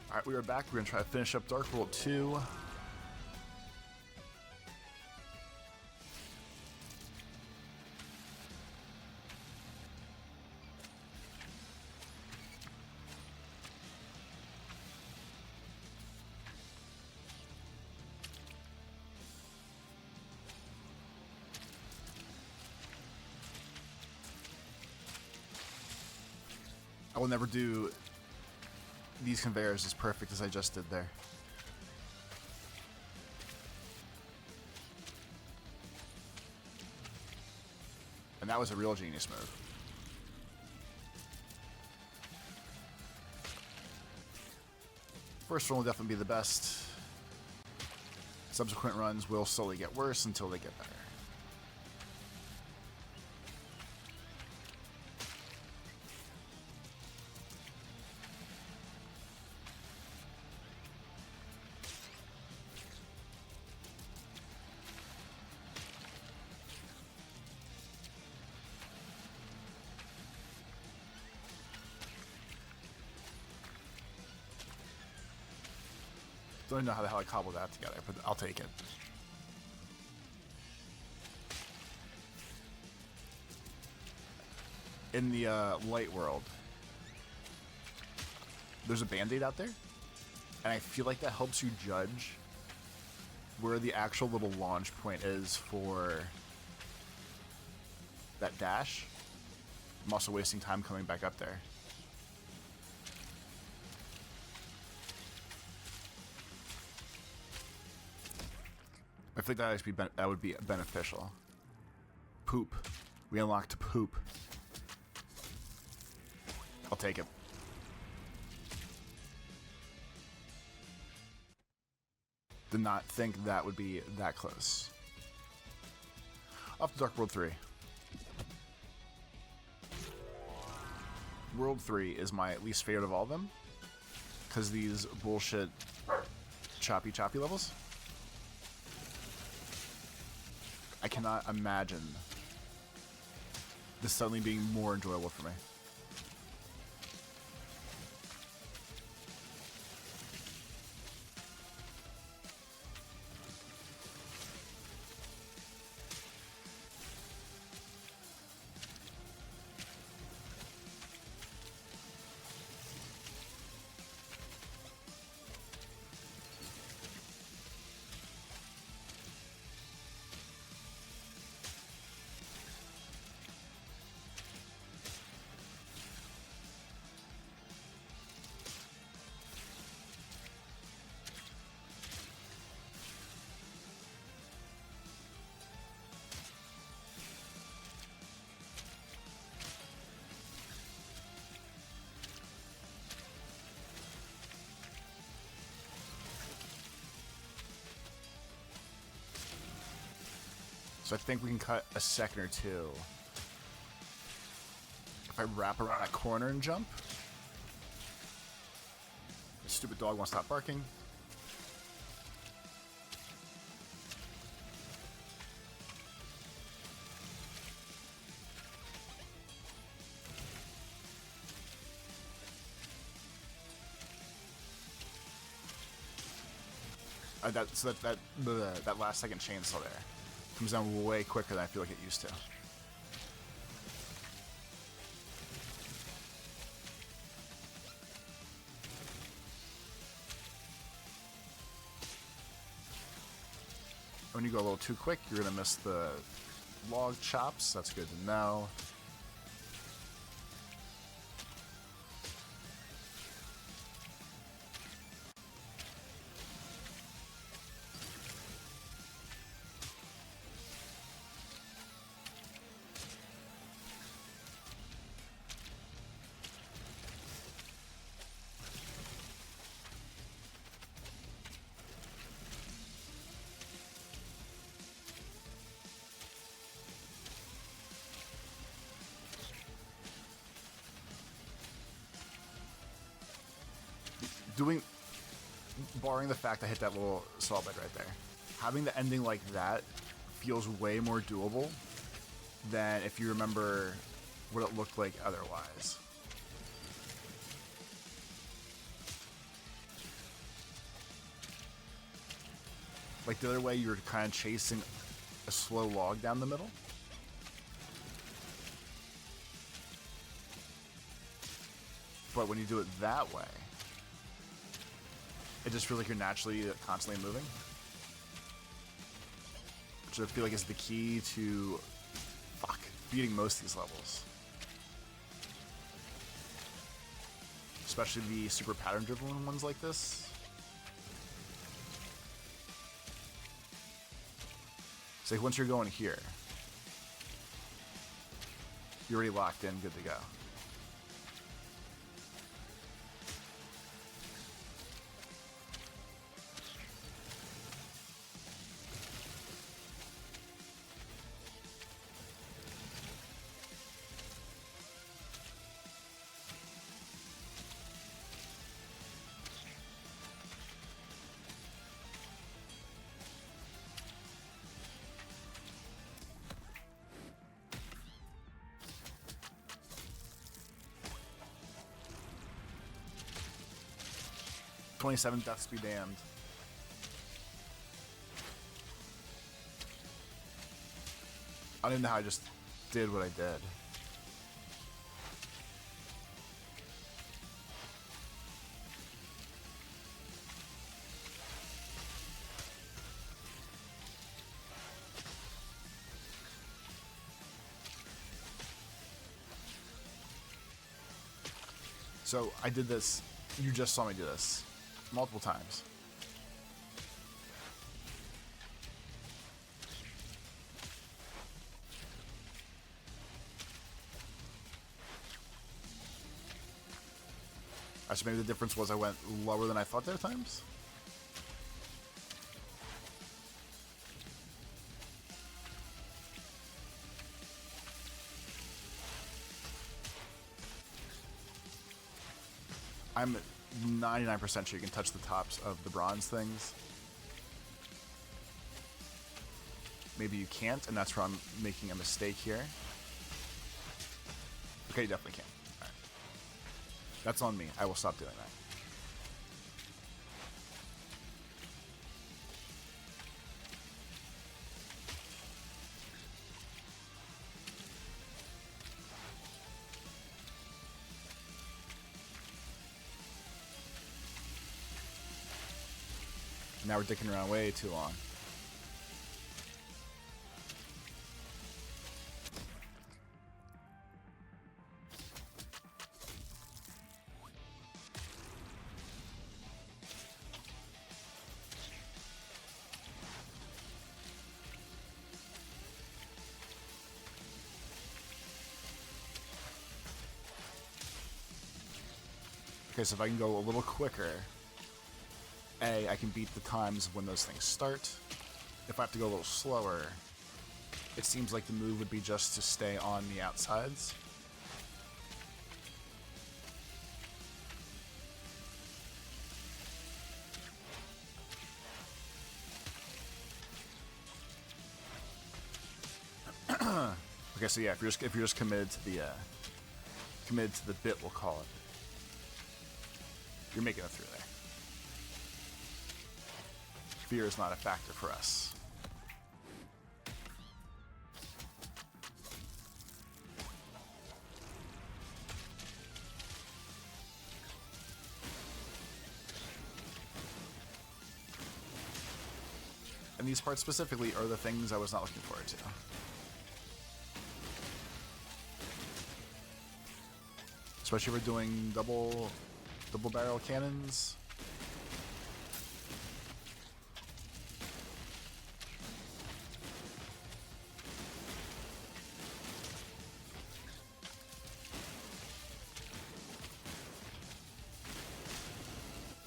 Alright, we are back. We're going to try to finish up Dark World 2. I will never do these conveyors as perfect as I just did there. And that was a real genius move. First run will definitely be the best. Subsequent runs will slowly get worse until they get better. Don't even know how the hell I cobbled that together, but I'll take it. In the light world, there's a band-aid out there, and I feel like that helps you judge where the actual little launch point is for that dash. I'm also wasting time coming back up there. I think that would be beneficial. Poop. We unlocked poop. I'll take it. Did not think that would be that close. Off to Dark World 3. World 3 is my least favorite of all of them, because these bullshit choppy levels. I cannot imagine this suddenly being more enjoyable for me. So I think we can cut a second or two. If I wrap around that corner and jump. The stupid dog won't stop barking. That last second chainsaw there comes down way quicker than I feel like it used to. When you go a little too quick, you're gonna miss the log chops. That's good to know. Barring the fact I hit that little saw bed right there, having the ending like that feels way more doable than if you remember what it looked like otherwise. Like the other way, you're kind of chasing a slow log down the middle. But when you do it that way, it just feels like you're naturally constantly moving. Which I feel like is the key to beating most of these levels. Especially the super pattern-driven ones like this. It's like once you're going here, you're already locked in, good to go. "27 deaths be damned." I don't even know how I just did what I did. So I did this, you just saw me do this multiple times. Actually, maybe the difference was I went lower than I thought there times. I'm 99% sure you can touch the tops of the bronze things. Maybe you can't, and that's where I'm making a mistake here. Okay, you definitely can. All right. That's on me. I will stop doing that. Now we're dicking around way too long. Okay, so if I can go a little quicker, I can beat the times when those things start. If I have to go a little slower, it seems like the move would be just to stay on the outsides. Okay, so yeah, if you're just committed to the bit, we'll call it. You're making it through there. Fear is not a factor for us. And these parts specifically are the things I was not looking forward to. Especially if we're doing double barrel cannons.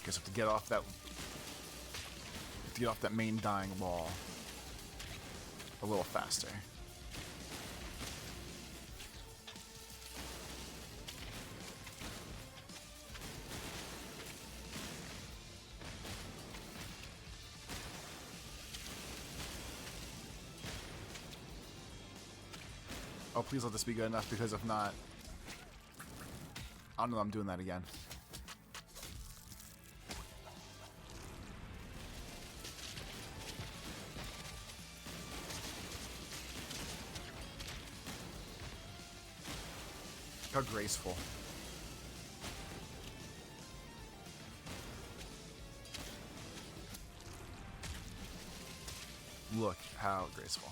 Guess I have to get off that main dying wall a little faster. Oh, please let this be good enough, because if not, I don't know, I'm doing that again. How graceful. Look how graceful.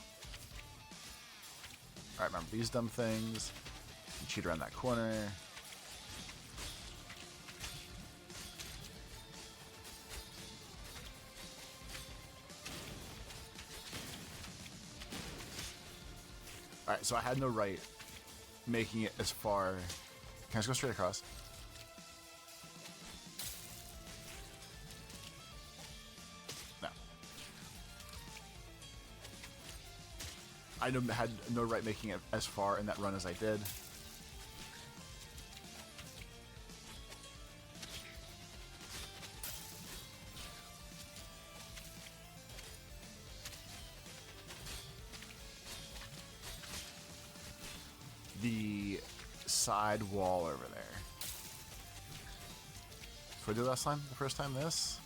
Alright, remember these dumb things. You cheat around that corner. Alright, so I had no right making it as far. Can I just go straight across? No. I had no right making it as far in that run as I did. The side wall over there. What did I do last time? The first time this?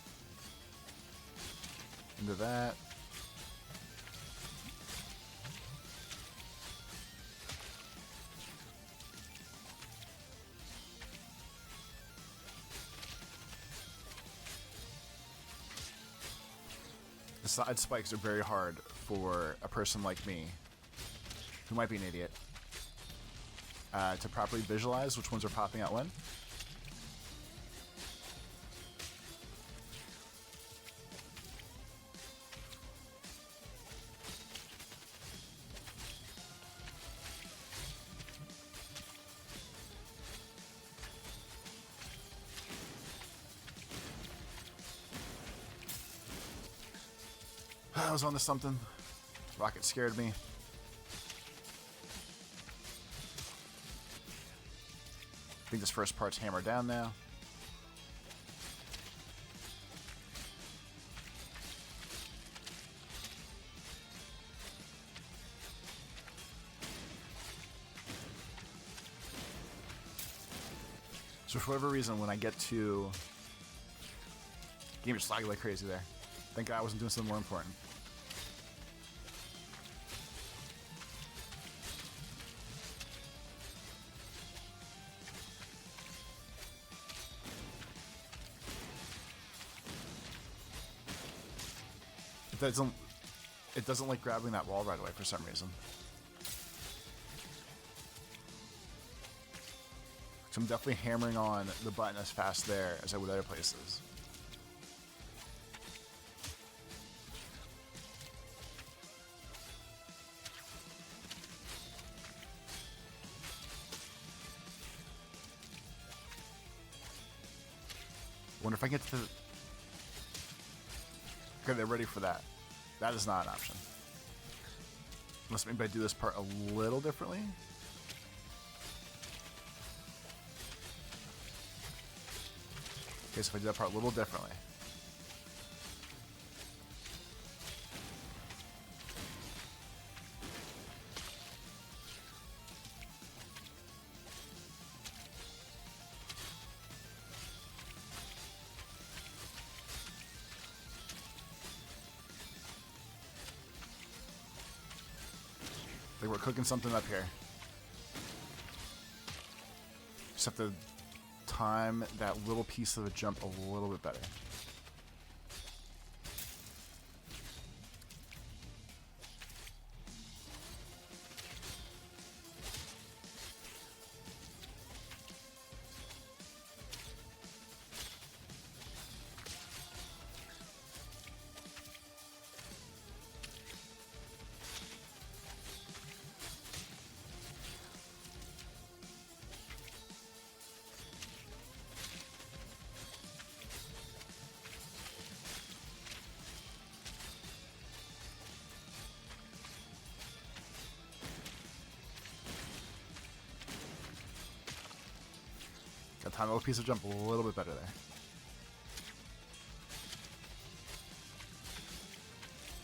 Into that. The side spikes are very hard for a person like me, who might be an idiot, to properly visualize which ones are popping out when. I was onto something. Rocket scared me. I think this first part's hammered down now. So for whatever reason, when I get to... Game just lagging like crazy there. Thank God I wasn't doing something more important. It doesn't like grabbing that wall right away for some reason. So I'm definitely hammering on the button as fast there as I would other places. Wonder if I get to... Okay, they're ready for that. That is not an option. Unless maybe I do this part a little differently. Okay, so if I do that part a little differently. Like we're cooking something up here. Just have to time that little piece of a jump a little bit better. Got time a little piece of jump a little bit better there.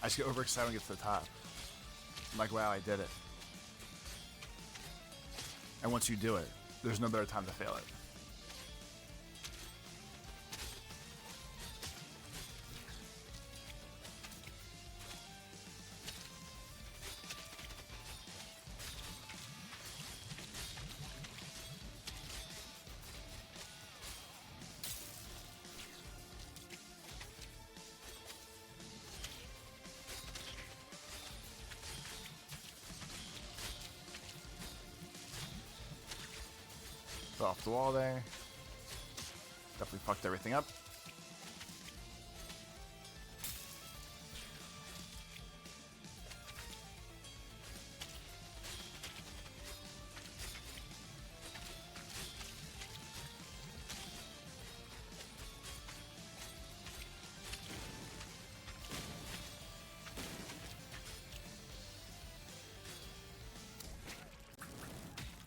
I just get overexcited when I get to the top. I'm like, wow, I did it. And once you do it, there's no better time to fail it. Off the wall there. Definitely fucked everything up.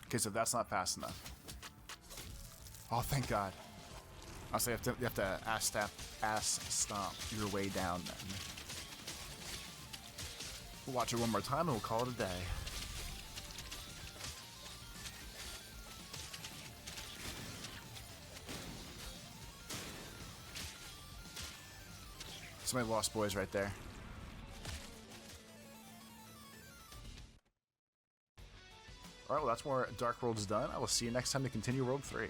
Okay, so that's not fast enough. Oh, thank God. I'll say you have to ass stomp your way down then. We'll watch it one more time and we'll call it a day. That's my Lost Boys right there. Alright, well that's more Dark Worlds done. I will see you next time to continue World 3.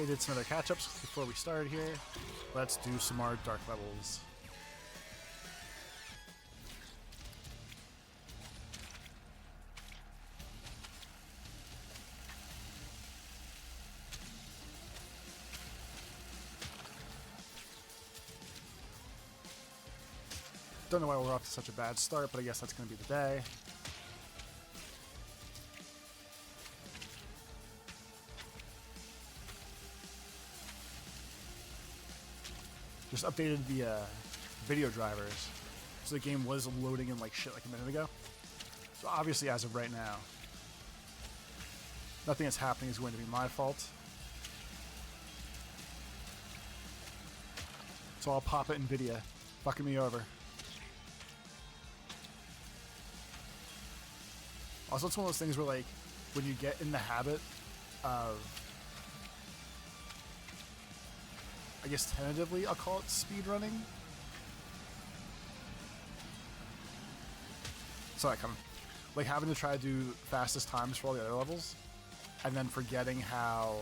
Okay, did some other catch-ups before we started here. Let's do some more dark levels. Don't know why we're off to such a bad start, but I guess that's going to be the day. Just updated the video drivers, so the game was loading in like shit like a minute ago. So obviously, as of right now, nothing that's happening is going to be my fault. So I'll pop it in NVIDIA, fucking me over. Also, it's one of those things where, like, when you get in the habit of, I guess tentatively I'll call it speedrunning. So like having to try to do fastest times for all the other levels, and then forgetting how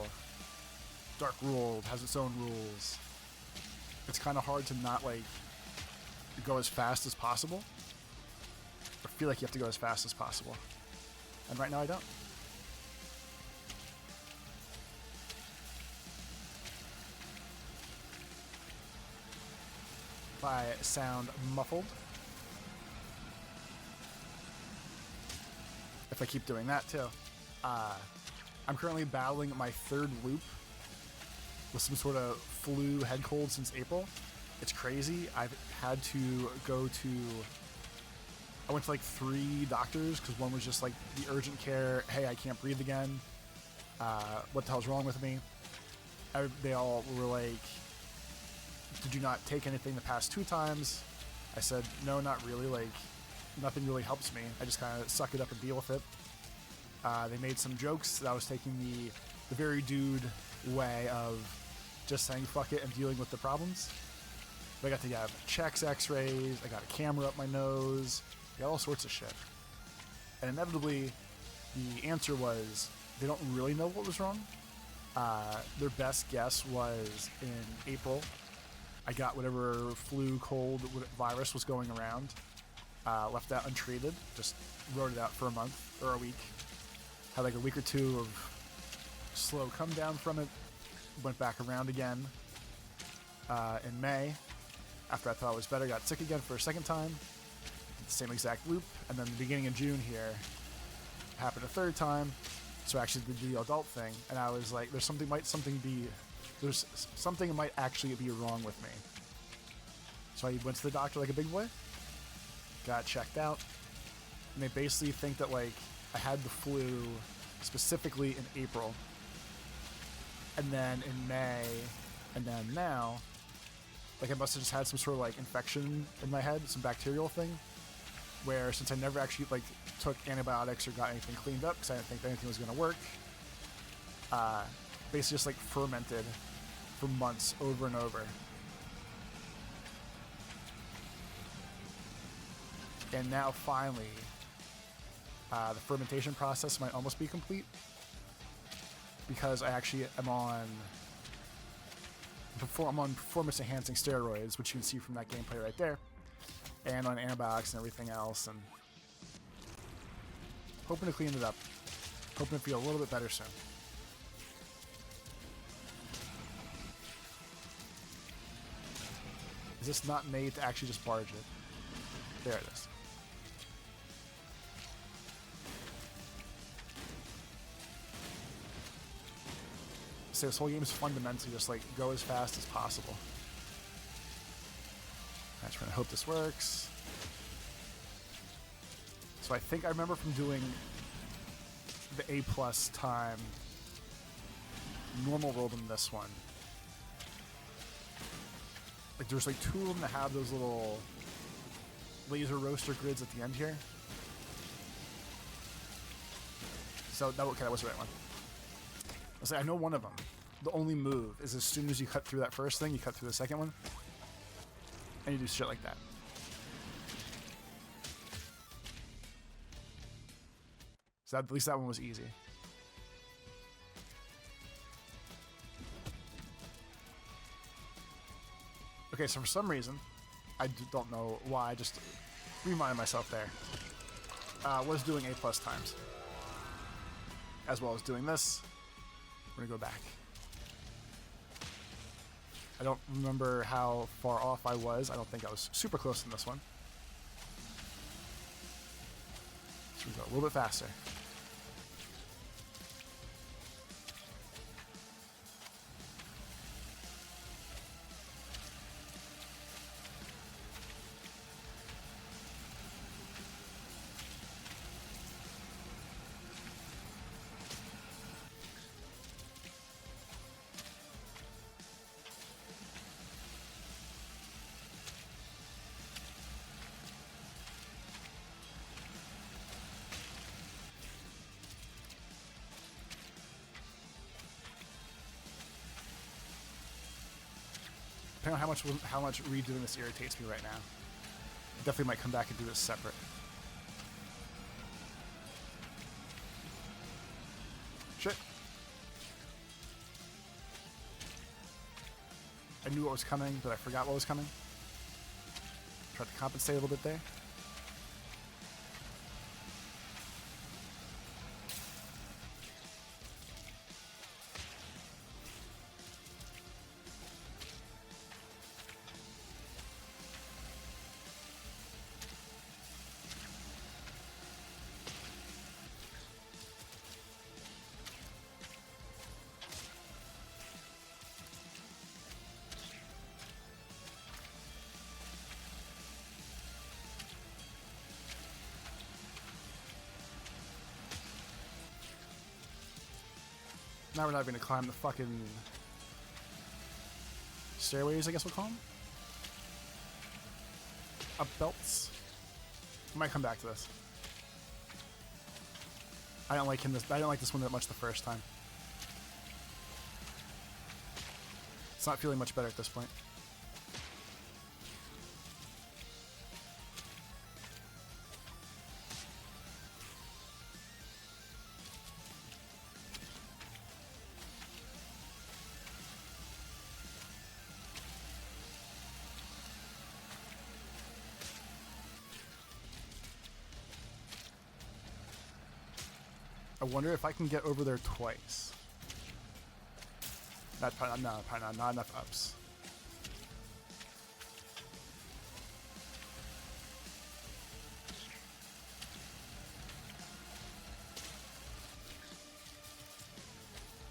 Dark World has its own rules. It's kind of hard to not, like, go as fast as possible, or feel like you have to go as fast as possible. And right now I don't. If I sound muffled, if I keep doing that too. I'm currently battling my third loop with some sort of flu head cold since April. It's crazy. I've had to go to... I went to like 3 doctors because one was just like the urgent care, hey, I can't breathe again. What the hell's wrong with me? They all were like, did you not take anything the past 2 times? I said, no, not really. Like, nothing really helps me. I just kind of suck it up and deal with it. They made some jokes that I was taking the very dude way of just saying fuck it and dealing with the problems. But I got to have checks, x-rays, I got a camera up my nose, I got all sorts of shit. And inevitably, the answer was they don't really know what was wrong. Their best guess was in April, I got whatever flu, cold, virus was going around, left that untreated, just wrote it out for a month or a week. Had like a week or 2 of slow come down from it, went back around again in May. After I thought it was better, got sick again for a second time, did the same exact loop, and then the beginning of June here, happened a 3rd time, so I actually did the adult thing, and I was like, there's something might actually be wrong with me. So I went to the doctor like a big boy, got checked out, and they basically think that like I had the flu specifically in April, and then in May, and then now, like I must have just had some sort of like infection in my head, some bacterial thing, where since I never actually like took antibiotics or got anything cleaned up because I didn't think that anything was going to work, basically just like fermented for months over and over. And now finally, the fermentation process might almost be complete because I actually am on performance enhancing steroids, which you can see from that gameplay right there, and on antibiotics and everything else, and hoping to clean it up, hoping to feel a little bit better soon. Is this not made to actually just barge it? There it is. So this whole game is fundamentally just like go as fast as possible. I'm trying to hope this works. So I think I remember from doing the A+ time normal world in this one. Like there's like 2 of them that have those little laser roaster grids at the end here. So that was the right one. I know one of them. The only move is as soon as you cut through that first thing, you cut through the second one, and you do shit like that. So at least that one was easy. Okay, so for some reason, don't know why, I just reminded myself there, was doing A+ times. As well as doing this. We're gonna go back. I don't remember how far off I was. I don't think I was super close in this one. So we go a little bit faster. Depending on how much redoing this irritates me right now. I definitely might come back and do this separate. Shit. I knew what was coming, but I forgot what was coming. Tried to compensate a little bit there. Now we're not going to climb the fucking stairways, I guess we'll call them. Up belts. I might come back to this. I don't like this one that much the first time. It's not feeling much better at this point. I wonder if I can get over there twice. Probably not enough ups.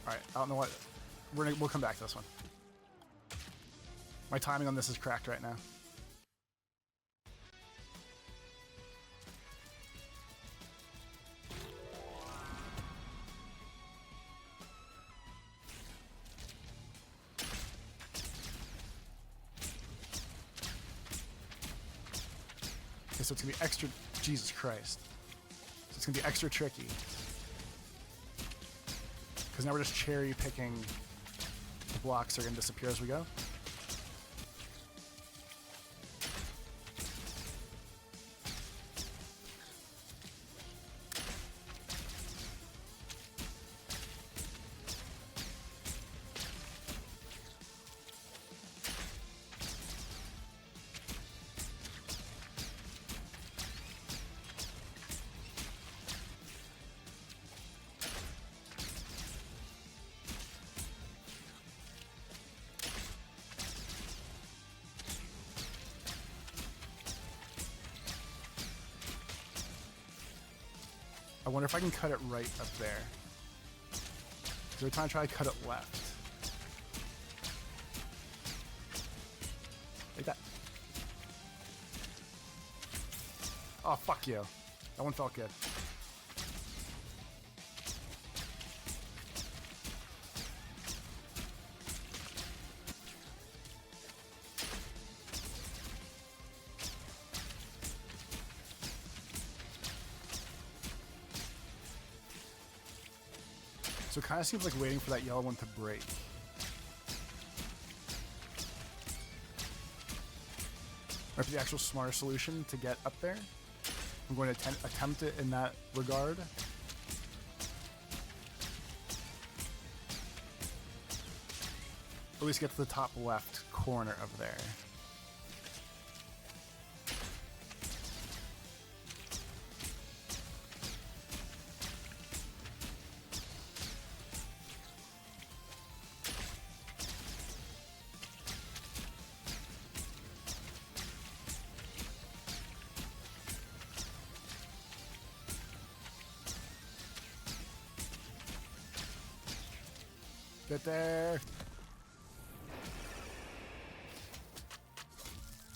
Alright, I don't know what... We'll come back to this one. My timing on this is cracked right now. So it's going to be extra... Jesus Christ. So it's going to be extra tricky. Because now we're just cherry picking the blocks that are going to disappear as we go. I wonder if I can cut it right up there. Every time I try to cut it left. Like that. Oh, fuck you. That one felt good. So it kind of seems like waiting for that yellow one to break. Might be the actual smarter solution to get up there. I'm going to attempt it in that regard. At least get to the top left corner of there. Get there.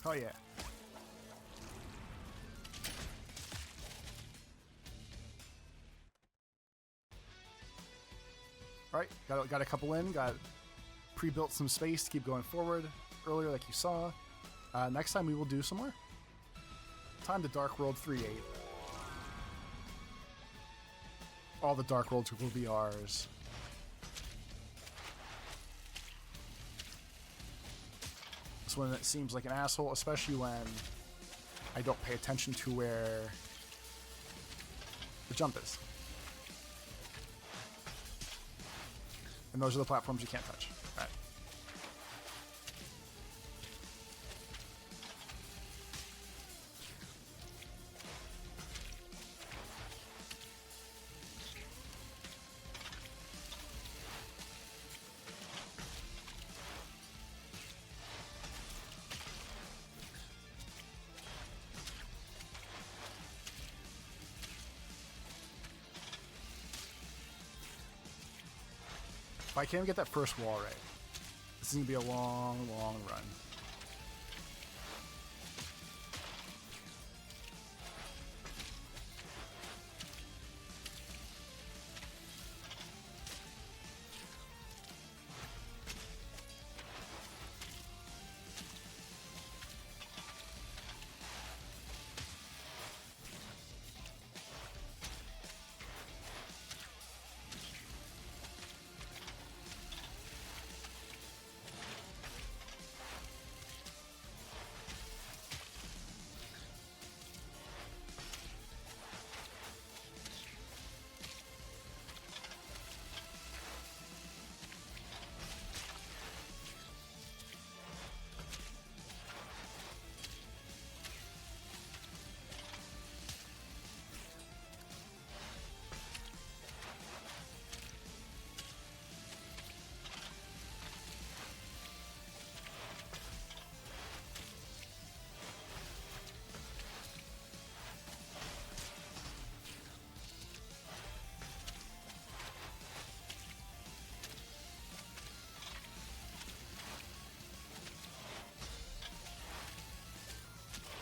Oh yeah. Alright, got a couple in, got pre-built some space to keep going forward earlier like you saw. Next time we will do some more. Time to Dark World 3.8. All the Dark Worlds will be ours. This one it seems like an asshole, especially when I don't pay attention to where the jump is. And those are the platforms you can't touch. All right. If I can't get that first wall right, this is going to be a long, long run.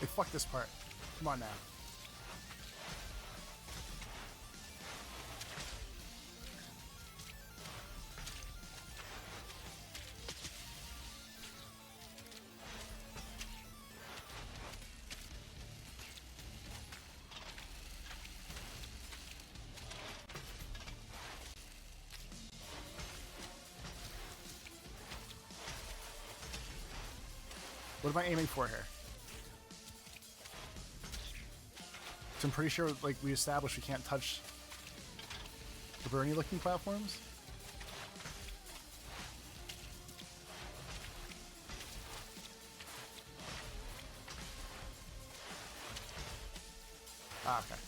Hey, fuck this part. Come on now. What am I aiming for here? So I'm pretty sure, like we established, we can't touch the Bernie-looking platforms. Ah, okay.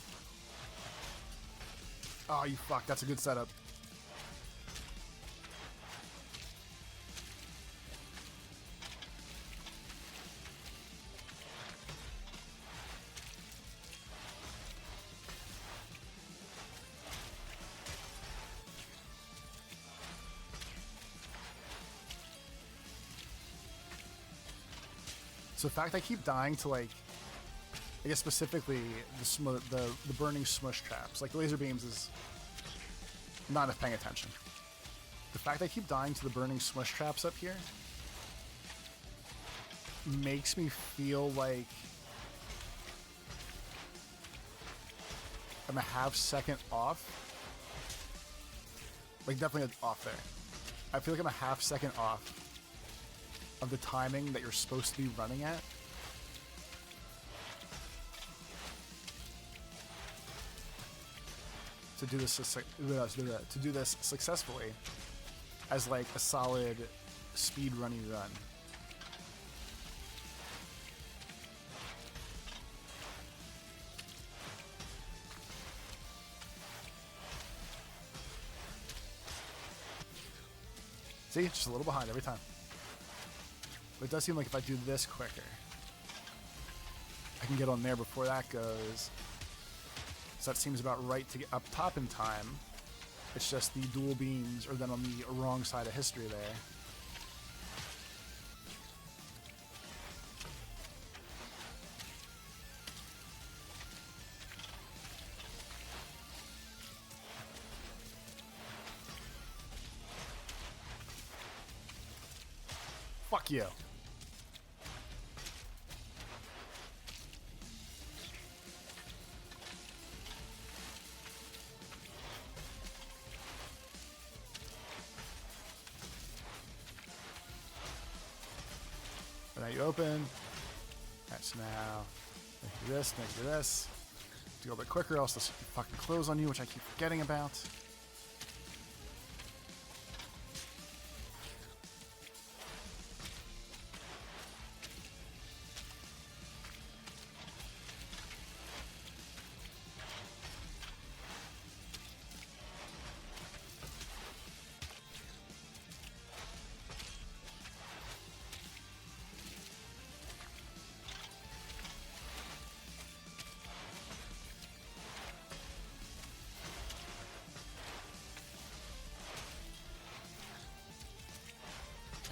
Oh, you fuck. That's a good setup. So the fact I keep dying to, like, I guess specifically the burning smush traps, like the laser beams is not enough paying attention. The fact I keep dying to the burning smush traps up here makes me feel like I'm a half second off. Like definitely off there. I feel like I'm a half second off of the timing that you're supposed to be running at. To do this successfully as like a solid speed running run. See, just a little behind every time. But it does seem like if I do this quicker, I can get on there before that goes. So that seems about right to get up top in time. It's just the dual beams are then on the wrong side of history there. Fuck you. Now you open. That's now. Make this, make this. Do a little bit quicker, else they'll fucking close on you, which I keep forgetting about.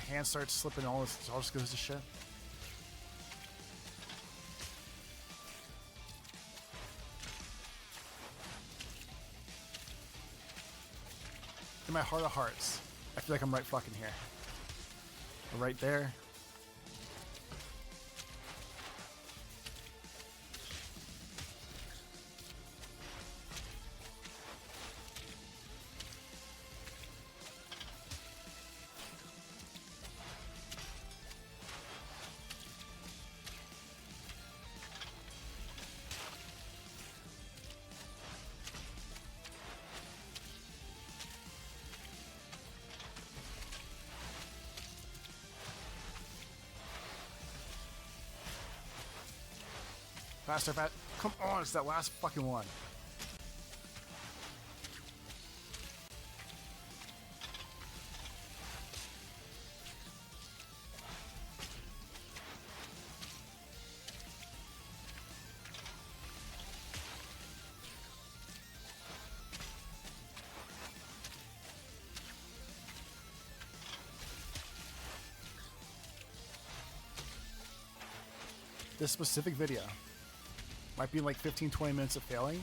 Hand starts slipping, all just goes to shit. In my heart of hearts, I feel like I'm right fucking here. Right there. Faster, fast. Come on, it's that last fucking one. This specific video might be like 15-20 minutes of failing.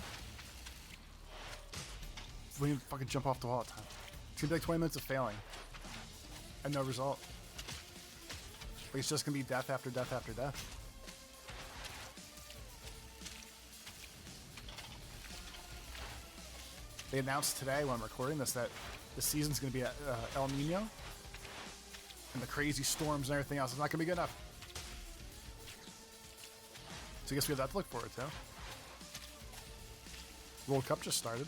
We can fucking jump off the wall all the time. It's gonna be like 20 minutes of failing and no result. Like it's just gonna be death after death after death. They announced today when I'm recording this that the season's gonna be at El Nino and the crazy storms and everything else. It's not gonna be good enough. So I guess we have that to look forward to. World Cup just started.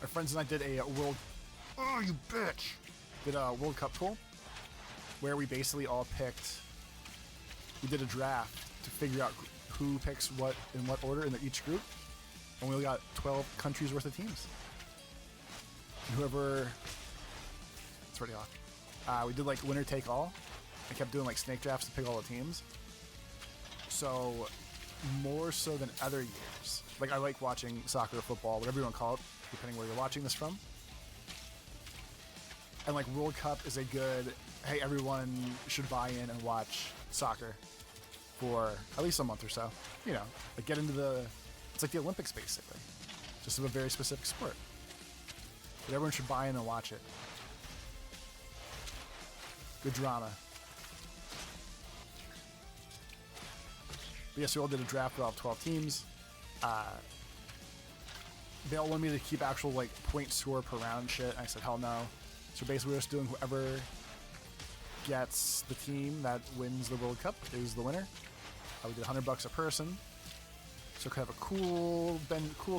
Our friends and I did a World... Oh, you bitch! Did a World Cup pool where we basically all picked... We did a draft to figure out who picks what in what order in each group. And we only got 12 countries worth of teams. And whoever... It's already off. We did like winner take all. I kept doing like snake drafts to pick all the teams. So more so than other years, like I like watching soccer or football, whatever you want to call it, depending where you're watching this from. And like World Cup is a good, hey, everyone should buy in and watch soccer for at least a month or so. You know, like get into the, it's like the Olympics basically, just of a very specific sport. But everyone should buy in and watch it. Good drama. But yes, we all did a draft with all 12 teams. They all wanted me to keep actual like point score per round shit. I said, hell no. So basically we're just doing whoever gets the team that wins the World Cup is the winner. We did $100 a person. So could have a cool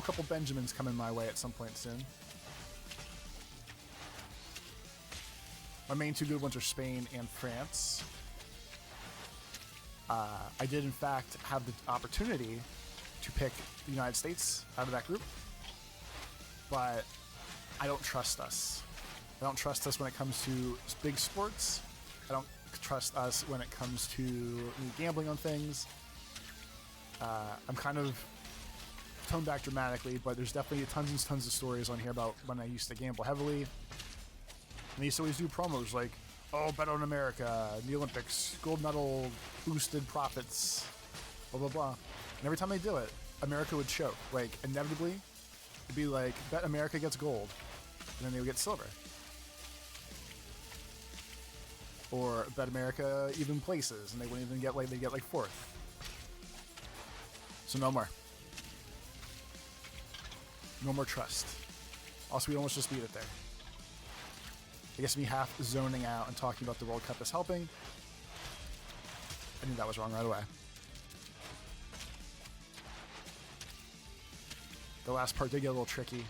couple Benjamins coming my way at some point soon. My main two good ones are Spain and France. I did, in fact, have the opportunity to pick the United States out of that group, but I don't trust us. I don't trust us when it comes to big sports. I don't trust us when it comes to gambling on things. I'm kind of toned back dramatically, but there's definitely tons and tons of stories on here about when I used to gamble heavily. And they used to always do promos like, oh, bet on America, the Olympics, gold medal, boosted profits, blah, blah, blah. And every time they do it, America would choke. Like, inevitably, it'd be like, bet America gets gold, and then they would get silver. Or bet America even places, and they wouldn't even get, like, they'd get, like, fourth. So no more. No more trust. Also, we almost just beat it there. I guess me half zoning out and talking about the World Cup is helping. I knew that was wrong right away. The last part did get a little tricky.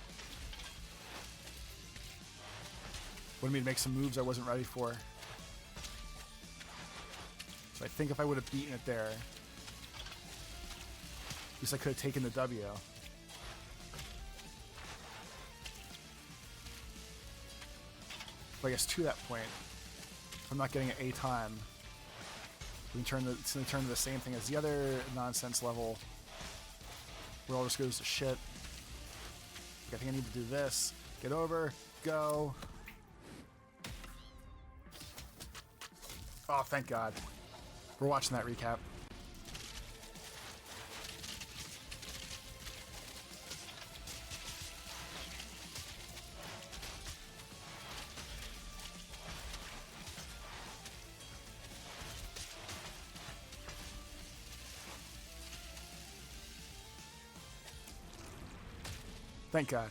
Wanted me to make some moves I wasn't ready for. So I think if I would have beaten it there, at least I could have taken the W. But I guess to that point, if I'm not getting an A time, it's going to turn to the same thing as the other nonsense level, where all this goes to shit. I think I need to do this. Get over. Go. Oh, thank God. We're watching that recap. Thank God.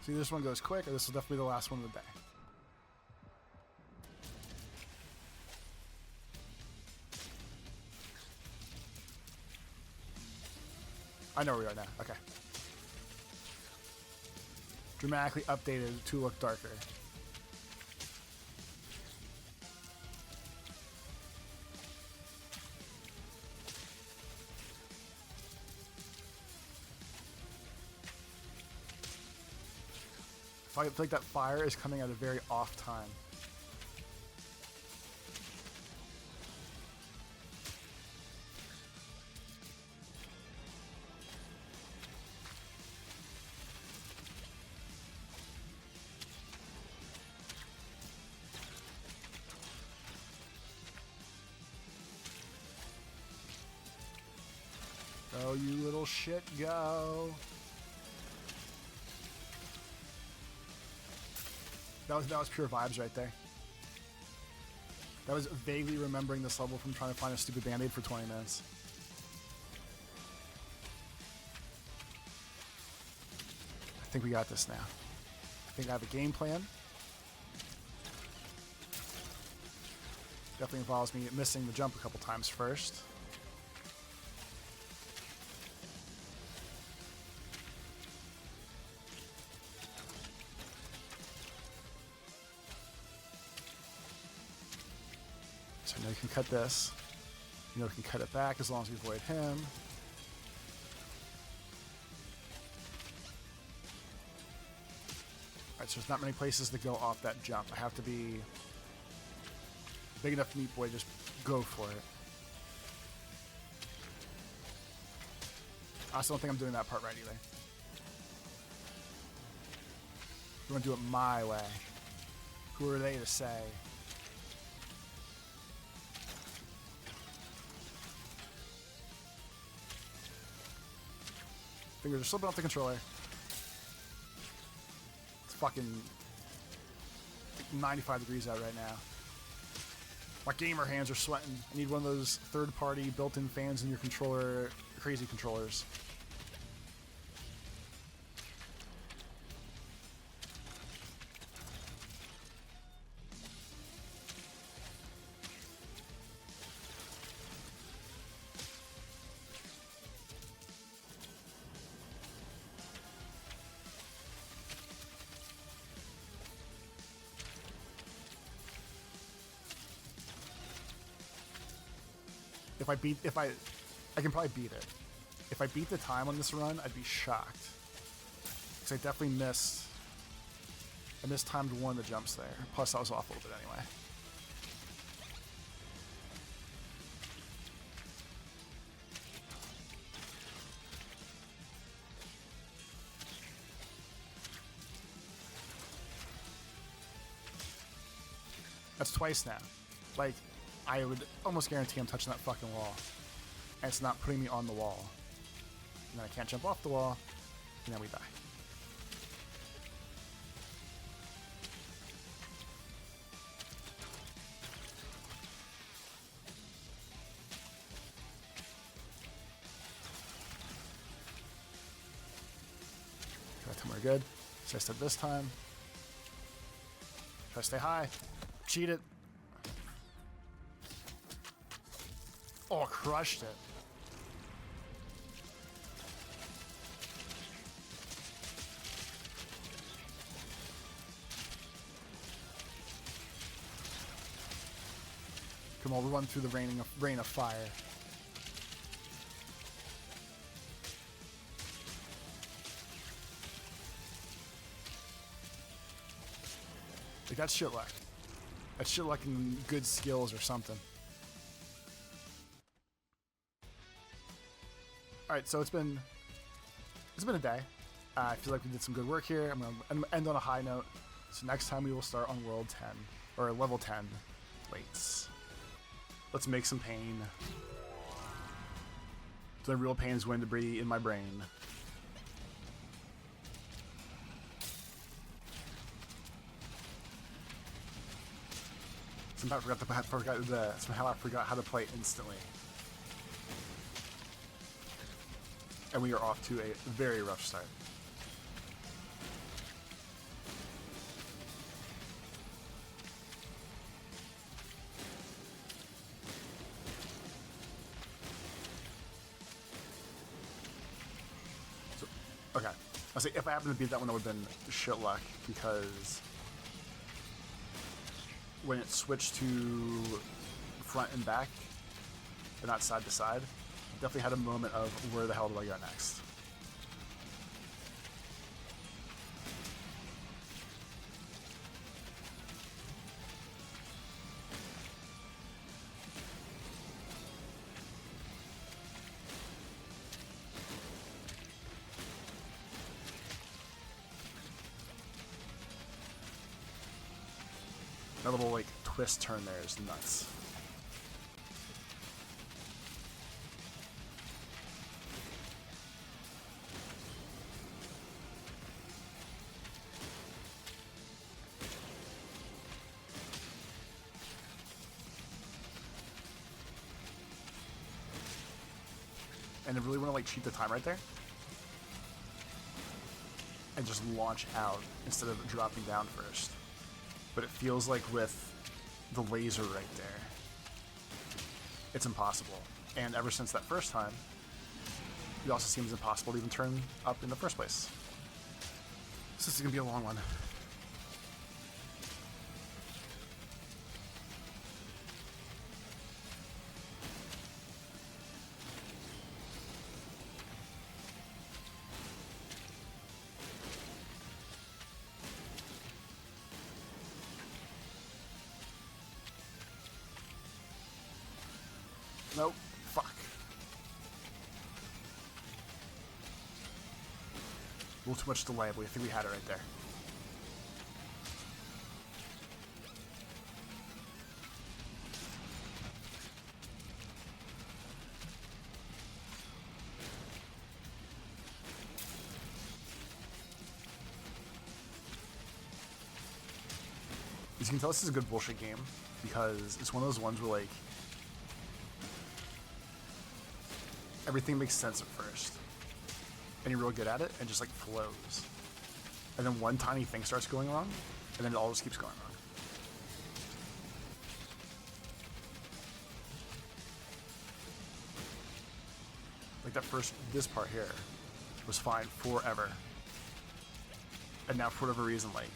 See, this one goes quick, or this will definitely be the last one of the day. I know where we are now. Okay. Dramatically updated to look darker. I feel like that fire is coming at a very off time. Go, you little shit, go. That was pure vibes right there. That was vaguely remembering this level from trying to find a stupid band-aid for 20 minutes. I think we got this now. I think I have a game plan. Definitely involves me missing the jump a couple times first. So I know you can cut this. You know we can cut it back as long as we avoid him. Alright, so there's not many places to go off that jump. I have to be big enough meat boy, just go for it. I also don't think I'm doing that part right either. I'm gonna do it my way. Who are they to say? Fingers are slipping off the controller. It's fucking 95 degrees out right now. My gamer hands are sweating. I need one of those third-party built-in fans in your controller, crazy controllers. I can probably beat it. If I beat the time on this run, I'd be shocked. Because I definitely missed I mistimed one of the jumps there. Plus, I was off a little bit anyway. That's twice now. Like, I would almost guarantee I'm touching that fucking wall. And it's not putting me on the wall. And then I can't jump off the wall, and then we die. Okay, that time we're good. So I said this time. Try to stay high. Cheat it. Oh, crushed it. Come on, we'll run through the rain of fire. Like, that's shit luck. That's shit luck and good skills or something. Alright, so it's been a day. I feel like we did some good work here. I'm going to end on a high note. So next time we will start on World 10, or Level 10. Let's make some pain. The real pain is going to be in my brain. Somehow I forgot how to play instantly. And we are off to a very rough start. So, okay. I'll say if I happened to beat that one, that would have been shit luck, because when it switched to front and back, and not side to side, definitely had a moment of where the hell do I go next? That little like twist turn there is nuts. And I really want to like cheat the time right there and just launch out instead of dropping down first. But it feels like with the laser right there, it's impossible. And ever since that first time, it also seems impossible to even turn up in the first place. So this is gonna be a long one. Nope. Fuck. A little too much delay, but I think we had it right there. As you can tell, this is a good bullshit game, because it's one of those ones where, like, everything makes sense at first, and you're real good at it, and just like flows. And then one tiny thing starts going wrong, and then it all just keeps going wrong. Like this part here was fine forever, and now for whatever reason, like,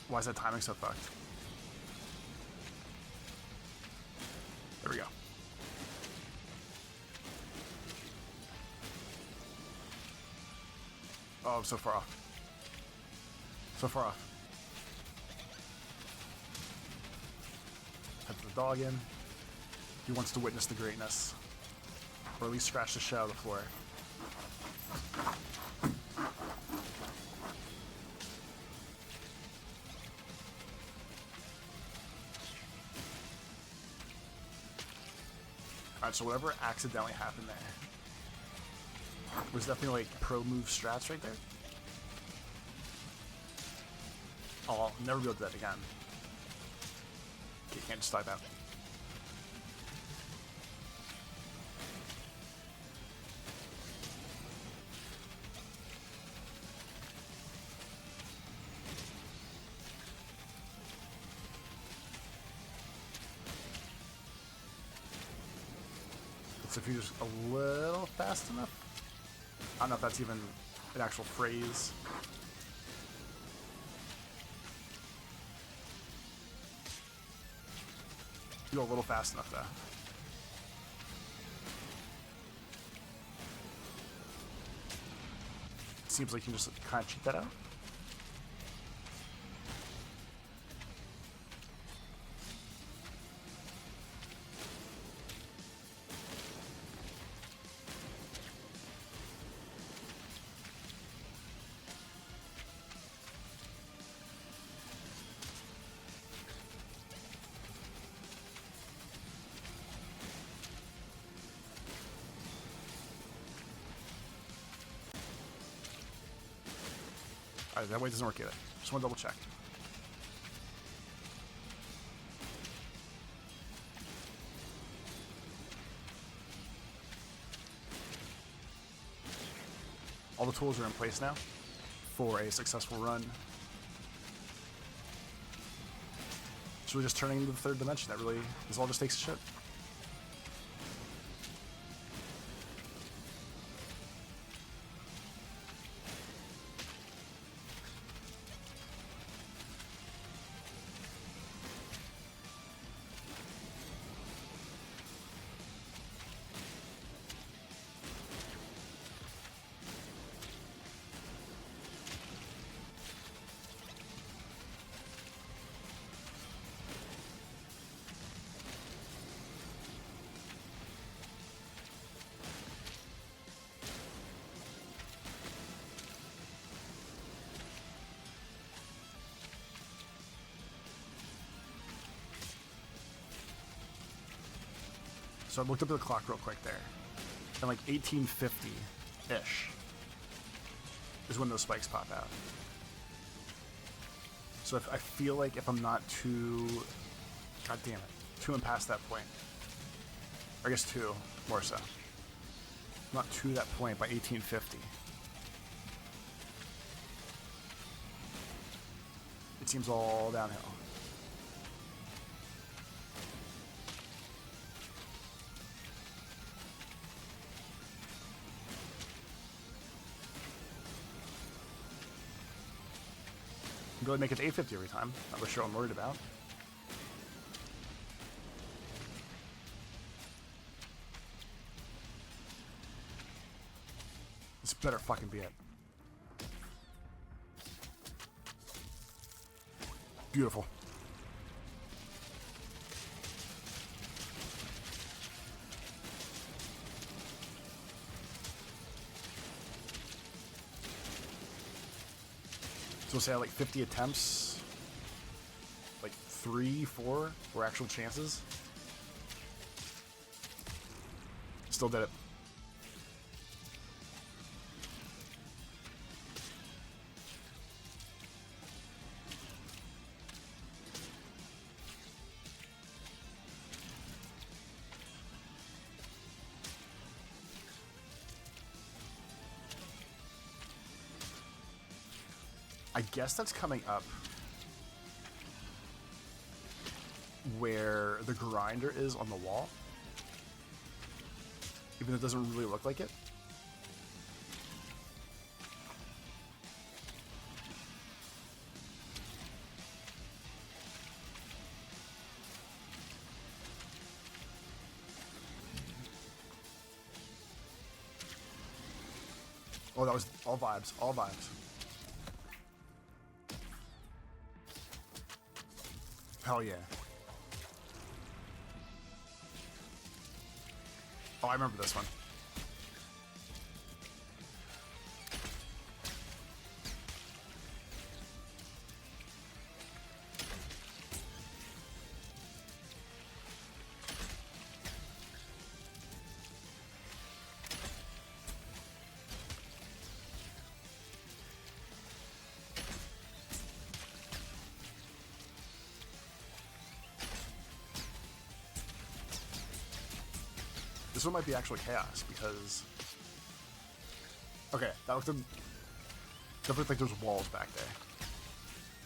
why is that timing so fucked? There we go. Oh, I'm so far off. So far off. Head the dog in. He wants to witness the greatness. Or at least scratch the shit out of the floor. Alright, so whatever accidentally happened there was definitely like pro move strats right there. Oh, I'll never be able to do that again. Okay, can't just dive out. So if you're just a little fast enough. I don't know if that's even an actual phrase. You go a little fast enough though. Seems like you can just kind of cheat that out. Alright, that way doesn't work either. Just want to double check. All the tools are in place now for a successful run. So we're just turning into the third dimension. That really, this all just takes a shit. So I looked up at the clock real quick there. And like 1850-ish is when those spikes pop out. So if I feel like if I'm not too... God damn it. 2 and past that point. Or I guess 2, more so. Not to that point by 1850. It seems all downhill. Go ahead and make it to 850 every time. Not for sure I'm worried about. This better fucking be it. Beautiful. So say like 50 attempts, like 3, 4 were actual chances. Still did it. I guess that's coming up where the grinder is on the wall, even though it doesn't really look like it. Oh, that was all vibes, all vibes. Hell yeah. Oh, I remember this one. This one might be actually chaos because... Okay, that looked like there's walls back there.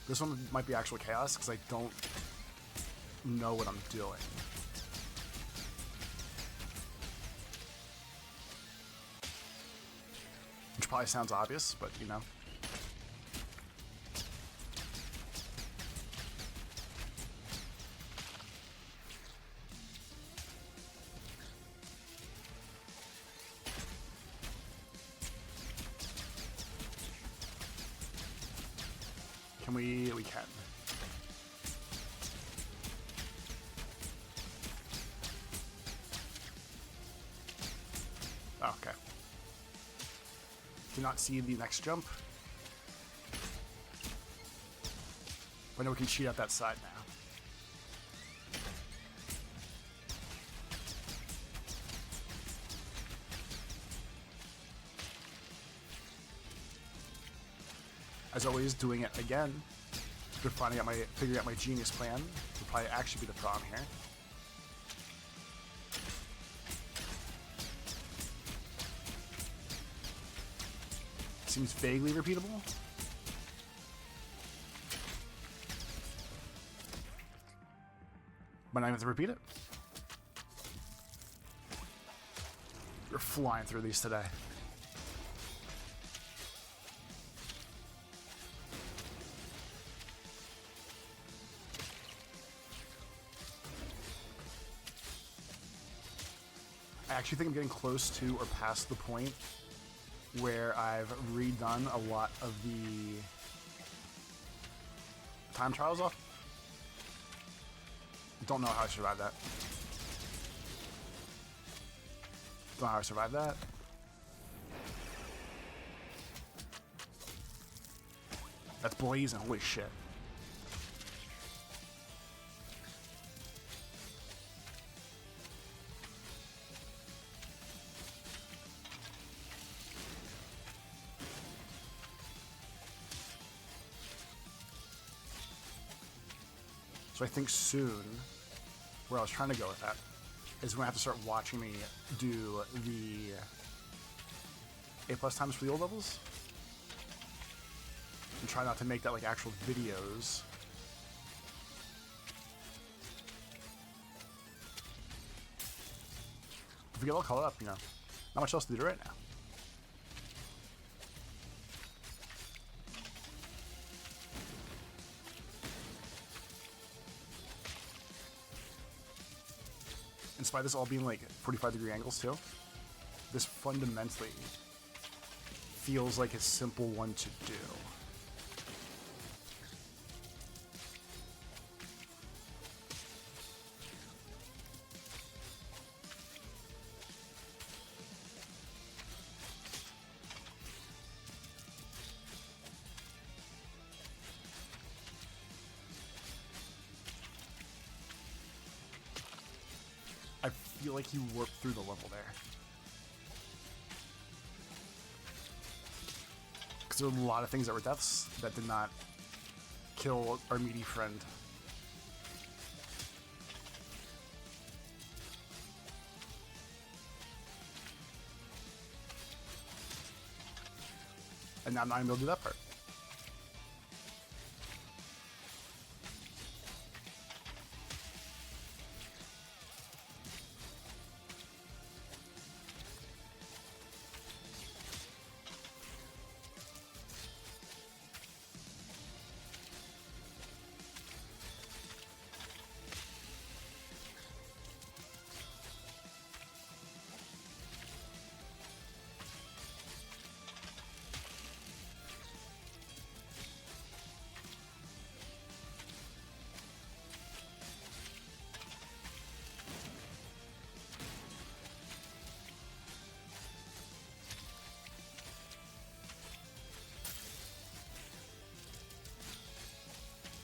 This one might be actually chaos because I don't know what I'm doing. Which probably sounds obvious, but you know. We can. Okay. Do not see the next jump. But I know we can cheat out that side now. As always, doing it again. After figuring out my genius plan will probably actually be the problem here. Seems vaguely repeatable. But I have to repeat it. We're flying through these today. I actually think I'm getting close to or past the point where I've redone a lot of the time trials off. Don't know how I survived that. Don't know how I survived that. That's blazing, holy shit. So I think soon, where I was trying to go with that, is when I have to start watching me do the A+ times for the old levels. And try not to make that like actual videos. If we get all caught up, you know, not much else to do right now. In spite of this all being like 45-degree angles too, this fundamentally feels like a simple one to do. I feel like you warped through the level there. Because there were a lot of things that were deaths that did not kill our meaty friend. And now I'm not even able to do that part.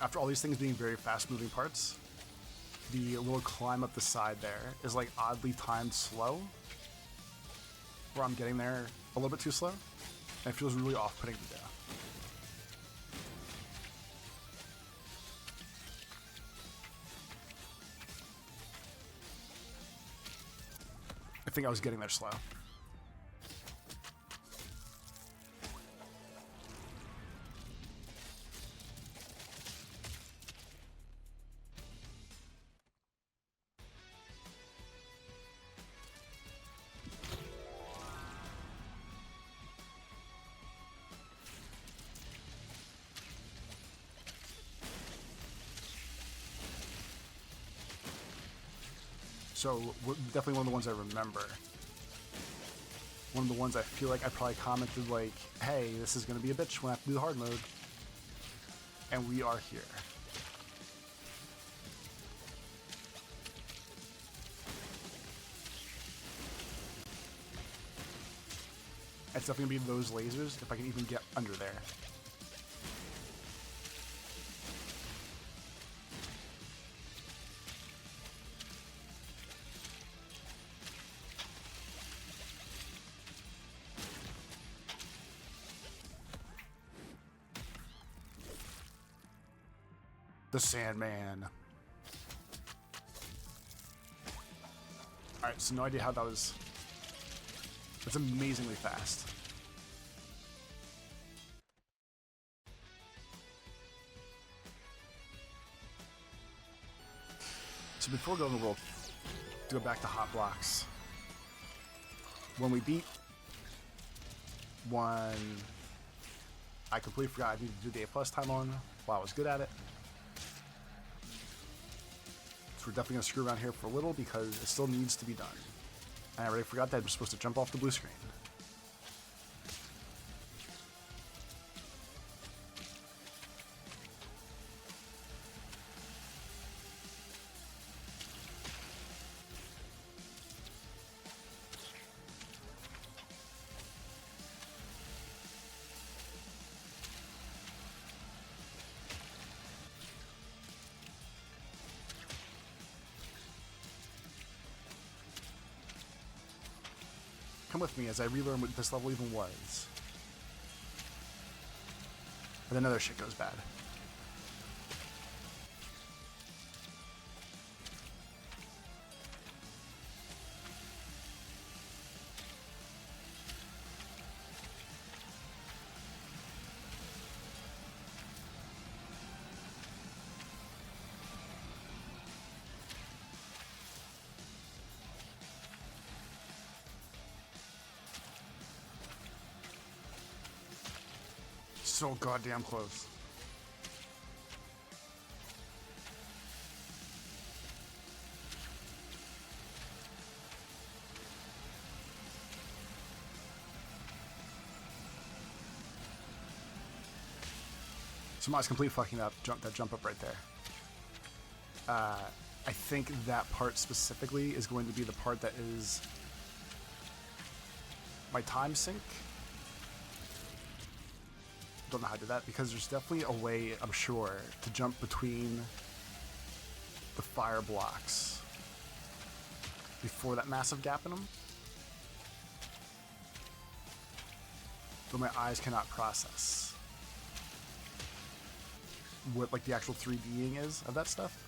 after all these things being very fast-moving parts, the little climb up the side there is like oddly timed slow, where I'm getting there a little bit too slow, and it feels really off-putting to do. I think I was getting there slow. So, definitely one of the ones I remember. One of the ones I feel like I probably commented like, hey, this is going to be a bitch when I have to do the hard mode. And we are here. It's definitely going to be those lasers if I can even get under there. The Sandman. Alright, so no idea how that was. It's amazingly fast. So before going to world, to go back to hot blocks. When we beat one, I completely forgot I needed to do the A+ time on while I was good at it. So we're definitely going to screw around here for a little because it still needs to be done. And I already forgot that I was supposed to jump off the blue screen. Come with me as I relearn what this level even was. And then other shit goes bad. So goddamn close. So I was completely fucking up that jump up right there. I think that part specifically is going to be the part that is my time sink. Don't know how to do that because there's definitely a way, I'm sure, to jump between the fire blocks before that massive gap in them. But my eyes cannot process what like the actual 3D'ing is of that stuff.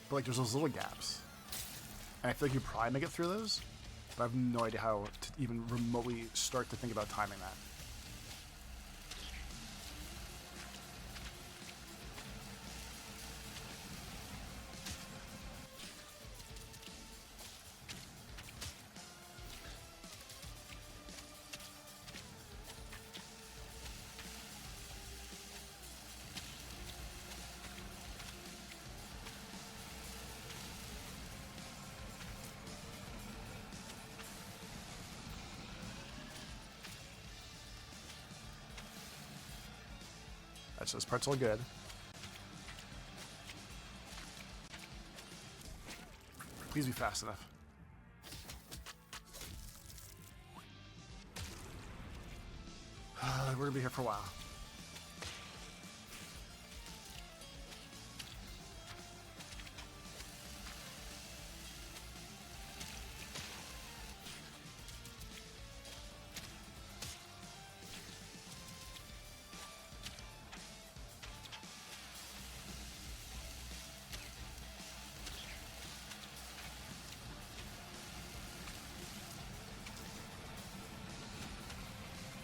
But like there's those little gaps. And I feel like you probably make it through those, but I have no idea how to even remotely start to think about timing that. So this part's all good. Please be fast enough. We're gonna be here for a while.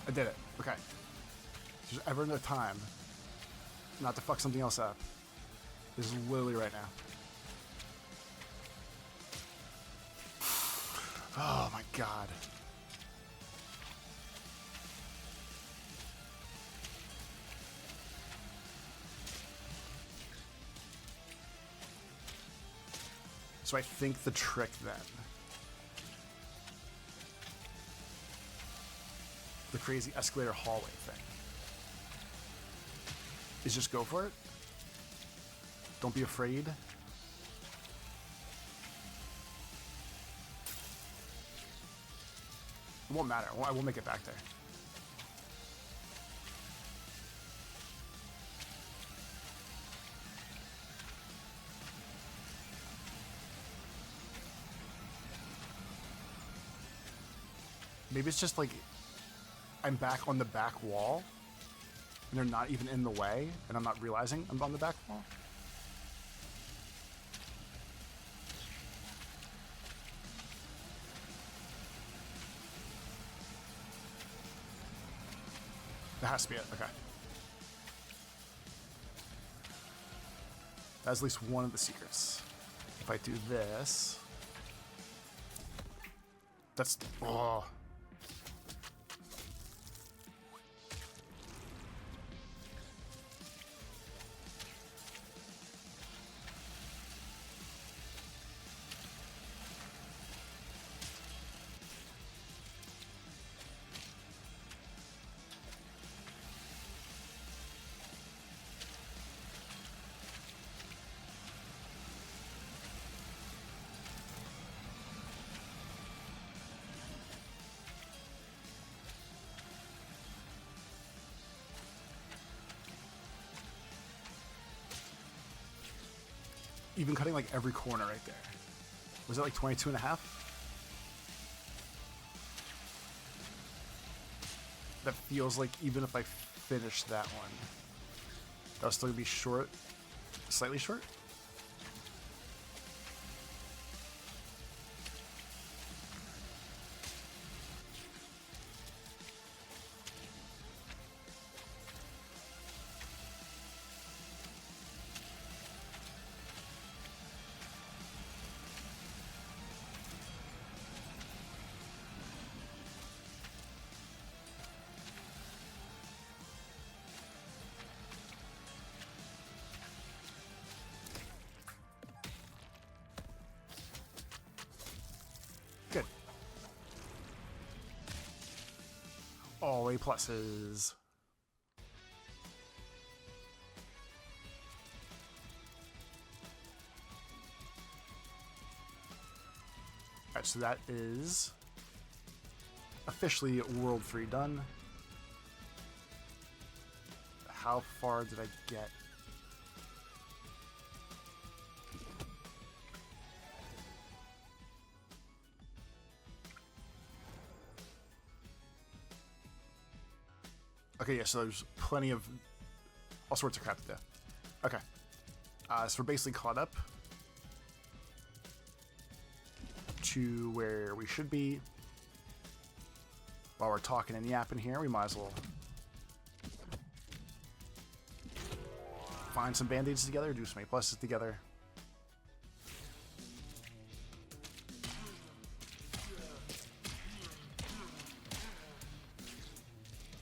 I did it. Okay. If there's ever no time not to fuck something else up, this is literally right now. Oh my god. So I think the trick then, the crazy escalator hallway thing, is just go for it. Don't be afraid. It won't matter. I won't make it back there. Maybe it's just like I'm back on the back wall and they're not even in the way and I'm not realizing I'm on the back wall. That has to be it. Okay. That's at least one of the secrets. If I do this, that's, oh. Even cutting like every corner right there. Was it like 22 and a half? That feels like even if I finish that one, that'll still be short, slightly short. Good. All A pluses. Alright, so that is officially World 3 done. How far did I get? Okay, yeah, so there's plenty of all sorts of crap to do. Okay. So we're basically caught up to where we should be. While we're talking and yapping here, we might as well find some bandages together, do some A pluses together.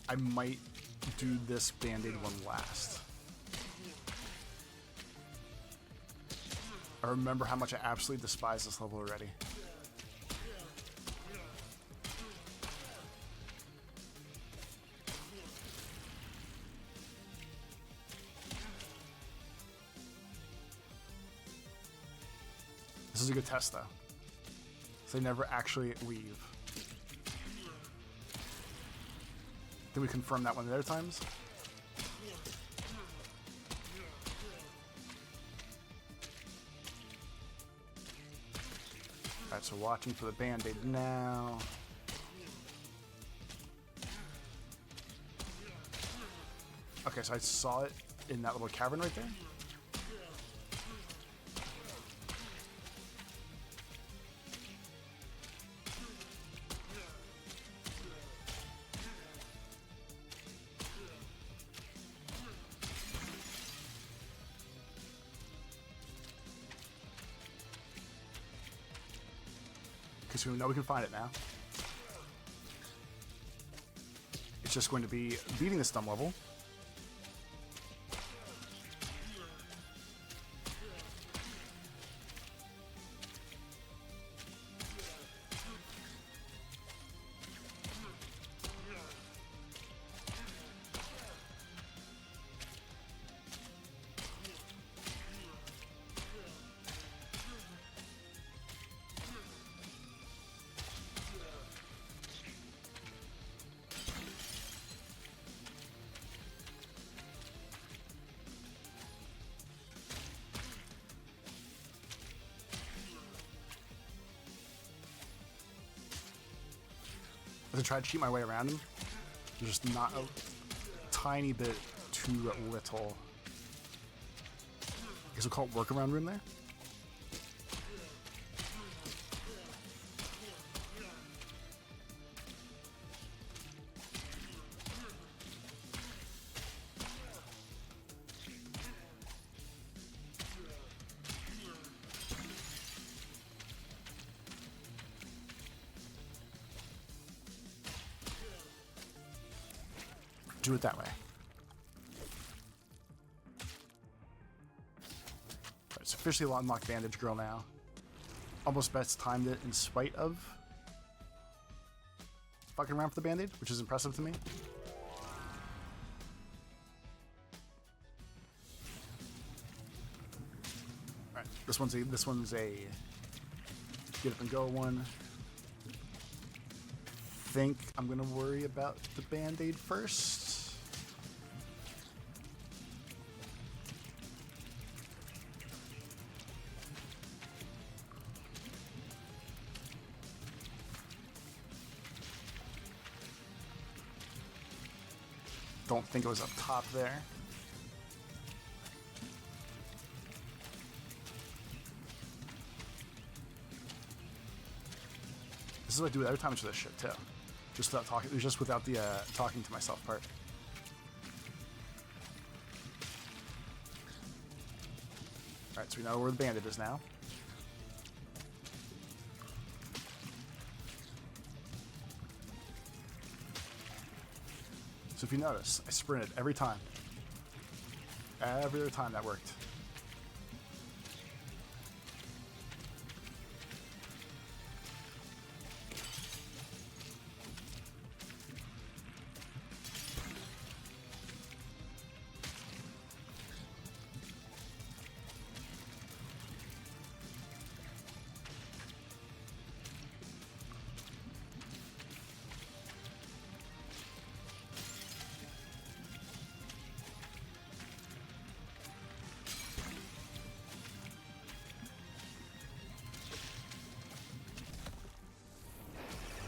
I might do this band-aid one last. I remember how much I absolutely despise this level already. This This is a good test, though. So they never actually leave. Did we confirm that one of the other times? Alright, so watching for the band-aid now. Okay, so I saw it in that little cavern right there. Because we know we can find it now. It's just going to be beating the stun level. As I try to cheat my way around him, there's just not a tiny bit too little. I guess we'll call it workaround room there. Do it that way. Right, it's officially unlocked Bandage Girl now. Almost best timed it in spite of fucking around for the band-aid, which is impressive to me. Alright, this one's a get up and go one. Think I'm gonna worry about the band-aid first. Don't think it was up top there. This is what I do with every time I do this shit too. Just without talking, just without the talking to myself part. Alright, so we know where the bandit is now. So if you notice, I sprinted every time. Every other time that worked.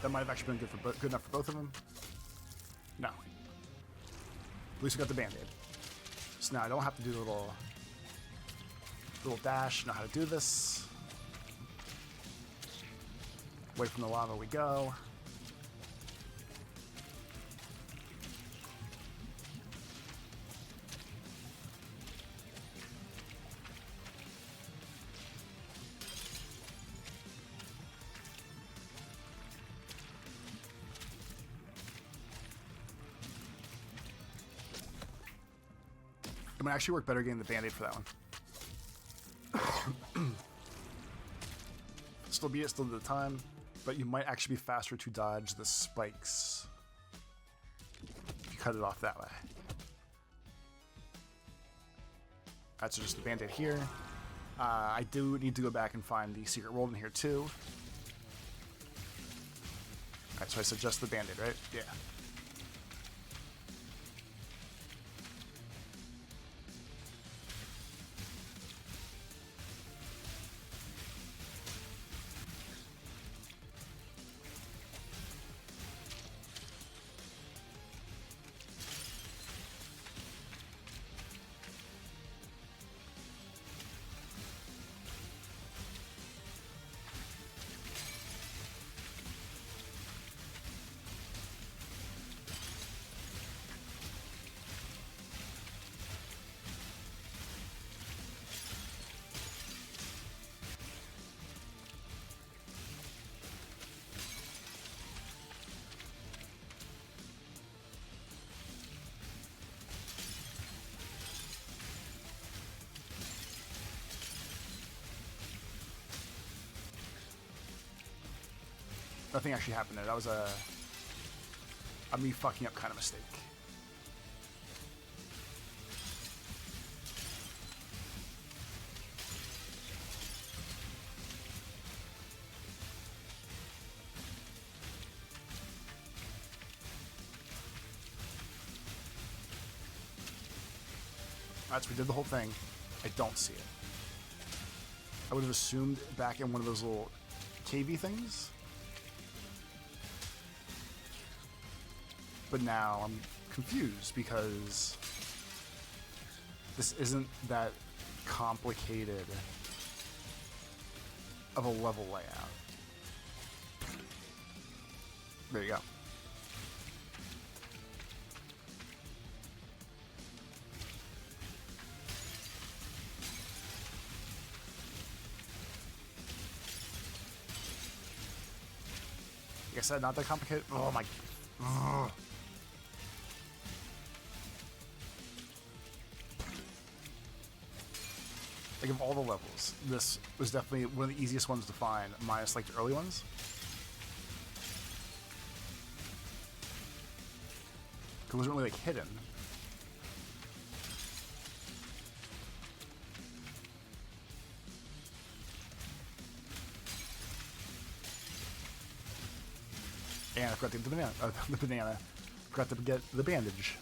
That might have actually been good enough for both of them. No. At least we got the band-aid. So now I don't have to do the little dash. Know how to do this. Away from the lava we go. It might actually work better getting the band-aid for that one. Still beat it, still do the time, but you might actually be faster to dodge the spikes if you cut it off that way. Alright, so just the band-aid here. I do need to go back and find the secret world in here too. Alright, so I said just the band-aid, right? Yeah. Nothing actually happened there. That was a me fucking up kind of mistake. Alright, so we did the whole thing. I don't see it. I would have assumed back in one of those little cavey things. But now I'm confused because this isn't that complicated of a level layout. There you go. Like I said, not that complicated. Oh my. Ugh. Like, of all the levels, this was definitely one of the easiest ones to find, minus like the early ones. It wasn't really like hidden. And I forgot to get the banana. The banana. Forgot to get the bandage.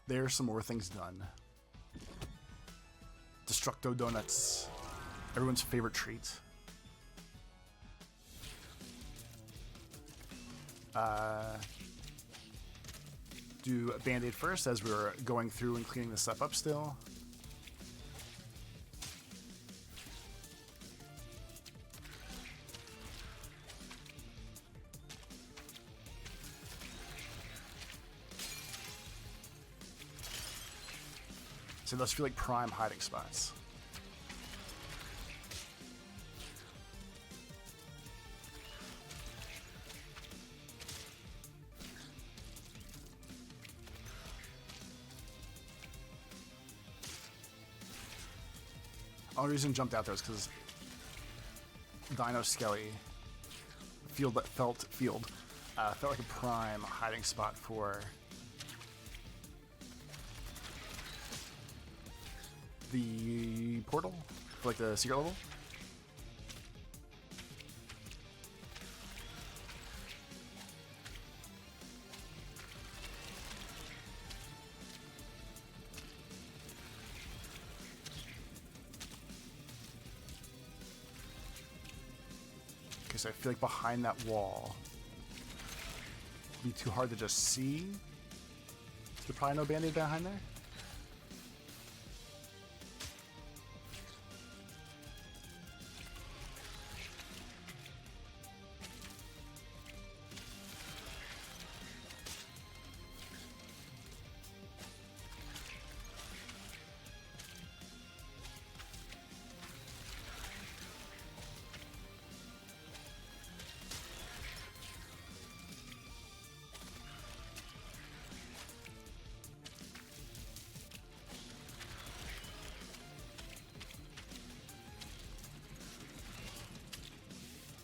There's some more things done. Destructo donuts. Everyone's favorite treat. Do a band-aid first as we're going through and cleaning this stuff up still. So those feel like prime hiding spots. The only reason I jumped out there was because Dino Skelly felt like a prime hiding spot for the portal, for like the secret level. Okay, so I feel like behind that wall it'd be too hard to just see. There's probably no band-aid behind there.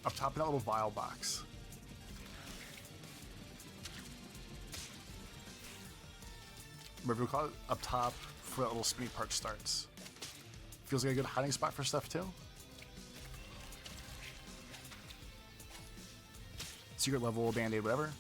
Up top in that little vial box. Whatever we call it, up top for that little spinny part starts. Feels like a good hiding spot for stuff too. Secret level, band-aid, whatever.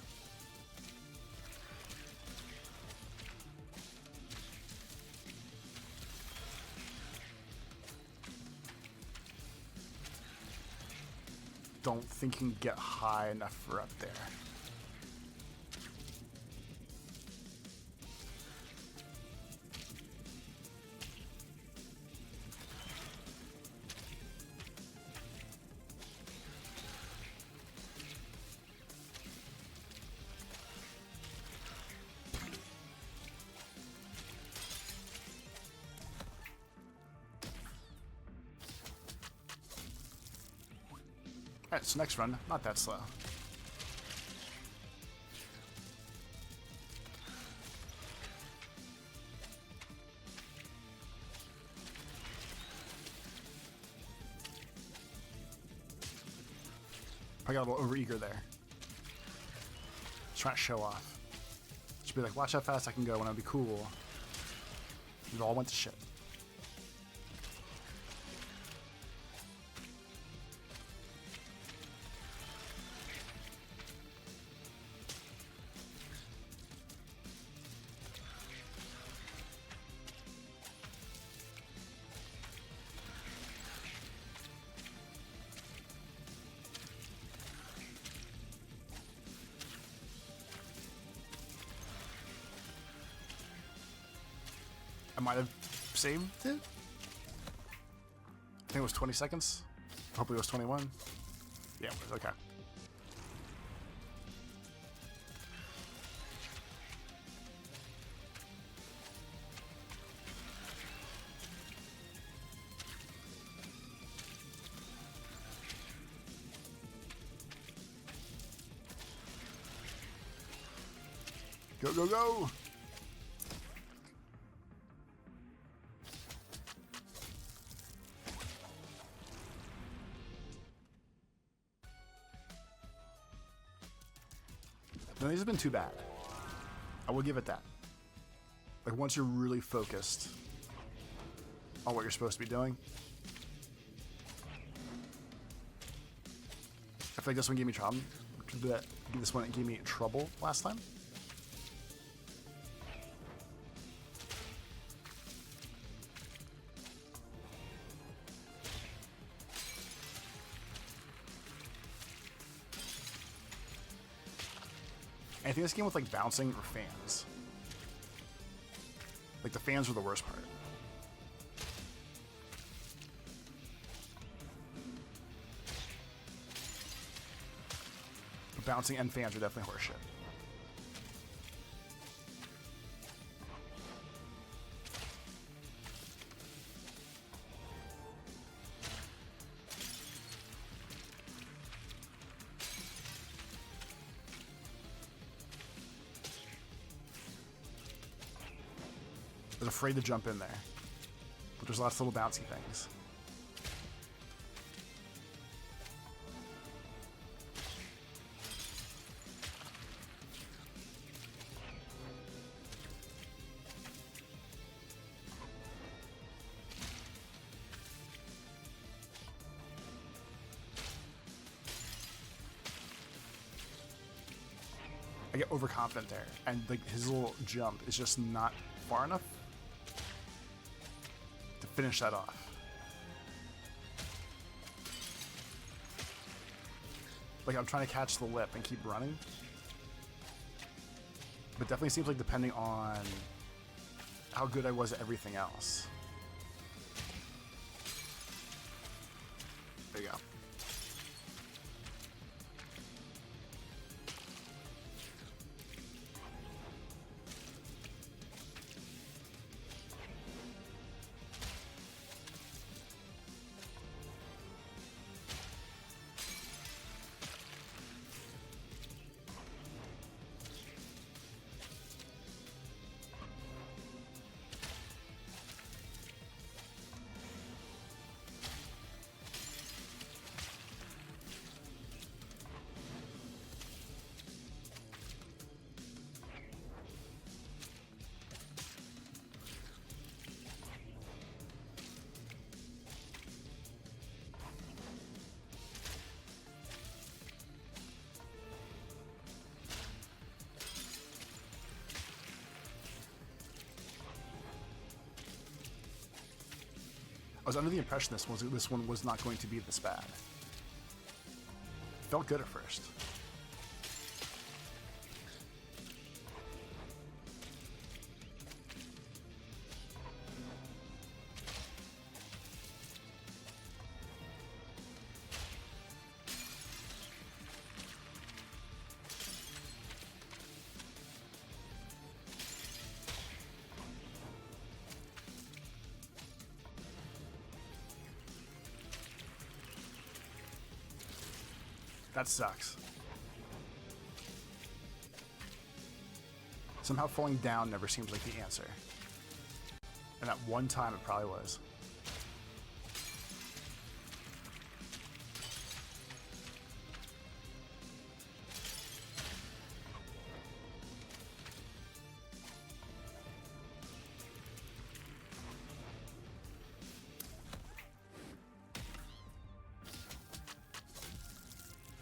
Don't think you can get high enough for up there. Alright, so next run, not that slow. I got a little overeager there. Just trying to show off. Just be like, watch how fast I can go when I'll be cool. It all went to shit. I might have saved it. I think it was 20 seconds. Hopefully it was 21. Yeah, it was, okay. Go, go, go! None of these have been too bad. I will give it that. Like, once you're really focused on what you're supposed to be doing. I feel like this one gave me trouble. This one gave me trouble last time. I think this game with like bouncing or fans. Like the fans were the worst part. But bouncing and fans are definitely horseshit. I was afraid to jump in there, but there's lots of little bouncy things. I get overconfident there, and like his little jump is just not far enough to finish that off. Like I'm trying to catch the lip and keep running, but definitely seems like depending on how good I was at everything else. There you go. I was under the impression this one was not going to be this bad. Felt good at first. That sucks. Somehow falling down never seems like the answer. And at one time it probably was.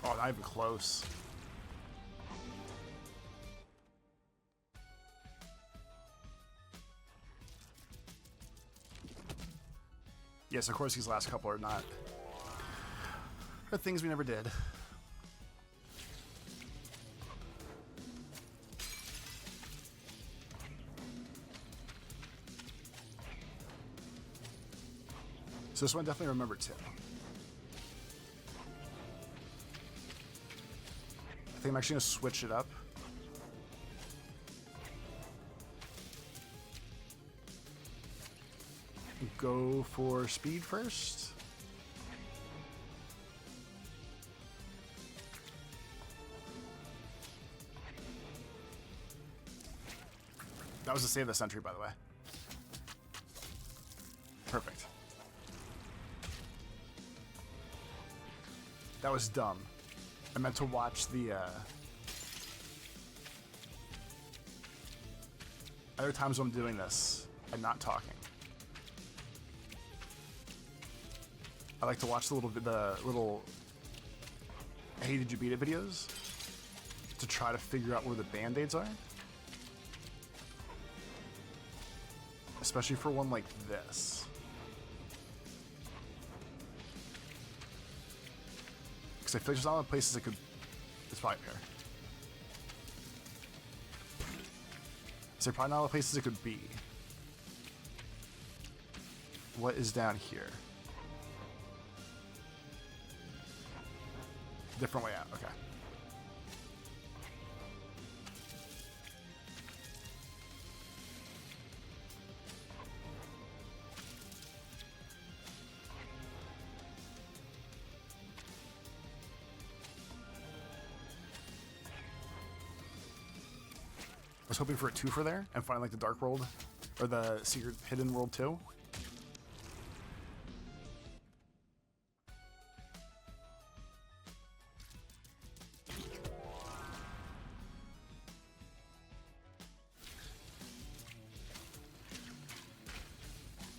Oh, not even close. Yes, of course these last couple are not. Are things we never did. So this one I definitely remember too. I think I'm actually gonna switch it up. Go for speed first. That was the save of the century, by the way. Perfect. That was dumb. I meant to watch the other times when I'm doing this and not talking. I like to watch the little "Hey, did you beat it?" videos to try to figure out where the band-aids are. Especially for one like this. Because I feel like there's not a lot of places it could... It's probably here. So probably not a lot of places it could be. What is down here? Different way out, okay. I was hoping for a twofer there and find like the dark world or the secret hidden world too.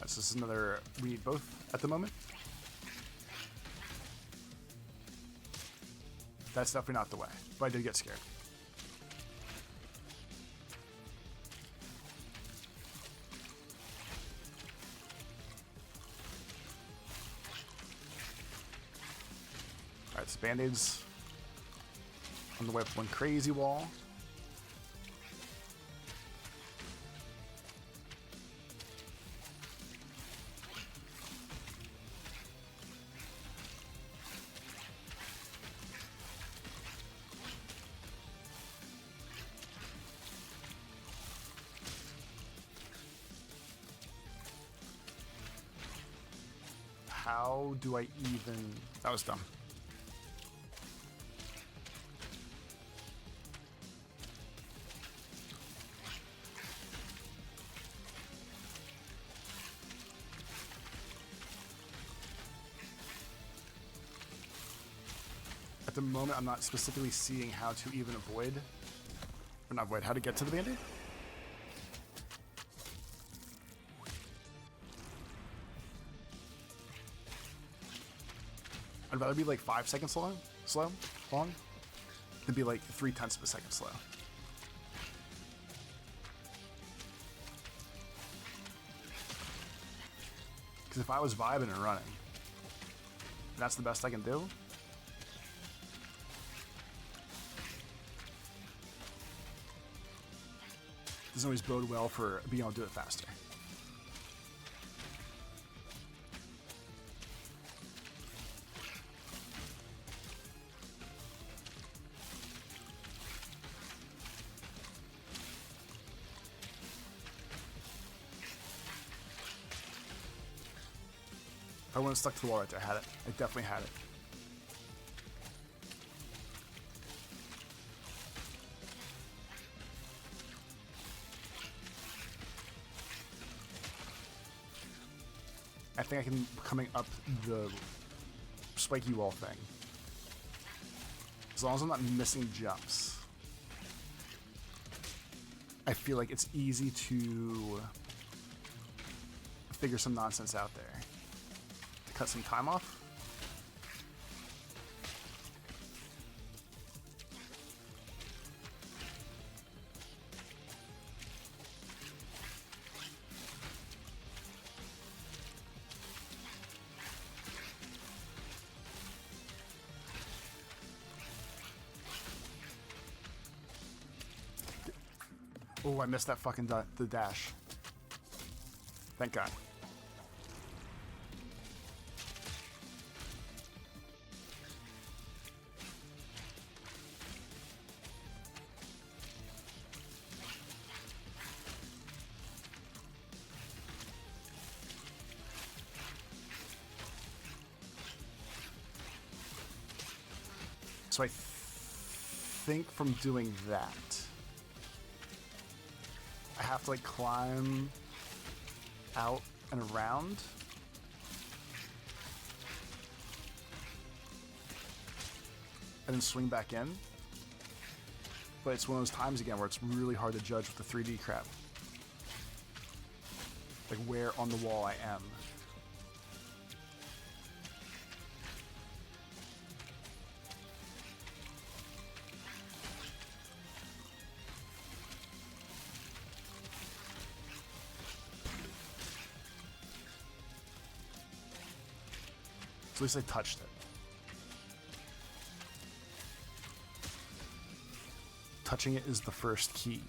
This is another, we need both at the moment. That's definitely not the way, but I did get scared. Alright, so band-aids on the way up one crazy wall. How do I even... That was dumb. At the moment, I'm not specifically seeing how to even avoid... Or not avoid, how to get to the band-aid? I'd rather be like 5 seconds long than be like 0.3 of a second slow. Because if I was vibing and running, that's the best I can do. Doesn't always bode well for being able to do it faster. If I wouldn't have stuck to the wall right there, I had it. I definitely had it. I think I can coming up the spiky wall thing. As long as I'm not missing jumps. I feel like it's easy to figure some nonsense out there. To cut some time off. Oh, I missed that fucking the dash. Thank God. So I think from doing that, I have to like climb out and around. And then swing back in. But it's one of those times again where it's really hard to judge with the 3D crap. Like where on the wall I am. So at least I touched it. Touching it is the first key.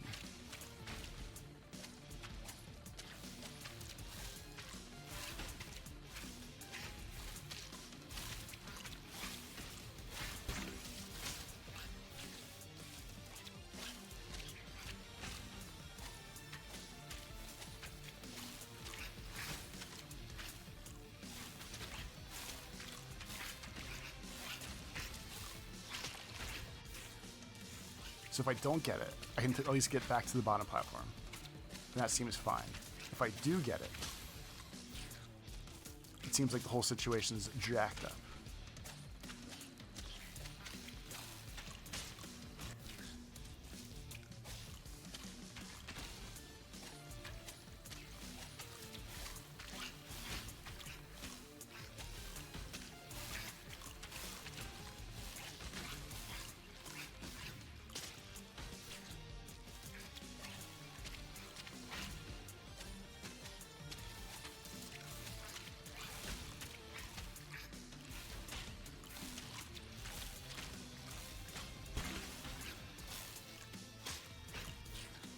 So if I don't get it, I can at least get back to the bottom platform. And that seems fine. If I do get it, it seems like the whole situation's jacked up.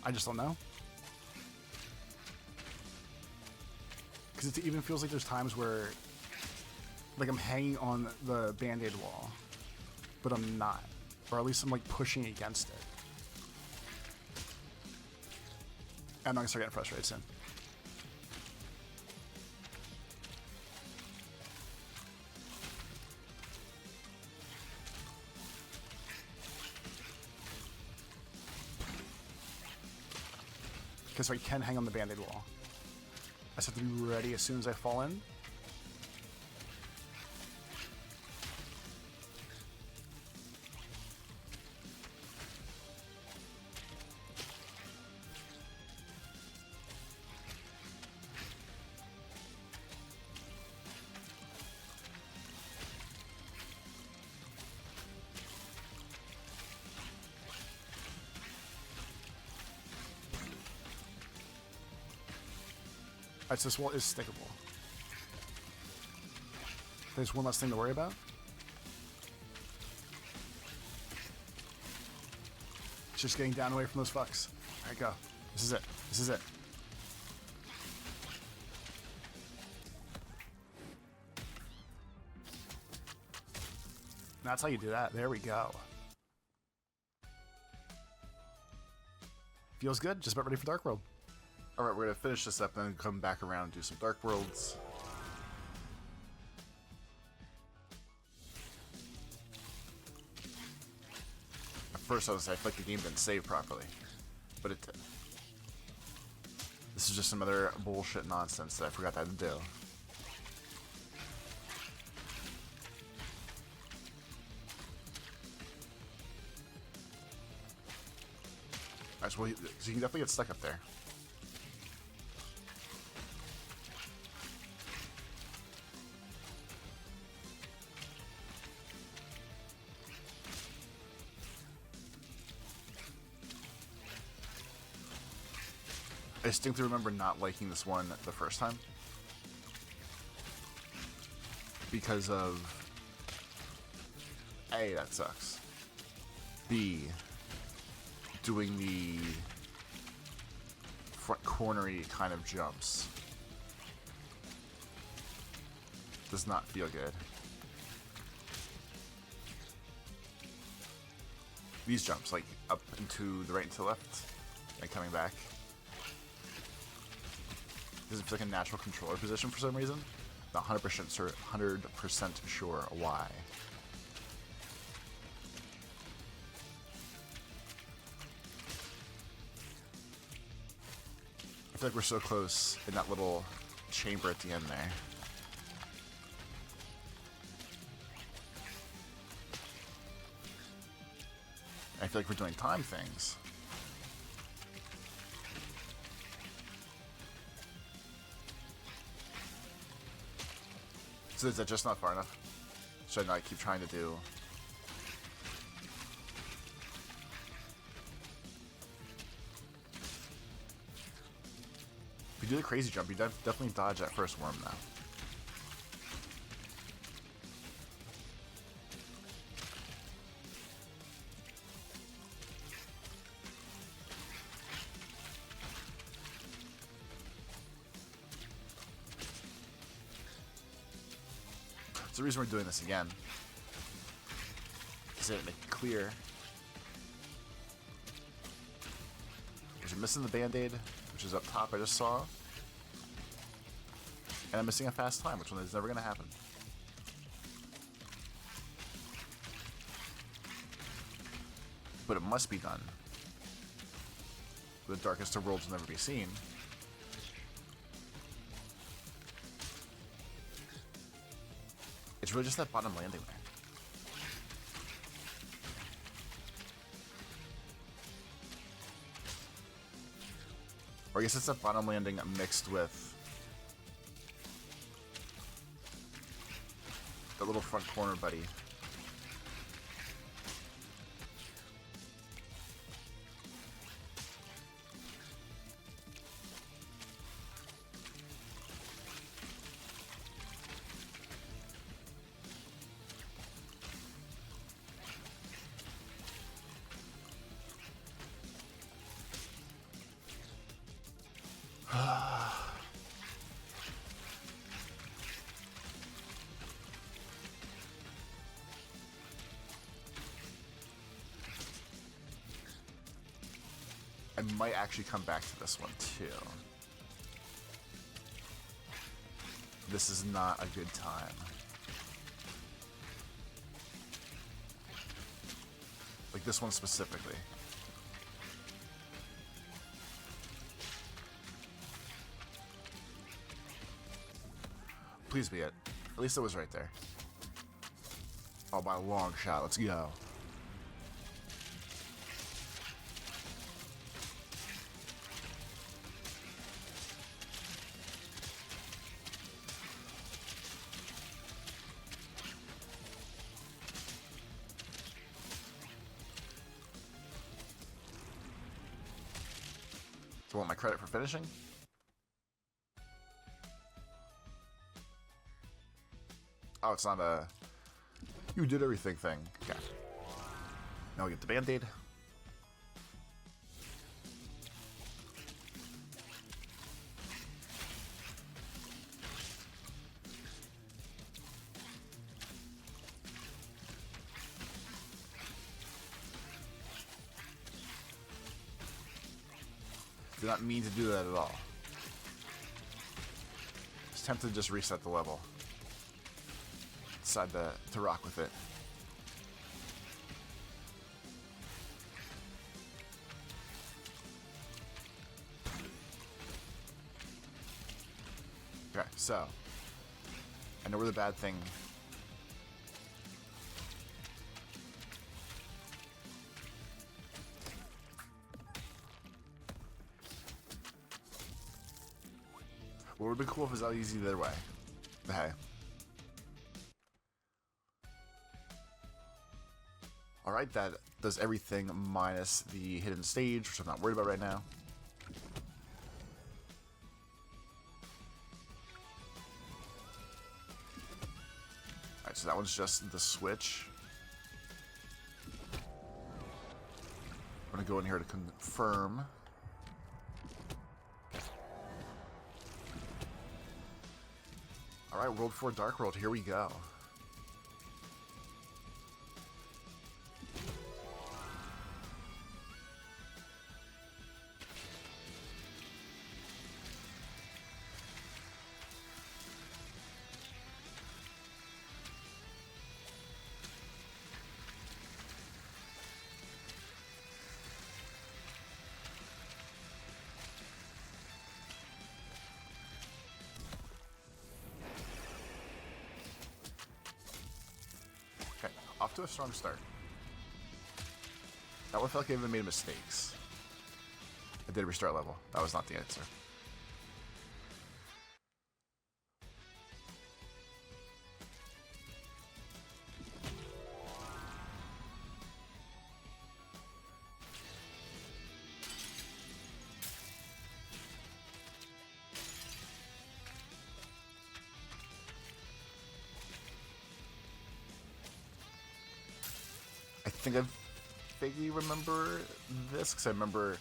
I just don't know. Because it even feels like there's times where like I'm hanging on the band-aid wall, but I'm not. Or at least I'm like pushing against it. I'm not gonna start getting frustrated soon. Because I can hang on the band-aid wall. I just have to be ready as soon as I fall in. This wall is stickable. There's one less thing to worry about. It's just getting down away from those fucks. Alright, go. This is it. This is it. That's how you do that. There we go. Feels good. Just about ready for Dark World. Alright, we're going to finish this up and then come back around and do some Dark Worlds. At first I was like, I feel like the game didn't save properly. But it did. This is just some other bullshit nonsense that I forgot that to do. Alright, so you can definitely get stuck up there. I distinctly remember not liking this one the first time. Because of... A, that sucks. B, doing the front cornery kind of jumps does not feel good. These jumps, like up and to the right and to the left, and coming back, doesn't feel like a natural controller position for some reason. Not 100% sure why. I feel like we're so close in that little chamber at the end there. I feel like we're doing time things. So is that just not far enough? Should I not keep trying to do... If you do the crazy jump, you definitely dodge that first worm now. So the reason we're doing this again is to make it clear. Because you're missing the band-aid, which is up top I just saw. And I'm missing a fast time, which one is never going to happen. But it must be done. The darkest of worlds will never be seen. It's really just that bottom landing there. Or I guess it's that bottom landing mixed with the little front corner buddy. I might actually come back to this one too. This is not a good time. Like this one specifically. Please be it. At least it was right there. Oh, by a long shot. Let's go. Do you want my credit for finishing? Oh, it's not a you did everything thing. Okay. Now we get the band-aid. Did not mean to do that at all. Just tempted to just reset the level. Decided to rock with it. Okay, so I know where the bad thing. What would have been cool if it was that easy the other way. But hey. Alright, that does everything minus the hidden stage, which I'm not worried about right now. Alright, so that one's just the switch. I'm gonna go in here to confirm. Alright, World 4 Dark World, here we go. Okay, off to a strong start. That one felt like I even made mistakes. I did restart level. That was not the answer. I think I vaguely remember this, because I remember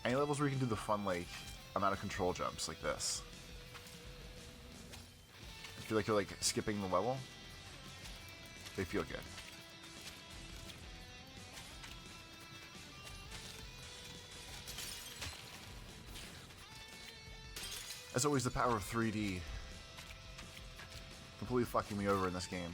any levels where you can do the fun, like, amount of control jumps like this. I feel like you're, like, skipping the level. They feel good. As always, the power of 3D. Completely fucking me over in this game.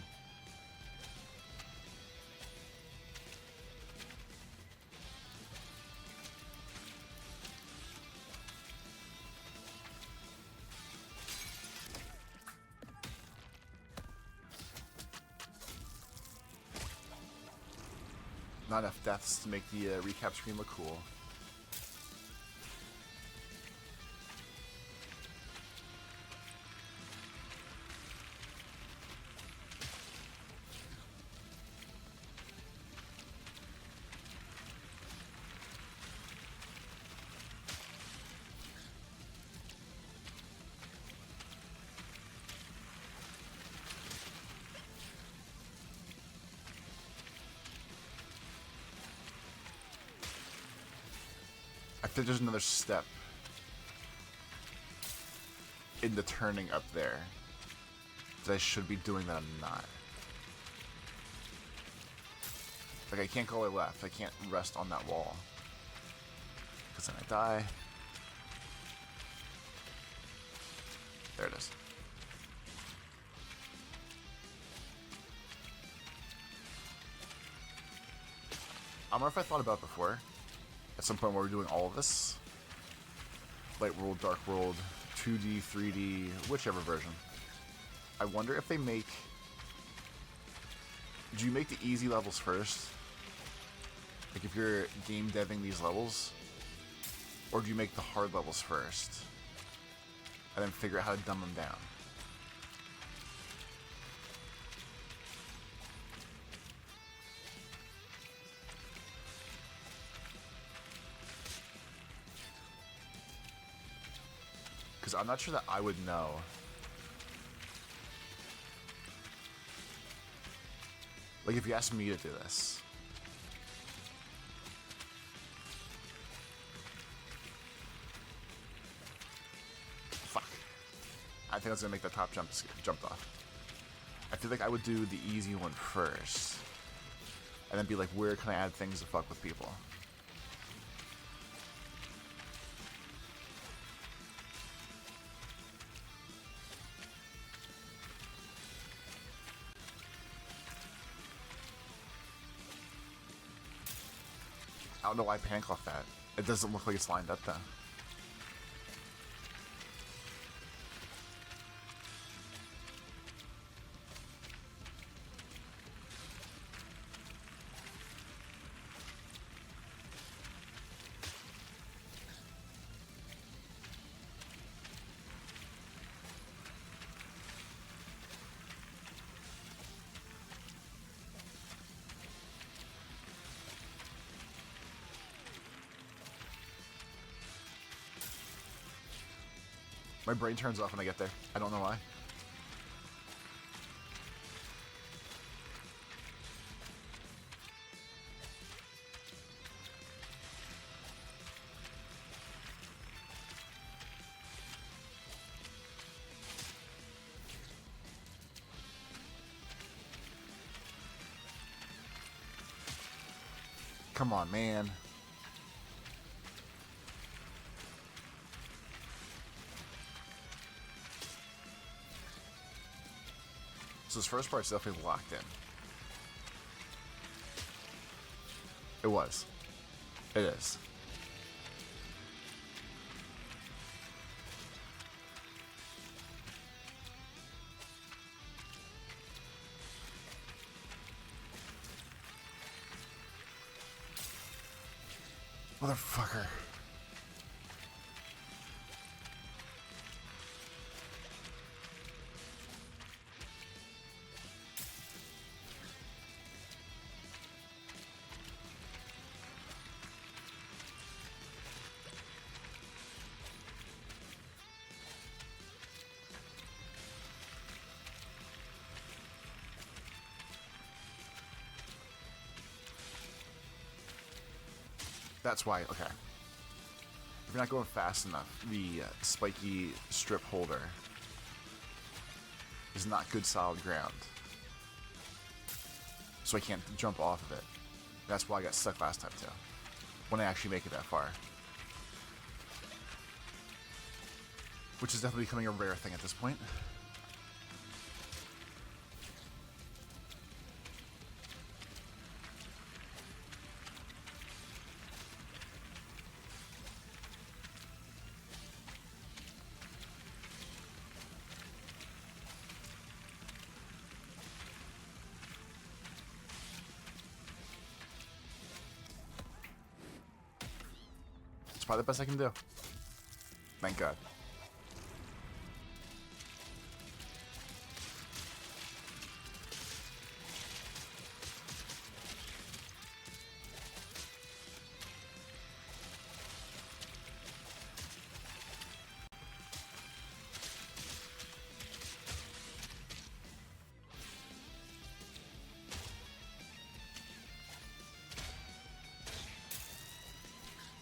Not enough deaths to make the recap screen look cool. I think there's another step in the turning up there that I should be doing that I'm not. Like, I can't go all the way left. I can't rest on that wall, because then I die. There it is. I don't know if I thought about it before. At some point where we're doing all of this. Light World, Dark World, 2D, 3D, whichever version. I wonder if they make... Do you make the easy levels first? Like if you're game deving these levels? Or do you make the hard levels first? And then figure out how to dumb them down? I'm not sure that I would know Like, if you asked me to do this. Fuck. I think I was gonna make the top jumped off. I feel like I would do the easy one first. And then be like, where can I add things to fuck with people? I don't know why I panic off that. It doesn't look like it's lined up though. My brain turns off when I get there. I don't know why. Come on, man. So this first part's definitely locked in. It was. It is. Motherfucker. That's why, okay. If you're not going fast enough, the spiky strip holder is not good solid ground. So I can't jump off of it. That's why I got stuck last time too. When I actually make it that far. Which is definitely becoming a rare thing at this point. Probably the best I can do. Thank God.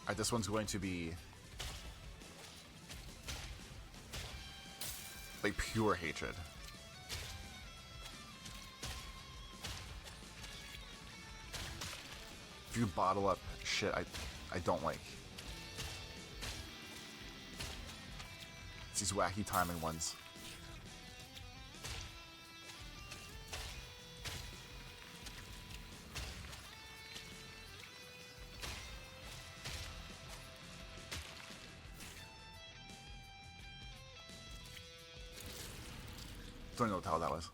Alright, this one's going to be like pure hatred. If you bottle up shit I don't like. It's these wacky timing ones. Don't know what the hell that was.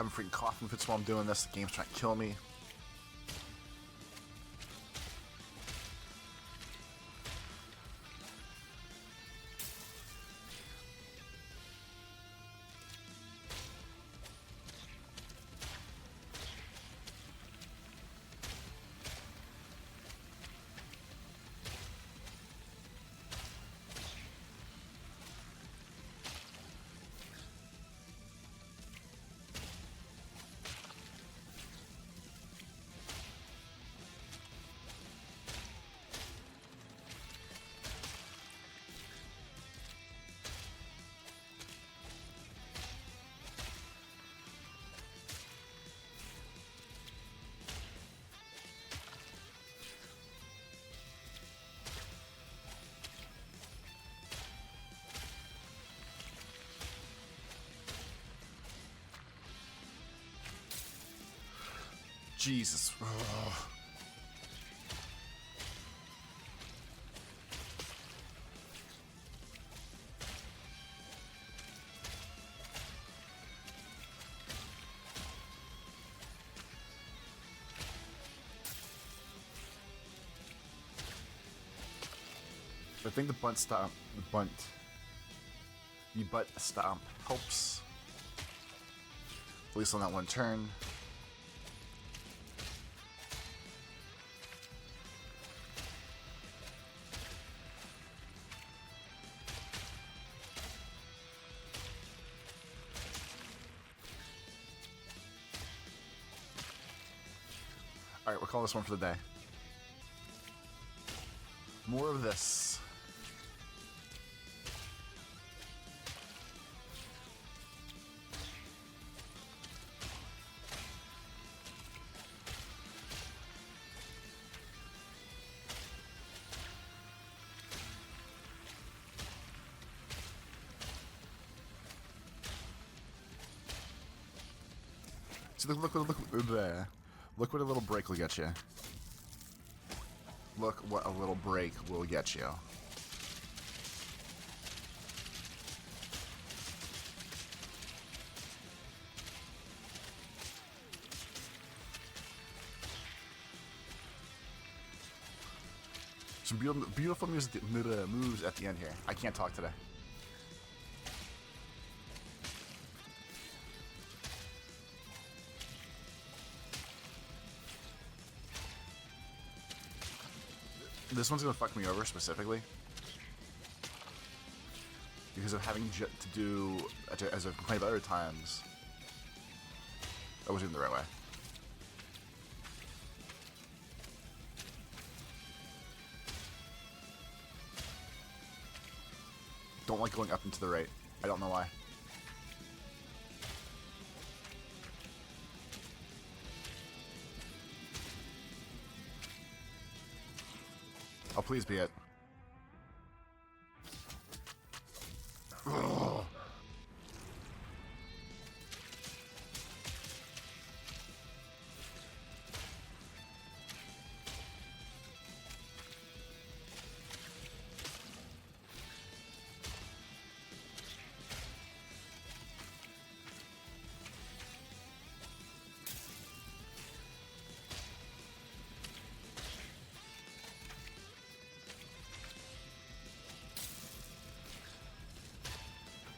having freaking coughing fits while I'm doing this. The game's trying to kill me. Jesus. Ugh. I think the butt stomp helps. At least on that one turn. Alright, we'll call this one for the day. More of this. See, look there. Look what a little break will get you. Look what a little break will get you. Some beautiful moves at the end here. I can't talk today. This one's gonna fuck me over specifically because of having to do, as I've complained about other times, I wasn't doing the right way. Don't like going up and to the right. I don't know why. Oh, please be it. Ugh.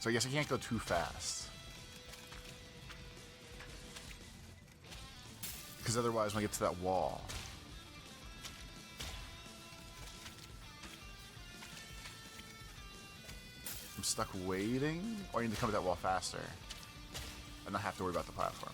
So I guess I can't go too fast. Because otherwise when I get to that wall, I'm stuck waiting, or I need to come to that wall faster and not have to worry about the platform.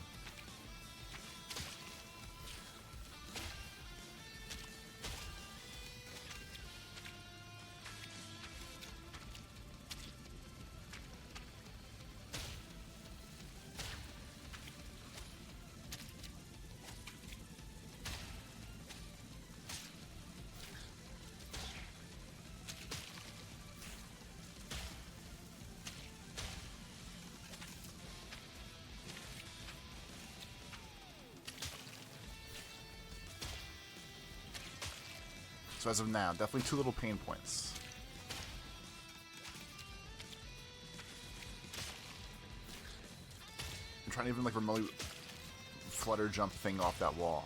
So as of now, definitely 2 little pain points. I'm trying to even like remotely flutter jump thing off that wall.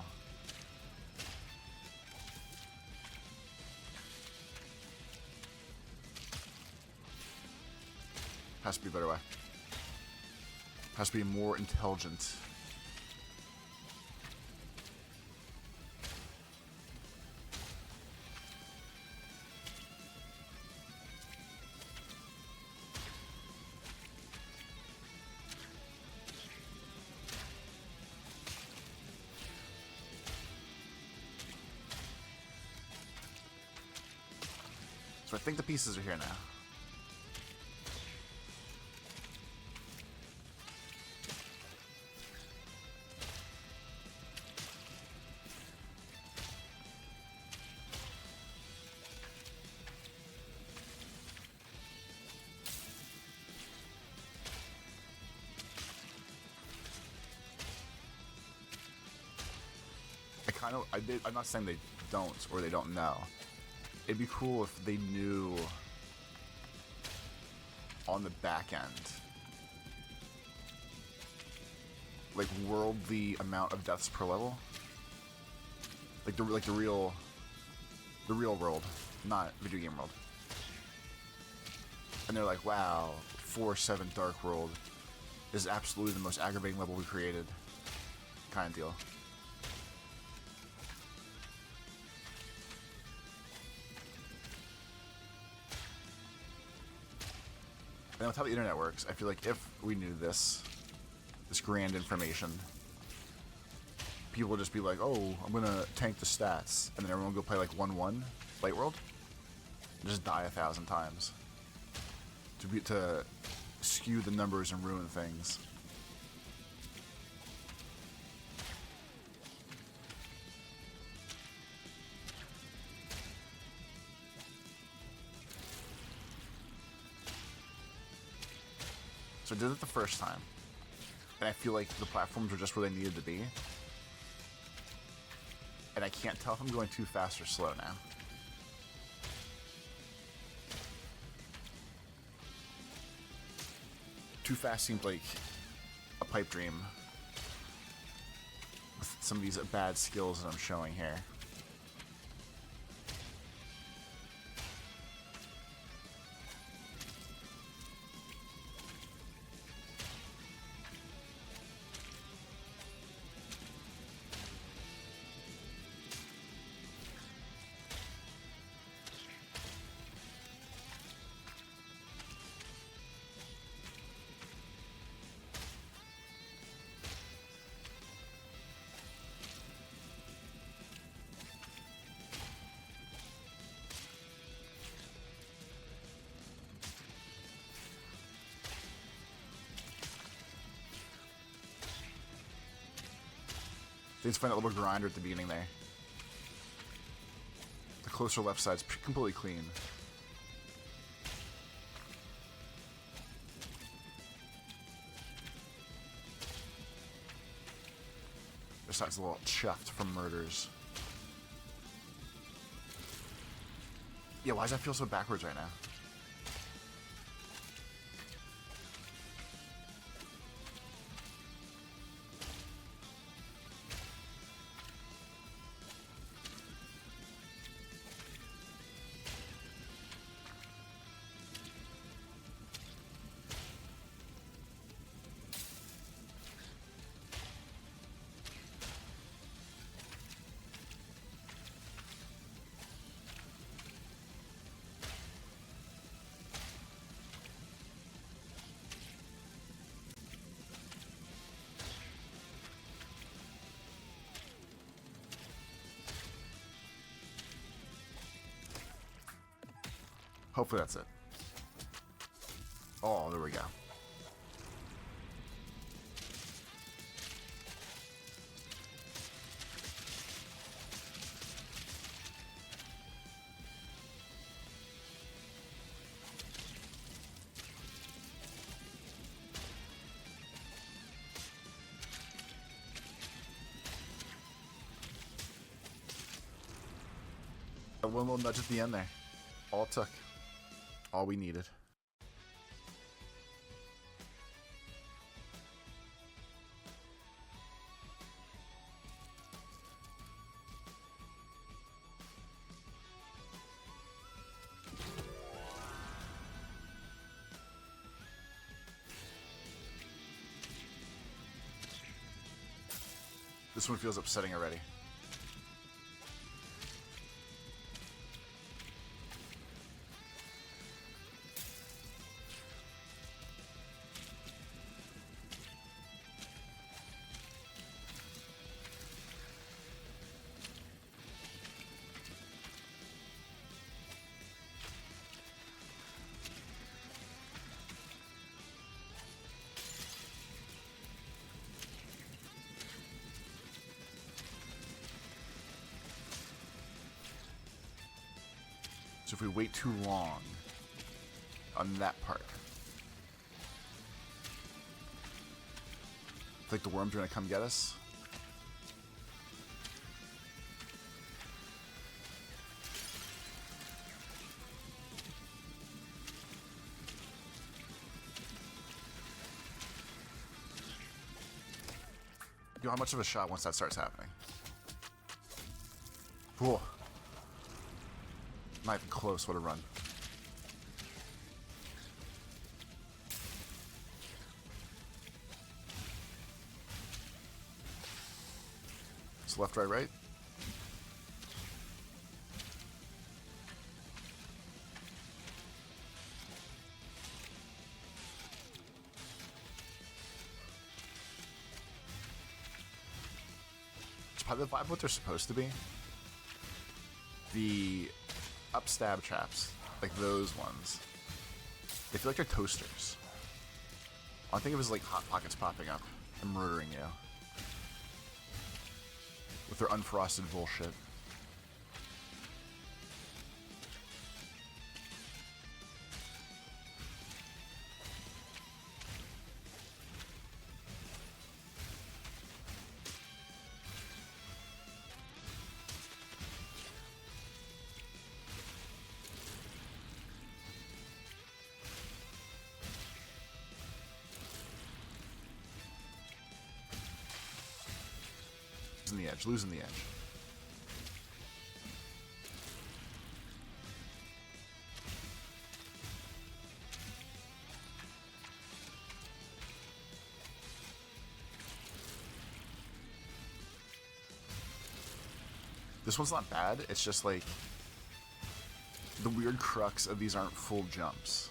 Has to be a better way. Has to be more intelligent. So I think the pieces are here now. I'm not saying they don't or they don't know. It'd be cool if they knew on the back end, like worldly amount of deaths per level, like the real world, not video game world. And they're like, wow, 4-7 Dark World is absolutely the most aggravating level we created, kind of deal. And with how the internet works, I feel like if we knew this grand information, people would just be like, oh, I'm gonna tank the stats, and then everyone would go play like 1-1 Light World, and just die 1,000 times to skew the numbers and ruin things. So I did it the first time, and I feel like the platforms were just where they needed to be. And I can't tell if I'm going too fast or slow now. Too fast seemed like a pipe dream with some of these bad skills that I'm showing here. They just find that little grinder at the beginning there. The closer left side's completely clean. This side's a little chuffed from murders. Yeah, why does that feel so backwards right now? Hopefully that's it. Oh, there we go. One little nudge at the end there. All it took. All we needed. This one feels upsetting already. So if we wait too long on that part, I think the worms are gonna come get us. You'll have much of a shot once that starts happening. Whoa. Not even close, what a run. So left, right, right. It's probably the vibe what they're supposed to be. The upstab traps, like those ones, they feel like they're toasters. I think it was like Hot Pockets popping up and murdering you with their unfrosted bullshit. Losing the edge. This one's not bad, it's just like the weird crux of these aren't full jumps.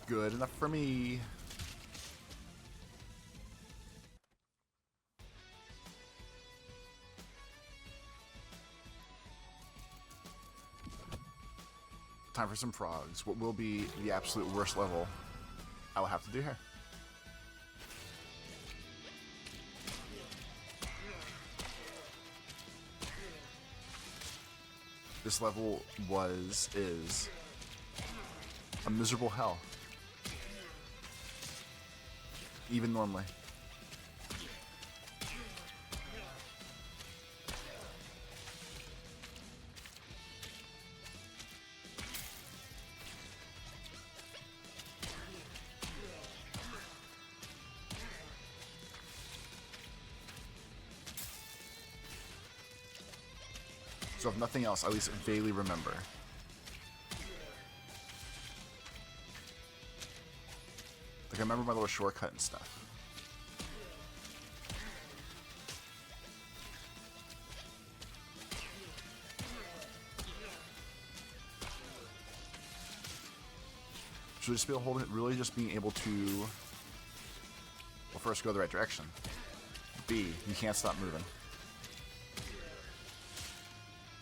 Good enough for me. Time for some frogs. What will be the absolute worst level I will have to do here. This level is a miserable hell. Even normally. So if nothing else, at least vaguely remember. Like I remember my little shortcut and stuff. Should we just be able to hold it? Really just being able to, well, first go the right direction. B, you can't stop moving.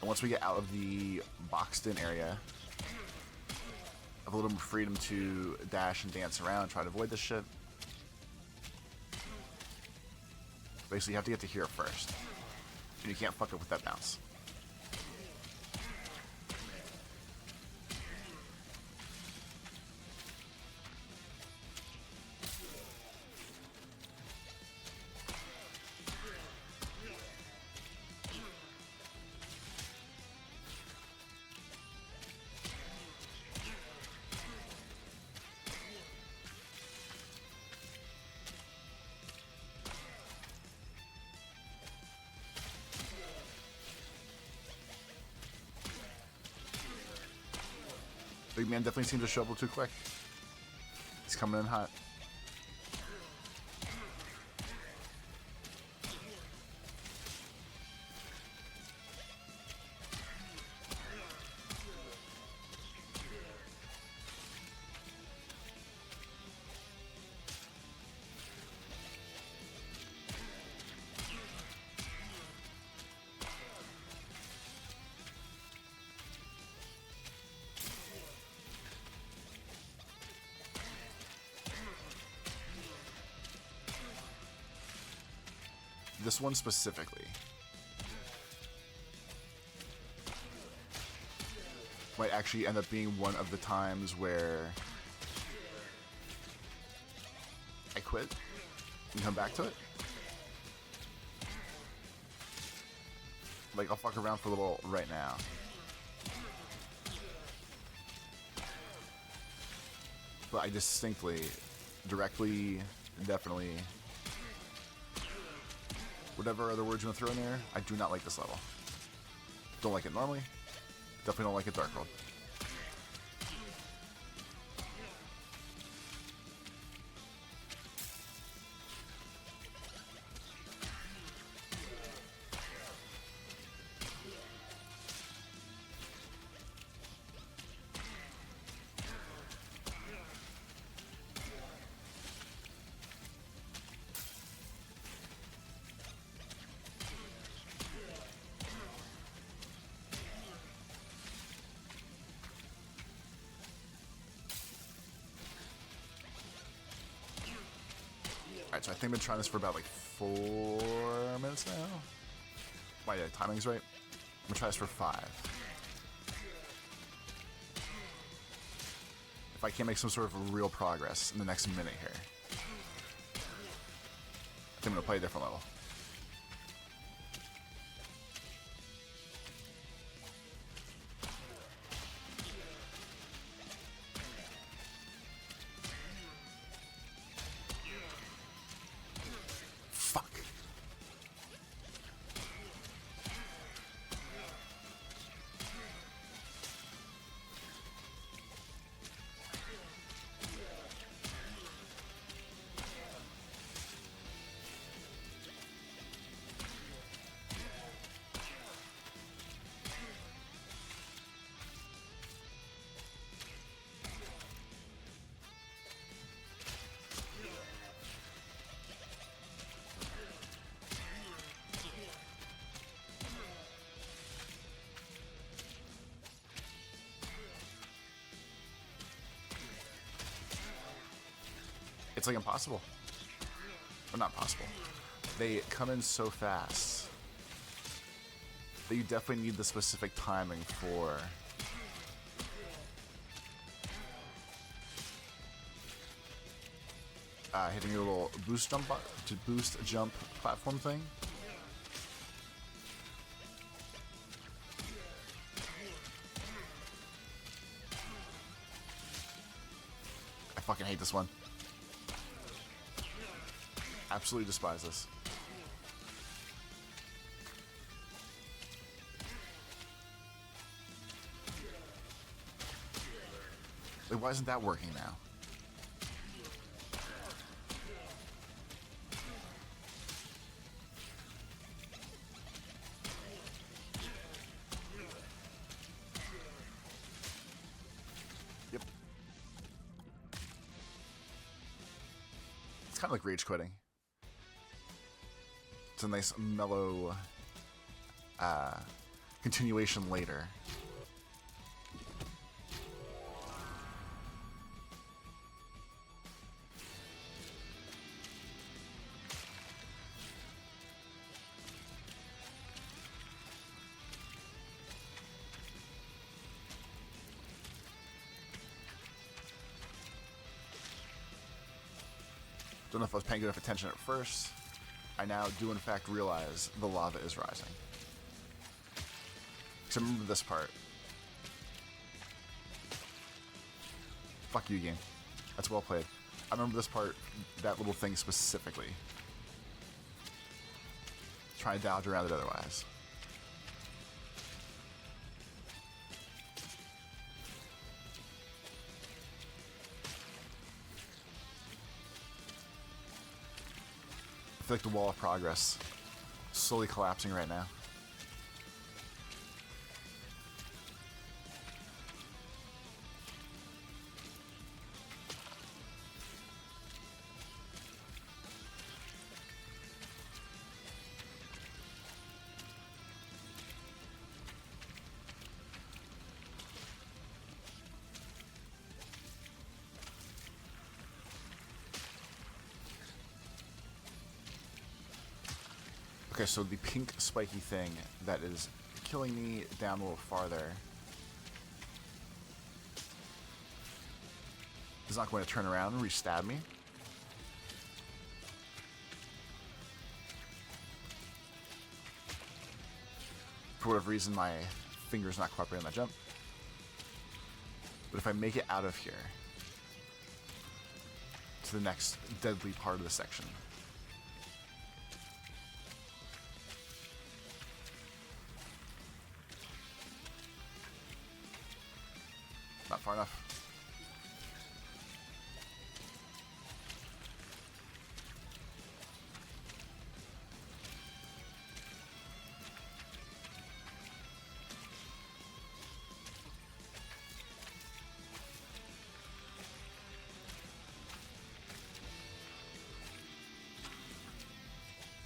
And once we get out of the boxed in area, I have a little more freedom to dash and dance around, try to avoid this shit. Basically, you have to get to here first. And you can't fuck up with that bounce. Big man definitely seems to show up too quick. He's coming in hot. This one specifically might actually end up being one of the times where I quit and come back to it. Like, I'll fuck around for a little right now. But I distinctly, directly, definitely, whatever other words you want to throw in there, I do not like this level. Don't like it normally. Definitely don't like it Dark World. Alright, so I think I've been trying this for about like 4 minutes now. My timing's right. I'm gonna try this for 5. If I can't make some sort of real progress in the next minute here, I think I'm gonna play a different level. It's like impossible. Or not possible. They come in so fast that you definitely need the specific timing for hitting your little boost jump platform thing. I fucking hate this one. Absolutely despise this. Like, why isn't that working now? Yep. It's kind of like rage quitting. It's a nice mellow continuation later. Don't know if I was paying good enough attention at first. I now do in fact realize the lava is rising. Because I remember this part. Fuck you, game. That's well played. I remember this part, that little thing specifically. Trying to dodge around it otherwise. feel like the wall of progress slowly collapsing right now. Okay, so the pink spiky thing that is killing me down a little farther is not going to turn around and re-stab me. For whatever reason, my finger's not cooperating on that jump. But if I make it out of here to the next deadly part of the section, not far enough.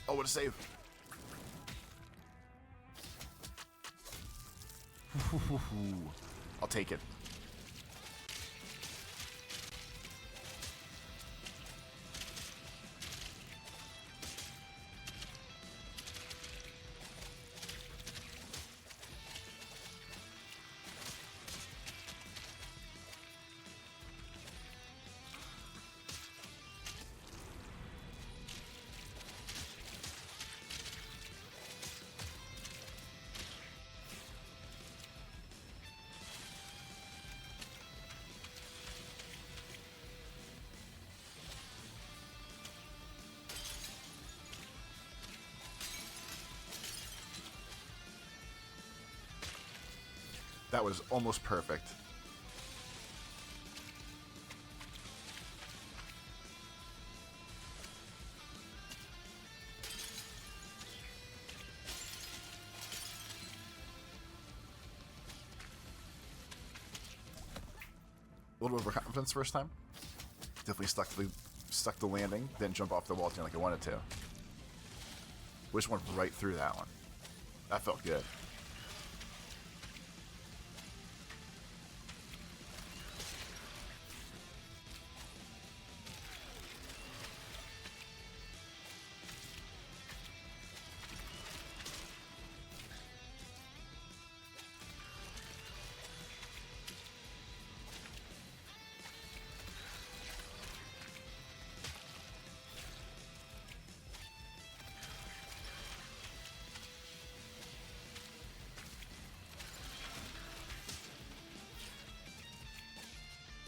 Oh, what a save. I'll take it. That was almost perfect. A little overconfidence first time. Definitely stuck the landing, didn't jump off the wall like I wanted to. We just went right through that one. That felt good.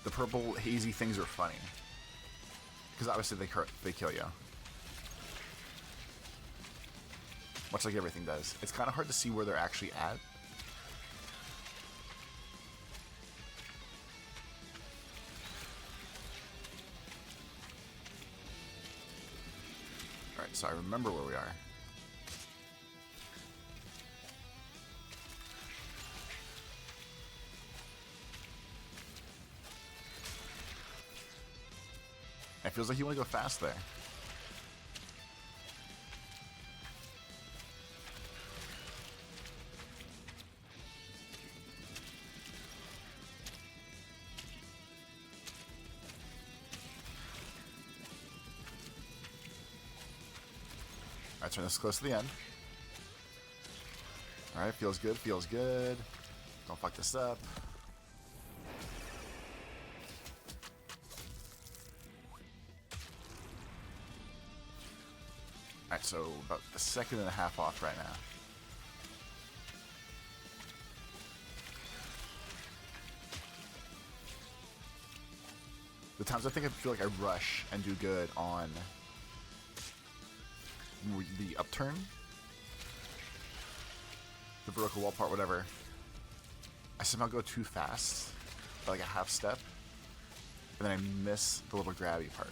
The purple hazy things are funny because obviously they kill you, much like everything does. It's kind of hard to see where they're actually at. All right, so I remember where we are. It feels like you want to go fast there. Alright, turn this close to the end. Alright, feels good, feels good. Don't fuck this up. Alright, so about a second and a half off right now. The times I think I feel like I rush and do good on the upturn, the vertical wall part, whatever, I somehow go too fast by like a half step, and then I miss the little grabby part.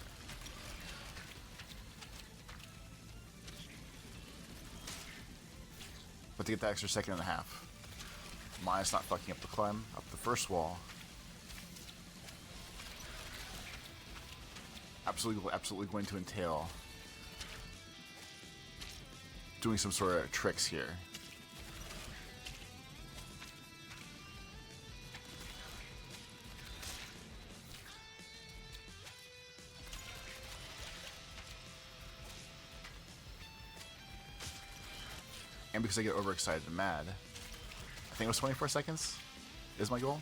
But to get that extra second and a half, minus not fucking up the climb, up the first wall. Absolutely going to entail doing some sort of tricks here. And because I get overexcited and mad, I think it was 24 seconds is my goal.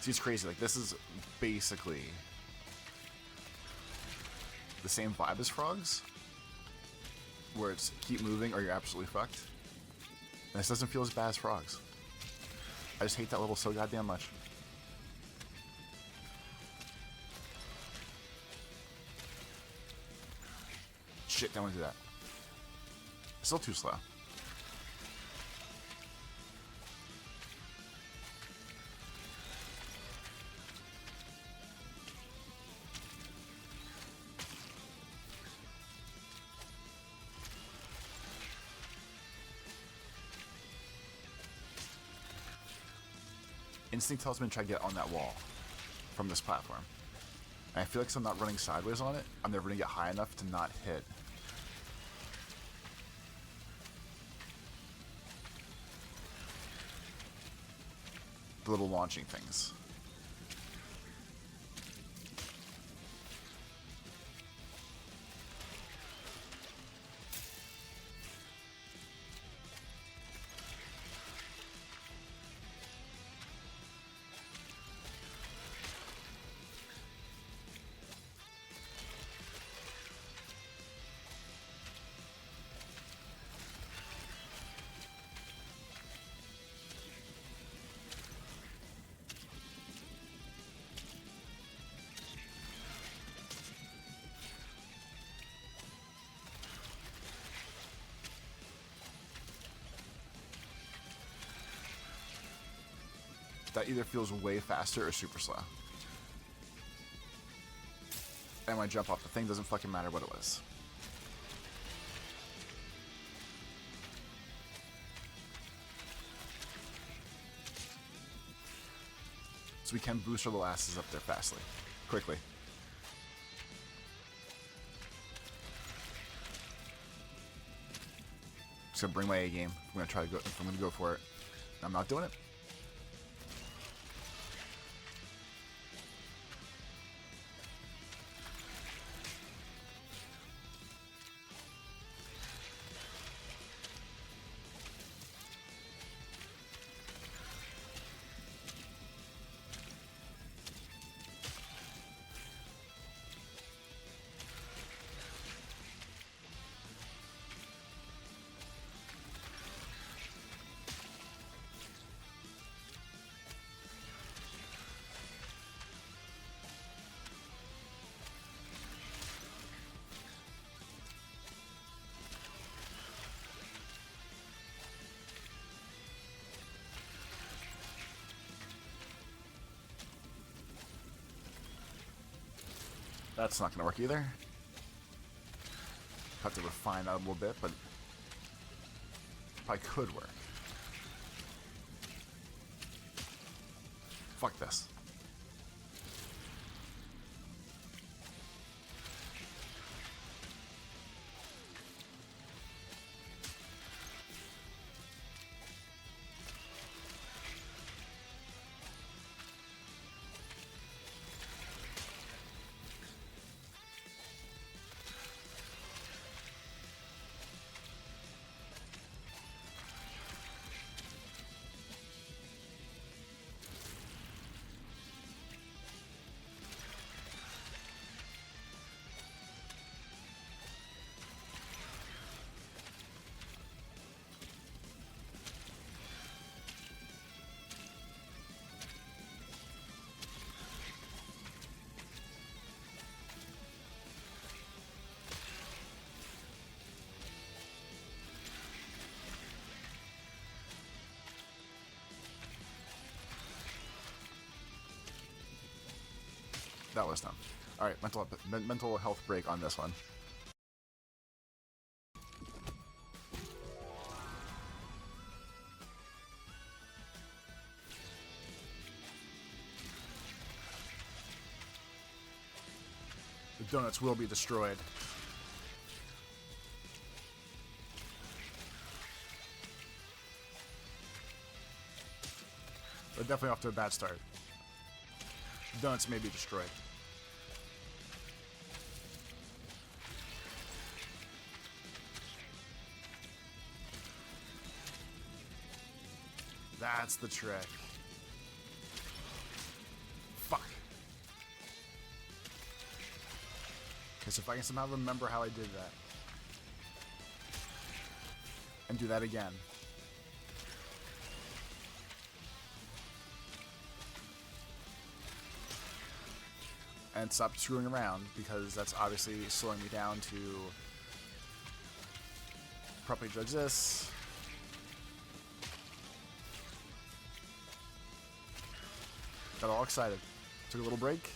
See, it's crazy. Like, this is basically the same vibe as frogs, where it's keep moving or you're absolutely fucked. And this doesn't feel as bad as frogs. I just hate that level so goddamn much. Shit, don't want to do that. Still too slow. Instinct tells me to try to get on that wall from this platform. And I feel like since I'm not running sideways on it, I'm never going to get high enough to not hit the little launching things. That either feels way faster or super slow. And when I jump off the thing, doesn't fucking matter what it was. So we can boost our little asses up there quickly. Just gonna bring my A game. I'm gonna try to go. If I'm gonna go for it, I'm not doing it. That's not going to work either. Have to refine that a little bit, but probably could work. Fuck this. That was dumb. Alright, mental health break on this one. The donuts will be destroyed. They're definitely off to a bad start. The donuts may be destroyed. That's the trick. Fuck. Because if I can somehow remember how I did that. And do that again. And stop screwing around, because that's obviously slowing me down to properly judge this. Got all excited. Took a little break.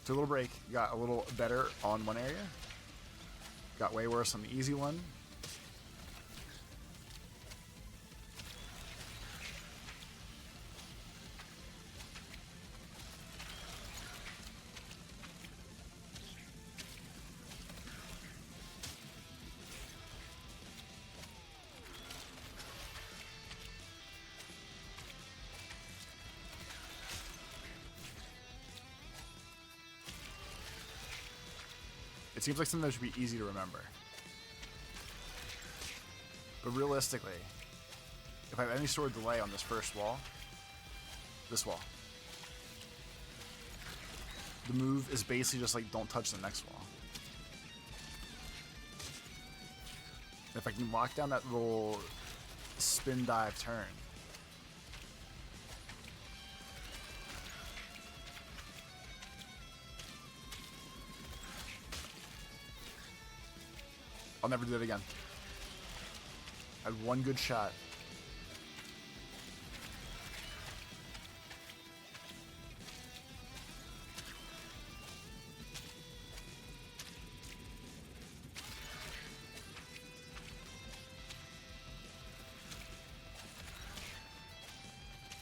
Took a little break. Got a little better on one area. Got way worse on the easy one. It seems like something that should be easy to remember. But realistically, if I have any sort of delay on this first wall, this wall, the move is basically just like don't touch the next wall. If I can lock down that little spin dive turn, I'll never do it again. I had one good shot.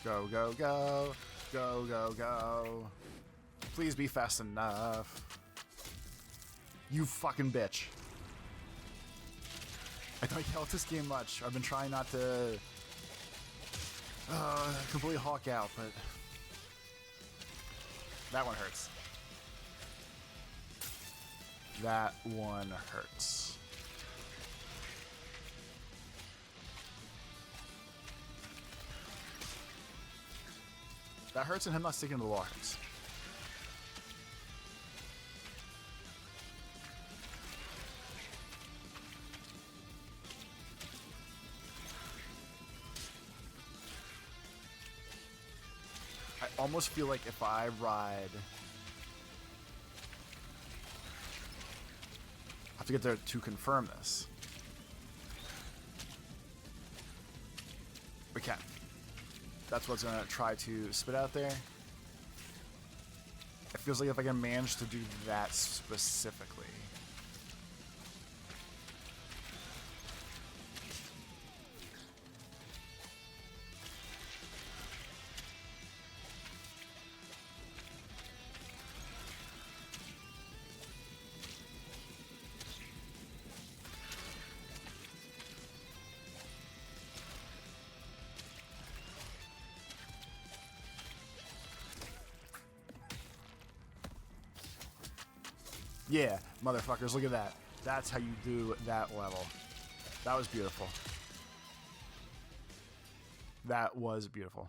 Go, go, go. Go, go, go. Please be fast enough. You fucking bitch. I don't yell at this game much. I've been trying not to completely hawk out, but that one hurts. That one hurts. That hurts, and him not sticking to the wall hurts. I almost feel like if I ride, I have to get there to confirm this. We can. That's what's gonna try to spit out there. It feels like if I can manage to do that specifically. Yeah, motherfuckers, look at that. That's how you do that level. That was beautiful. That was beautiful.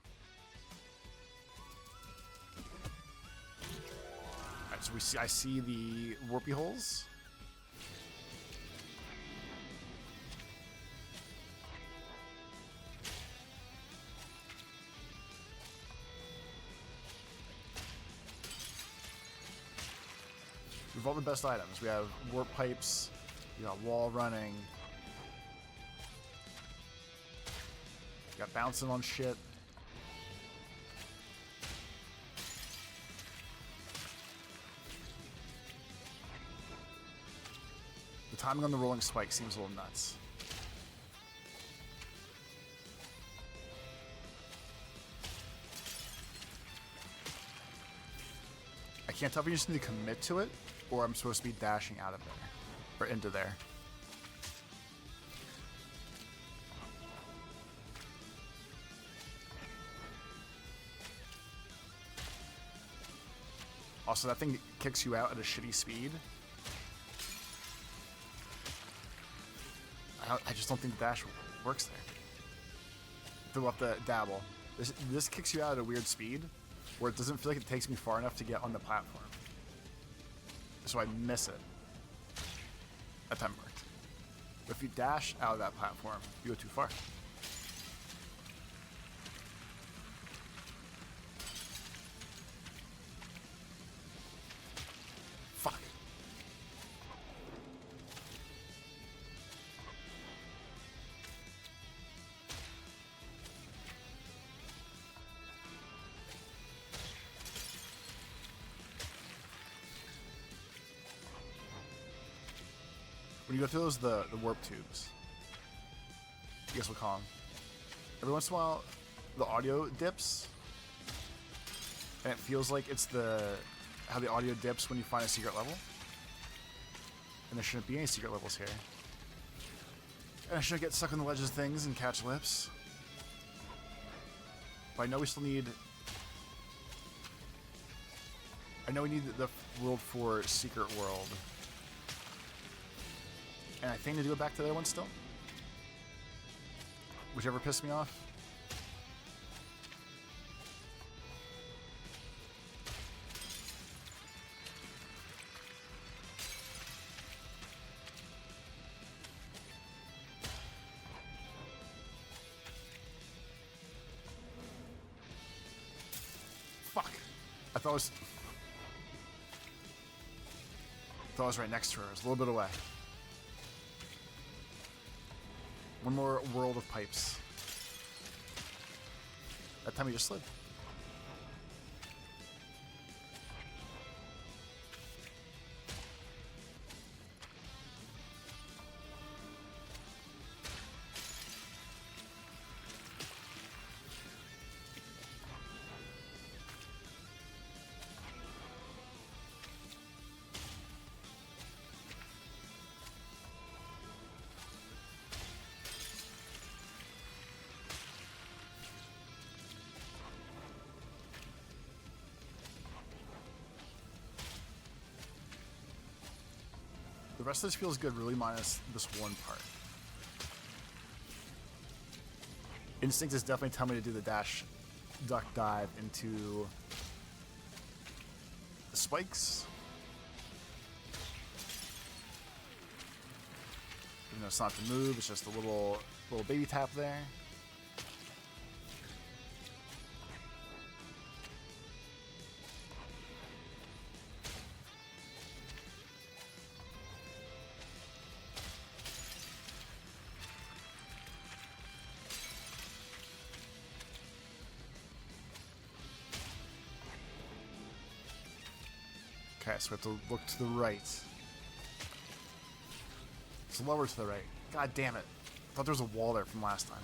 Alright, so I see the warpy holes. We have all the best items. We have warp pipes, we got wall running, we got bouncing on shit. timing on the rolling spike seems a little nuts. I can't tell if you just need to commit to it, or I'm supposed to be dashing out of there. Or into there. Also, that thing kicks you out at a shitty speed. I just don't think the dash works there. Fill up the dabble. This kicks you out at a weird speed, where it doesn't feel like it takes me far enough to get on the platform. So I miss it. That time worked. But if you dash out of that platform, you go too far. Fuck. When you go through those, the warp tubes, I guess we'll call them. Every once in a while, the audio dips, and it feels like it's how the audio dips when you find a secret level. And there shouldn't be any secret levels here. And I shouldn't get stuck on the ledges of things and catch lips. But I know we still need... I know we need the World 4 Secret World. And I think to go back to the other one still. Whichever pissed me off. Fuck. I thought it was right next to her. It was a little bit away. One more world of pipes. That time he just slid. The rest of this feels good, really, minus this one part. Instinct is definitely telling me to do the dash, duck, dive into the spikes. Even though it's not the move, it's just a little baby tap there. Okay, so we have to look to the right. It's lower to the right. God damn it. I thought there was a wall there from last time.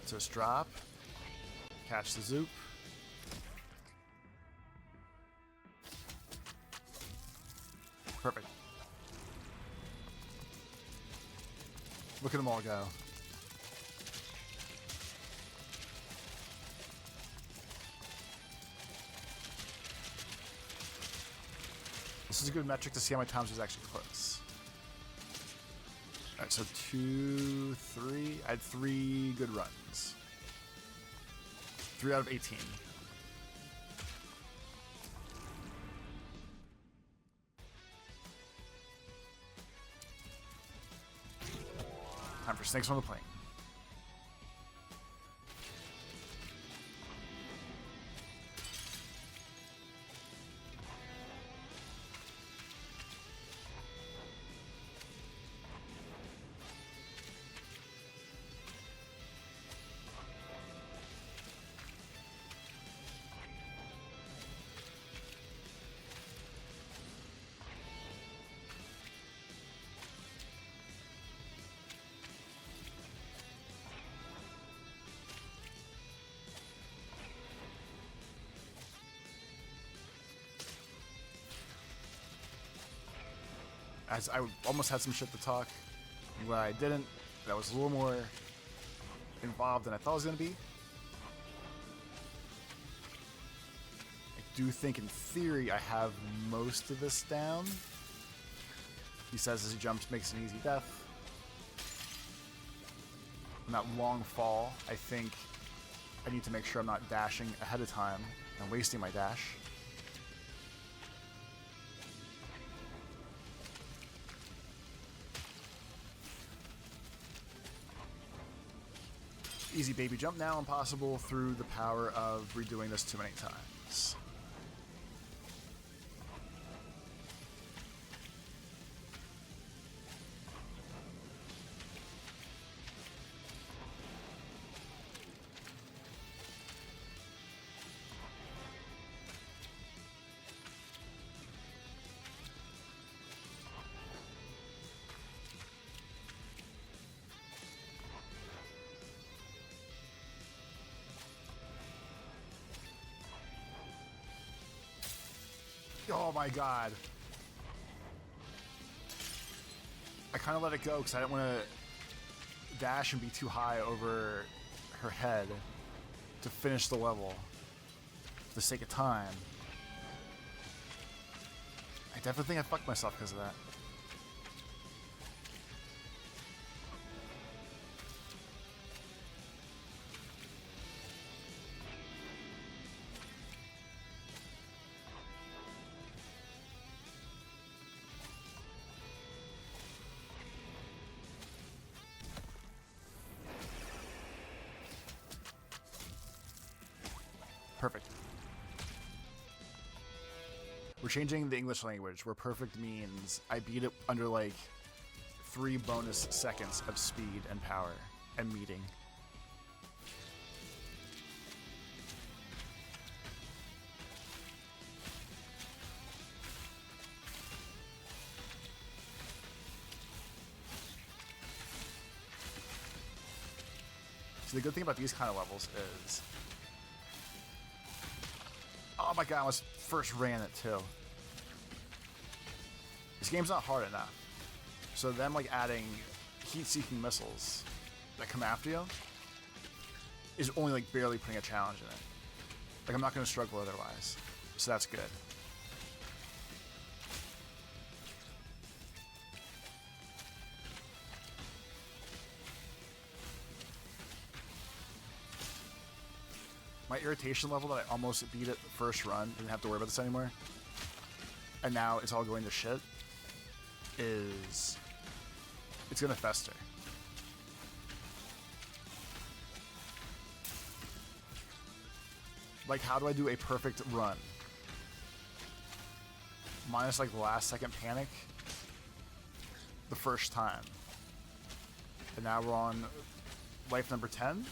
So just drop, catch the zoop. Perfect. Look at them all go. This is a good metric to see how many times it was actually close. Alright, so 2, 3. I had 3 good runs. 3 out of 18. Time for snakes on the plane. As I almost had some shit to talk. I'm glad I didn't. That was a little more involved than I thought it was going to be. I do think in theory I have most of this down. He says as he jumps makes an easy death. And that long fall, I think I need to make sure I'm not dashing ahead of time and wasting my dash. Easy baby jump now impossible through the power of redoing this too many times. Oh my god. I kind of let it go because I didn't want to dash and be too high over her head to finish the level for the sake of time. I definitely think I fucked myself because of that. Perfect. We're changing the English language where perfect means I beat it under like 3 bonus seconds of speed and power and meeting. So the good thing about these kind of levels is, oh my god, I almost first ran it too. This game's not hard enough. So them like adding heat-seeking missiles that come after you is only like barely putting a challenge in it. Like I'm not going to struggle otherwise. So that's good. My irritation level that I almost beat it the first run, didn't have to worry about this anymore, and now it's all going to shit, is it's gonna fester. Like, how do I do a perfect run? Minus like the last second panic the first time. And now we're on life number 10.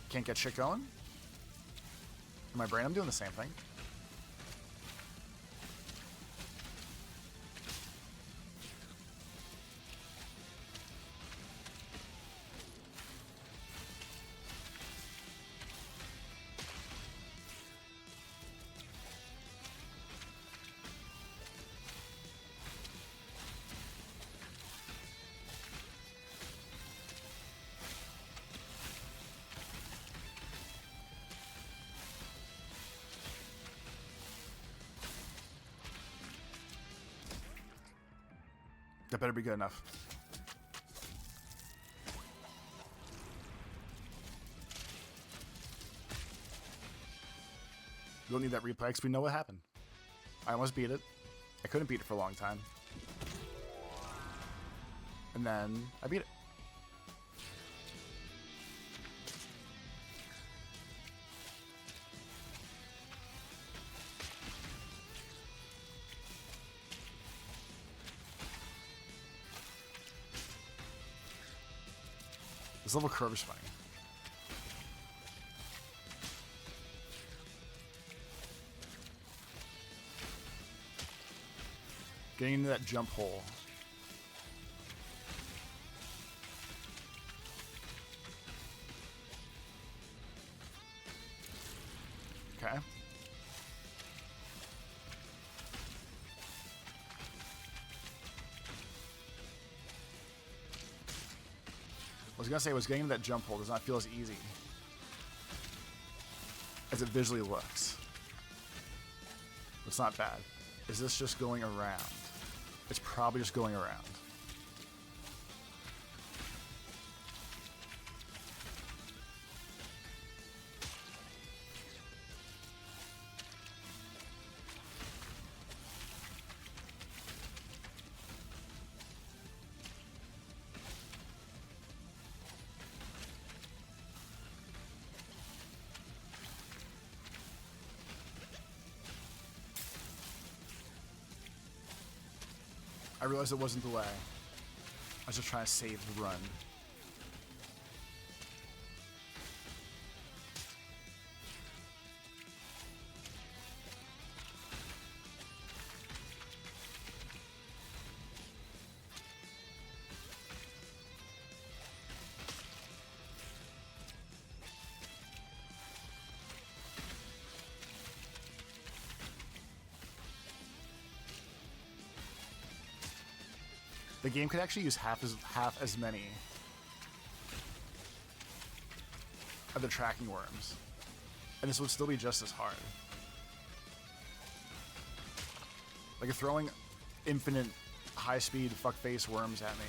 Can't get shit going. In my brain, I'm doing the same thing. That better be good enough. We don't need that replay because we know what happened. I almost beat it. I couldn't beat it for a long time. And then I beat it. This level curve is funny. Getting into that jump hole. Okay. I was gonna say, getting into that jump hole does not feel as easy as it visually looks. It's not bad. Is this just going around? It's probably just going around. I realized it wasn't the way. I was just trying to save the run. The game could actually use half as many of the tracking worms, and this would still be just as hard. Like, if throwing infinite high-speed fuck-face worms at me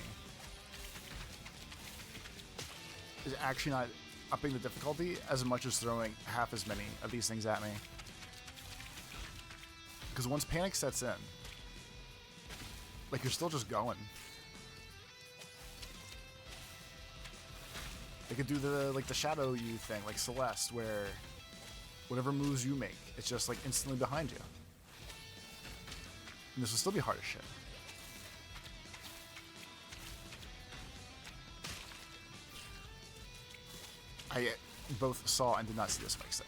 is actually not upping the difficulty as much as throwing half as many of these things at me. Because once panic sets in, like, you're still just going. They could do the shadow you thing, like Celeste, where whatever moves you make, it's just like instantly behind you. And this will still be hard as shit. I both saw and did not see the spikes there.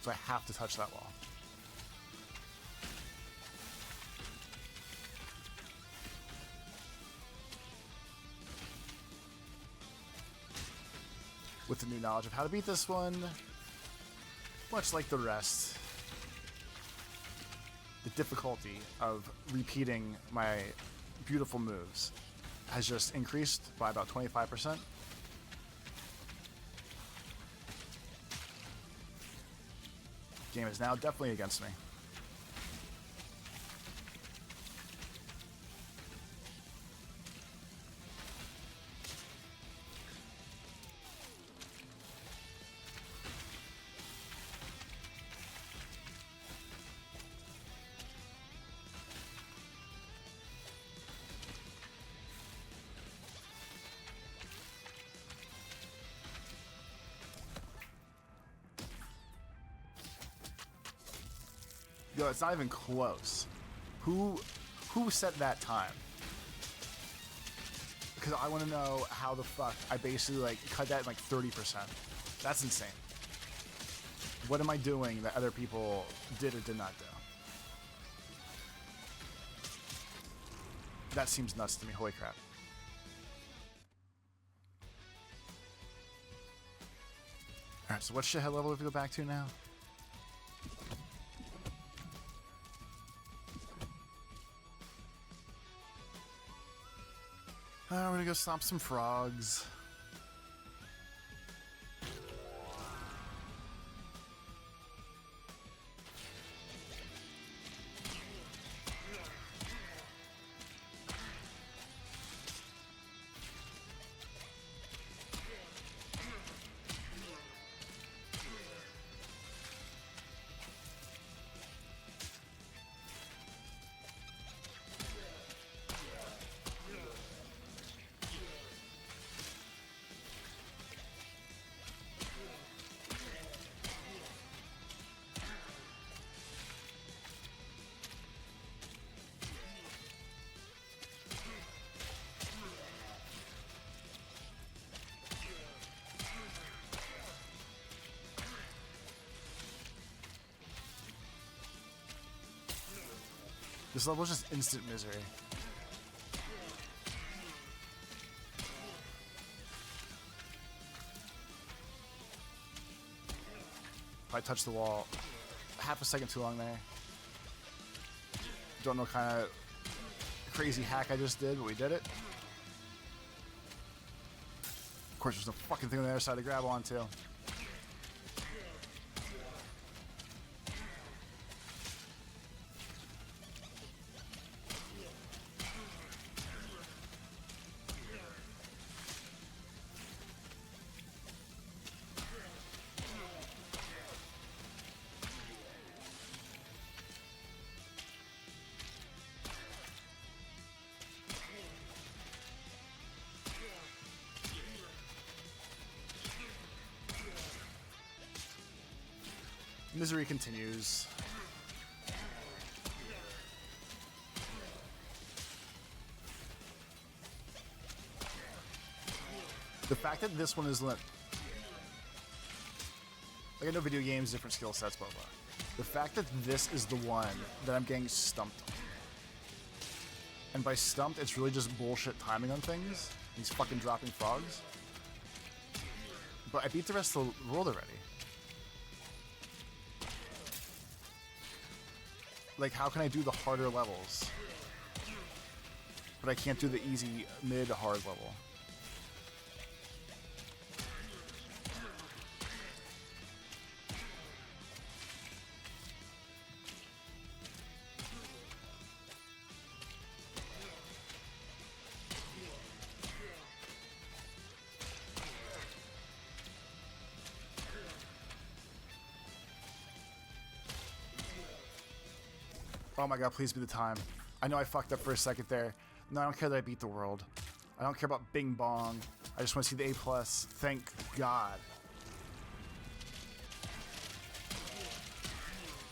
So I have to touch that wall. With the new knowledge of how to beat this one, much like the rest, the difficulty of repeating my beautiful moves has just increased by about 25%. Game is now definitely against me. Yo, it's not even close. Who set that time? Because I want to know how the fuck I basically like cut that in like 30%. That's insane. What am I doing that other people did or did not do? That seems nuts to me. Holy crap. Alright, so what shithead level do we go back to now? We're gonna go stomp some frogs. This level is just instant misery. If I touch the wall half a second too long there. Don't know what kind of crazy hack I just did, but we did it. Of course, there's no fucking thing on the other side to grab onto. Misery continues. The fact that this one is like I know video games, different skill sets, blah blah. The fact that this is the one that I'm getting stumped on. And by stumped, it's really just bullshit timing on things. He's fucking dropping frogs. But I beat the rest of the world already. Like, how can I do the harder levels? But I can't do the easy mid-hard level. Oh my god, please be the time. I know I fucked up for a second there. No, I don't care that I beat the world. I don't care about Bing Bong. I just want to see the A+. Thank God.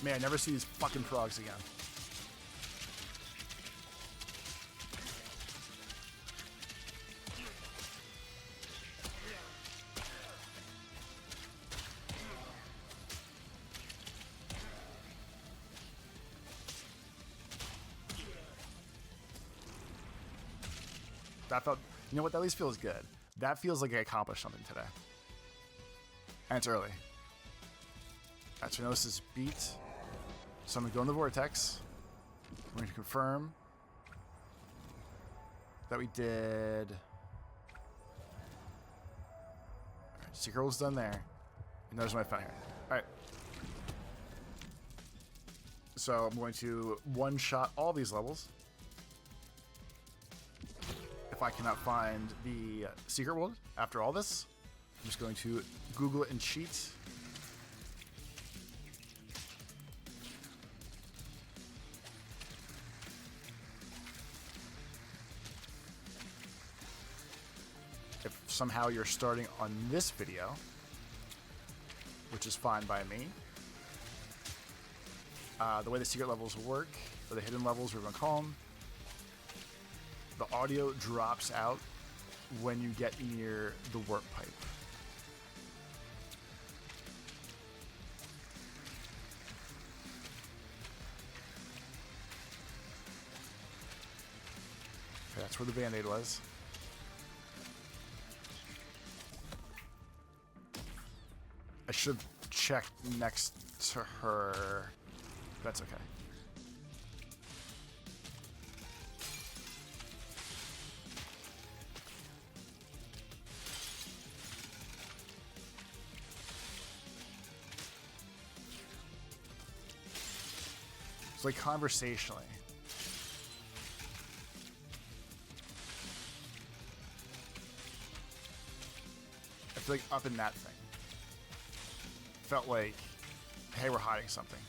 Man, I never see these fucking frogs again. That felt, you know what, that at least feels good. That feels like I accomplished something today. And it's early. Alright, so I know this is beat. So I'm going to go in the vortex. I'm going to confirm that we did... Alright, secret roll's done there. And there's my found here. Alright. So I'm going to one-shot all these levels. If I cannot find the secret world after all this, I'm just going to Google it and cheat. If somehow you're starting on this video, which is fine by me, the way the secret levels work, or the hidden levels, we're going to call them, the audio drops out when you get near the warp pipe. Okay, that's where the band-aid was. I should check next to her. That's okay. It's like conversationally. I feel like up in that thing. Felt like, hey, we're hiding something.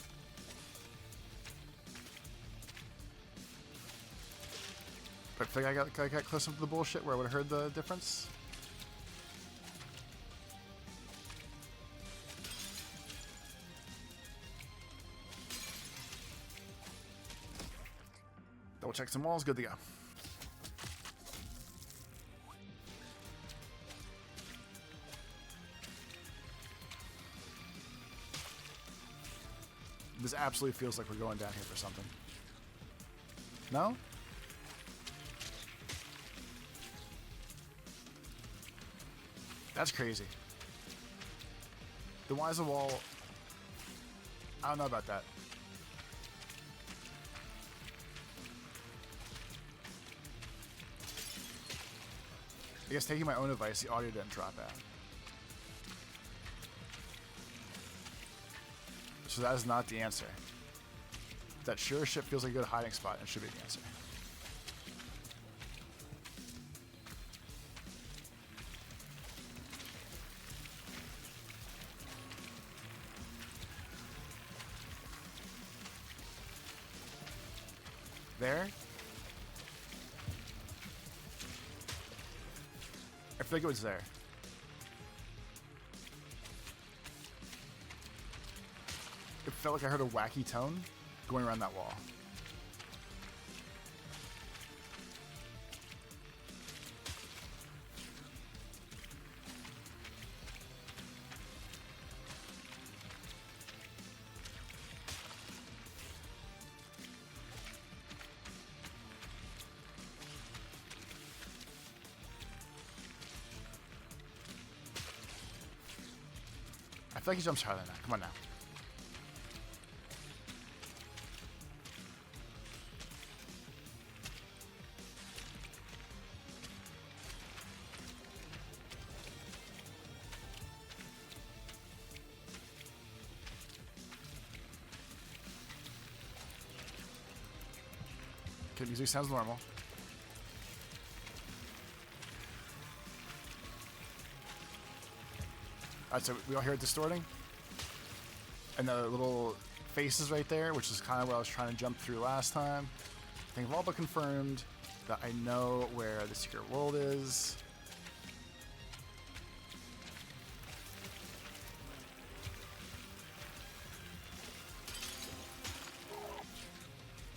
But I feel like I got close up to the bullshit where I would have heard the difference. Double check some walls, good to go. This absolutely feels like we're going down here for something. No? That's crazy. Then why is the wall... I don't know about that. I guess taking my own advice, the audio didn't drop out. So that is not the answer. That sure ship feels like a good hiding spot and should be the answer. There? I feel like it was there. It felt like I heard a wacky tone going around that wall. I feel like he jumps higher than that. Come on now. Okay, music sounds normal. Alright, so we all hear it distorting. And the little faces right there, which is kind of what I was trying to jump through last time. I think we've all but confirmed that I know where the secret world is.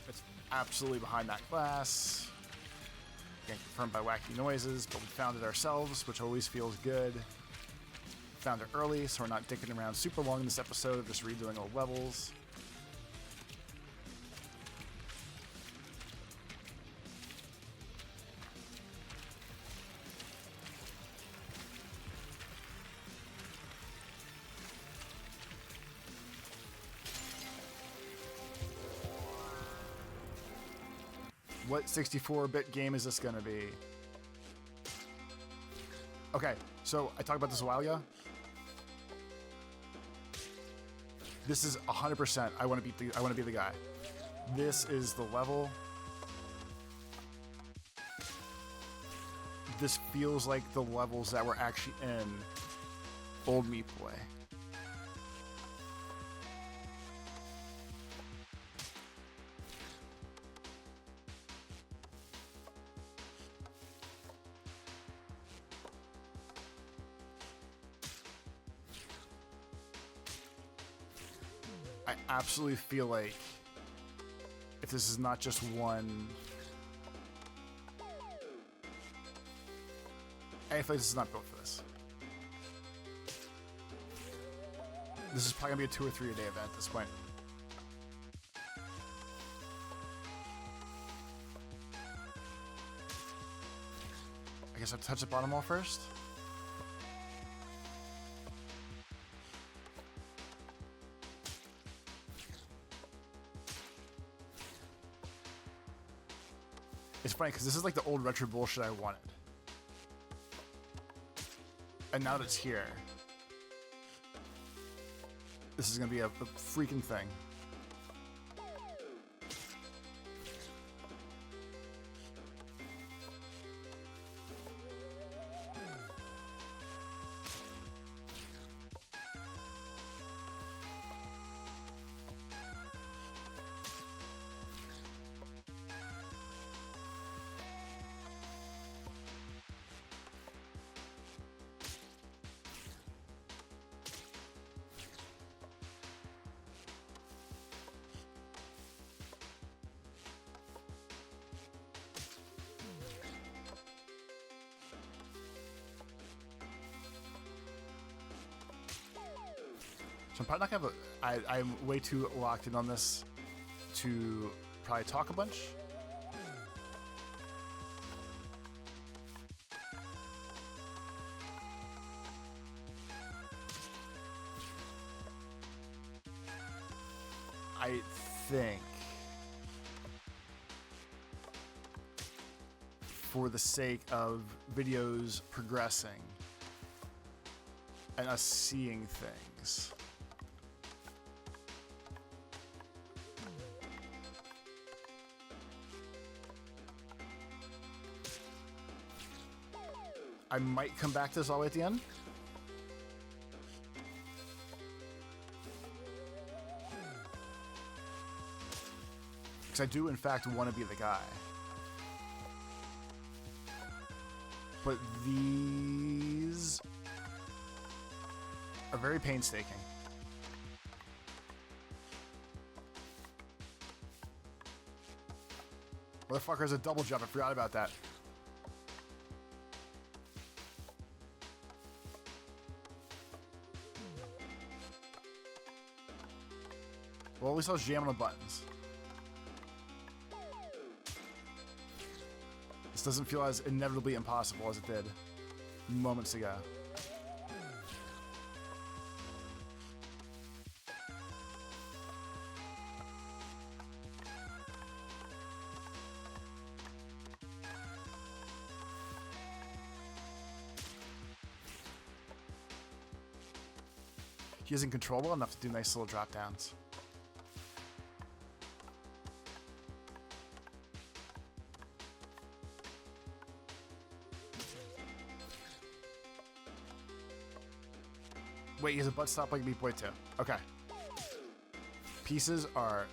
It's absolutely behind that glass. Again, confirmed by wacky noises, but we found it ourselves, which always feels good. Found it early, so we're not dicking around super long in this episode of just redoing old levels. What 64-bit game is this gonna be? Okay, so I talked about this a while ago. This is 100%. I want to be the guy. This is the level. This feels like the levels that were actually in old Meat Boy. I absolutely feel like if this is not just one... I feel like this is not built for this. This is probably going to be a 2 or 3 a day event at this point. I guess I'll touch the bottom wall first. It's funny because this is like the old retro bullshit I wanted. And now that it's here, this is going to be a freaking thing. So I'm probably not gonna have I'm way too locked in on this to probably talk a bunch. I think for the sake of videos progressing and us seeing things, I might come back to this all the way at the end. Because I do, in fact, want to be the guy. But these are very painstaking. Motherfucker's a double jump. I forgot about that. Well, at least I was jamming on buttons. This doesn't feel as inevitably impossible as it did moments ago. He isn't controllable enough to do nice little drop downs. Wait, he has a butt stop like Meat Boy too. Okay. Pieces are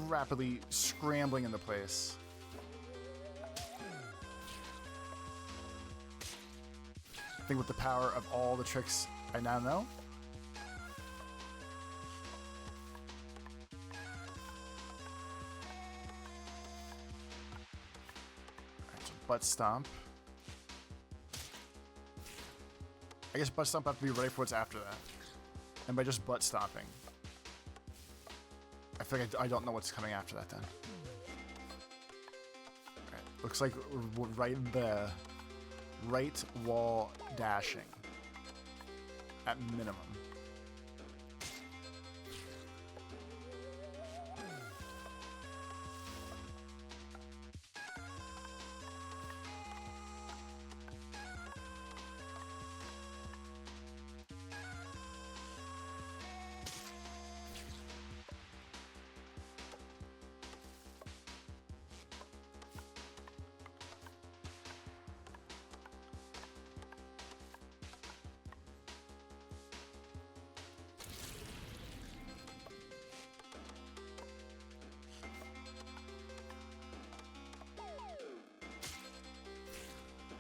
rapidly scrambling into place. I think with the power of all the tricks I now know. Alright, so butt stomp. I guess butt stomp I have to be ready for what's after that. And by just butt stomping, I feel like I don't know what's coming after that then. Alright, looks like right there. Right wall dashing. At minimum.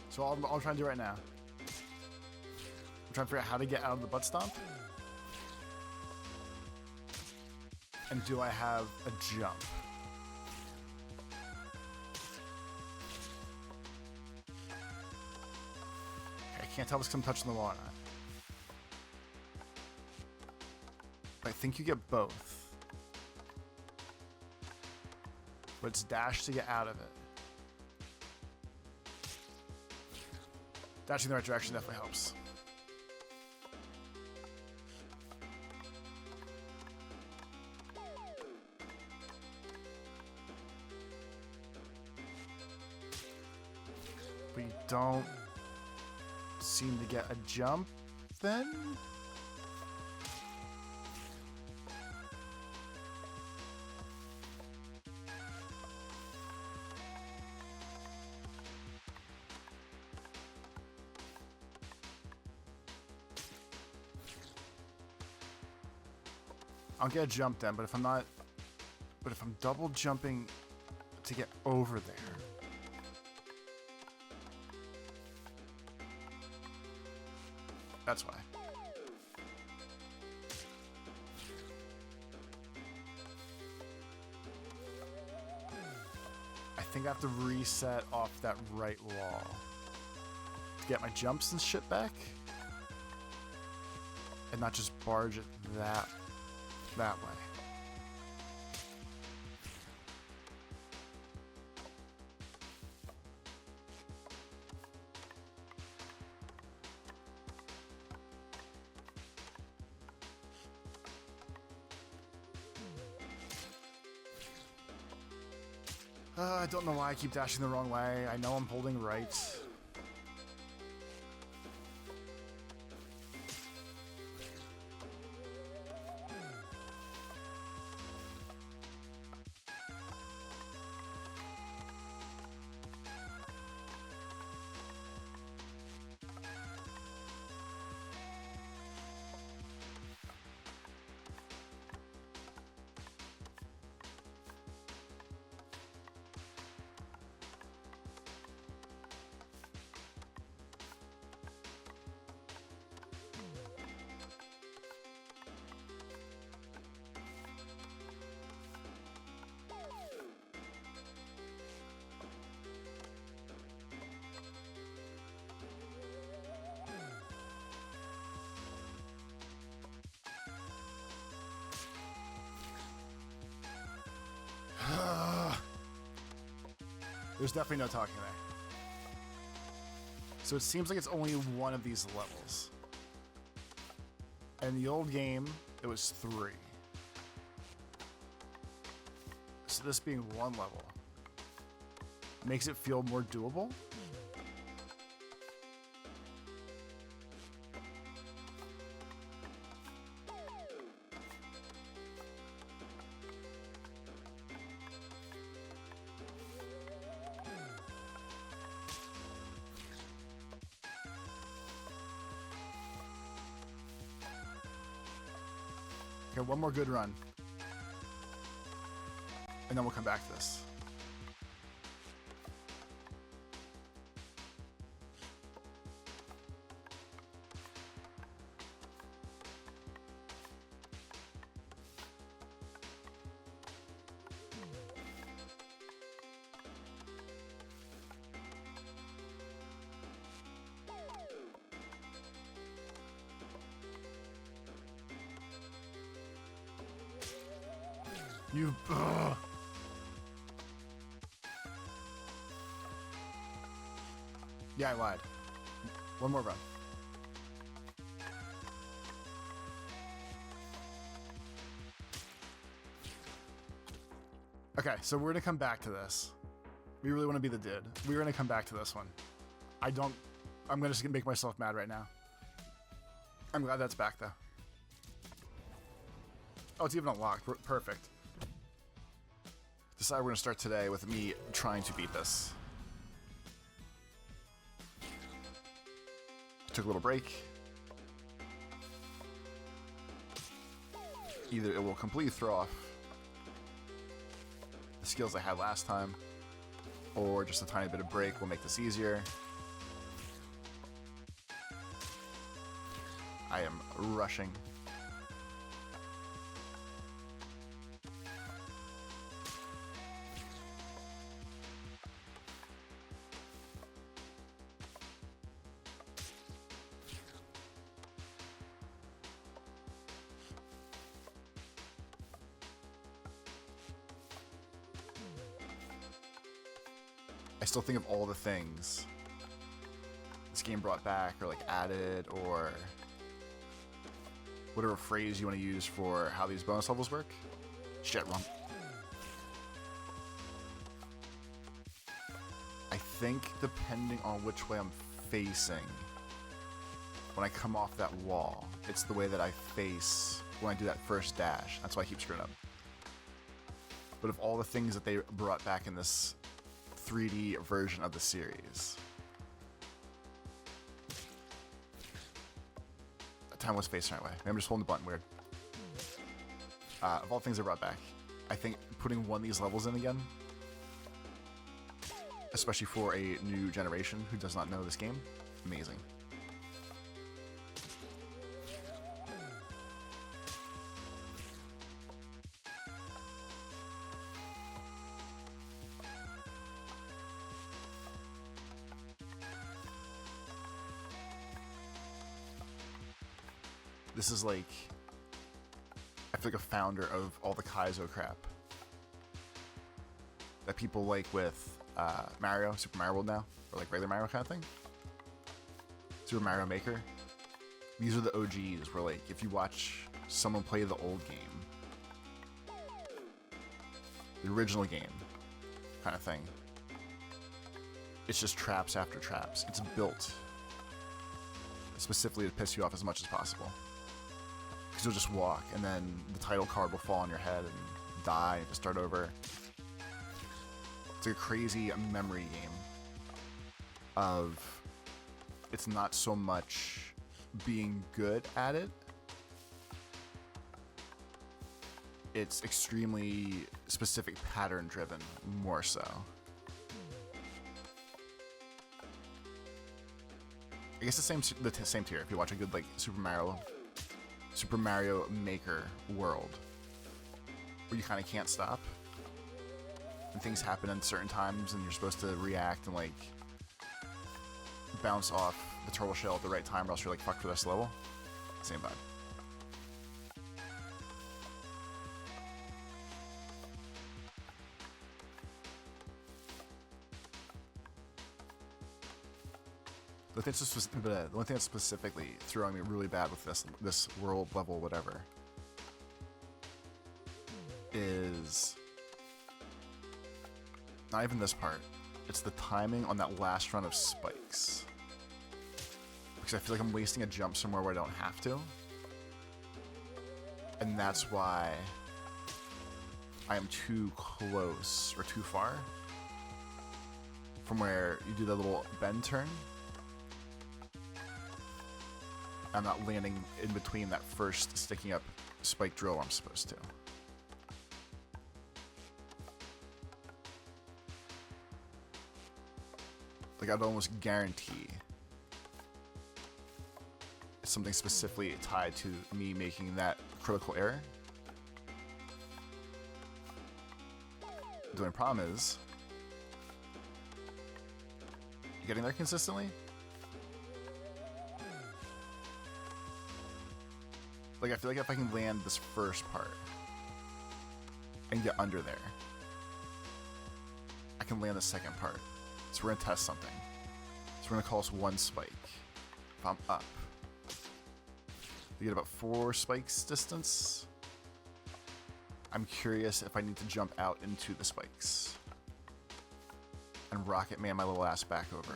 So I'll try to do right now. I'm trying to figure out how to get out of the butt stomp. And do I have a jump? Okay, I can't tell if it's going to touch the wall or not. I think you get both. But it's dash to get out of it. Dashing in the right direction definitely helps. But you don't seem to get a jump then? I'll get a jump then, but if I'm double jumping to get over there. That's why. I think I have to reset off that right wall to get my jumps and shit back. And not just barge it that way. I don't know why I keep dashing the wrong way. I know I'm holding right. There's definitely no talking there. So it seems like it's only one of these levels. In the old game, it was 3. So this being one level makes it feel more doable. Okay, one more good run. And then we'll come back to this. You. Ugh. Yeah, I lied. One more run. Okay, so we're gonna come back to this. We really want to be the dude. We're gonna come back to this one. I'm gonna just make myself mad right now. I'm glad that's back though. Oh, it's even unlocked. Perfect. Decide we're gonna start today with me trying to beat this. Took a little break. Either it will completely throw off the skills I had last time, or just a tiny bit of break will make this easier. I am rushing. I still think of all the things this game brought back or like added, or whatever phrase you want to use for how these bonus levels work. Shit, wrong. I think depending on which way I'm facing when I come off that wall, it's the way that I face when I do that first dash. That's why I keep screwing up. But of all the things that they brought back in this 3D version of the series, that time was facing right way. Maybe I'm just holding the button weird. Of all the things they brought back, I think putting one of these levels in again, especially for a new generation who does not know this game, amazing. This is like, I feel like a founder of all the Kaizo crap that people like with Mario, Super Mario World now, or like regular Mario kind of thing. Super Mario Maker. These are the OGs where like, if you watch someone play the old game, the original game, kind of thing. It's just traps after traps. It's built specifically to piss you off as much as possible. Because you'll just walk, and then the title card will fall on your head and die and start over. It's like a crazy memory game of, it's not so much being good at it, it's extremely specific pattern driven, more so. I guess the same tier if you watch a good like Super Mario Maker world, where you kind of can't stop, and things happen at certain times, and you're supposed to react and like bounce off the turtle shell at the right time, or else you're like fucked for this level. Same vibe. The one thing that's specifically throwing me really bad with this world level whatever is not even this part. It's the timing on that last run of spikes. Because I feel like I'm wasting a jump somewhere where I don't have to. And that's why I am too close or too far from where you do the little bend turn. I'm not landing in between that first sticking up spike drill I'm supposed to. Like, I'd almost guarantee it's something specifically tied to me making that critical error. The only problem is, you getting there consistently? Like, I feel like if I can land this first part and get under there, I can land the second part. So we're gonna test something. So we're gonna call this one spike. If I'm up, you get about 4 spikes distance. I'm curious if I need to jump out into the spikes and rocket man my little ass back over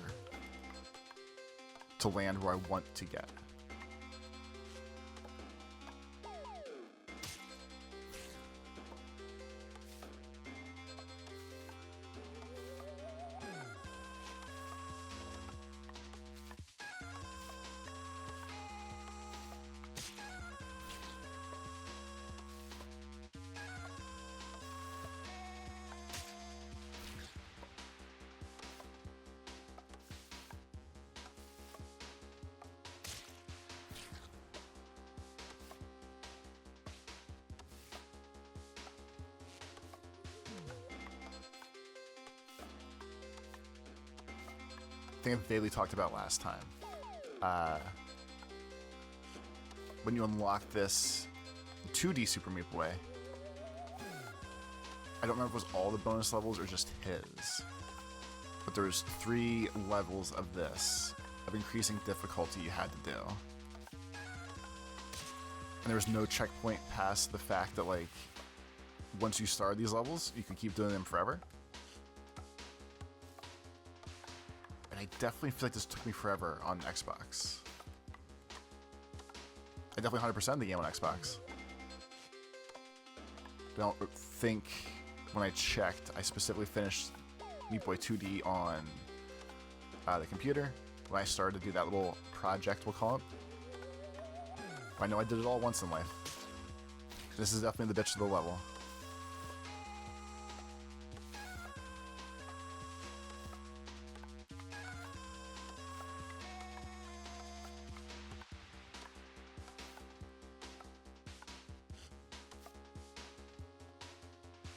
to land where I want to get. Thing that Daily talked about last time. When you unlock this 2D Super Meat Boy, I don't remember if it was all the bonus levels or just his, but there's 3 levels of this, of increasing difficulty you had to do. And there was no checkpoint past the fact that, like, once you start these levels, you can keep doing them forever. I definitely feel like this took me forever on Xbox. I definitely 100%ed the game on Xbox. I don't think when I checked, I specifically finished Meat Boy 2D on the computer when I started to do that little project, we'll call it. But I know I did it all once in life. This is definitely the bitch of the level.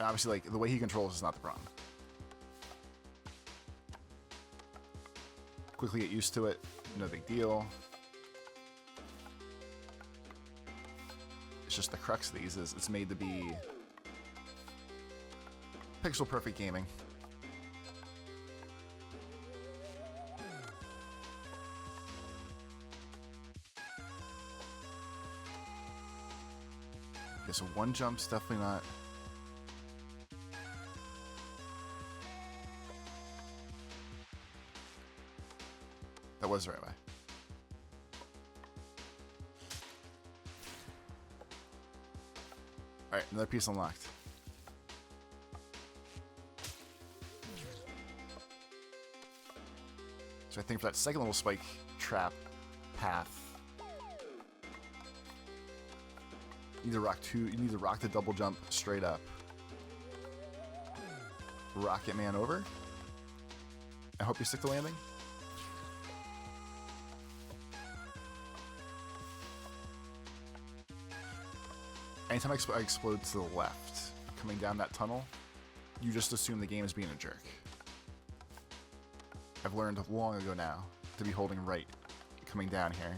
Obviously, like, the way he controls is not the problem. Quickly get used to it, no big deal. It's just the crux of these is it's made to be pixel perfect gaming. Okay, so one jump's definitely not. That was the right way. Alright, another piece unlocked. So I think for that second little spike trap path, you need to rock the double jump straight up. Rocket Man over. I hope you stick the landing. Anytime I explode to the left, coming down that tunnel, you just assume the game is being a jerk. I've learned long ago now to be holding right coming down here.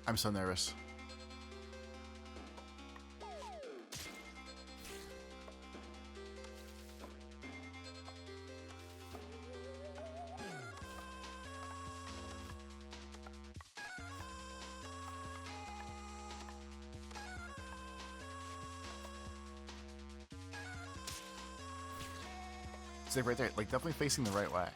I'm so nervous. Stay right there, like definitely facing the right way.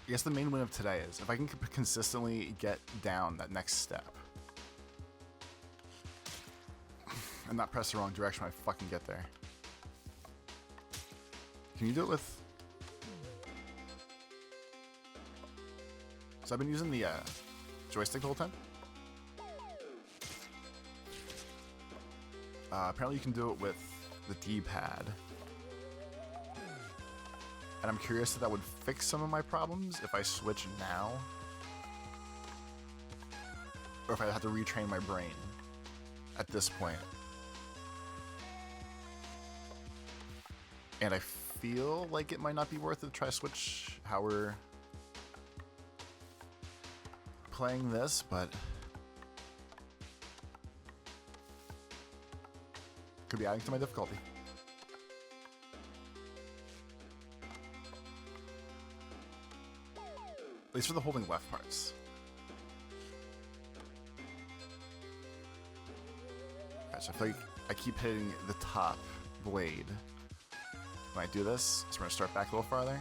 I guess the main win of today is if I can consistently get down that next step and not press the wrong direction when I fucking get there. Can you do it with... So I've been using the joystick the whole time. Apparently you can do it with the D-pad. And I'm curious if that would fix some of my problems if I switch now. Or if I have to retrain my brain at this point. And I feel like it might not be worth it to try to switch how we're playing this, but could be adding to my difficulty. At least for the holding left parts. Alright, so I feel like I keep hitting the top blade when I do this, so we're gonna start back a little farther.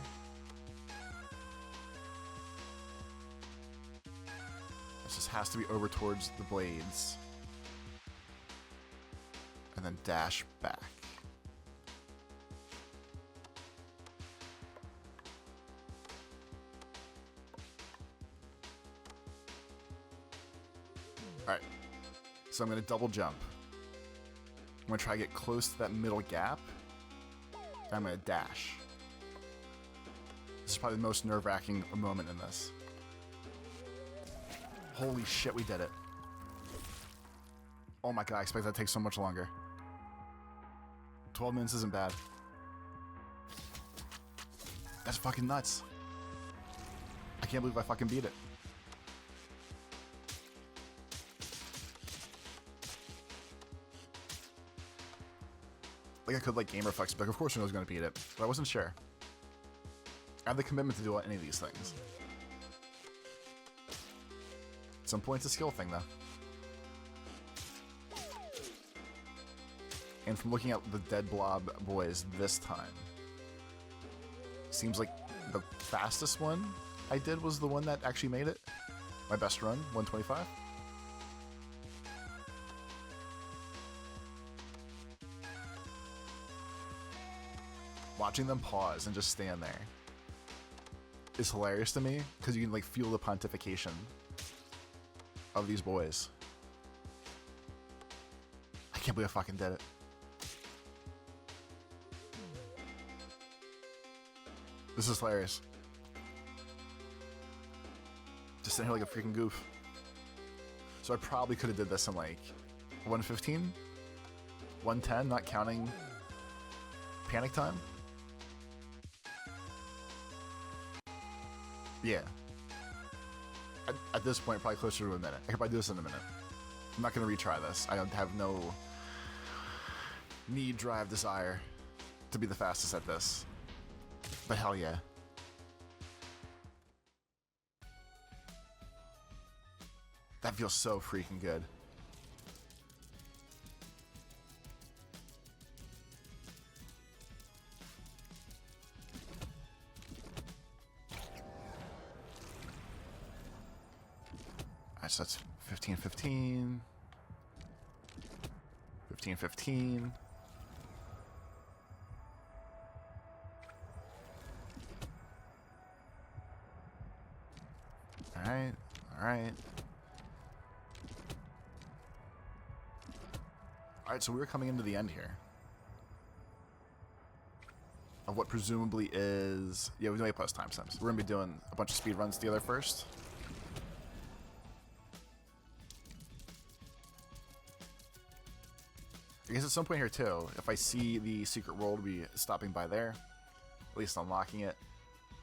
This just has to be over towards the blades. And then dash back. Alright, so I'm going to double jump. I'm going to try to get close to that middle gap. And I'm going to dash. This is probably the most nerve-wracking moment in this. Holy shit, we did it. Oh my god, I expect that to take so much longer. 12 minutes isn't bad. That's fucking nuts. I can't believe I fucking beat it. Like I could like game reflex, but of course I was going to beat it, but I wasn't sure. I have the commitment to do any of these things. At some point it's a skill thing though. And from looking at the dead blob boys this time, seems like the fastest one I did was the one that actually made it. My best run, 125. Watching them pause and just stand there is hilarious to me, because you can like feel the pontification of these boys. I can't believe I fucking did it. This is hilarious. Just sitting here like a freaking goof. So I probably could have did this in like 115, 110, not counting panic time. Yeah. At this point, probably closer to a minute. I could probably do this in a minute. I'm not going to retry this. I don't have no need, drive, desire to be the fastest at this. But hell yeah. That feels so freaking good. Alright, so that's 15-15. 15-15. Alright, alright. Alright, so we're coming into the end here. Of what presumably is... Yeah, we do A+ timestamps. We're going to be doing a bunch of speed runs together first. I guess at some point here too, if I see the secret world, we'll be stopping by there. At least unlocking it.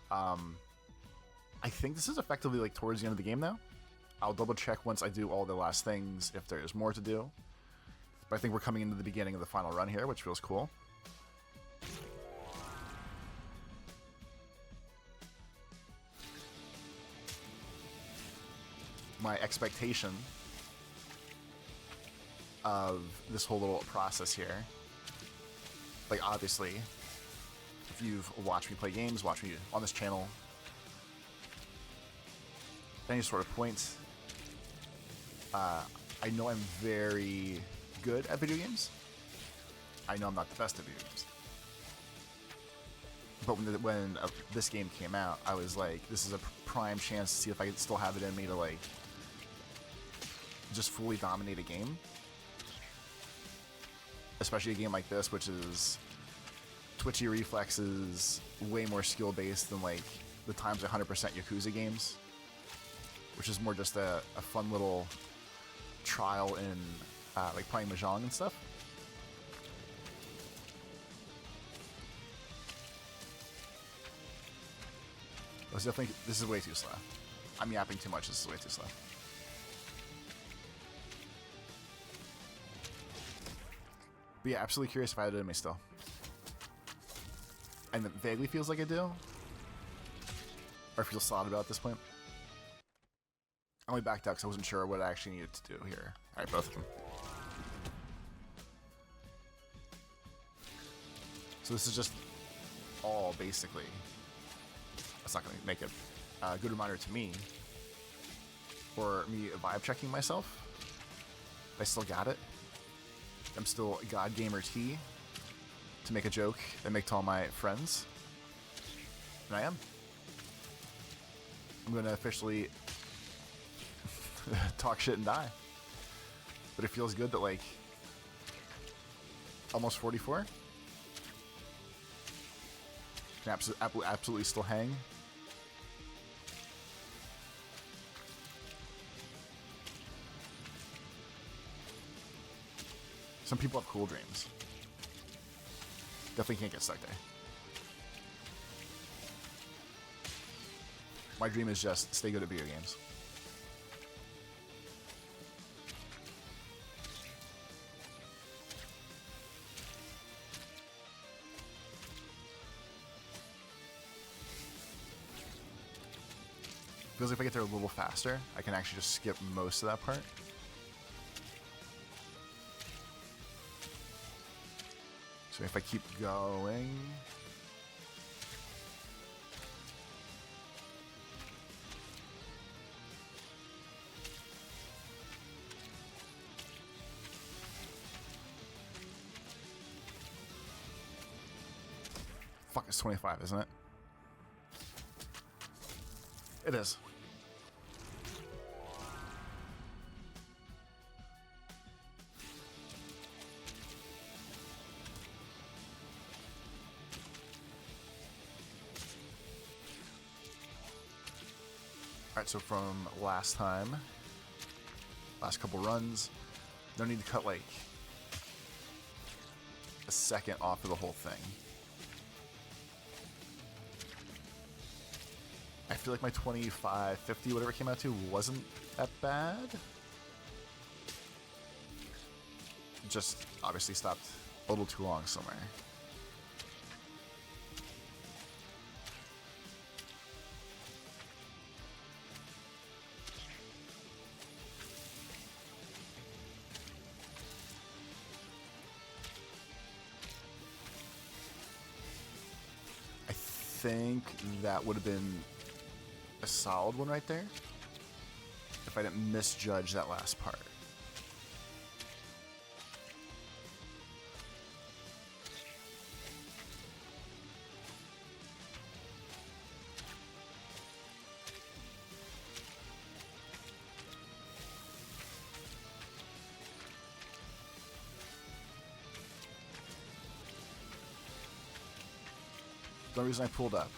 I think this is effectively like towards the end of the game now. I'll double check once I do all the last things if there's more to do. But I think we're coming into the beginning of the final run here, which feels cool. My expectation of this whole little process here, like obviously, if you've watched me play games, watched me on this channel, any sort of point, I know I'm very good at video games. I know I'm not the best at video games. But when this game came out, I was like, this is a prime chance to see if I could still have it in me to like just fully dominate a game. Especially a game like this, which is twitchy reflexes, way more skill based than like the times 100% Yakuza games, which is more just a fun little trial in like playing mahjong and stuff. It was definitely, this is way too slow. I'm yapping too much. This is way too slow. But yeah, absolutely curious if I had it in me still. And it vaguely feels like I do. Or feel solid about at this point. I only backed out because I wasn't sure what I actually needed to do here. Alright, both of them. So this is just all basically... That's not going to make a good reminder to me. Or me vibe checking myself. I still got it. I'm still God Gamer T, to make a joke and make to all my friends. And I am. I'm going to officially talk shit and die. But it feels good that, like, almost 44. Can absolutely still hang. Some people have cool dreams. Definitely can't get stuck there. My dream is just stay good at video games. Feels like if I get there a little faster, I can actually just skip most of that part. So if I keep going... Fuck, it's 25, isn't it? It is. Alright, so from last time, last couple runs, no need to cut like a second off of the whole thing. I feel like my 25, 50, whatever it came out to, wasn't that bad. Just obviously stopped a little too long somewhere. I think that would have been a solid one right there if I didn't misjudge that last part. The only reason I pulled up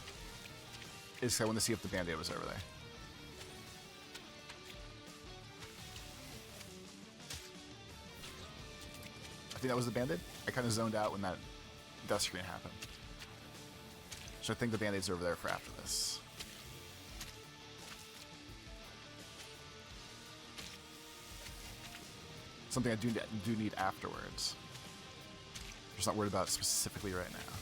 is 'cause I wanted to see if the band-aid was over there. I think that was the band-aid. I kind of zoned out when that death screen happened. So I think the band-aid's over there for after this. Something I do need afterwards. Just not worried about it specifically right now.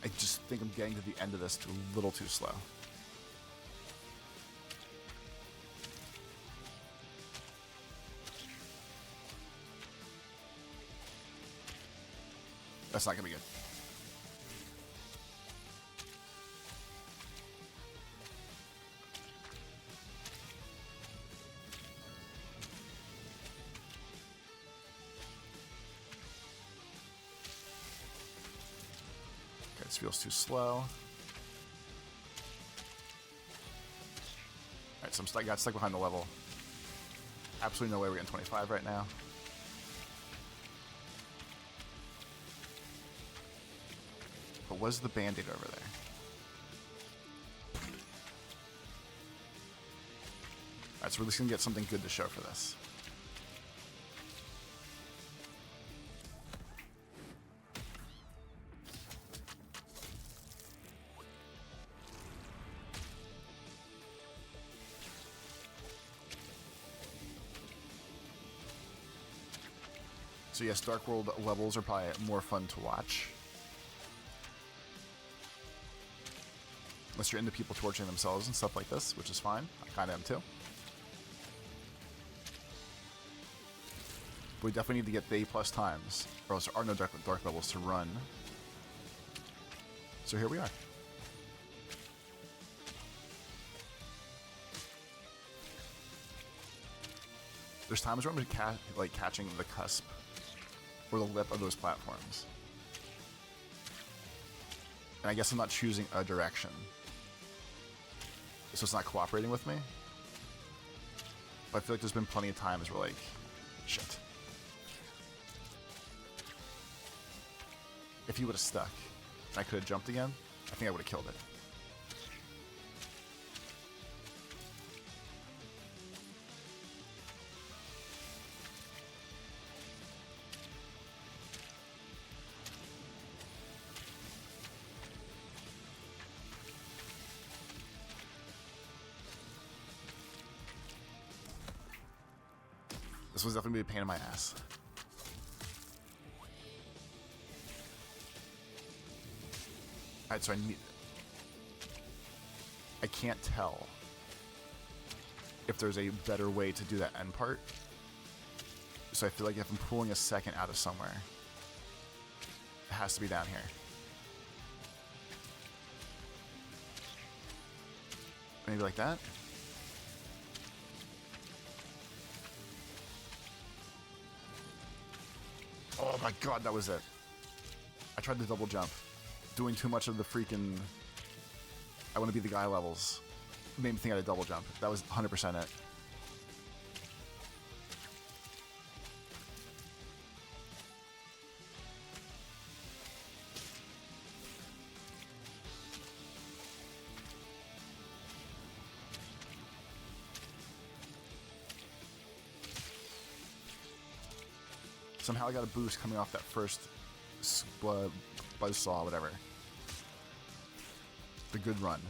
I just think I'm getting to the end of this a little too slow. That's not gonna be good. This feels too slow. Alright, so I got stuck behind the level. Absolutely no way we're getting 25 right now. But was the band-aid over there? Alright, so we're just gonna get something good to show for this. So yes, Dark World levels are probably more fun to watch. Unless you're into people torturing themselves and stuff like this, which is fine. I kind of am too. But we definitely need to get the A+ times, or else there are no dark levels to run. So here we are. There's times where I'm like catching the cusp or the lip of those platforms. And I guess I'm not choosing a direction. So it's not cooperating with me. But I feel like there's been plenty of times where like, shit. If he would have stuck and I could have jumped again, I think I would have killed it. This was definitely a pain in my ass. Alright, so I need... I can't tell if there's a better way to do that end part. So I feel like if I'm pulling a second out of somewhere, it has to be down here. Maybe like that. Oh my god, that was it. I tried to double jump. Doing too much of the freaking I want to be the guy levels made me think I had a double jump. That was 100% it. Somehow I got a boost coming off that first buzzsaw, whatever. The good run.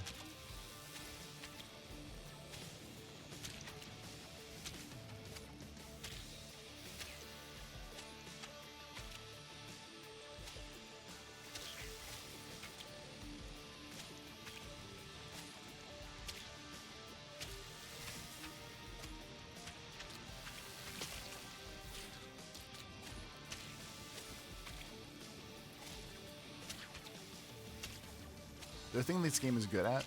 The thing this game is good at,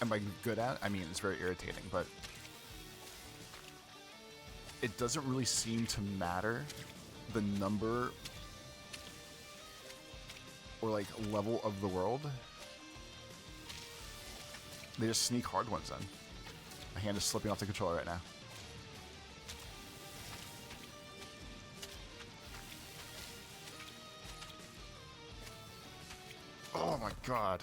and by good at, I mean it's very irritating, but it doesn't really seem to matter the number or like level of the world. They just sneak hard ones in. My hand is slipping off the controller right now. Oh my god.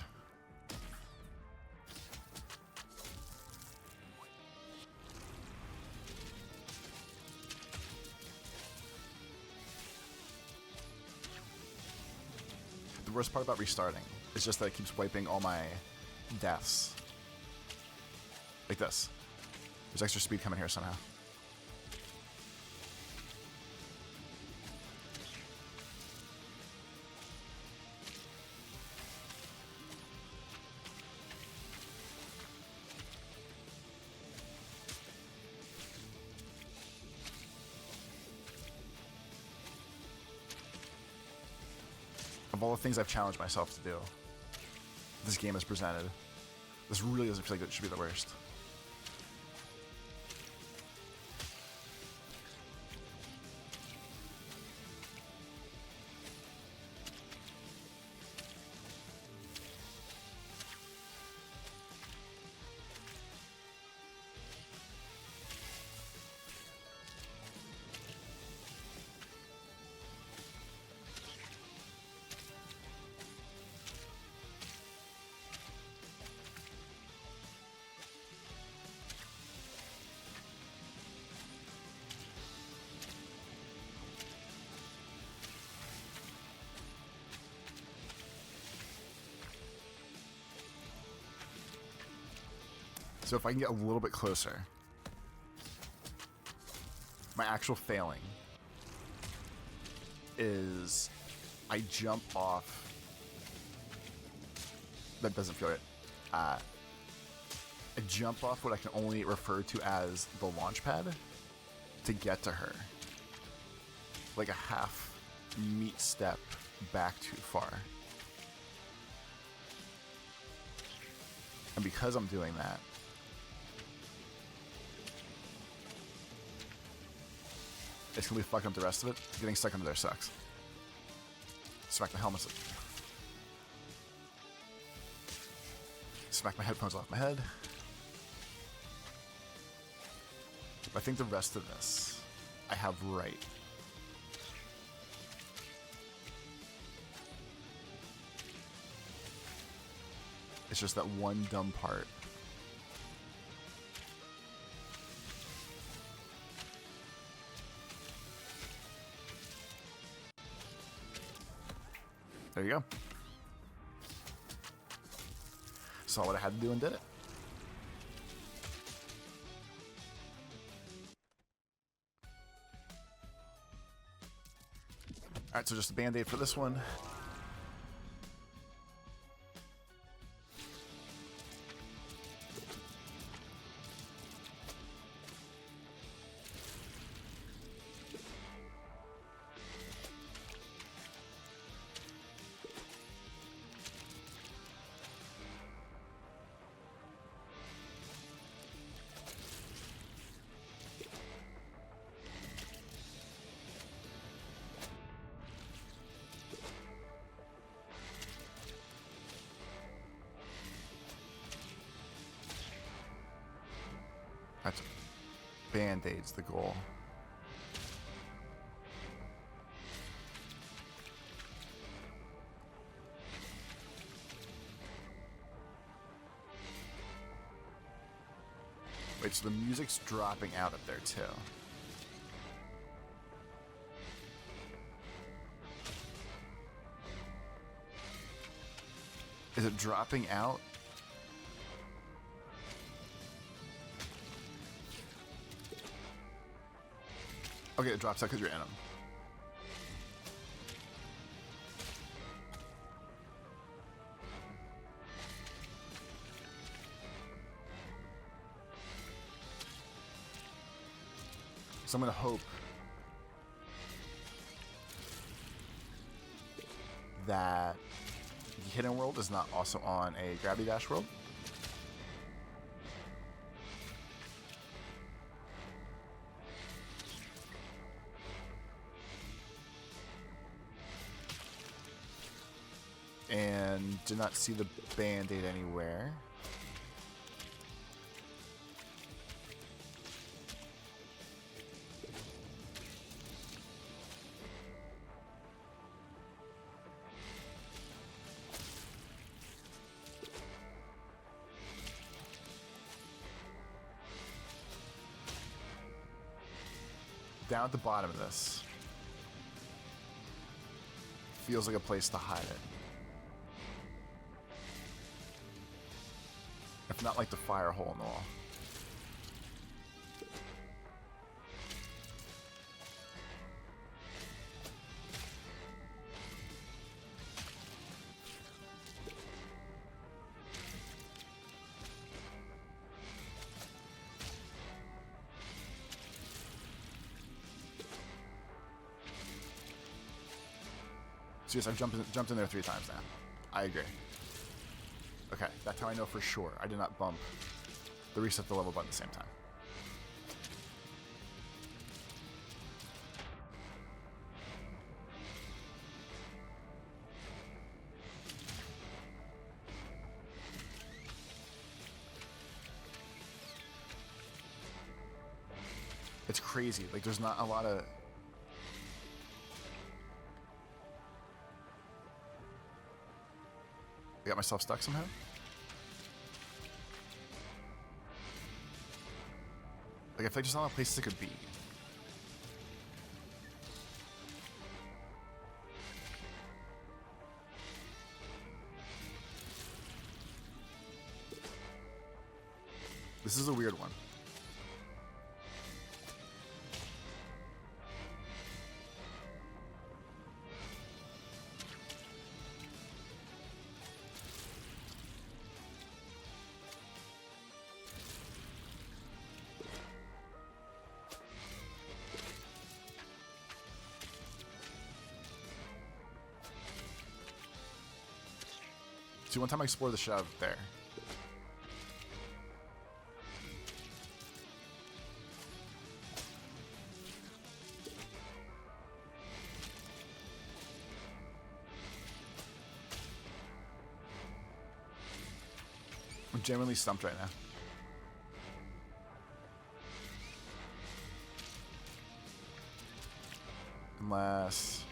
The worst part about restarting is just that it keeps wiping all my deaths. Like this. There's extra speed coming here somehow. Of all the things I've challenged myself to do, this game has presented. This really doesn't feel like it should be the worst. So if I can get a little bit closer, my actual failing is I jump off. That doesn't feel right. I jump off what I can only refer to as the launch pad to get to her. Like a half meat step back too far. And because I'm doing that, it's gonna be fucking up the rest of it. Getting stuck under there sucks. Smack the helmets. Smack my headphones off my head. I think the rest of this I have right. It's just that one dumb part. There you go. Saw what I had to do and did it. Alright, so just a band-aid for this one. That's band-aids the goal. Wait, so the music's dropping out up there too. Is it dropping out? Okay, it drops out because you're in them. So I'm going to hope that the hidden world is not also on a gravity dash world. And did not see the band-aid anywhere. Down at the bottom of this feels like a place to hide it. If not like the fire hole in the wall. So yes, I've jumped in there 3 times now. I agree. Okay, that's how I know for sure I did not bump the reset the level button at the same time. It's crazy. Like, there's not a lot of... I got myself stuck somehow. Like, I feel like there's not a lot of places it could be. This is a weird one. See, one time I explored the shove there. I'm genuinely stumped right now. Unless...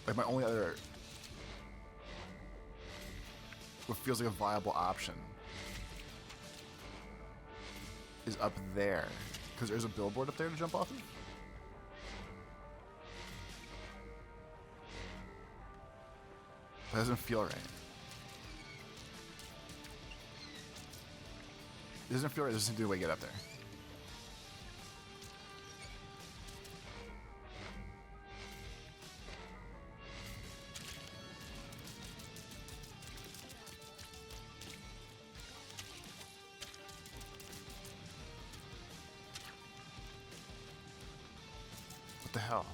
like, my only other... what feels like a viable option is up there. Because there's a billboard up there to jump off of. That doesn't feel right. It doesn't feel right. There's just a way to get up there. What the hell?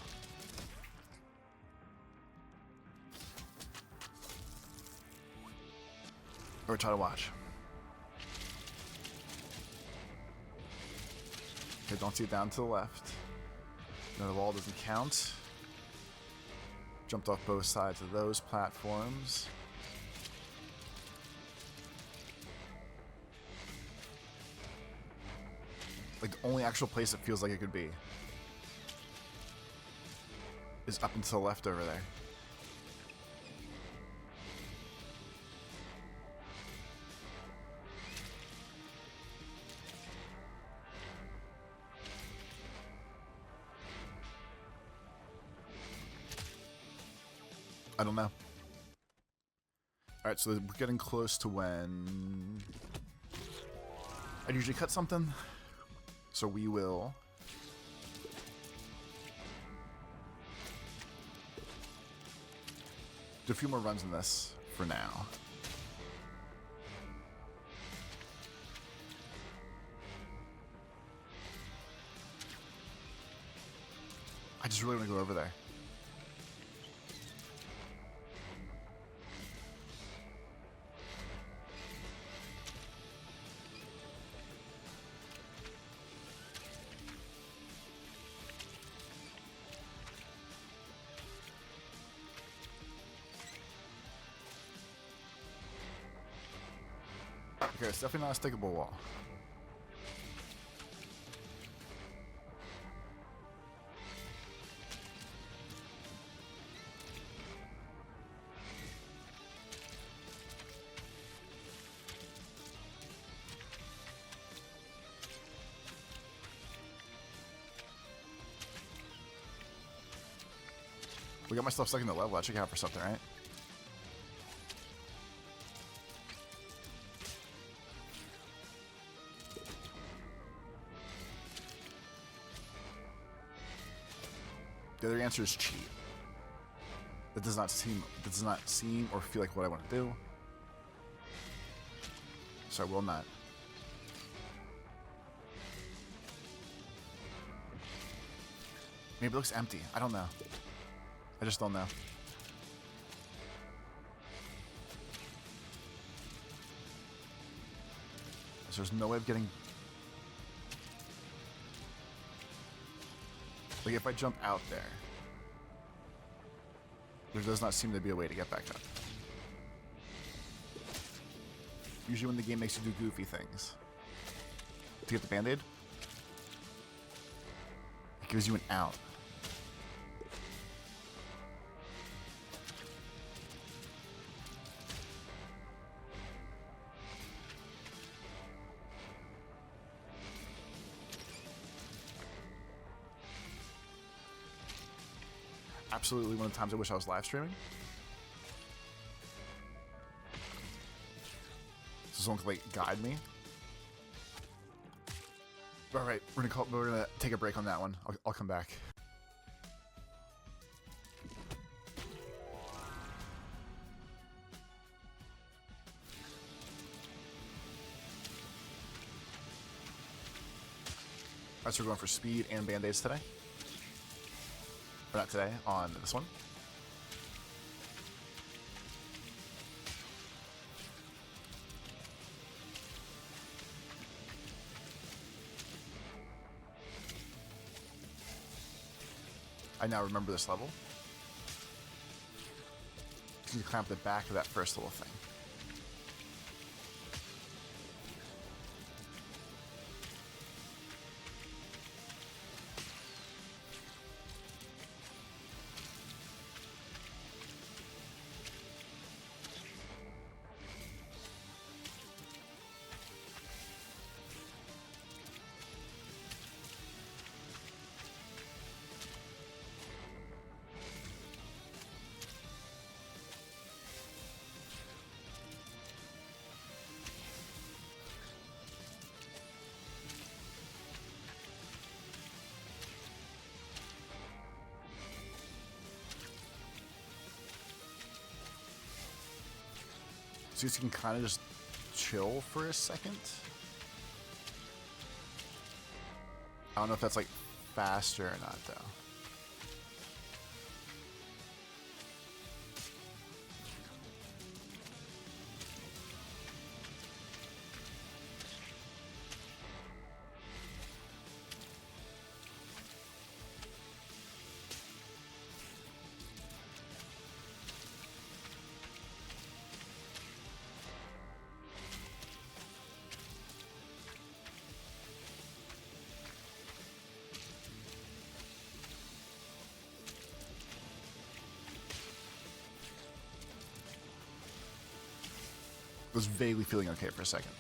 Or try to watch. Okay, don't see it down to the left. No, the wall doesn't count. Jumped off both sides of those platforms. Like, the only actual place it feels like it could be is up and to the left over there. I don't know. Alright, so we're getting close to when I'd usually cut something. So we will do a few more runs in this for now. I just really want to go over there. Okay, it's definitely not a stickable wall. We got my stuff stuck in the level. I should count for something, right? The other answer is cheat. That does not seem or feel like what I want to do. So I will not. Maybe it looks empty. I don't know. I just don't know. So there's no way of getting... Like, if I jump out there, there does not seem to be a way to get back up. Usually when the game makes you do goofy things. To get the band-aid, it gives you an out. Absolutely one of the times I wish I was live streaming. So someone could like guide me. All right, we're gonna take a break on that one. I'll come back. Alright, so we're going for speed and band-aids today. Or not today, on this one. I now remember this level. You climb up the back of that first little thing. So you can kind of just chill for a second. I don't know if that's like faster or not though. was vaguely feeling okay for a second.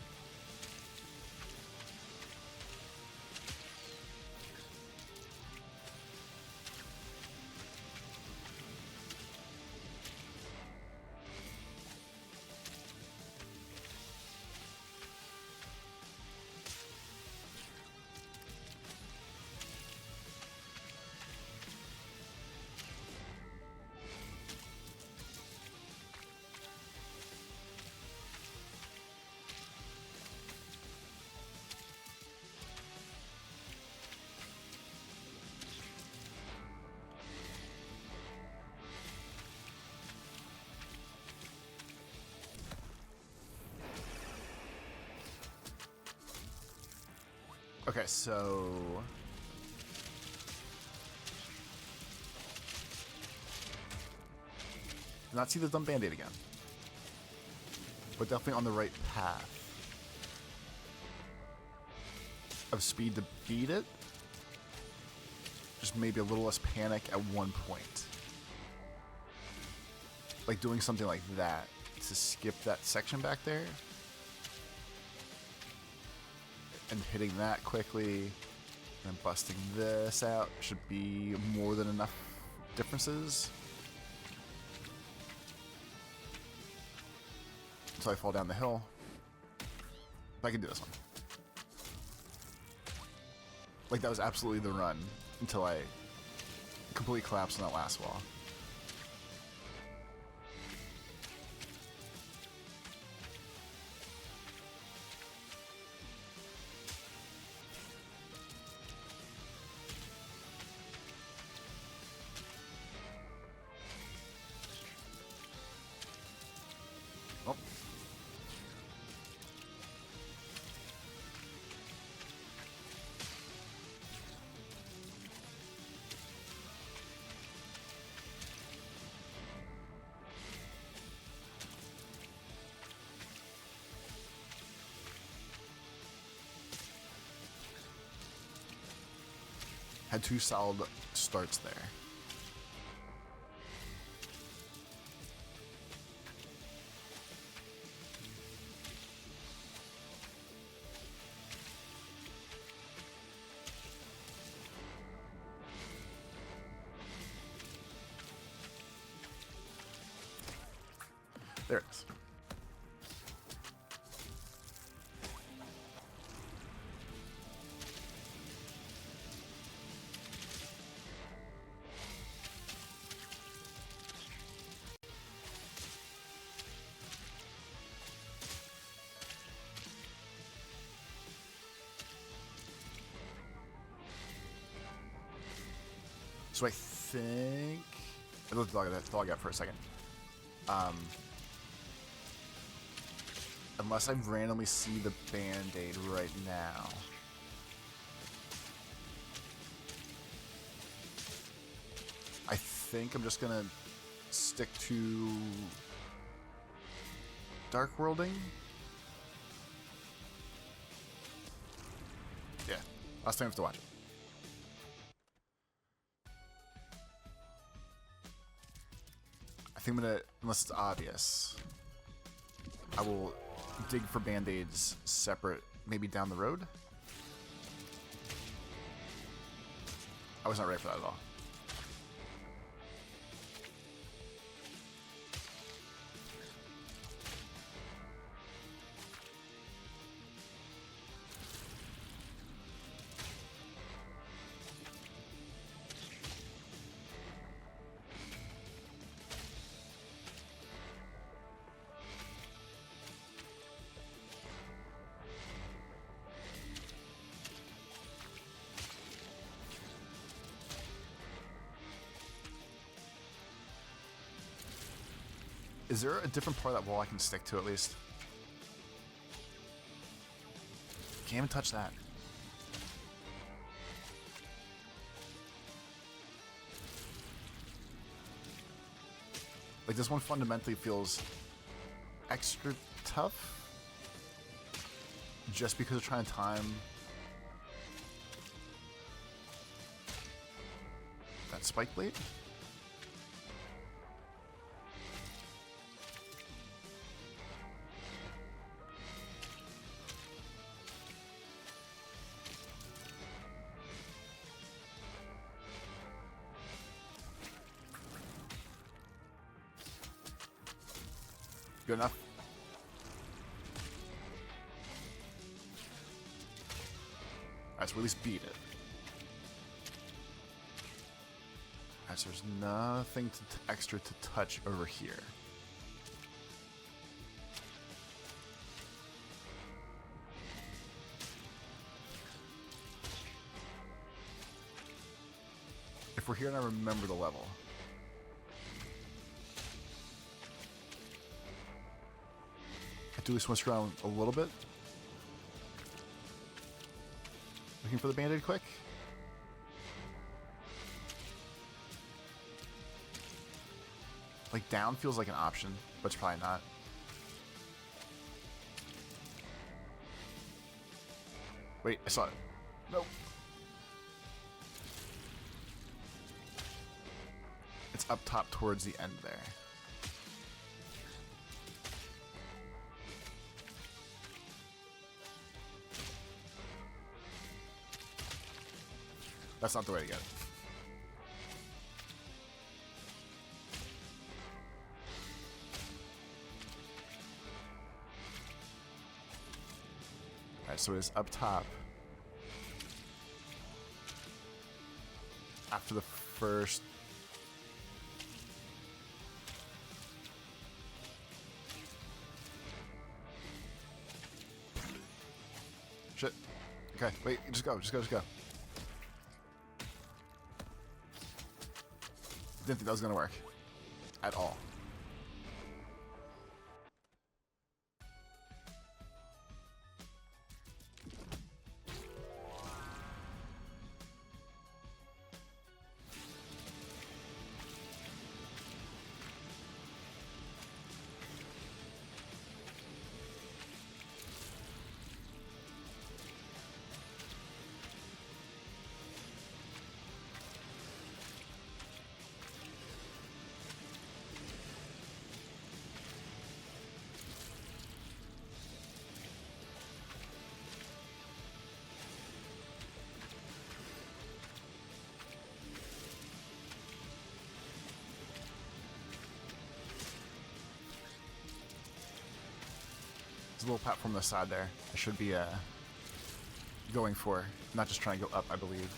Okay, so do not see the dumb band-aid again, but definitely on the right path of speed to beat it. Just maybe a little less panic at one point, like doing something like that to skip that section back there. And hitting that quickly, and busting this out should be more than enough differences. Until I fall down the hill. But I can do this one. Like, that was absolutely the run until I completely collapsed on that last wall. Had two solid starts there. There it is. So I think I looked at that dog out for a second. Unless I randomly see the band-aid right now. I think I'm just gonna stick to dark worlding. Yeah, last time I have to watch it. I think I'm gonna, unless it's obvious, I will dig for band-aids separate, maybe down the road. I was not ready for that at all. Is there a different part of that wall I can stick to at least? Can't even touch that. Like, this one fundamentally feels extra tough just because of trying to time that spike blade. Good enough. Alright, so we at least beat it. Alright, so there's nothing extra to touch over here. If we're here and I remember the level. I do at least want to screw around a little bit. Looking for the band-aid quick. Like down feels like an option, but it's probably not. Wait, I saw it. Nope. It's up top towards the end there. That's not the way to get it. Alright, so it is up top. After the first... Shit. Okay, wait, just go. Didn't think that was gonna work. At all. There's a little platform on the side there. I should be going for, not just trying to go up, I believe.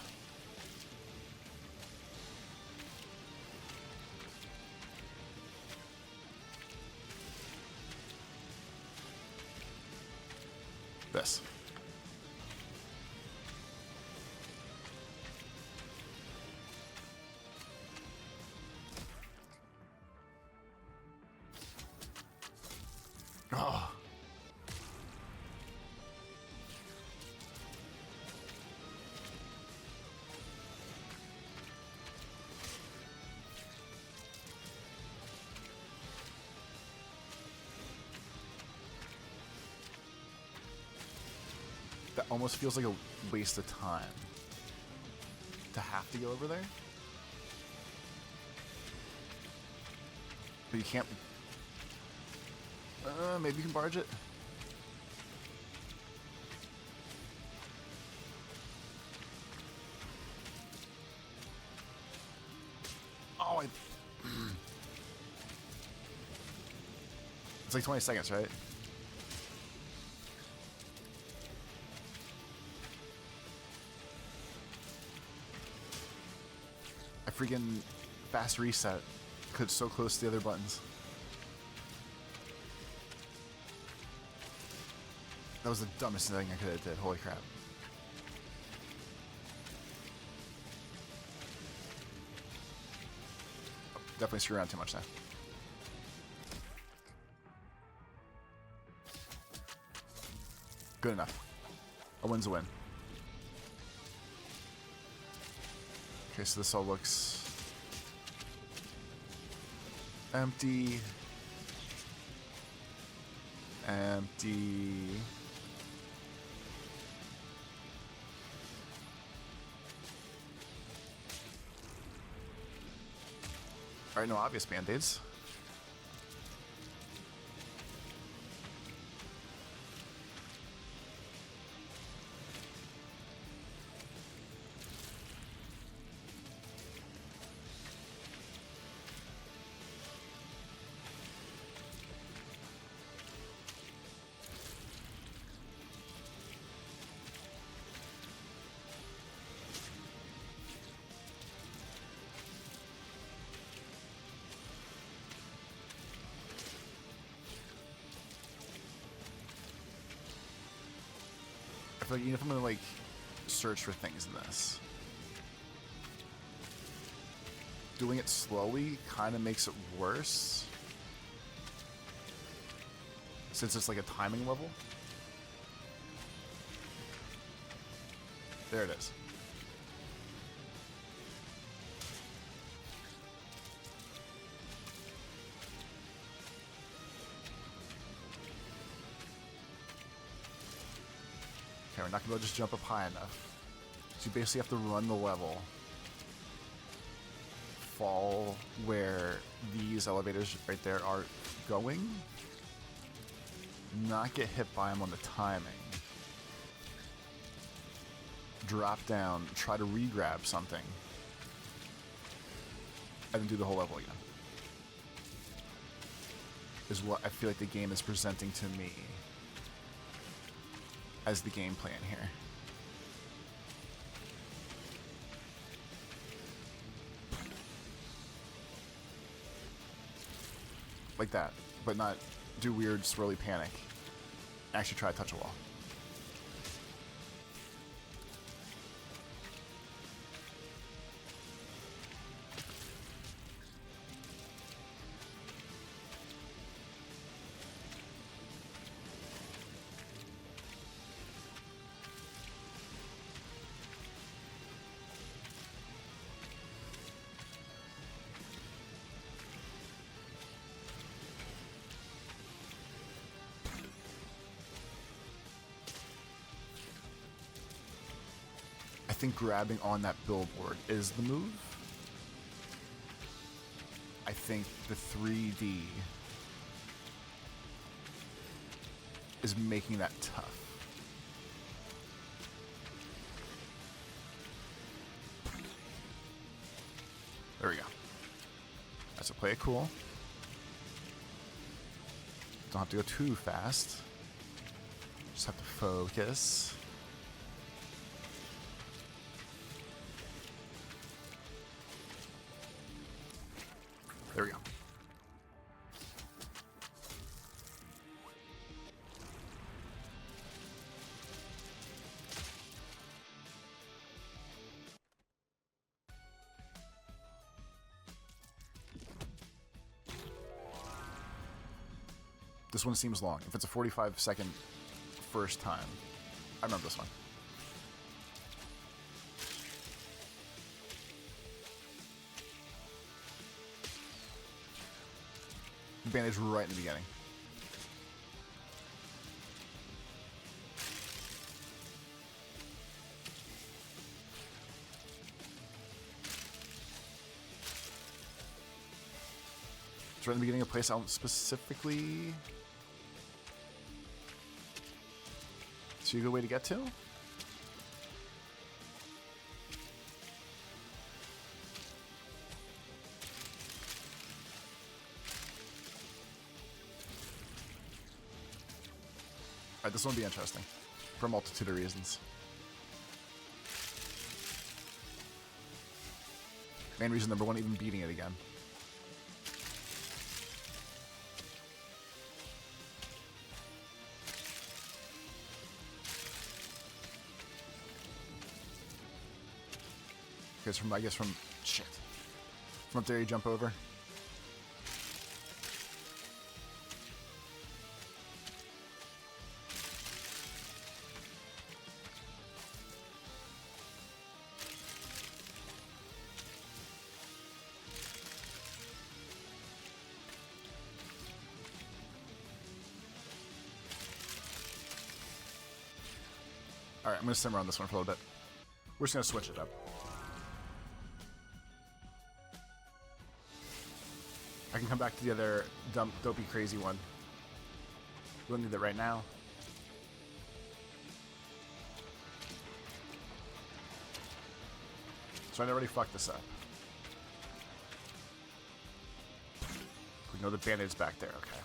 This. Oh. That almost feels like a waste of time to have to go over there. But you can't... maybe you can barge it. Oh, it's like 20 seconds, right? I freaking fast reset. Cause so close to the other buttons. That was the dumbest thing I could have did. Holy crap. Oh, definitely screw around too much now. Good enough. A win's a win. Okay, so this all looks empty. Empty. Alright, no obvious band-aids. feel like even if I'm gonna, like, search for things in this, doing it slowly kind of makes it worse. Since it's like a timing level. There it is. Okay, we're not gonna be able to just jump up high enough. So you basically have to run the level, fall where these elevators right there are going, not get hit by them on the timing, drop down, try to re-grab something, and then do the whole level again. Is what I feel like the game is presenting to me as the game plan here. Like that, but not do weird swirly panic. Actually try to touch a wall. I think grabbing on that billboard is the move. I think the 3D is making that tough. There we go. That's a play it cool. Don't have to go too fast. Just have to focus. There we go. This one seems long. If it's a 45-second first time, I remember this one. Bandage right in the beginning. It's right in the beginning of a place I don't specifically see a good way to get to. Alright, this one will be interesting. For a multitude of reasons. Main reason number one, even beating it again. Because from, I guess from, shit. From up there you jump over. Alright, I'm going to simmer on this one for a little bit. We're just going to switch it up. I can come back to the other dumb, dopey, crazy one. We don't need that right now. So I already fucked this up. We know the bandage back there, okay.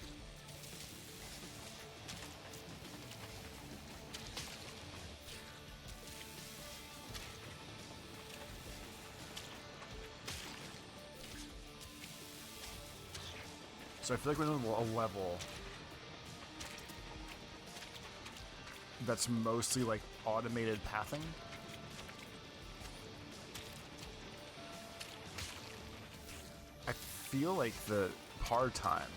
So I feel like we're in a level that's mostly like automated pathing. I feel like the par time,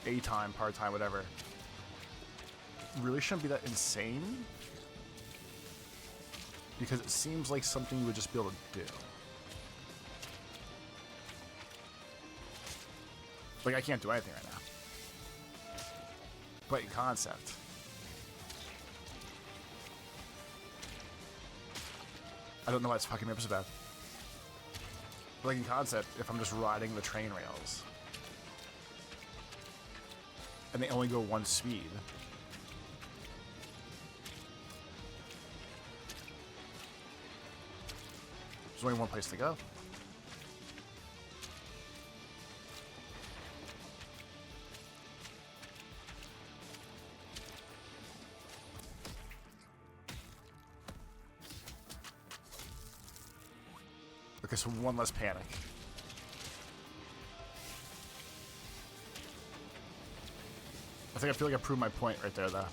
A time, par time, whatever, really shouldn't be that insane, because it seems like something you would just be able to do. Like, I can't do anything right now. But in concept. I don't know why it's fucking me up so bad. But like in concept, if I'm just riding the train rails, and they only go one speed, there's only one place to go. Okay, so one less panic. I feel like I proved my point right there, though.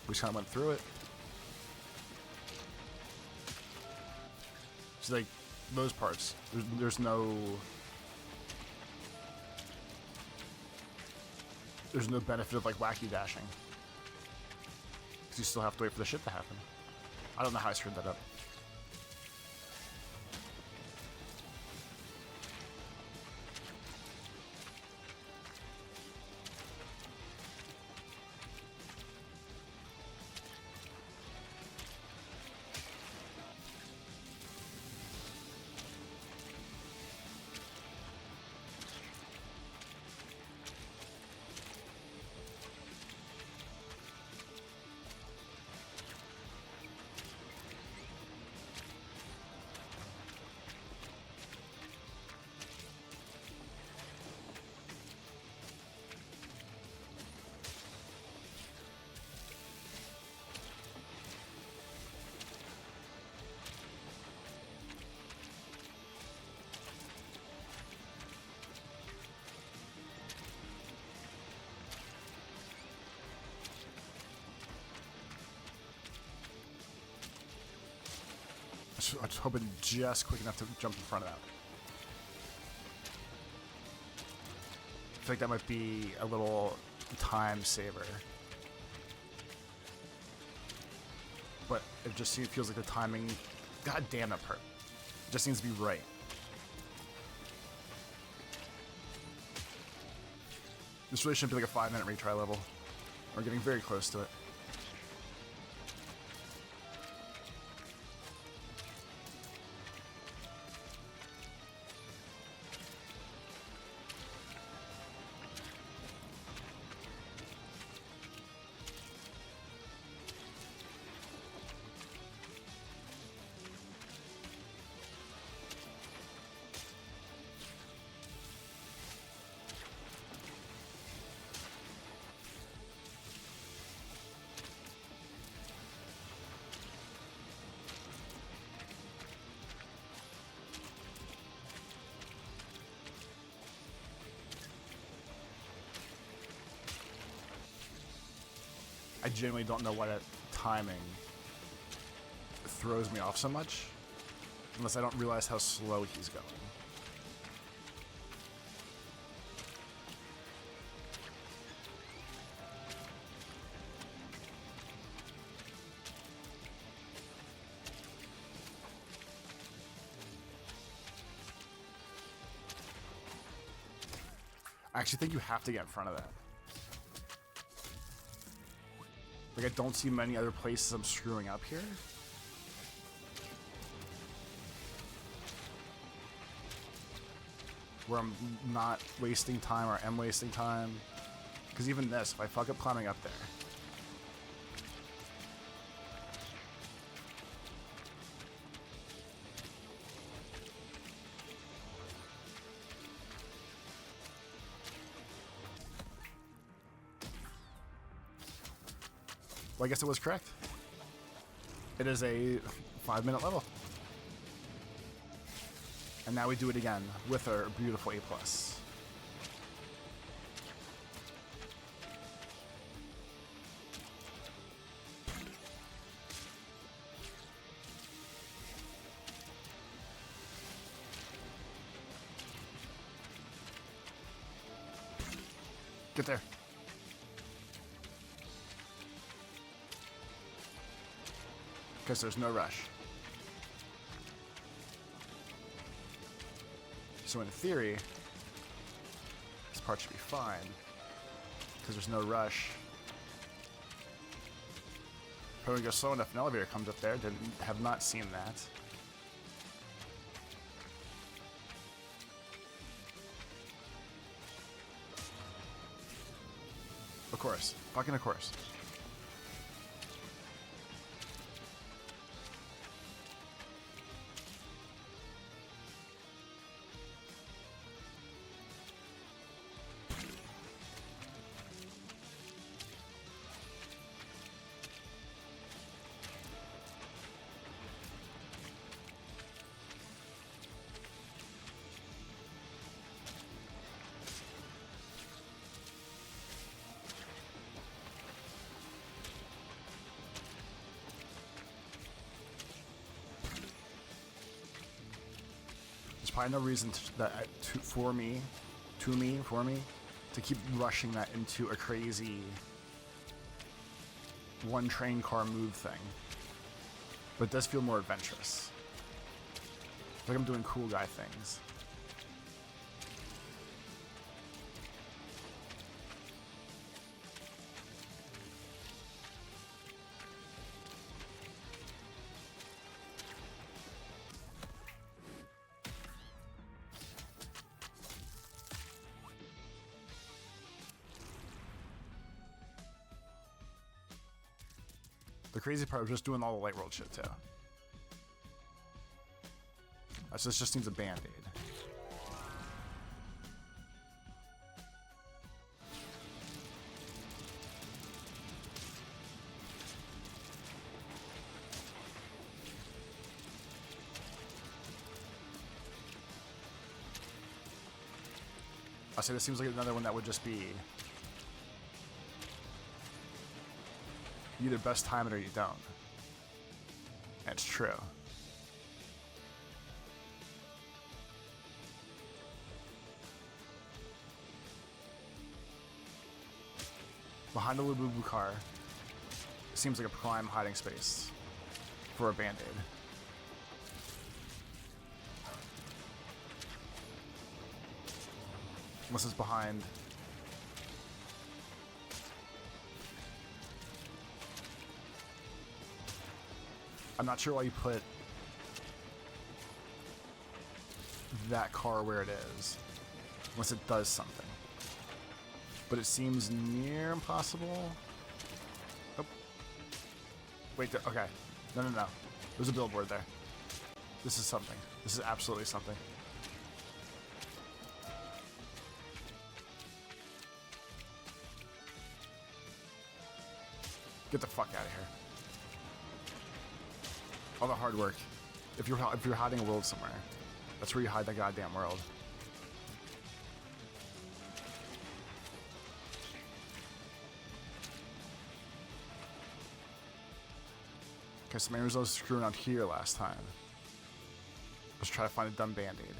We just kind of went through it. So, like, those parts, there's no benefit of, like, wacky dashing. Because you still have to wait for the shit to happen. I don't know how I screwed that up. I was hoping just quick enough to jump in front of that. I feel like that might be a little time saver. But it just feels like the timing... God damn, that part. It just seems to be right. This really shouldn't be like a 5-minute retry level. We're getting very close to it. I genuinely don't know why that timing throws me off so much, unless I don't realize how slow he's going. I actually think you have to get in front of that. Like, I don't see many other places I'm screwing up here. Where I'm not wasting time or am wasting time. Because even this, if I fuck up climbing up there. Well, I guess it was correct. It is a 5-minute level. And now we do it again with our beautiful A+. Get there. Because there's no rush. So in theory, this part should be fine. Because there's no rush. Probably go slow enough, an elevator comes up there. Have not seen that. Of course. Fucking of course. There's probably no reason for me to keep rushing that into a crazy one train car move thing. But it does feel more adventurous. It's like I'm doing cool guy things. The crazy part was just doing all the light world shit too. So this just needs a band-aid. I'll say this seems like another one that would just be you either best time it or you don't. And it's true. Behind the Lububu car seems like a prime hiding space for a band-aid. Unless it's behind. I'm not sure why you put that car where it is, unless it does something. But it seems near impossible. Oh. Wait, okay. No. There's a billboard there. This is something. This is absolutely something. Get the fuck out of here. All the hard work. If you're hiding a world somewhere, that's where you hide that goddamn world. Okay, so maybe I was screwing out here last time. Let's try to find a dumb band-aid.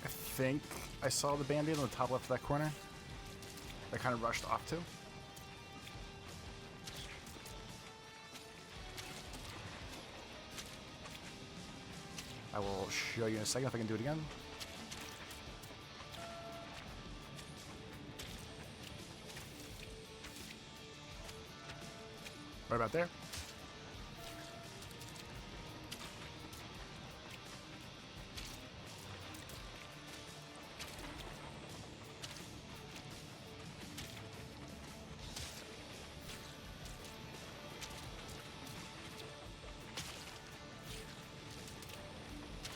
I think I saw the band-aid on the top left of that corner. I kind of rushed off to. I will show you in a second if I can do it again. about there.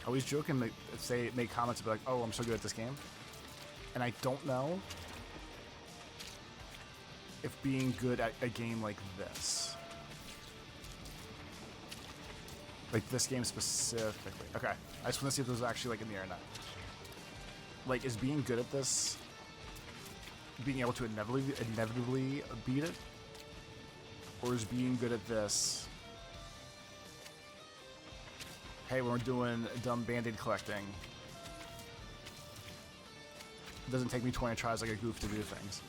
I always joke and make comments about like, oh, I'm so good at this game. And I don't know if being good at a game like this, like this game specifically. Okay, I just want to see if this is actually like in the air or not. Like, is being good at this being able to inevitably beat it? Or is being good at this, hey, when we're doing dumb band-aid collecting, it doesn't take me 20 tries like a goof to do things.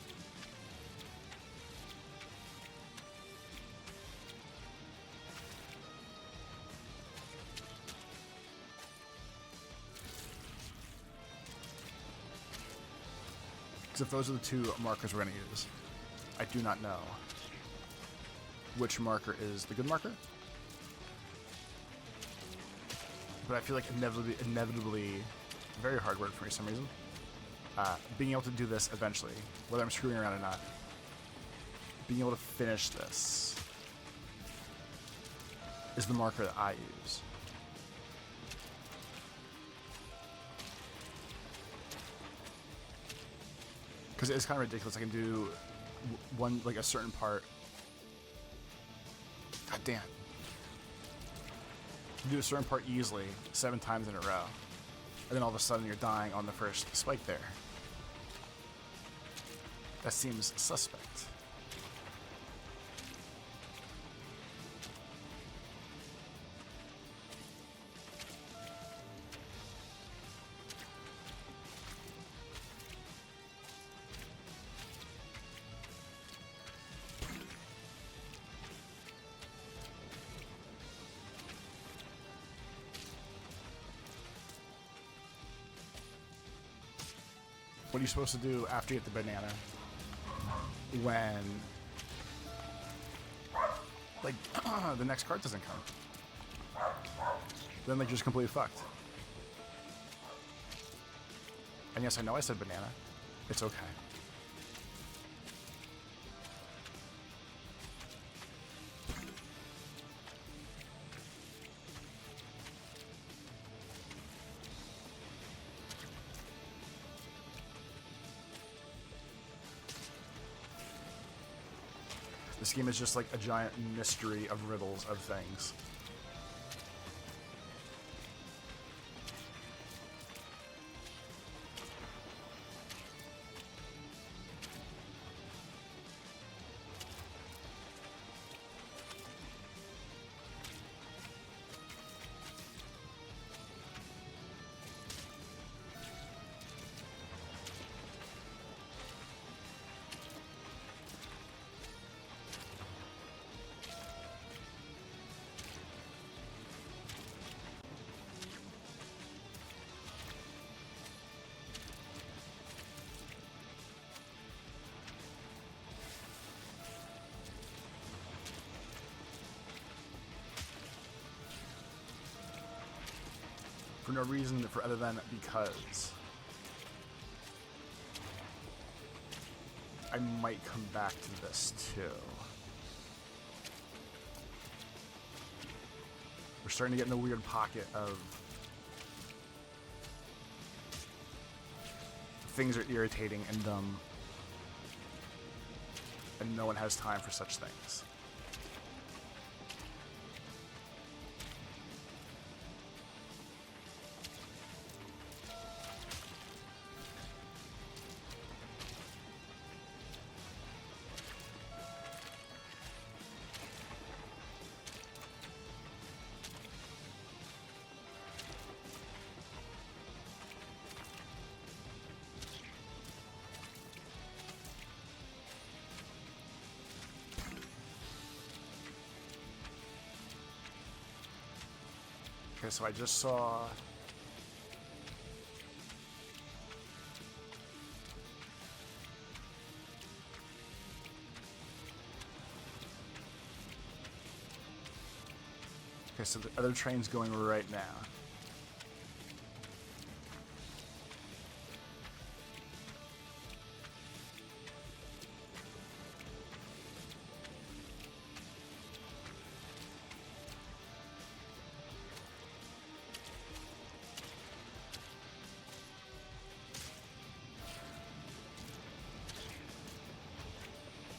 Because if those are the two markers we're going to use, I do not know which marker is the good marker. But I feel like inevitably, very hard word for me for some reason, being able to do this eventually, whether I'm screwing around or not, being able to finish this is the marker that I use. Because it's kind of ridiculous. I can do one, like a certain part. God damn. You do a certain part easily 7 times in a row, and then all of a sudden you're dying on the first spike there. That seems suspect. What are you supposed to do after you get the banana? When, like, the next card doesn't come. Then, like, you're just completely fucked. And yes, I know I said banana. It's okay. This game is just like a giant mystery of riddles of things. For no reason for other than because I might come back to this too. We're starting to get in a weird pocket of things are irritating and dumb, and no one has time for such things. Okay, so I just saw Okay, so the other train's going right now.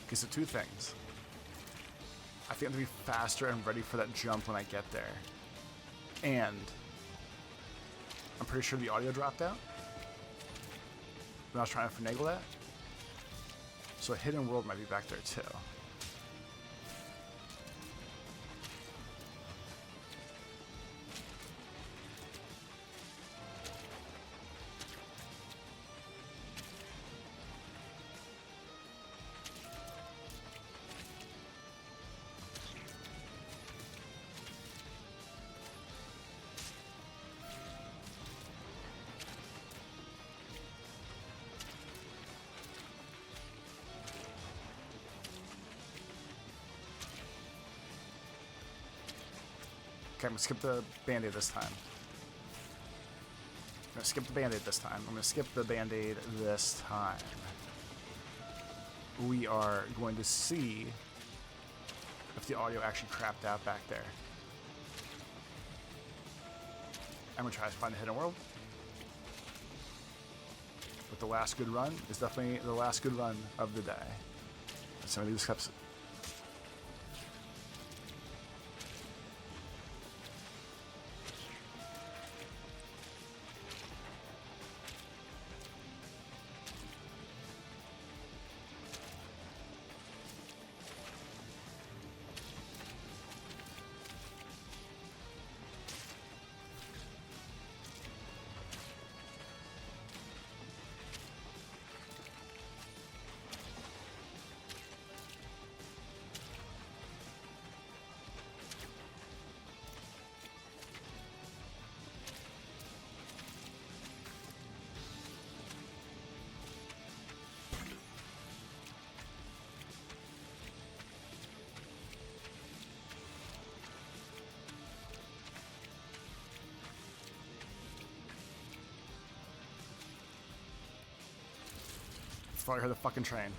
Okay, so two things. I think I'm going to be faster and ready for that jump when I get there. And I'm pretty sure the audio dropped out when I was trying to finagle that. So a hidden world might be back there too. Okay, I'm gonna skip the band-aid this time. I'm gonna skip the band-aid this time. I'm gonna skip the band-aid this time. We are going to see if the audio actually crapped out back there. I'm gonna try to find a hidden world. But the last good run is definitely the last good run of the day. So I'm gonna do this cups. Thought I heard the fucking train.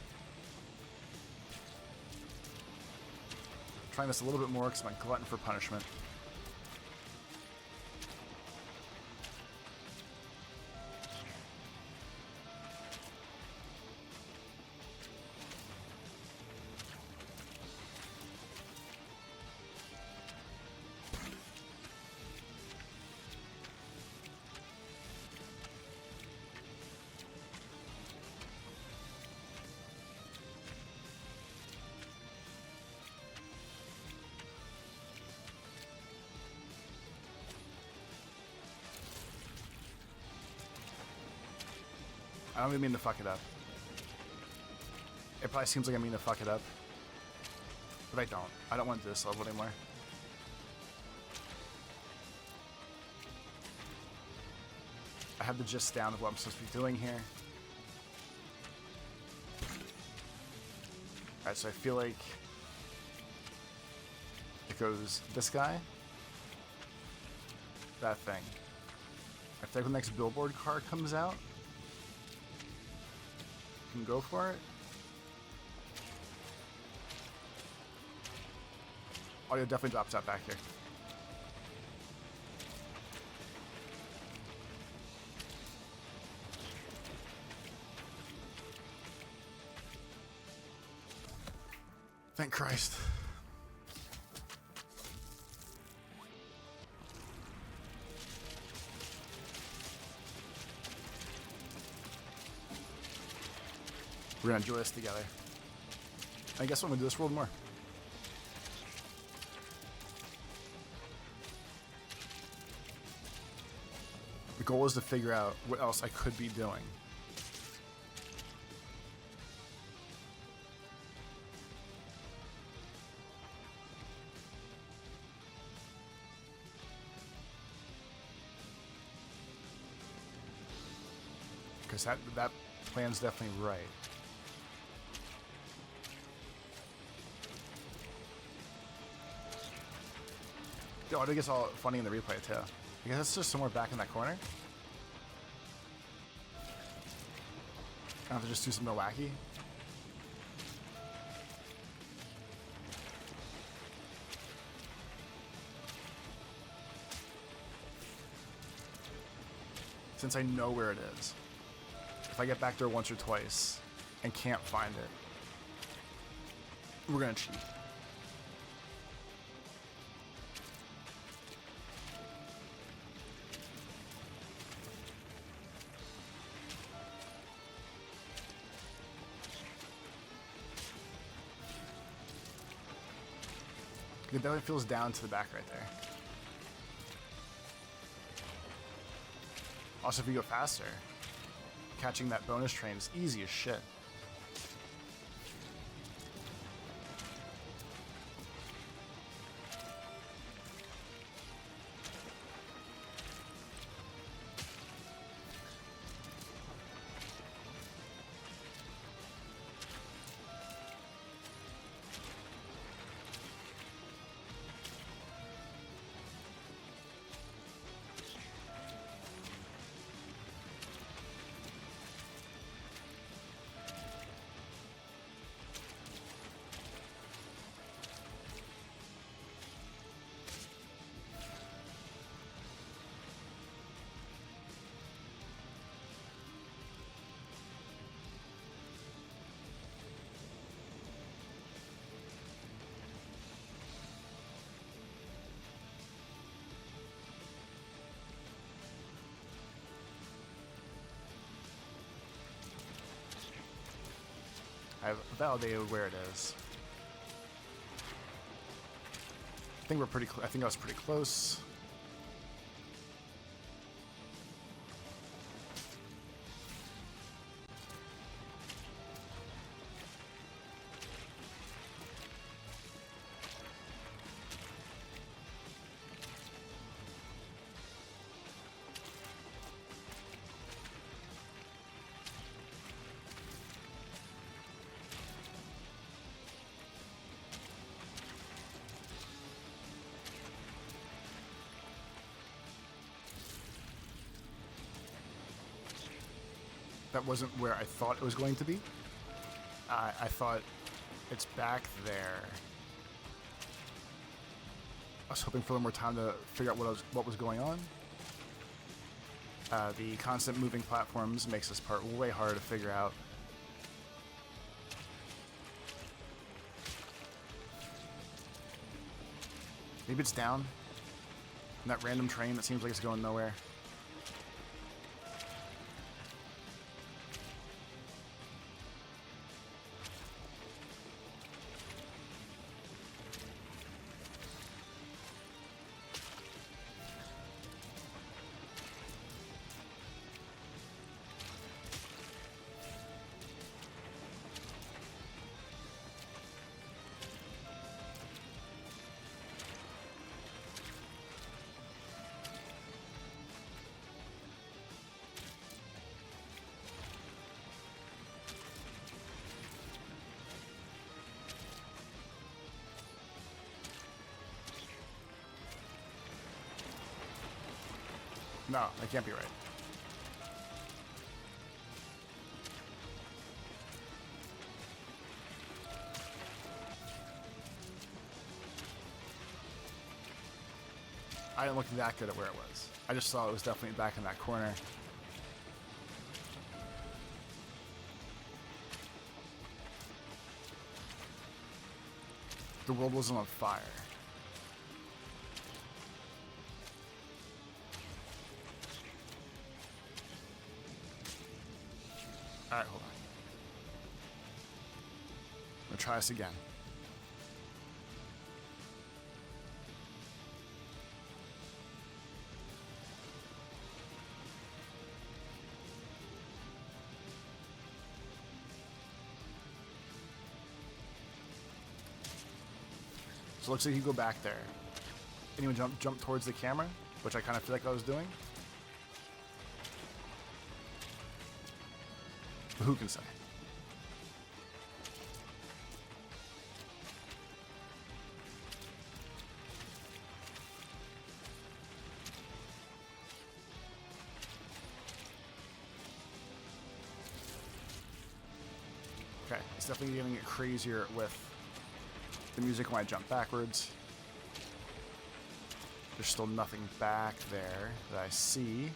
Trying this a little bit more because I'm a glutton for punishment. I don't even mean to fuck it up. It probably seems like I mean to fuck it up. But I don't. I don't want to do this level anymore. I have the gist down of what I'm supposed to be doing here. Alright, so I feel like it goes this guy, that thing. I feel like when the next billboard car comes out, can go for it. Audio definitely drops out back here. Thank Christ. We're gonna enjoy this together. I guess I'm gonna do this world more. The goal is to figure out what else I could be doing. Because that plan's definitely right. The audio gets all funny in the replay too. I guess it's just somewhere back in that corner. I have to just do something wacky. Since I know where it is. If I get back there once or twice and can't find it, we're gonna cheat. It definitely feels down to the back right there. Also, if you go faster, catching that bonus train is easy as shit. I've validated where it is. I think we're pretty. I think I was pretty close. That wasn't where I thought it was going to be. I thought it's back there. I was hoping for a little more time to figure out what was going on. The constant moving platforms makes this part way harder to figure out. Maybe it's down. And that random train that seems like it's going nowhere. No, that can't be right. I didn't look that good at where it was. I just saw it was definitely back in that corner. The world wasn't on fire. Alright, hold on. I'm gonna try this again. So it looks like you go back there. And you jump towards the camera, which I kind of feel like I was doing. But who can say? It's definitely getting crazier with the music when I jump backwards. There's still nothing back there that I see.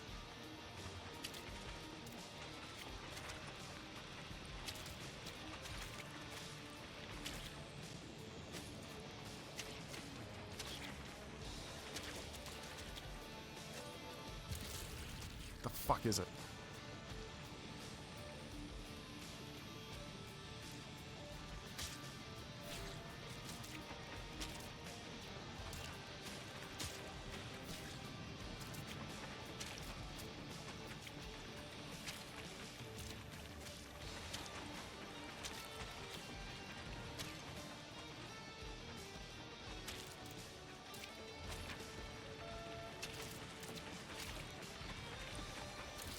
The fuck is it?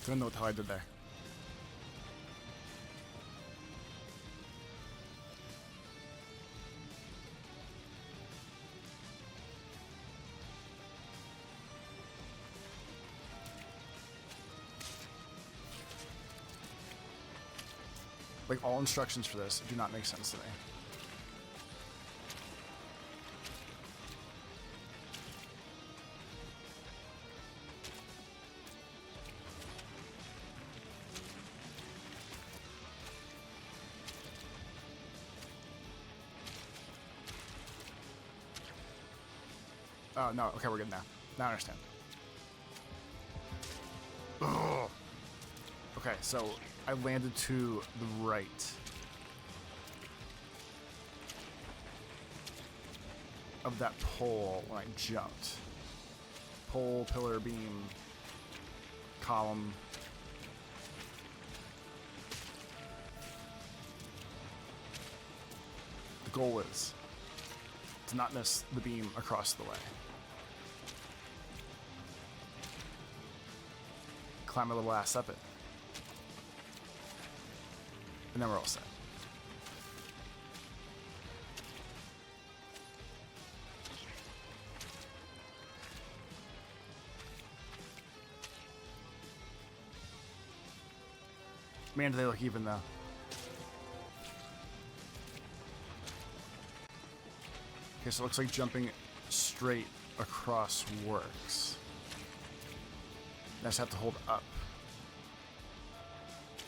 I don't know what the hell I did there. Like, all instructions for this do not make sense to me. Oh, no. Okay, we're good now. Now I understand. Ugh. Okay, so I landed to the right of that pole when I jumped. Pole, pillar, beam, column. The goal is to not miss the beam across the way. Climb a little ass up it. And then we're all set. Man, do they look even though. Okay, so it looks like jumping straight across works. I just have to hold up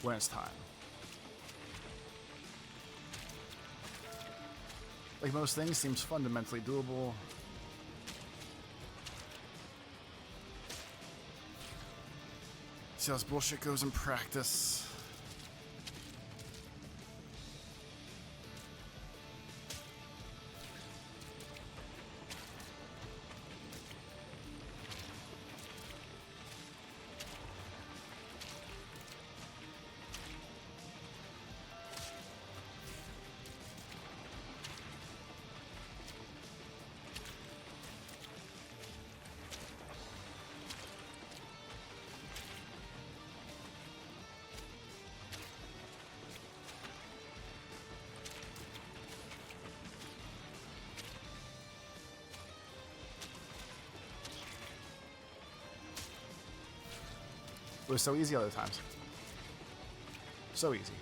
when it's time. Like most things, seems fundamentally doable. See how this bullshit goes in practice. It was so easy other times. So easy.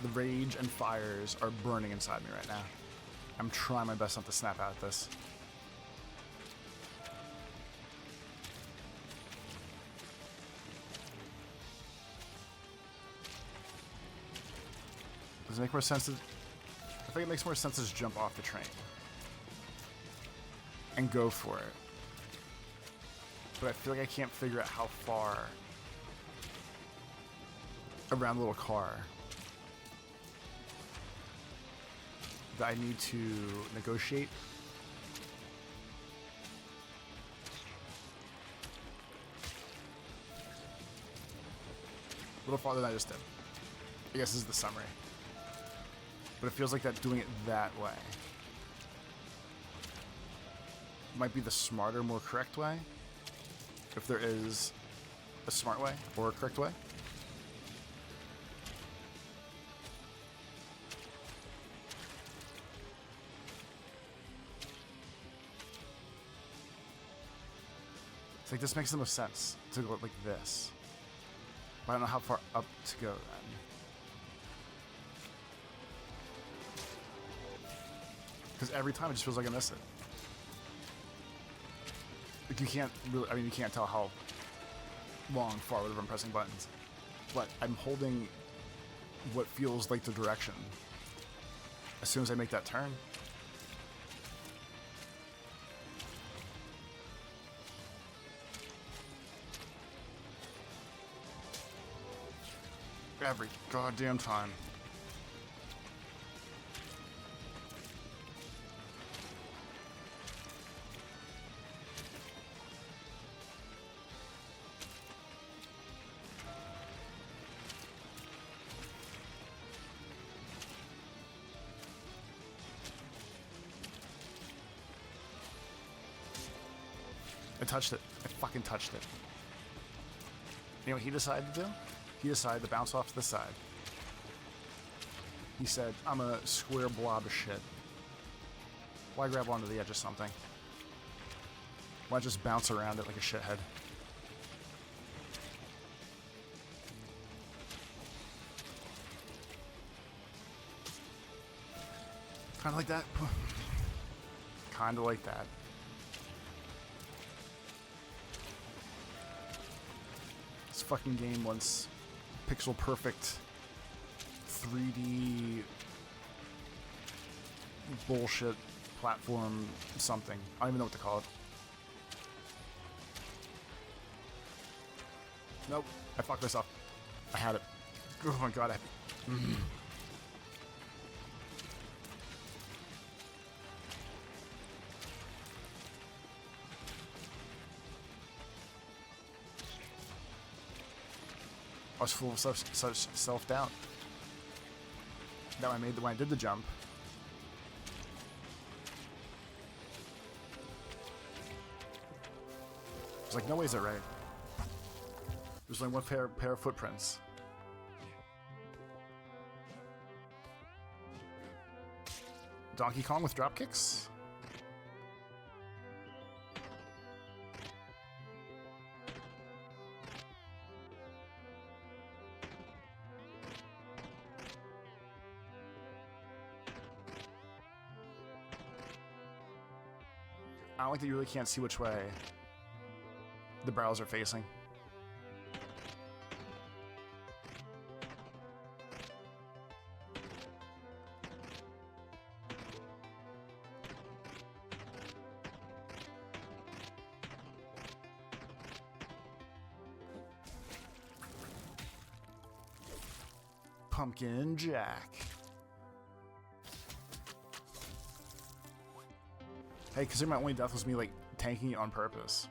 The rage and fires are burning inside me right now. I'm trying my best not to snap out at this. Does it make more sense to... I think it makes more sense to just jump off the train and go for it. But I feel like I can't figure out how far around the little car that I need to negotiate. A little farther than I just did. I guess this is the summary. But it feels like that doing it that way might be the smarter, more correct way. If there is a smart way or a correct way. It's like this makes the most sense to go like this. But I don't know how far up to go then. Because every time it just feels like I miss it. Like you can't really, I mean, you can't tell how long, far, whatever I'm pressing buttons. But I'm holding what feels like the direction as soon as I make that turn. Every goddamn time. I touched it. I fucking touched it. You know what he decided to do? He decided to bounce off to the side. He said, I'm a square blob of shit. Why grab onto the edge of something? Why just bounce around it like a shithead? Kinda like that. Kinda like that. This fucking game wants pixel perfect 3D bullshit platform something. I don't even know what to call it. Nope. I fucked this up. I had it. Oh my god. I was full of such self-doubt. That when I did the jump. I was like, no way is it right. There's only one pair of footprints. Donkey Kong with drop kicks? I don't like that you really can't see which way the barrels are facing. Pumpkin Jack. Hey, consider my only death was me, like, tanking it on purpose.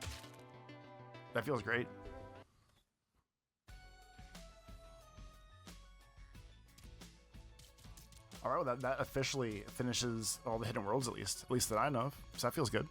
That feels great. Alright, well, that officially finishes all the hidden worlds, at least that I know of. So that feels good.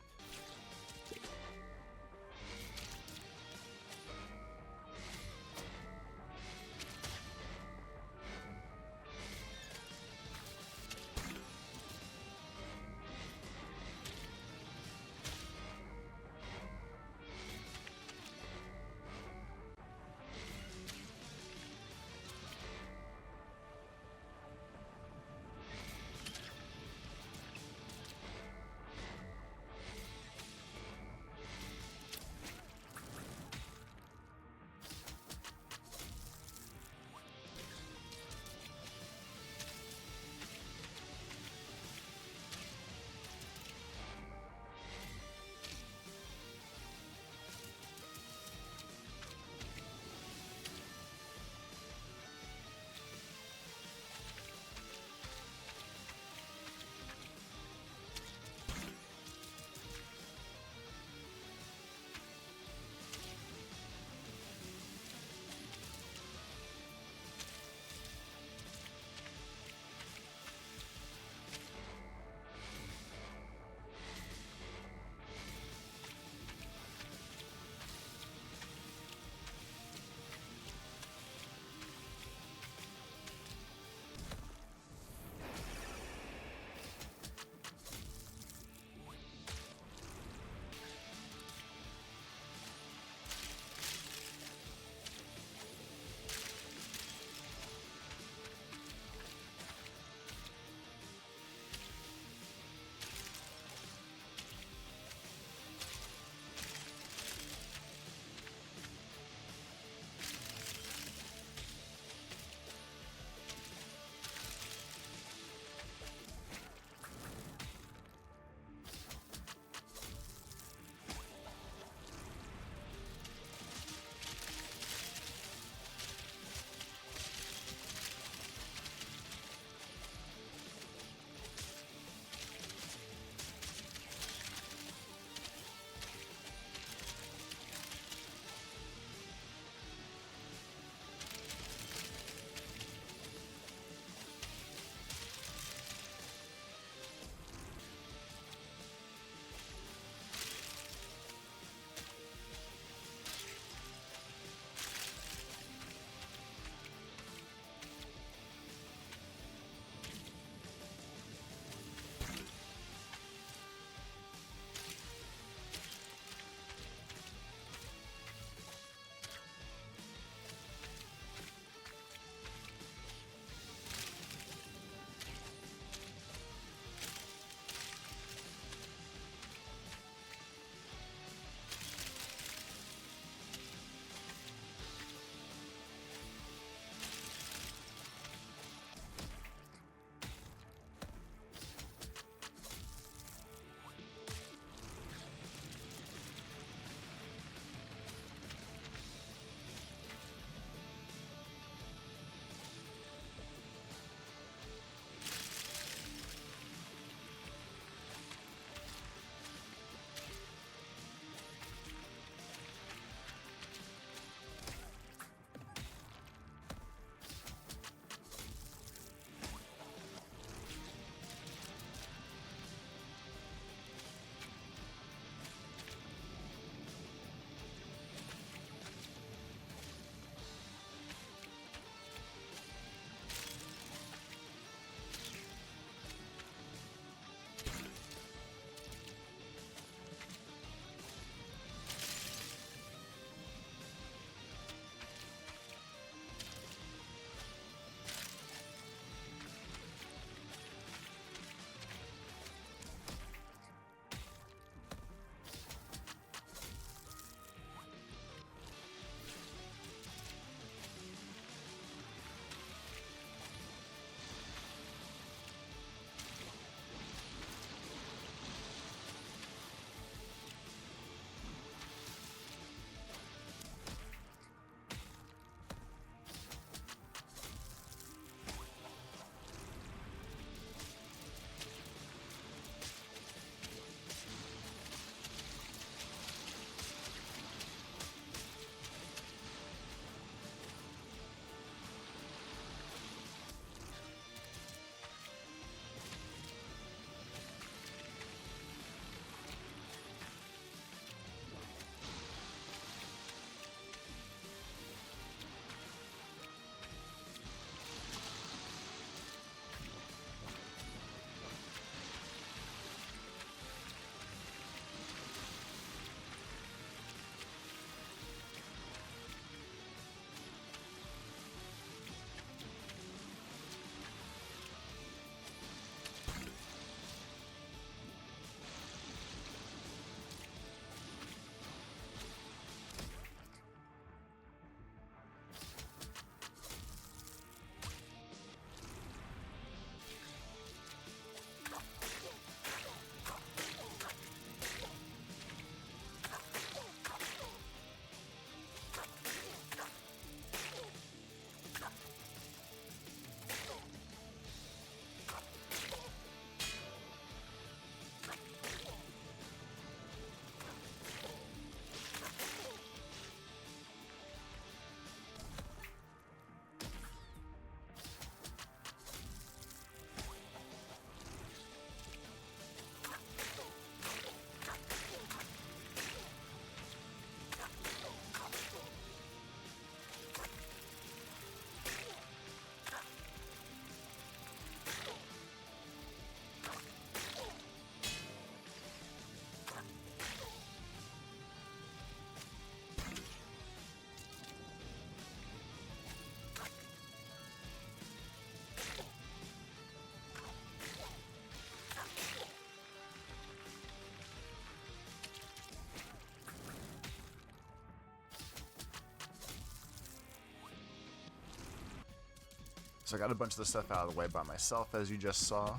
So I got a bunch of the stuff out of the way by myself, as you just saw.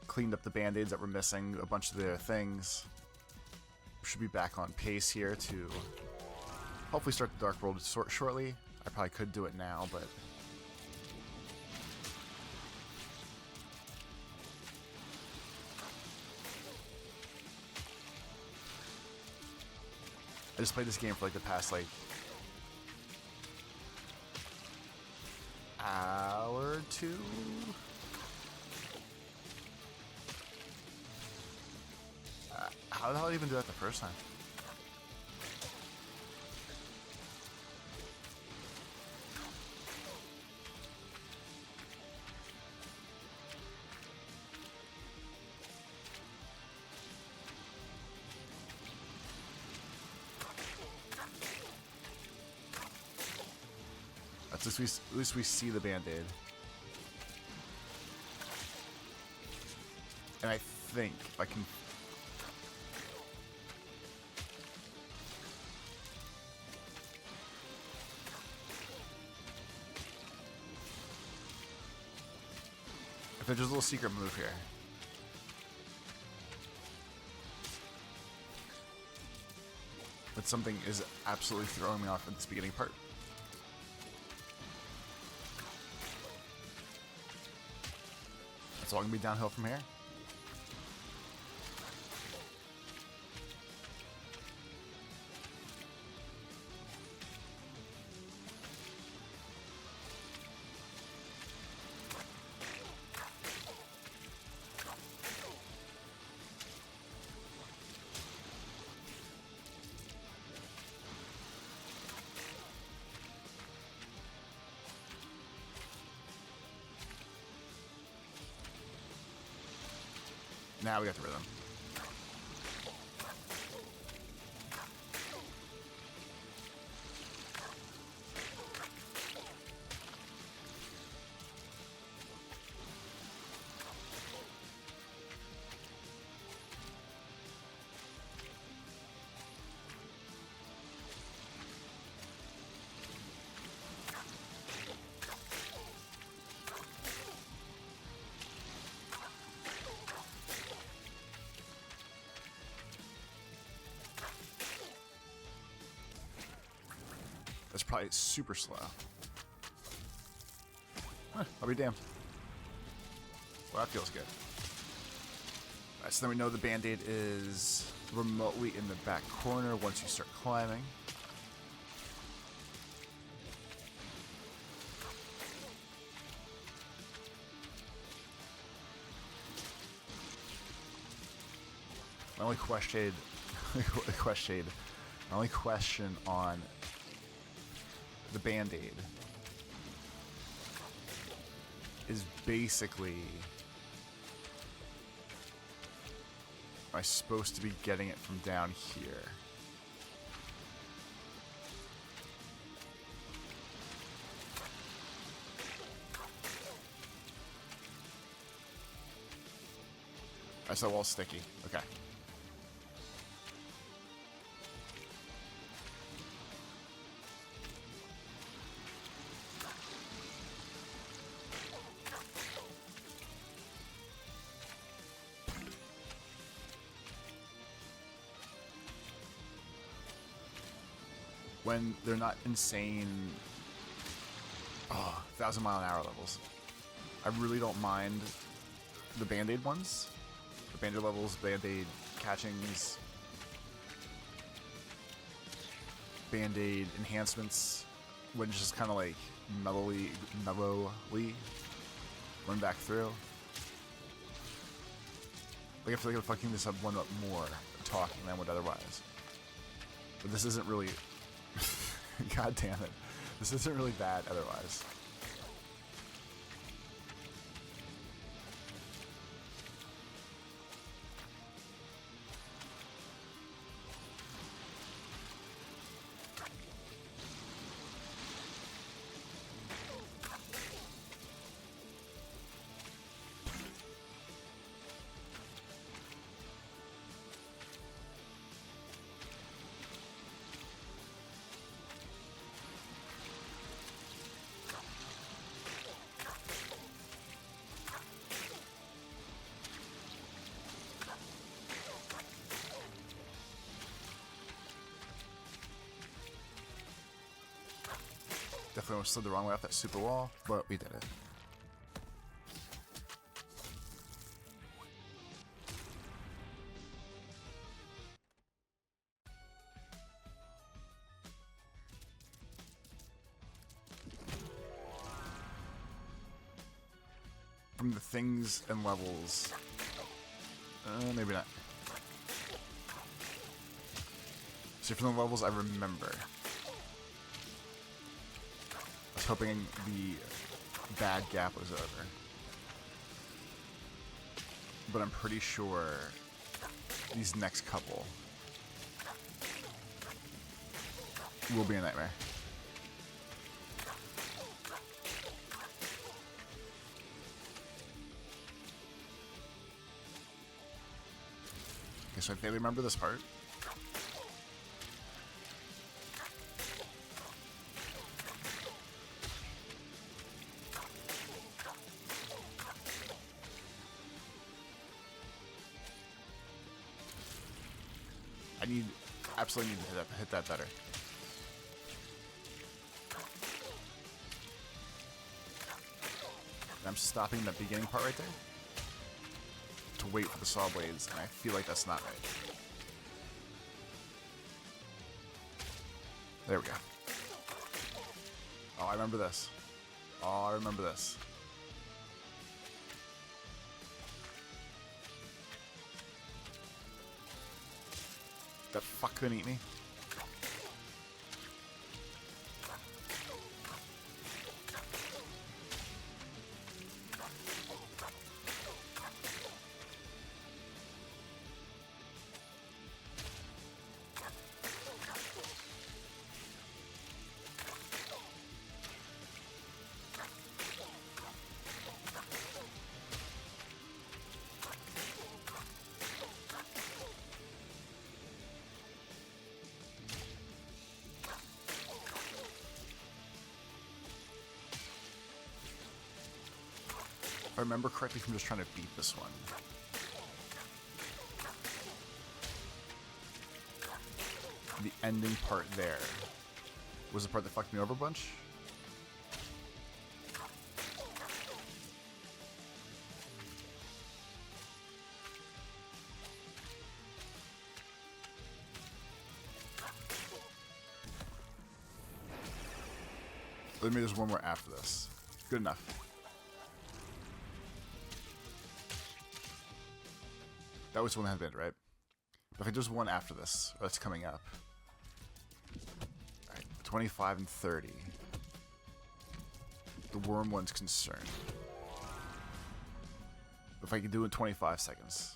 Cleaned up the band-aids that were missing, a bunch of the other things. Should be back on pace here to hopefully start the Dark World shortly. I probably could do it now, but I just played this game for like the past like hour or two. How the hell did I even do that the first time? At least we see the band-aid. And I think I can... If there's just a little secret move here. But something is absolutely throwing me off at this beginning part. It's all gonna be downhill from here. Now we got the rhythm. That's probably super slow. Huh, I'll be damned. Well, that feels good. Alright, so then we know the band-aid is remotely in the back corner once you start climbing. My only question on the band-aid is basically, am I supposed to be getting it from down here? I saw wall sticky. Okay. When they're not insane 1,000-mile-an-hour levels, I really don't mind the band-aid ones. The band-aid levels, band-aid catchings, band-aid enhancements, when it's just kind of like mellowly run back through. Like I feel like I'm fucking this up one up more talking than I would otherwise. But this isn't really... God damn it. This isn't really bad otherwise. Definitely almost slid the wrong way off that super wall, but we did it. From the things and levels, maybe not. So from the levels I remember, I was hoping the bad gap was over, but I'm pretty sure these next couple will be a nightmare. Okay, so I vaguely remember this part. Absolutely need to hit that better. And I'm stopping that beginning part right there to wait for the saw blades, and I feel like that's not right. There we go. Oh, I remember this. Oh, I remember this. That fuck couldn't eat me. If I remember correctly from just trying to beat this one. The ending part there was the part that fucked me over a bunch. Maybe there's one more after this. Good enough. That was the one that had been, right? But I think there's one after this that's coming up. Alright, 25 and 30. The worm one's concerned. If I can do it in 25 seconds.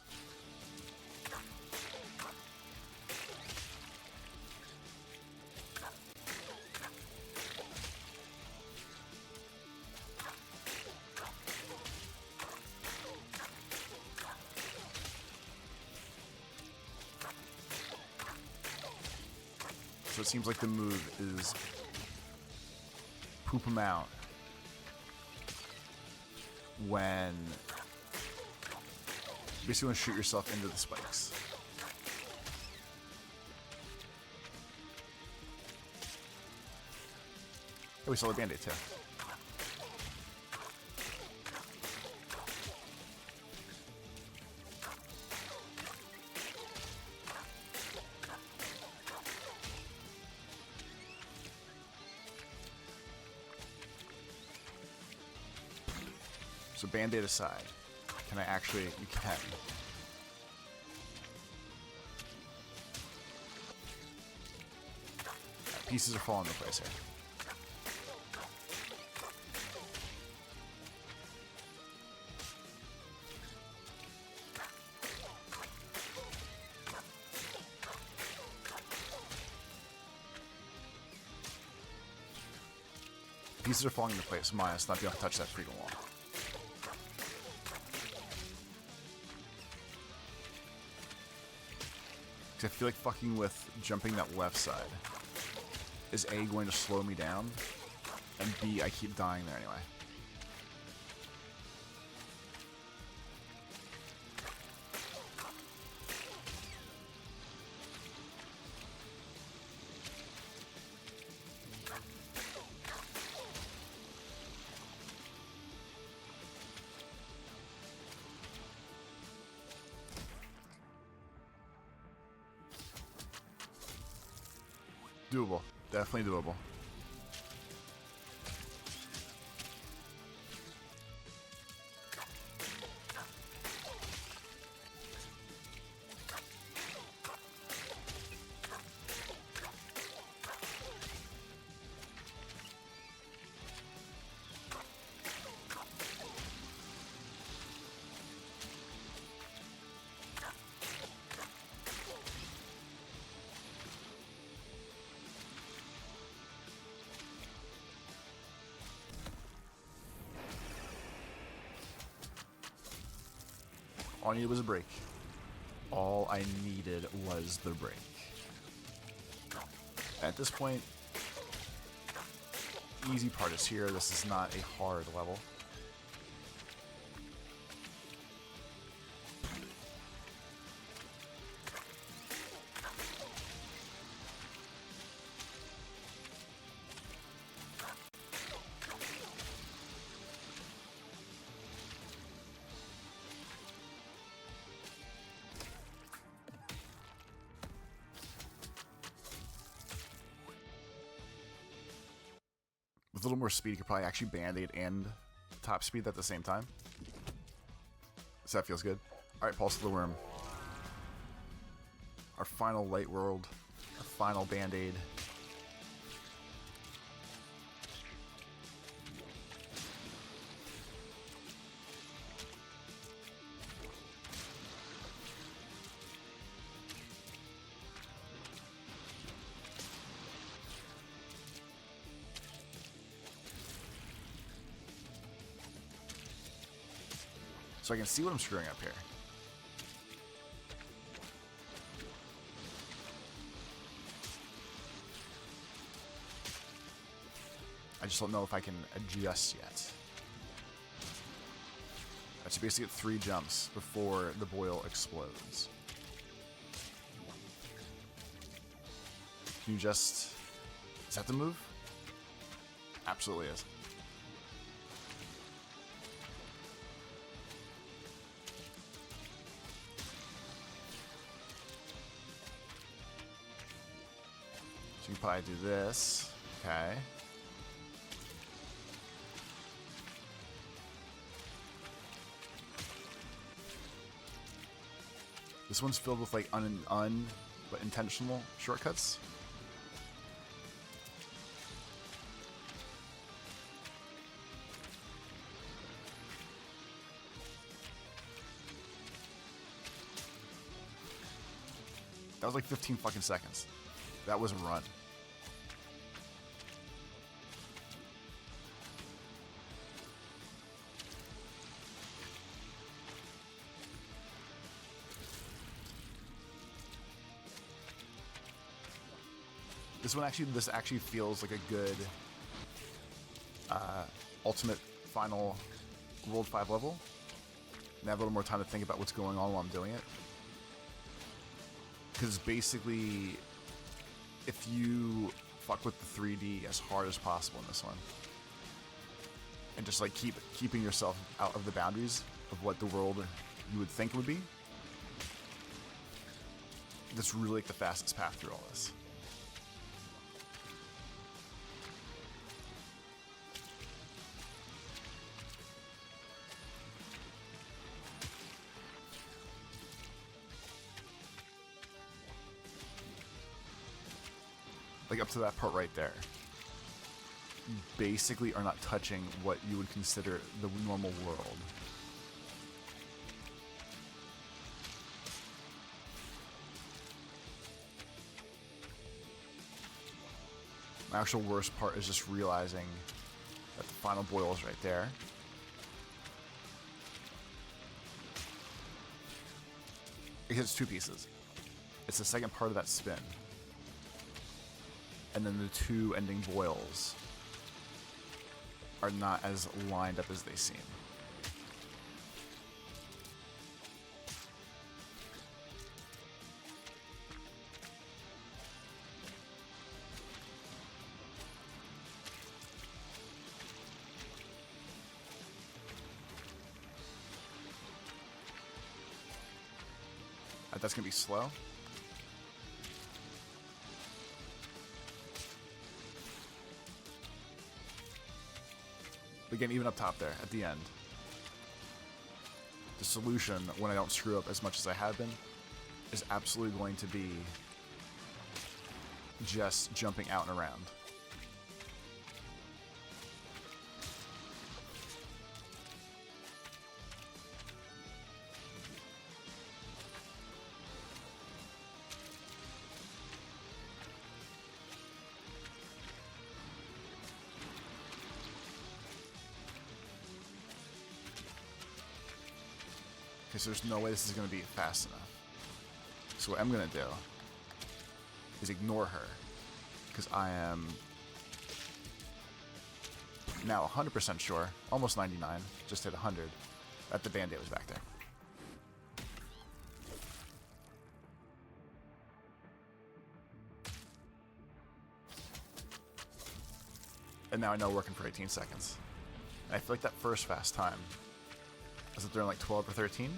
So it seems like the move is poop them out when basically want to shoot yourself into the spikes. Oh, we saw the band-aid too. So band-aid aside, can I actually, you can. Pieces are falling into place here. Pieces are falling into place, minus not being able to touch that freaking wall. I feel like fucking with jumping that left side is A, going to slow me down, and B, I keep dying there anyway. Doable. Definitely doable. All I needed was a break. All I needed was the break. At this point, easy part is here. This is not a hard level. With a little more speed, you could probably actually band-aid and top speed at the same time. So that feels good. Alright, Pulse of the Worm. Our final light world. Our final band-aid. So I can see what I'm screwing up here. I just don't know if I can adjust yet. I should basically get 3 jumps before the boil explodes. Can you just... Is that the move? Absolutely is. So you can probably do this. Okay. This one's filled with like but intentional shortcuts. That was like 15 fucking seconds. That was a run. This actually feels like a good ultimate final World 5 level. And I have a little more time to think about what's going on while I'm doing it. Because basically, if you fuck with the 3D as hard as possible in this one, and just like keeping yourself out of the boundaries of what the world you would think it would be, that's really like the fastest path through all this. Like up to that part right there, you basically are not touching what you would consider the normal world. My actual worst part is just realizing that the final boil is right there. Because it's 2 pieces. It's the second part of that spin. And then the 2 ending boils are not as lined up as they seem. That's gonna be slow. Again, even up top there, at the end. The solution, when I don't screw up as much as I have been, is absolutely going to be just jumping out and around. Okay, so there's no way this is going to be fast enough. So what I'm going to do is ignore her, because I am now 100% sure, almost 99, just hit 100, that the band-aid was back there. And now I know we're working for 18 seconds. And I feel like that first fast time, was it during like 12 or 13?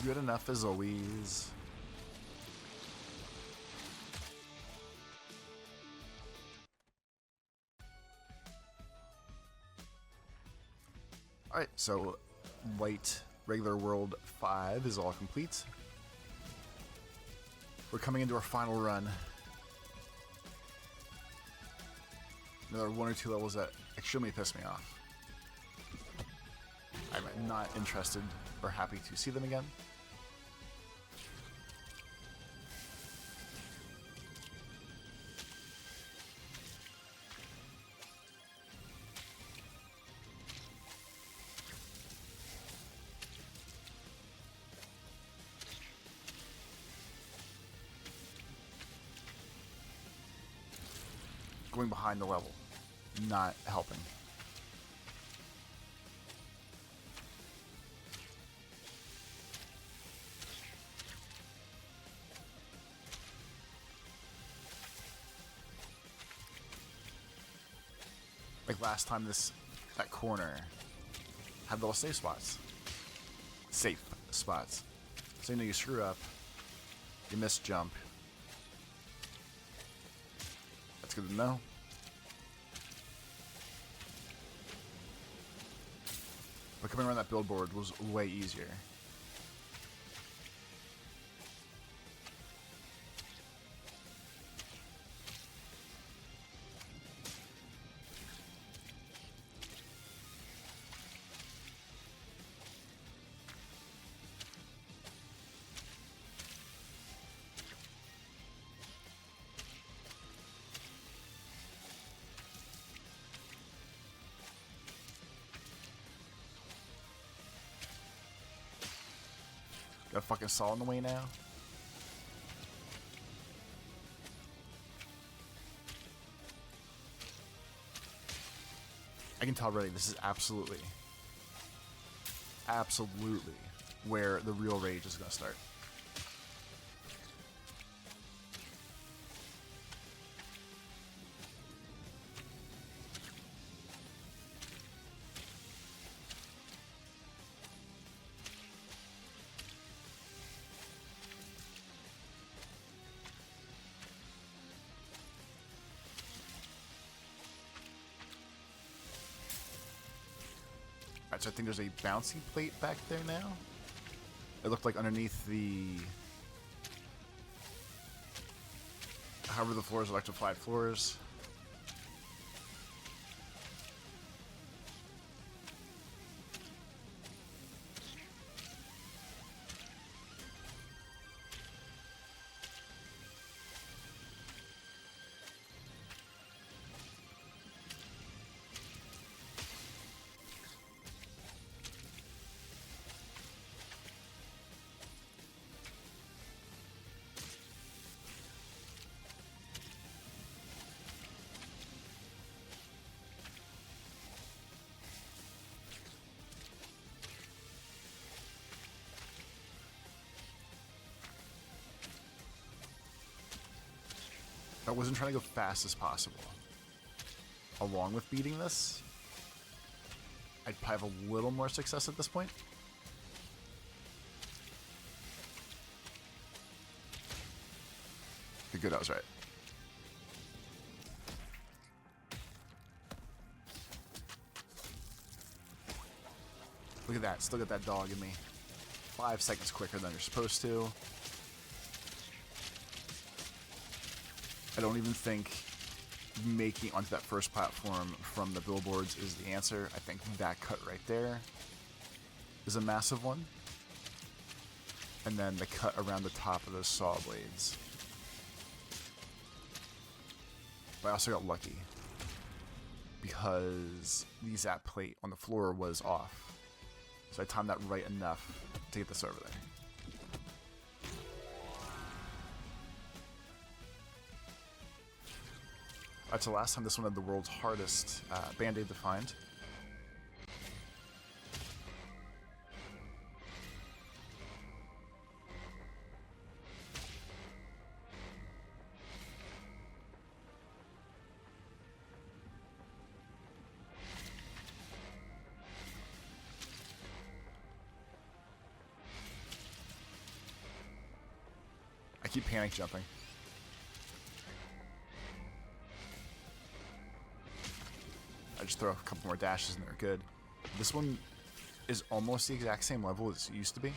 Good enough as always. Alright, so White Regular World 5 is all complete. We're coming into our final run. Another 1 or 2 levels that extremely piss me off. I'm not interested or happy to see them again. Going behind the level, not helping. Like last time, that corner had little safe spots. Safe spots. So you know you screw up, you miss jump. That's good to know. But coming around that billboard was way easier. Got a fucking saw in the way now. I can tell already this is absolutely where the real rage is going to start. Alright, so I think there's a bouncy plate back there now. It looked like underneath the... however the floors, electrified floors. I wasn't trying to go fast as possible. Along with beating this, I'd probably have a little more success at this point. Okay, good, I was right. Look at that, still got that dog in me. 5 seconds quicker than you're supposed to. I don't even think making onto that first platform from the billboards is the answer. I think that cut right there is a massive one. And then the cut around the top of those saw blades. But I also got lucky because the zap plate on the floor was off. So I timed that right enough to get this over there. Alright, so last time this one had the world's hardest band-aid to find. I keep panic jumping. I just throw a couple more dashes and they're good. This one is almost the exact same level as it used to be.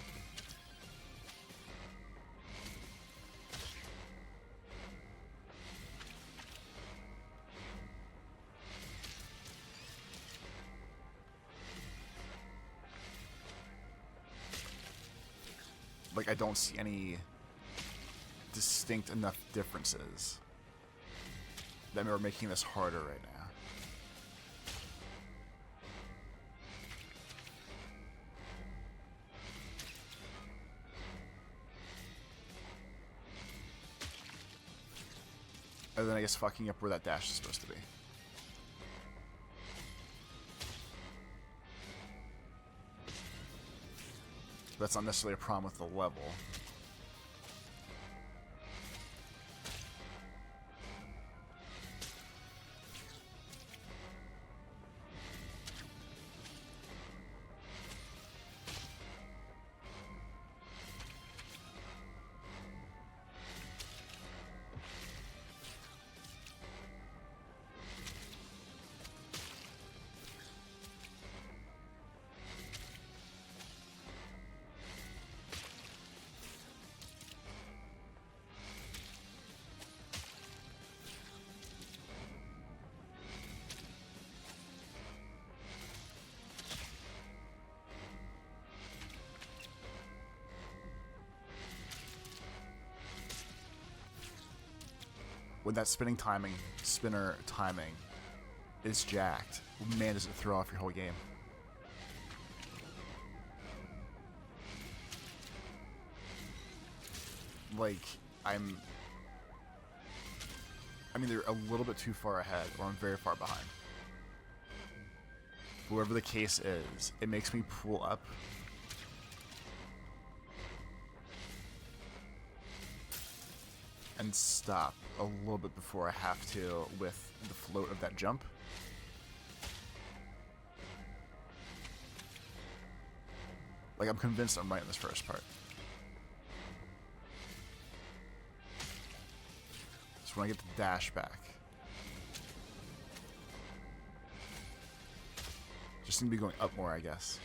Like, I don't see any distinct enough differences that are making this harder right now. Other than, I guess, fucking up where that dash is supposed to be. That's not necessarily a problem with the level. When that spinner timing is jacked, man, does it throw off your whole game. Like, I mean, they're a little bit too far ahead, or I'm very far behind. Whatever the case is, it makes me pull up and stop a little bit before I have to with the float of that jump. Like, I'm convinced I'm right in this first part. So when I get the dash back, just need to be going up more, I guess.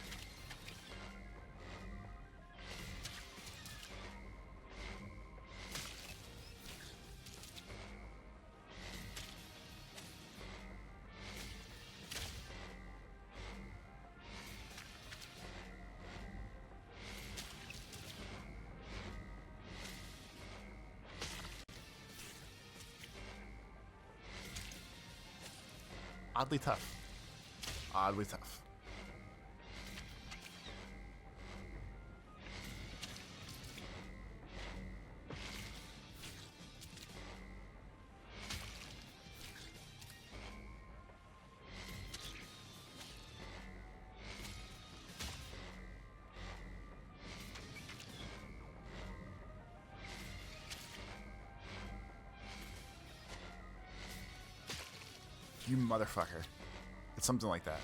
Oddly tough. Oddly tough. You motherfucker. It's something like that.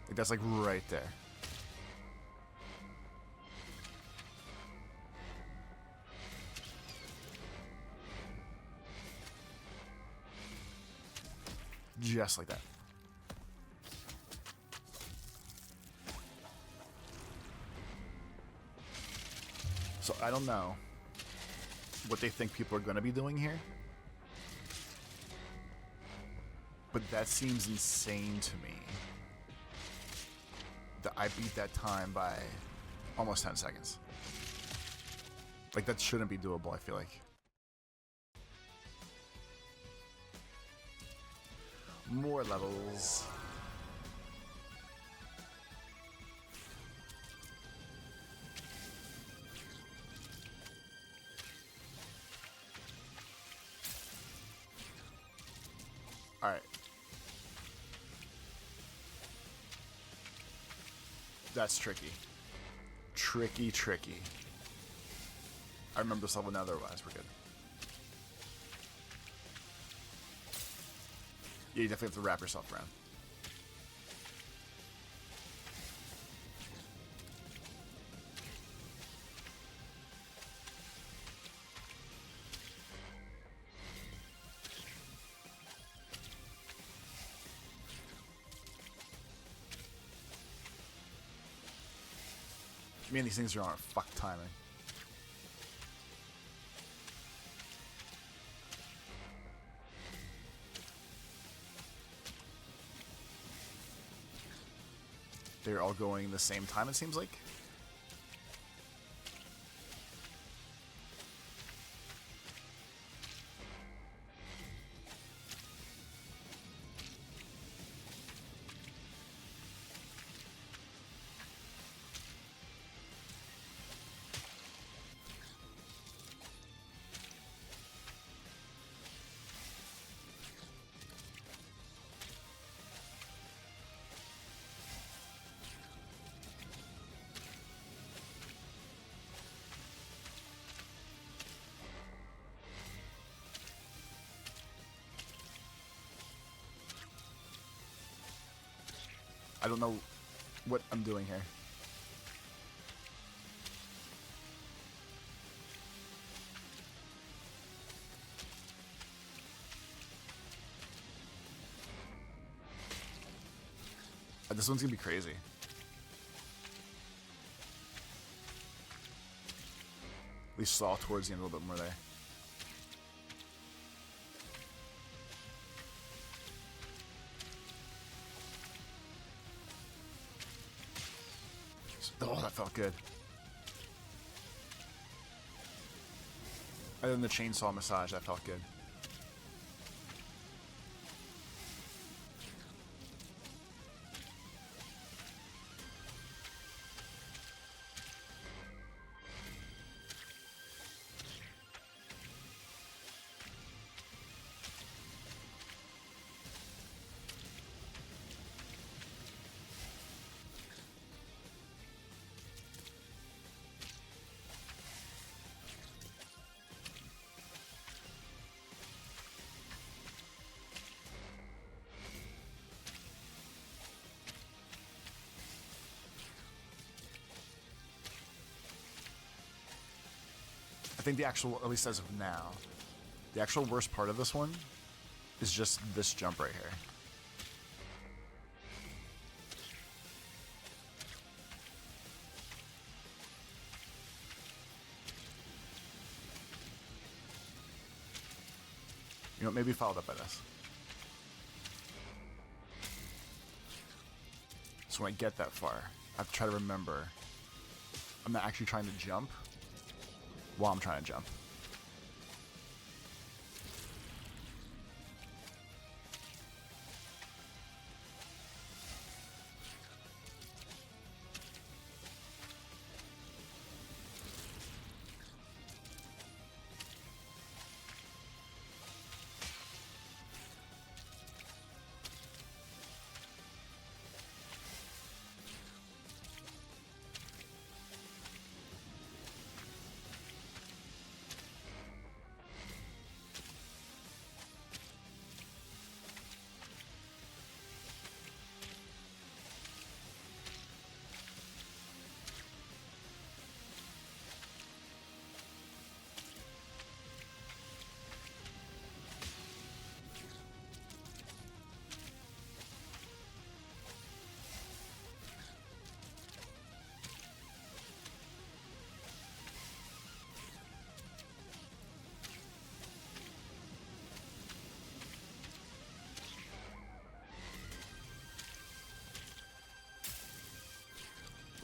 Like that's like right there. Just like that. So I don't know what they think people are going to be doing here. But that seems insane to me. That I beat that time by almost 10 seconds. Like that shouldn't be doable, I feel like. More levels. Alright. That's tricky. Tricky. I remember this level now, otherwise we're good. Yeah, you definitely have to wrap yourself around. Man, these things are on fuck timing. They're all going the same time, it seems like. I don't know what I'm doing here. This one's gonna be crazy. We saw towards the end a little bit more there. Oh, that felt good. And then the chainsaw massage, that felt good. I think the actual, at least as of now, the actual worst part of this one is just this jump right here. You know, maybe followed up by this. So when I get that far, I have to try to remember I'm not actually trying to jump while I'm trying to jump.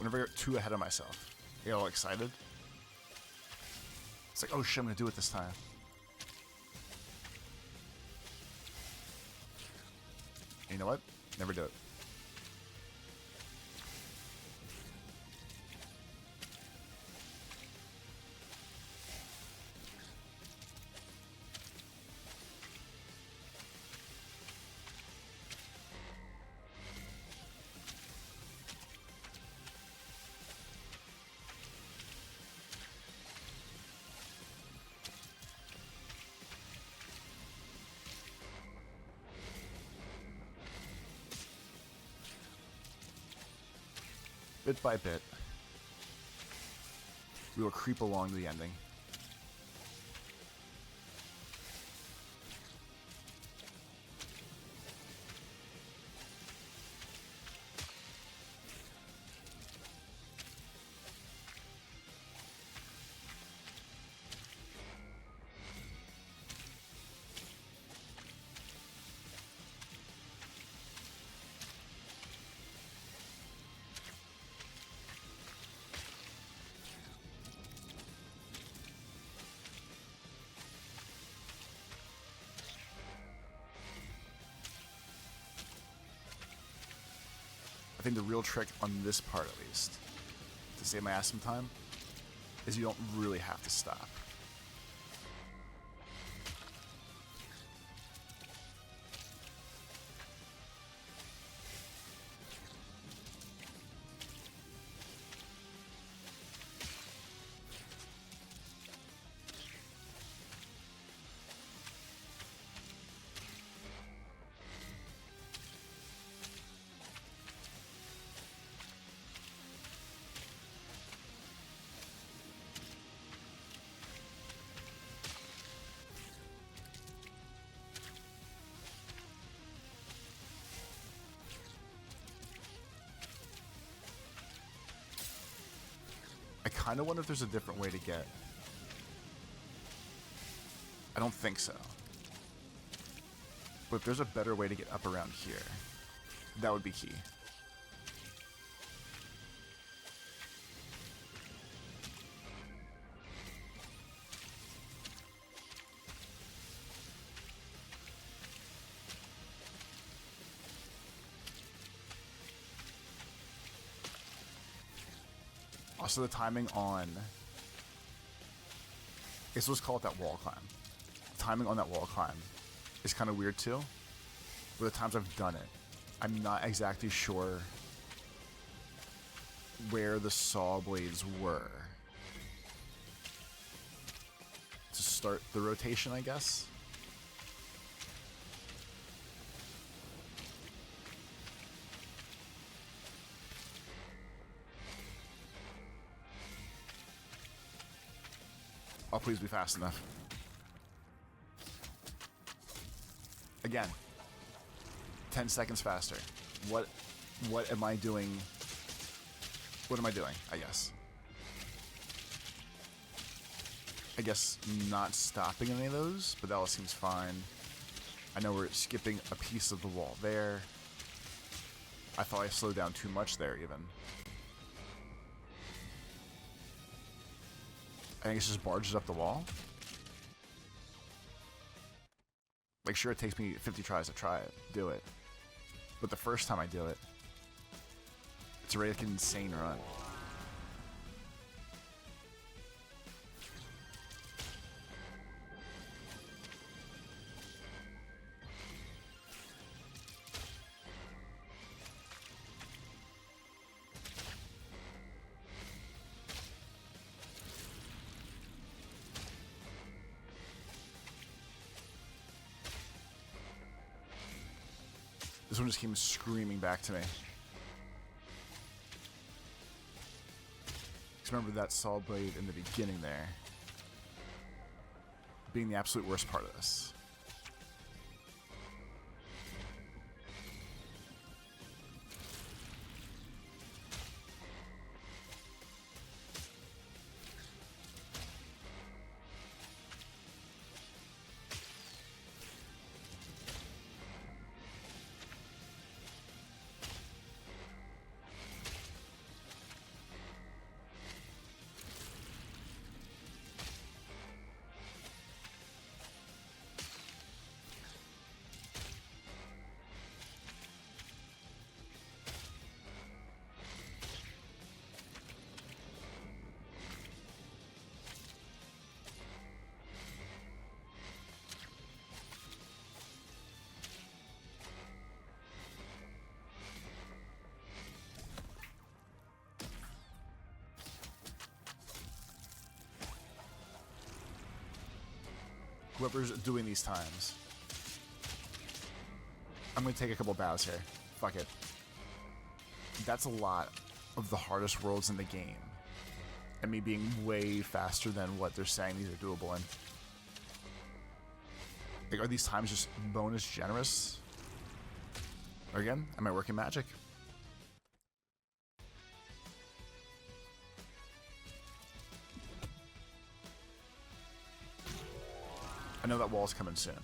Whenever I get too ahead of myself, I get all excited. It's like, oh shit, I'm gonna do it this time. And you know what? Never do it. Bit by bit, we will creep along the ending. I think the real trick on this part, at least, to save my ass some time, is you don't really have to stop. I kind of wonder if there's a different way to get. I don't think so. But if there's a better way to get up around here, that would be key. Also, the timing on... I guess let's call it that wall climb. The timing on that wall climb is kind of weird too. But the times I've done it, I'm not exactly sure where the saw blades were to start the rotation, I guess. Oh, please be fast enough. Again. 10 seconds faster. What am I doing? What am I doing, I guess? I guess not stopping any of those, but that all seems fine. I know we're skipping a piece of the wall there. I thought I slowed down too much there, even. I think it just barges up the wall. Like, sure, it takes me 50 tries to try it, do it. But the first time I do it, it's already like an insane run. This one just came screaming back to me. Just remember that saw blade in the beginning there being the absolute worst part of this. whoever's doing these times. I'm gonna take a couple bows here. Fuck it. That's a lot of the hardest worlds in the game. And me being way faster than what they're saying these are doable in. Like, are these times just bonus generous? Or again, am I working magic? I know that wall's coming soon.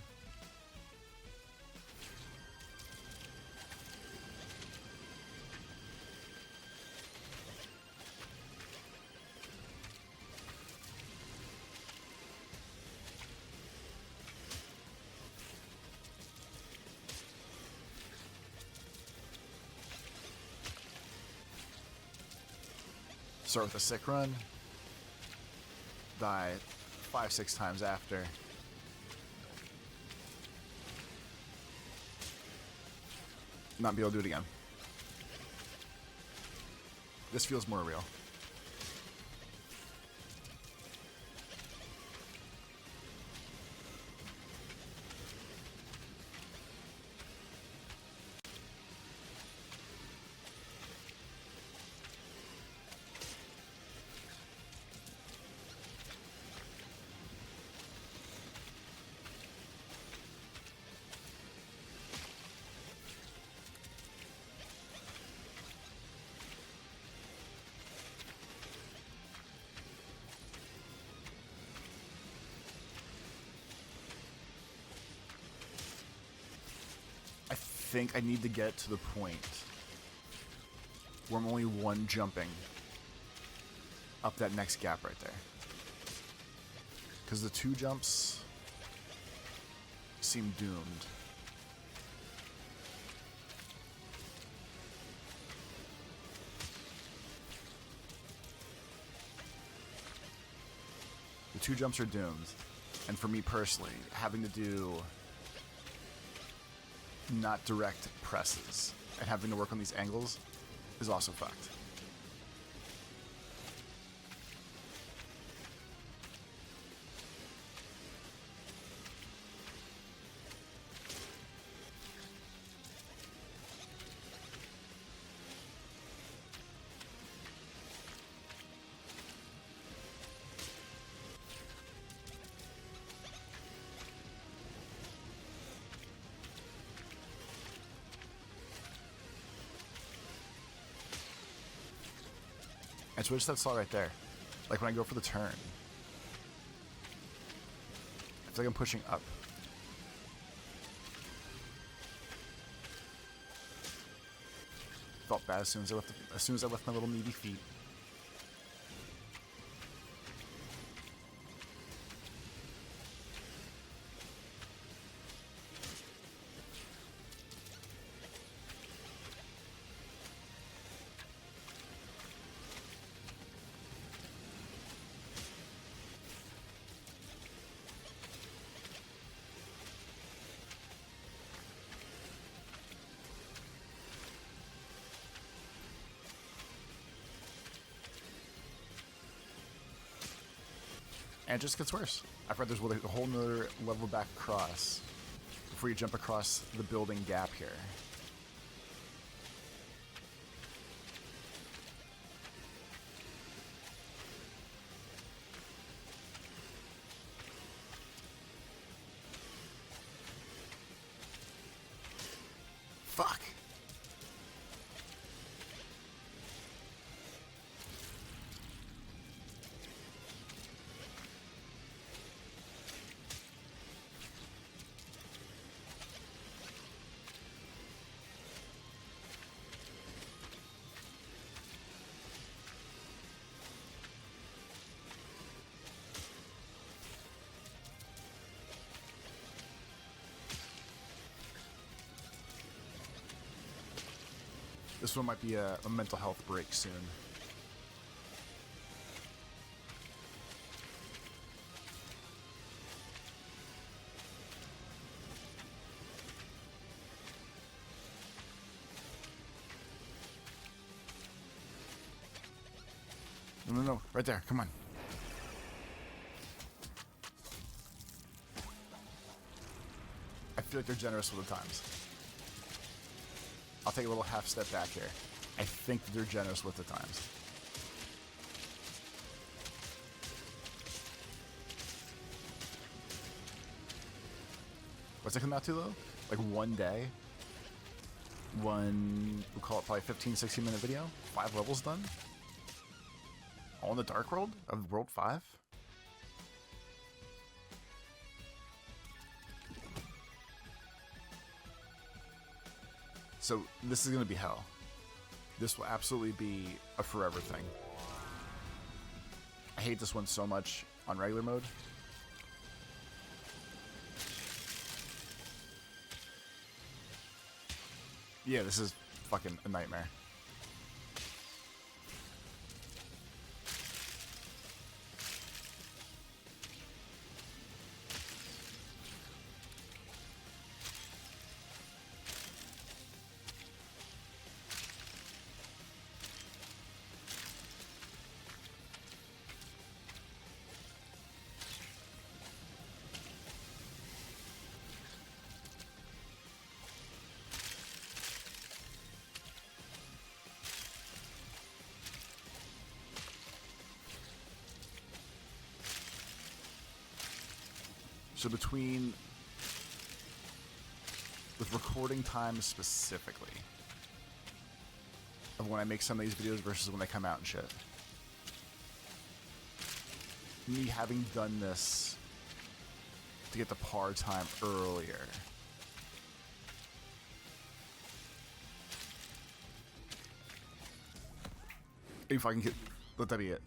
Start with a sick run. Die 5-6 times after. Not be able to do it again. This feels more real. I think I need to get to the point where I'm only one jumping up that next gap right there. Because the 2 jumps seem doomed. The 2 jumps are doomed. And for me personally, having to do not direct presses and having to work on these angles is also fucked. And switch that slot right there. Like when I go for the turn. I feel like I'm pushing up. Felt bad as soon as I left my little meaty feet. And it just gets worse. I've heard there's a whole nother level back across before you jump across the building gap here. Fuck. This one might be a mental health break soon. No, right there, come on. feel like they're generous with the times. I'll take a little half step back here. I think that they're generous with the times. What's it come out to though? Like one day? We'll call it probably 15, 16 minute video? 5 levels done? All in the Dark World? Of World 5? So this is going to be hell. This will absolutely be a forever thing. I hate this one so much on regular mode. Yeah, this is fucking a nightmare. So between, with recording time specifically, of when I make some of these videos versus when they come out and shit, me having done this to get the par time earlier, if I can get, let that be it.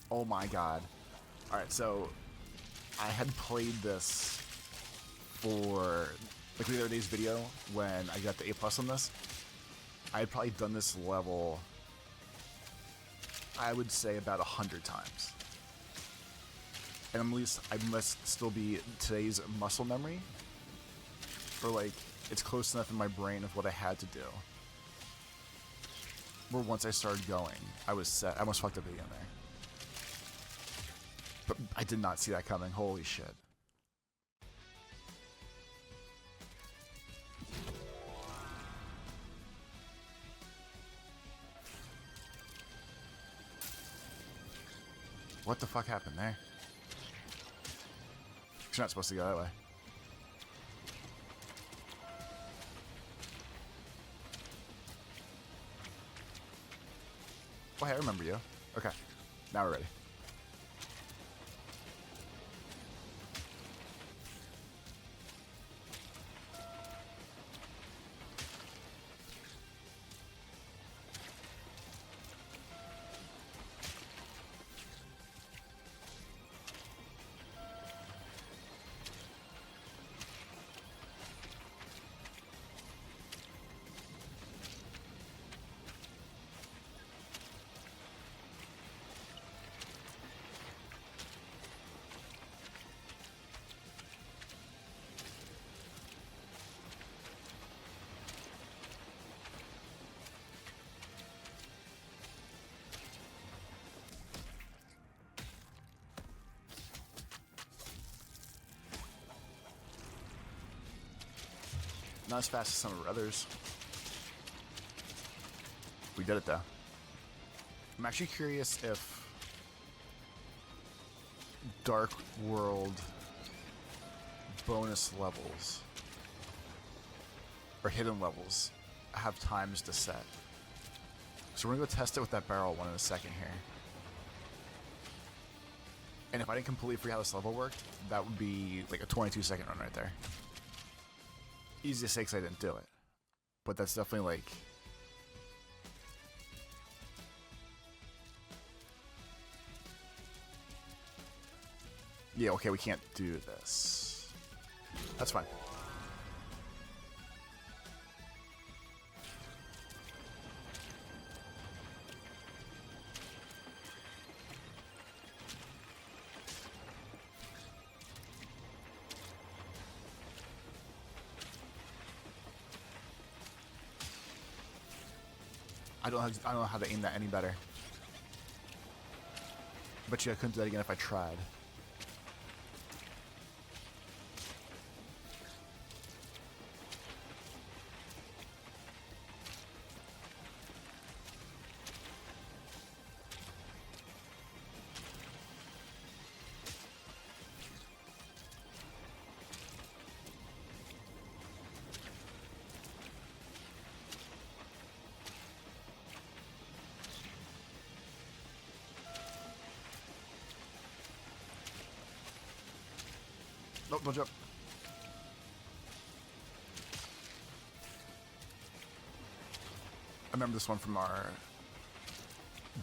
Oh my god. Alright, so I had played this for, like the other day's video when I got the A+ on this. I had probably done this level, I would say about 100 times. And at least I must still be today's muscle memory, or like, it's close enough in my brain of what I had to do. Where once I started going, I was set. I almost fucked up again there. But I did not see that coming. Holy shit. What the fuck happened there? You're not supposed to go that way. Oh, hey, I remember you. Okay. Now we're ready. Not as fast as some of our others. We did it though. I'm actually curious if Dark World bonus levels or hidden levels have times to set. So we're gonna go test it with that barrel one in a second here. And if I didn't completely figure out how this level worked, that would be like a 22-second run right there. Easy to say because I didn't do it. But that's definitely like... Yeah, okay, we can't do this. That's fine. I don't know how to aim that any better. But yeah, I couldn't do that again if I tried. Nope, don't jump. I remember this one from our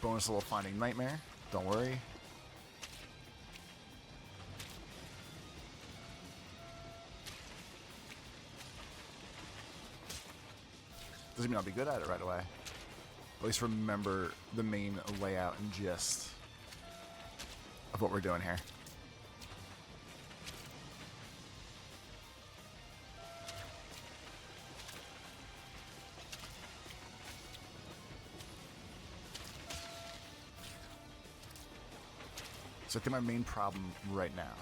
bonus level Finding Nightmare. Don't worry. Doesn't mean I'll be good at it right away. At least remember the main layout and gist of what we're doing here. So I think my main problem right now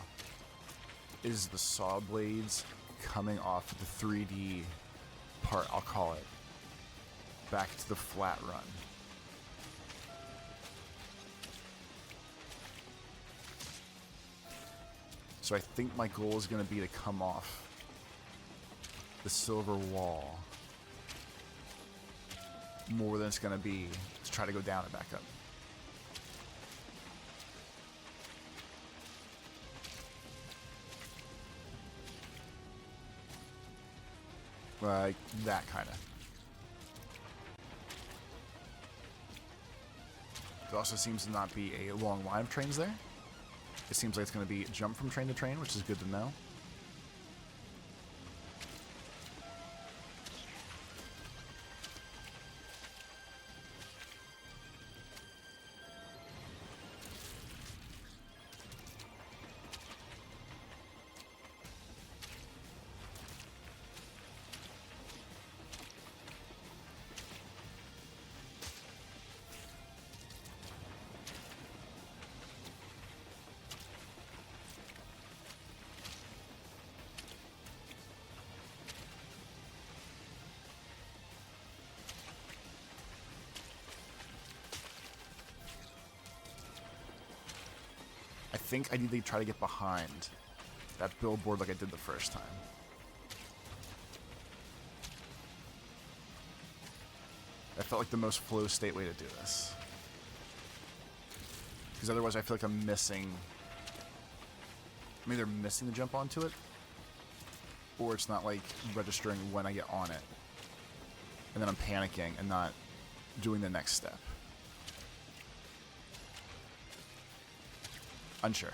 is the saw blades coming off the 3D part, I'll call it, back to the flat run. So I think my goal is going to be to come off the silver wall more than it's going to be to try to go down and back up. Like that kind of. There also seems to not be a long line of trains there. It seems like it's going to be jump from train to train, which is good to know. I think I need to try to get behind that billboard like I did the first time. That felt like the most flow state way to do this. Because otherwise I feel like I'm missing... I'm either missing the jump onto it, or it's not like registering when I get on it. And then I'm panicking and not doing the next step. Unsure.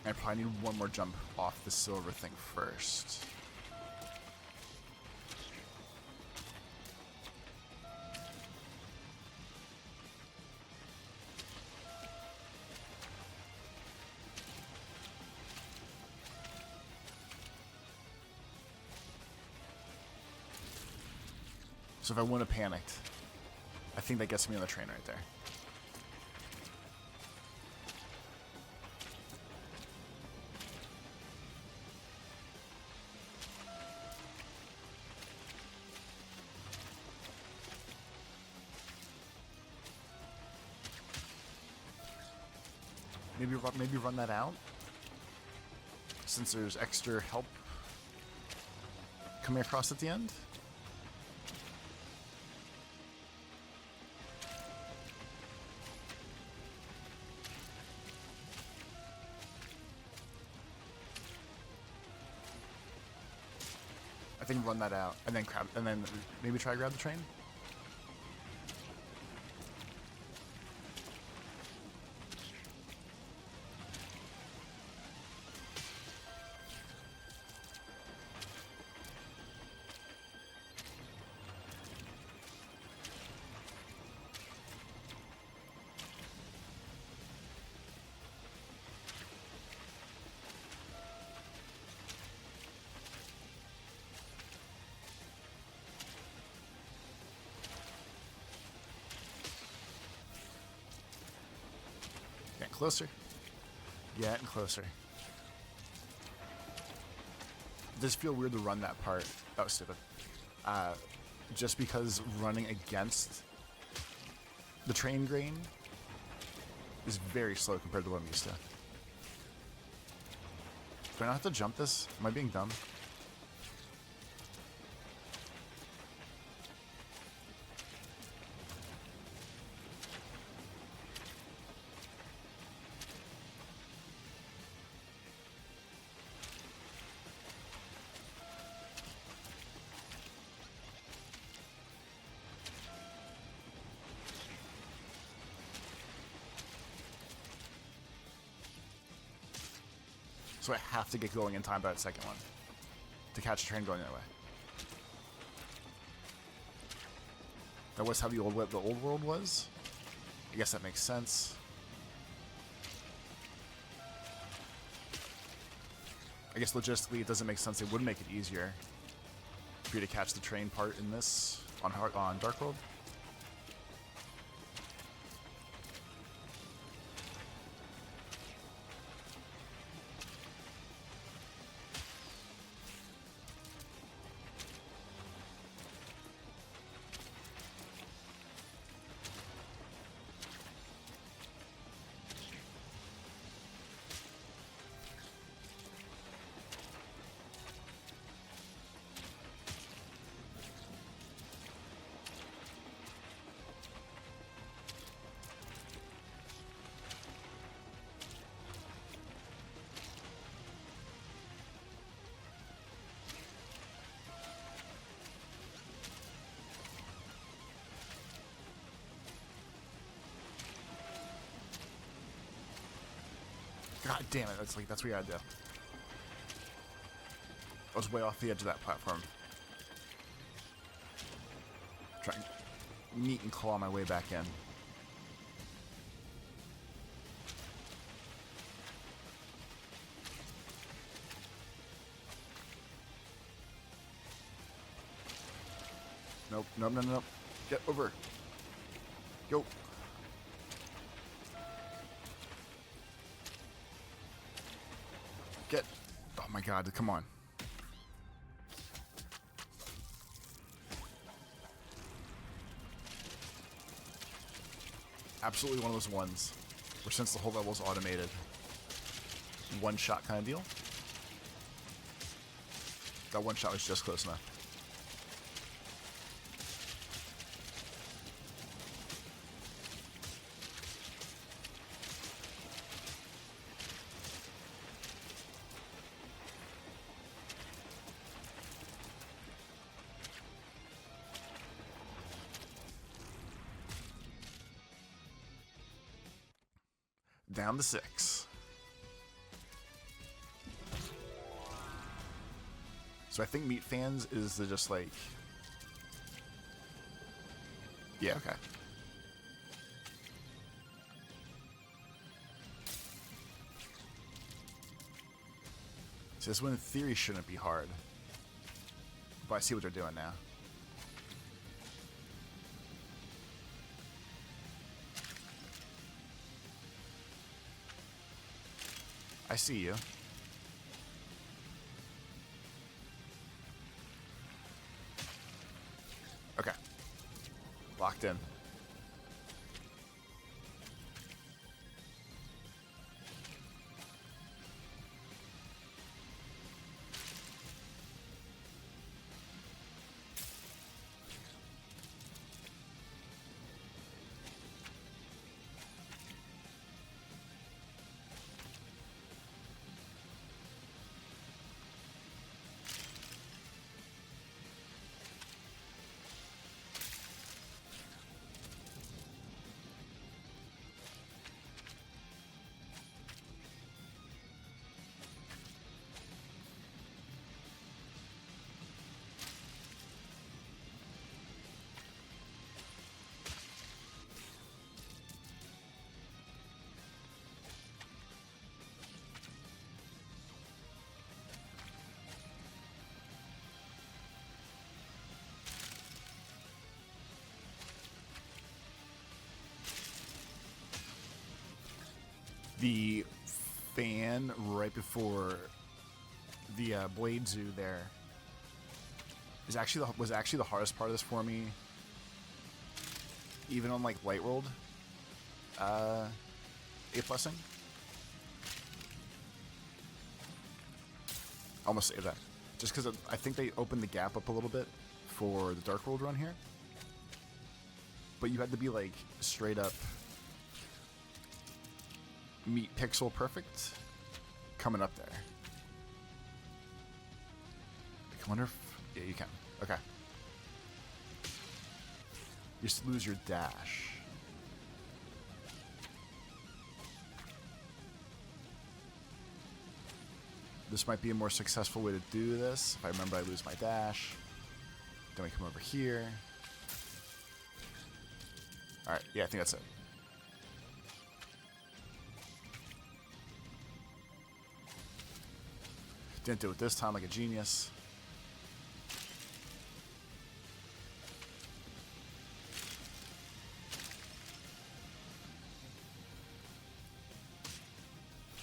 I probably need one more jump off the silver thing first. So if I wouldn't have panicked, I think that gets me on the train right there. Maybe run that out, since there's extra help coming across at the end. I think run that out and then maybe try to grab the train. Closer. Getting closer. It does feel weird to run that part. That was stupid. Just because running against the train grain is very slow compared to what I'm used to. Do I not have to jump this? Am I being dumb? So I have to get going in time by that second one to catch a train going that way. That was how the old world was? I guess that makes sense. I guess logistically it doesn't make sense. It would make it easier for you to catch the train part in this on Dark World. God damn it, that's what you gotta do. I was way off the edge of that platform. Trying to meet and claw my way back in. Nope, nope, no, no, no. Get over. Go. Get. Oh my god, come on. Absolutely one of those ones where since the whole level is automated, one shot kind of deal. That one shot was just close enough. Down to 6. So I think meat fans is the just like... Yeah, okay. So this one in theory shouldn't be hard. But I see what they're doing now. I see you. Okay. Locked in. The fan right before the Blade Zoo there was actually the hardest part of this for me, even on like Light World A+ing. Almost saved that, just because I think they opened the gap up a little bit for the Dark World run here, but you had to be like straight up meat pixel perfect coming up there. I wonder if... Yeah, you can. Okay. You just lose your dash. This might be a more successful way to do this. If I remember, I lose my dash. Then we come over here. Alright, yeah, I think that's it. Didn't do it this time like a genius.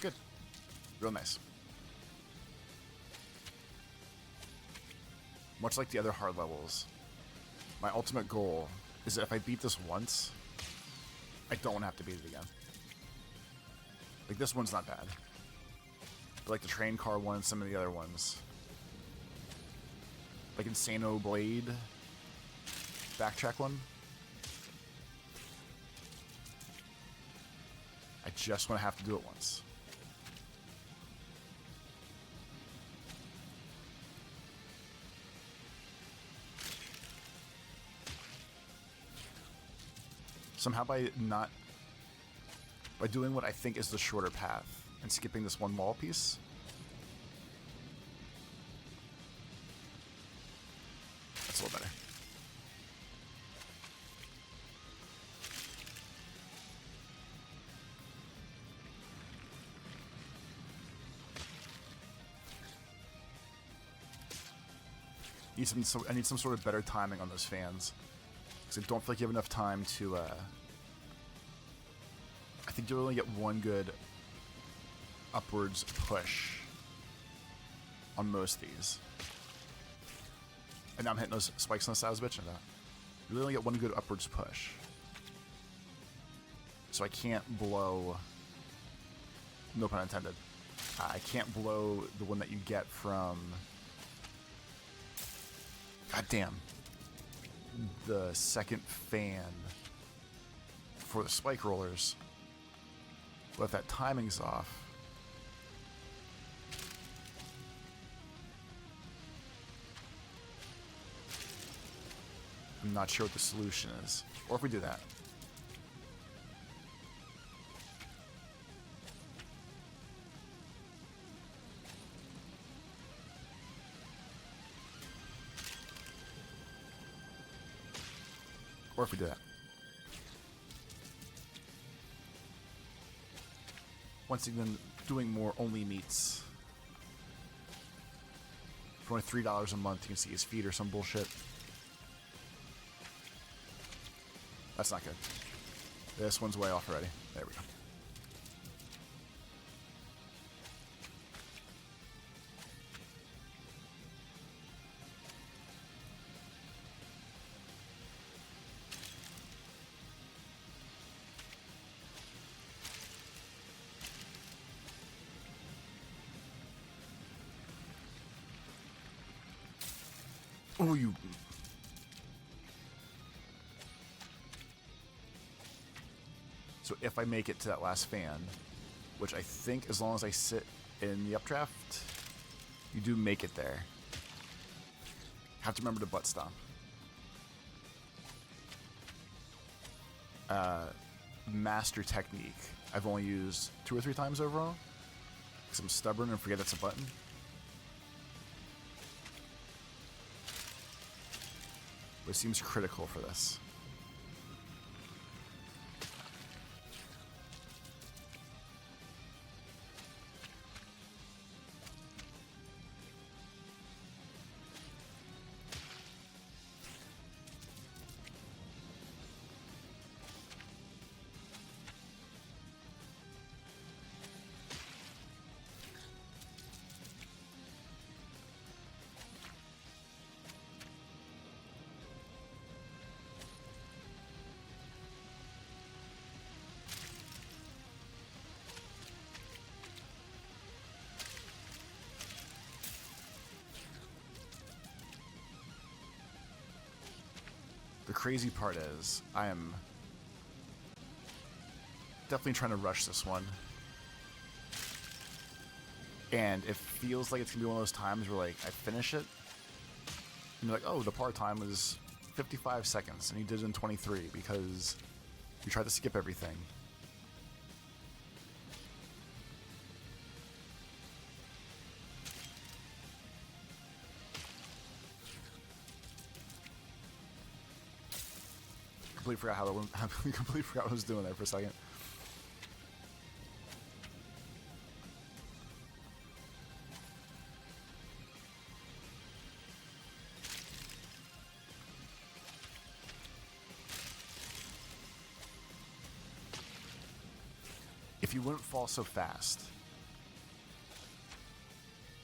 Good. Real nice. Much like the other hard levels, my ultimate goal is that if I beat this once, I don't have to beat it again. Like, this one's not bad. But like the train car one and some of the other ones. Like Insano Blade. Backtrack one. I just want to have to do it once. Somehow by doing what I think is the shorter path and skipping this one wall piece, that's a little better. I need some sort of better timing on those fans, because I don't feel like you have enough time to I think you'll only get one good upwards push on most of these. And now I'm hitting those spikes on the side I was bitching about. You only get one good upwards push. So I can't blow, no pun intended, I can't blow the one that you get from, goddamn, the second fan for the spike rollers. But if that timing's off, I'm not sure what the solution is. Or if we do that. Or if we do that. Once again, doing more only meats. For only $3 a month, you can see his feet or some bullshit. That's not good. This one's way off already. There we go. Oh, you... So if I make it to that last fan, which I think as long as I sit in the updraft, you do make it there. Have to remember to butt stomp. Master technique. I've only used 2 or 3 times overall, because I'm stubborn and forget it's a button. But it seems critical for this. The crazy part is, I am definitely trying to rush this one. And it feels like it's going to be one of those times where, like, I finish it, and you're like, oh, the par time was 55 seconds, and you did it in 23 because you tried to skip everything. completely forgot completely forgot what I was doing there for a second. If you wouldn't fall so fast,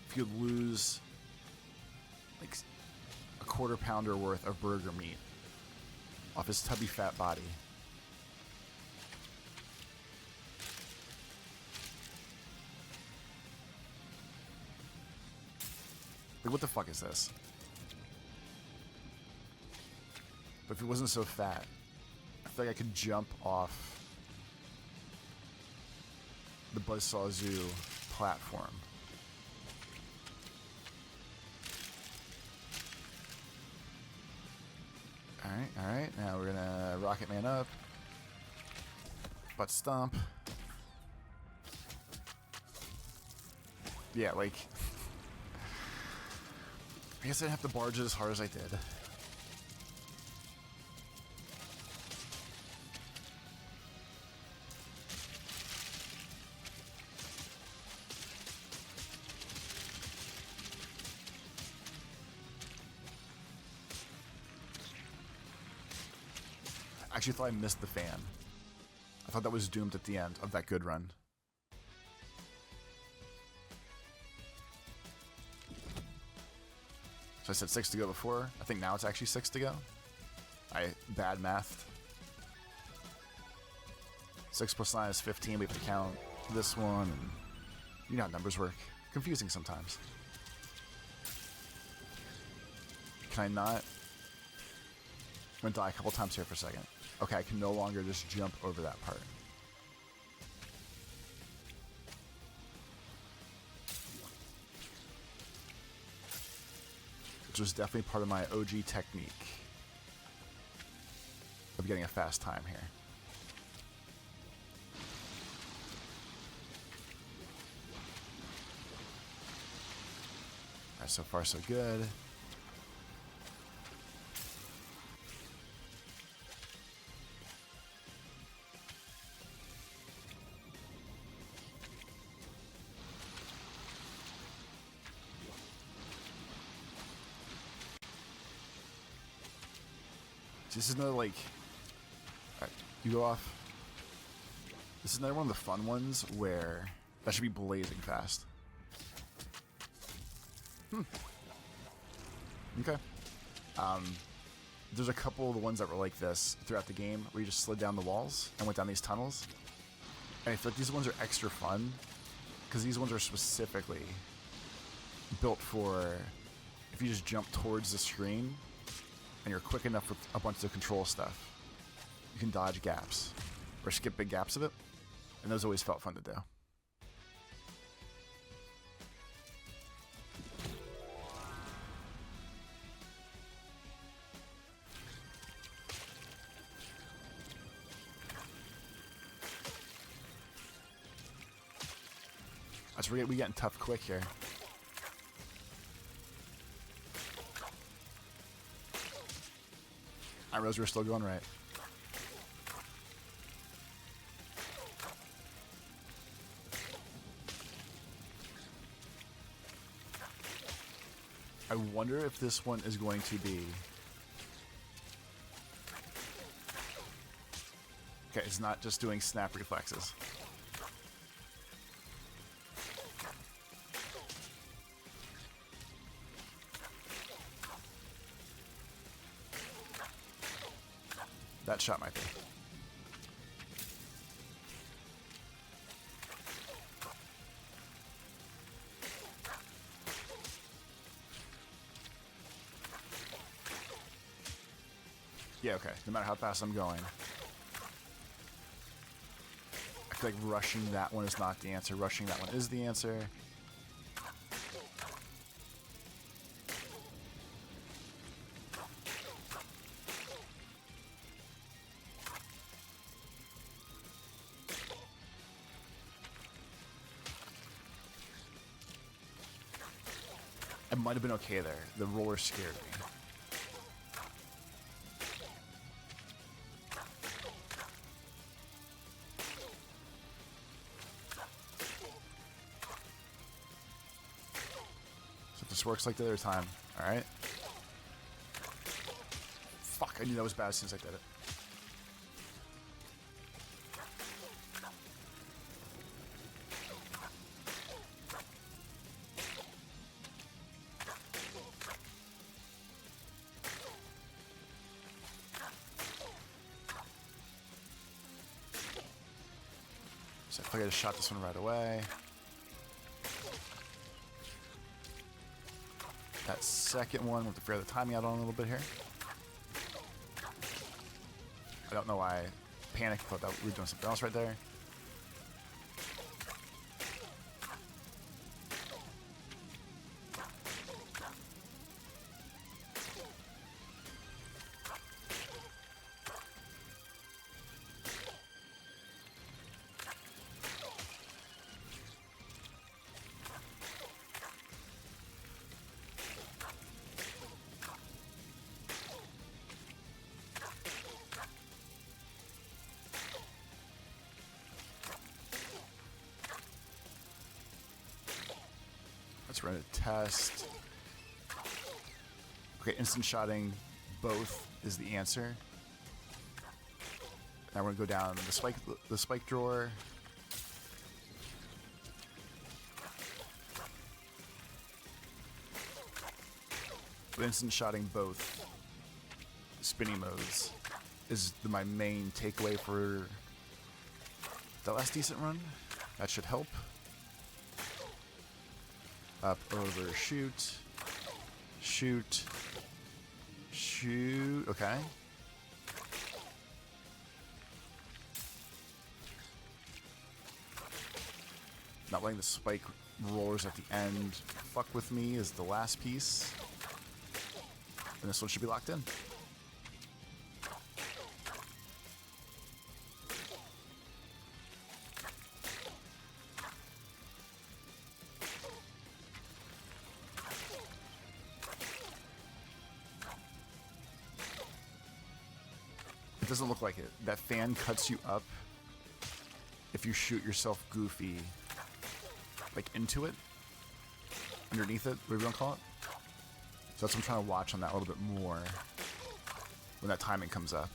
if you'd lose like a quarter pounder worth of burger meat off his tubby fat body, like what the fuck is this? But if he wasn't so fat, I feel like I could jump off the Buzzsaw Zoo platform. Alright, now we're gonna Rocket Man up. Butt stomp. Yeah, like... I guess I didn't have to barge it as hard as I did. I actually thought I missed the fan. I thought that was doomed at the end of that good run. So I said 6 to go before. I think now it's actually 6 to go. I bad mathed. 6 plus 9 is 15. We have to count this one, and you know how numbers work. Confusing sometimes. Can I not? I'm gonna die a couple times here for a second. Okay, I can no longer just jump over that part. Which was definitely part of my OG technique of getting a fast time here. Alright, so far so good. This is another, like... Alright, you go off. This is another one of the fun ones where that should be blazing fast. Okay. There's a couple of the ones that were like this throughout the game where you just slid down the walls and went down these tunnels. And I feel like these ones are extra fun because these ones are specifically built for if you just jump towards the screen and you're quick enough with a bunch of control stuff, you can dodge gaps or skip big gaps of it, and those always felt fun to do. Let's forget we getting tough quick here. I realize we're still going right. I wonder if this one is going to be... Okay, it's not just doing snap reflexes. That shot might be. Yeah, okay. No matter how fast I'm going. I feel like rushing that one is not the answer. Rushing that one is the answer. I might have been okay there. The roller scared me. This works like the other time. Alright. Fuck, I knew that was bad as soon as I did it. So if I just shot this one right away. That second one, we'll have to figure the timing out on a little bit here. I don't know why I panicked, thought that we were doing something else right there. Let's run a test. Okay, instant shotting both is the answer. Now we're gonna go down the spike drawer. But instant shotting both spinny modes is my main takeaway for the last decent run. That should help. Up, over, shoot. Shoot. Shoot. Okay. Not letting the spike rollers at the end fuck with me is the last piece. And this one should be locked in. It doesn't look like it. That fan cuts you up if you shoot yourself goofy, like into it, underneath it, whatever you want to call it. So that's what I'm trying to watch on that a little bit more when that timing comes up.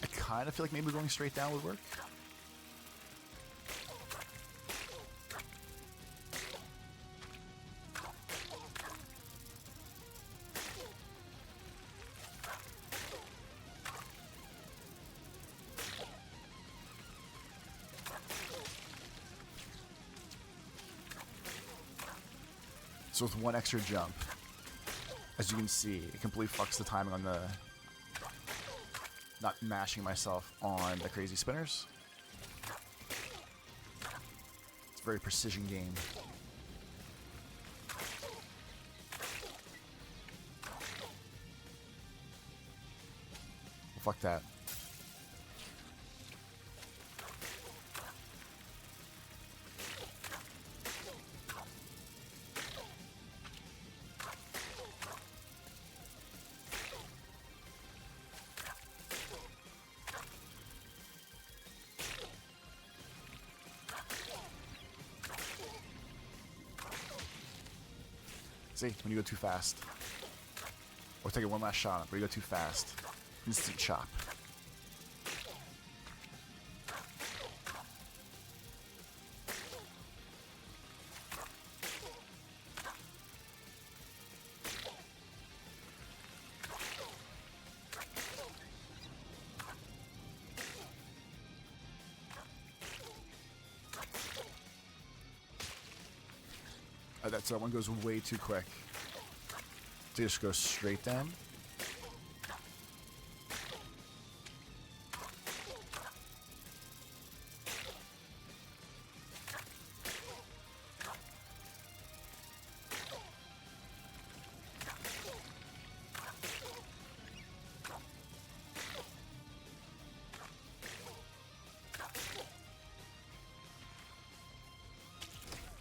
I kind of feel like maybe going straight down would work. So with one extra jump, as you can see, it completely fucks the timing on the not mashing myself on the crazy spinners. It's a very precision game. Well, fuck that. See, when you go too fast. Or taking one last shot, where you go too fast. Instant chop. That one goes way too quick. So just go straight down.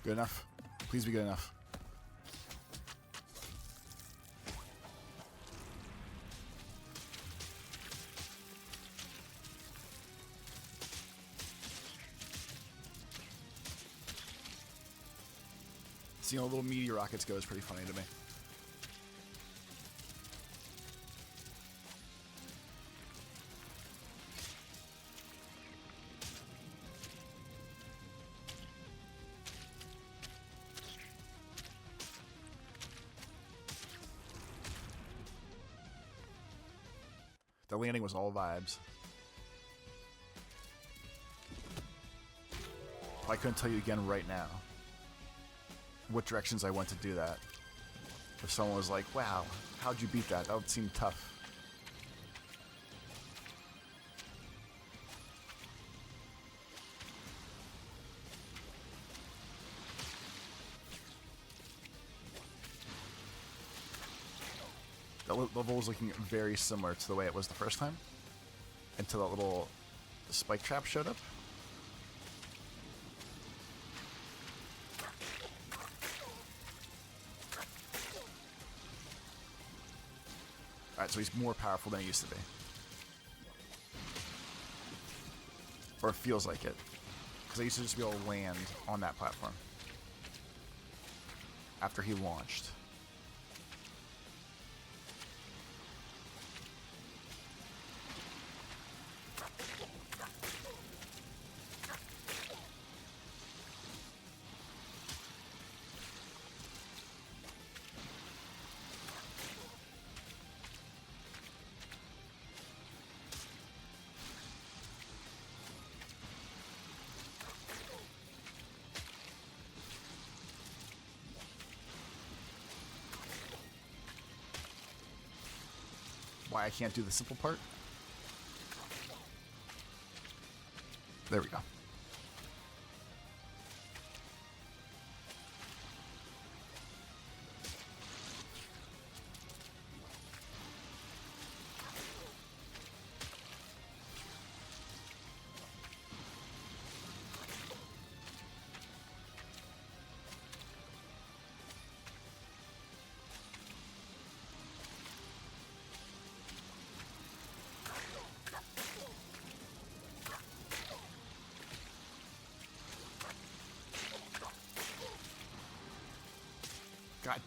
Good enough. Please be good enough. Seeing all little meaty rockets go is pretty funny to me. The landing was all vibes. I couldn't tell you again right now what directions I went to do that. If someone was like, wow, how'd you beat that? That would seem tough. That level was looking very similar to the way it was the first time, until that little spike trap showed up. Alright, so he's more powerful than he used to be. Or it feels like it. Because I used to just be able to land on that platform after he launched. Why I can't do the simple part? There we go. God.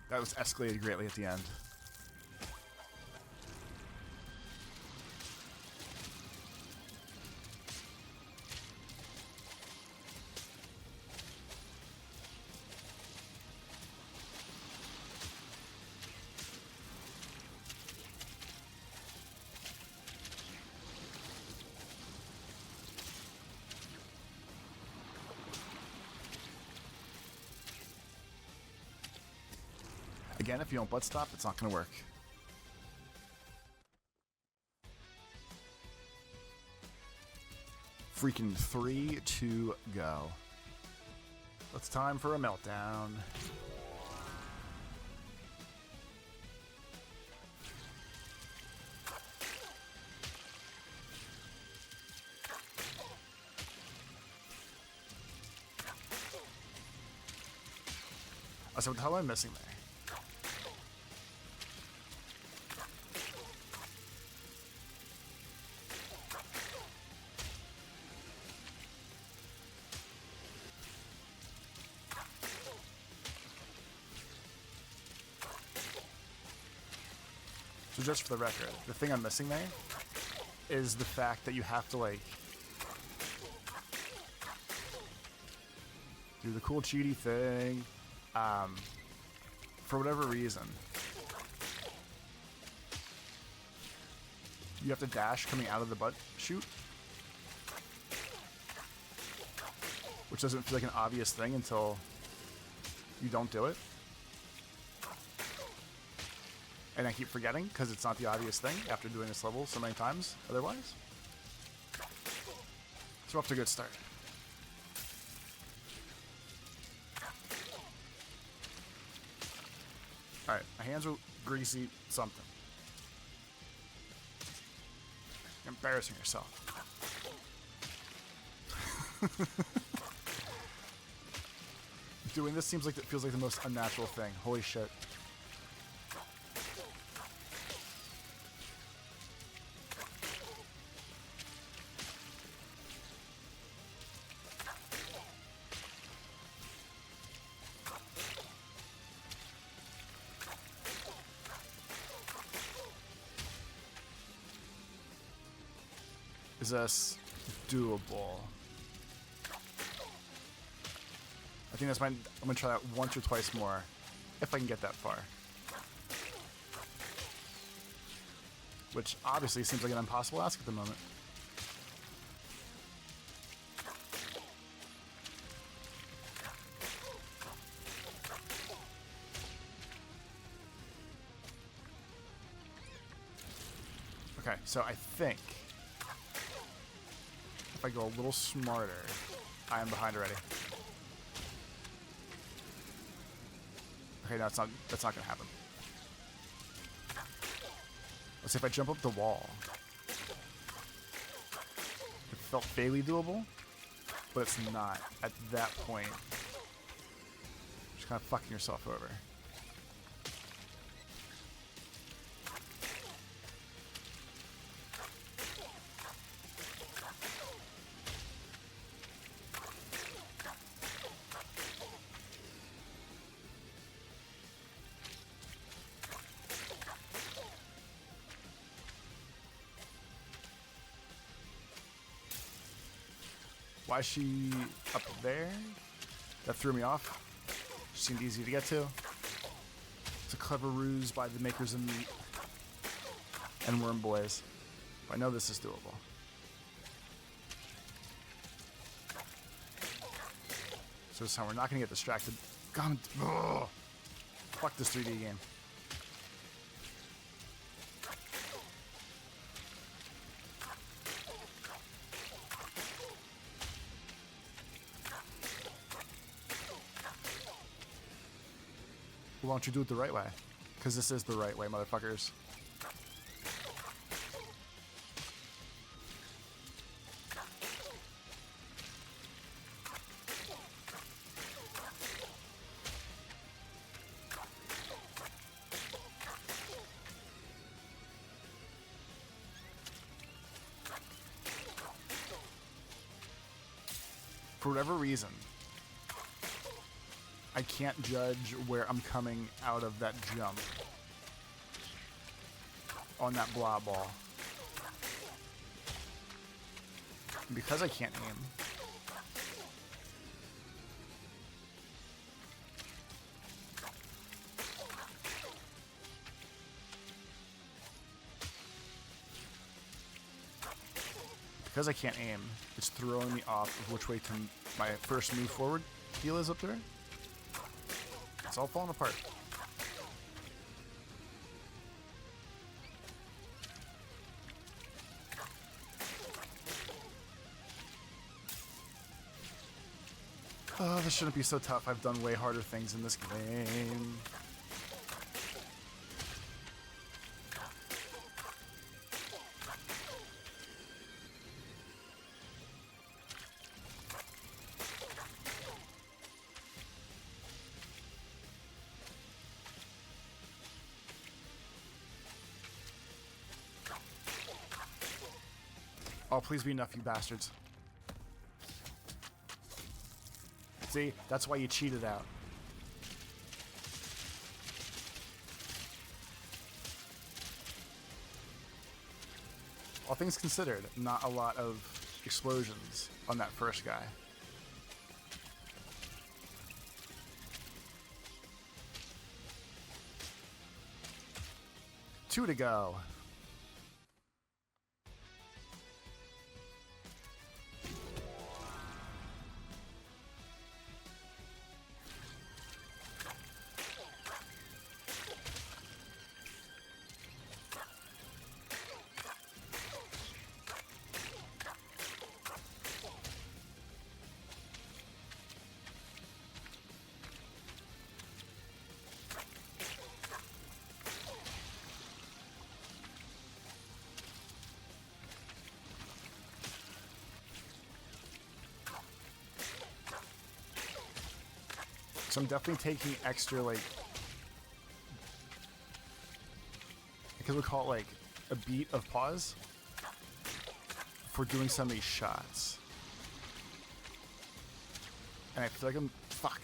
That was escalated greatly at the end. Again, if you don't butt stop, it's not going to work. Freaking 3 to go. It's time for a meltdown. So what the hell am I missing there? So just for the record, the thing I'm missing there is the fact that you have to, like, do the cool cheaty thing. For whatever reason, you have to dash coming out of the butt chute, which doesn't feel like an obvious thing until you don't do it. And I keep forgetting because it's not the obvious thing after doing this level so many times otherwise. So we're off to a good start. Alright, my hands are greasy something. You're embarrassing yourself. Doing this seems like it feels like the most unnatural thing. Holy shit. Is this doable? I think that's mine. I'm gonna try that once or twice more, if I can get that far. Which obviously seems like an impossible ask at the moment. Okay, so I think if I go a little smarter, I am behind already. Okay, no, that's not gonna happen. Let's see if I jump up the wall. It felt vaguely doable, but it's not at that point. Just kind of fucking yourself over. Why is she up there? That threw me off. She seemed easy to get to. It's a clever ruse by the makers of meat and worm boys. I know this is doable. So this time we're not going to get distracted. God, ugh. Fuck this 3D game. Why don't you do it the right way? Because this is the right way, motherfuckers. For whatever reason, I can't judge where I'm coming out of that jump on that blob ball. And because I can't aim, it's throwing me off of which way to my first move forward heel is up there. It's all falling apart. Oh, this shouldn't be so tough. I've done way harder things in this game. Oh, please be enough, you bastards. See? That's why you cheated out. All things considered, not a lot of explosions on that first guy. Two to go. So I'm definitely taking extra, like, I guess we'll call it like a beat of pause for doing some of these shots. And I feel like fuck.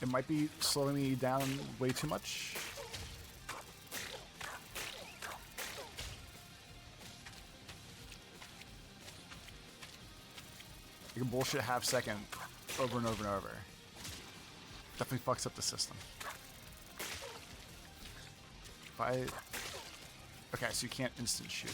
It might be slowing me down way too much. You can bullshit half second over and over and over. Definitely fucks up the system. If I... Okay, so you can't instant shoot.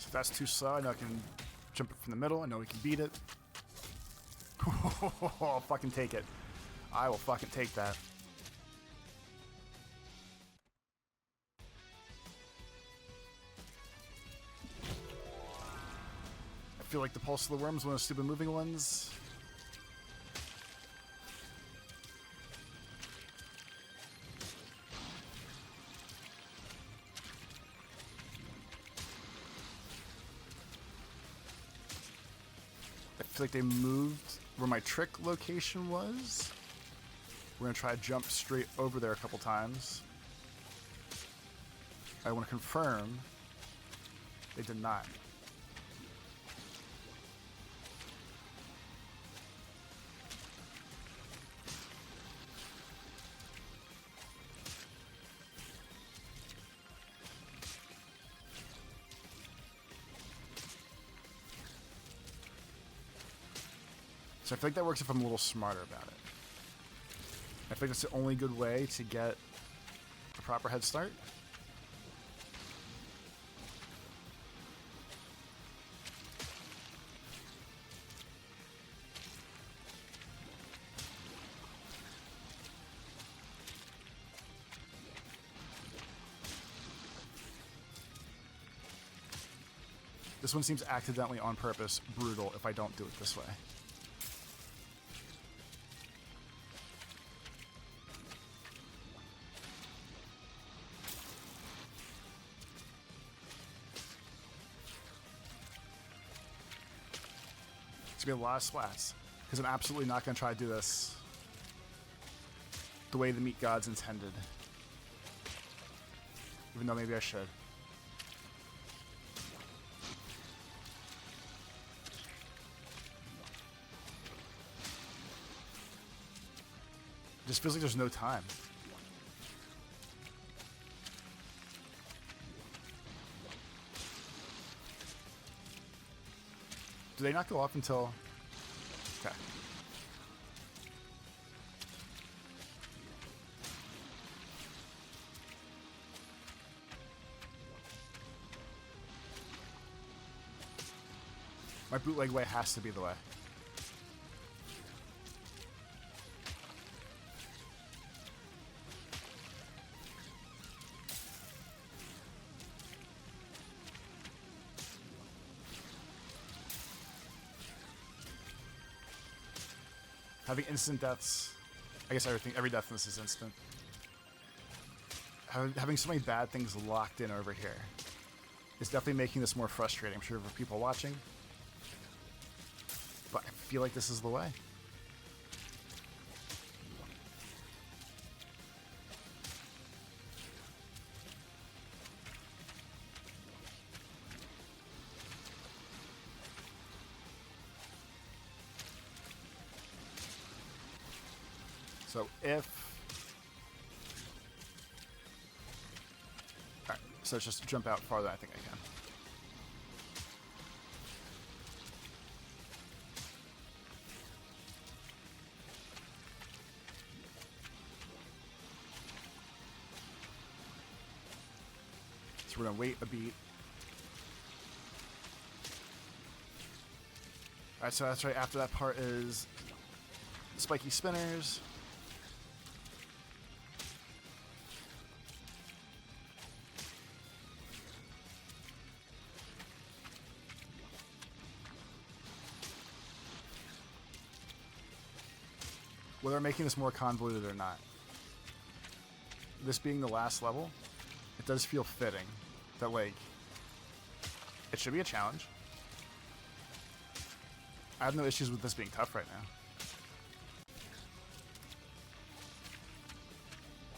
If that's too slow, I know I can jump it from the middle. I know we can beat it. I'll fucking take it. I will fucking take that. I feel like the Pulse of the Worm is one of the stupid moving ones. I feel like they moved where my trick location was. We're gonna try to jump straight over there a couple times. I want to confirm they did not. So I feel like that works if I'm a little smarter about it. I think that's the only good way to get a proper head start. This one seems accidentally on purpose brutal if I don't do it this way. It's gonna be a lot of splats, because I'm absolutely not gonna try to do this the way the meat gods intended. Even though maybe I should. It just feels like there's no time. Do they not go off until... Okay. My bootleg way has to be the way. Having instant deaths, I guess every death in this is instant. Having so many bad things locked in over here is definitely making this more frustrating, I'm sure, for people watching. But I feel like this is the way. So if... Alright, so let's just jump out farther than I think I can. So we're gonna wait a beat. Alright, so that's right. After that part is spiky spinners. Whether I'm making this more convoluted or not, this being the last level, it does feel fitting that, like, it should be a challenge. I have no issues with this being tough right now.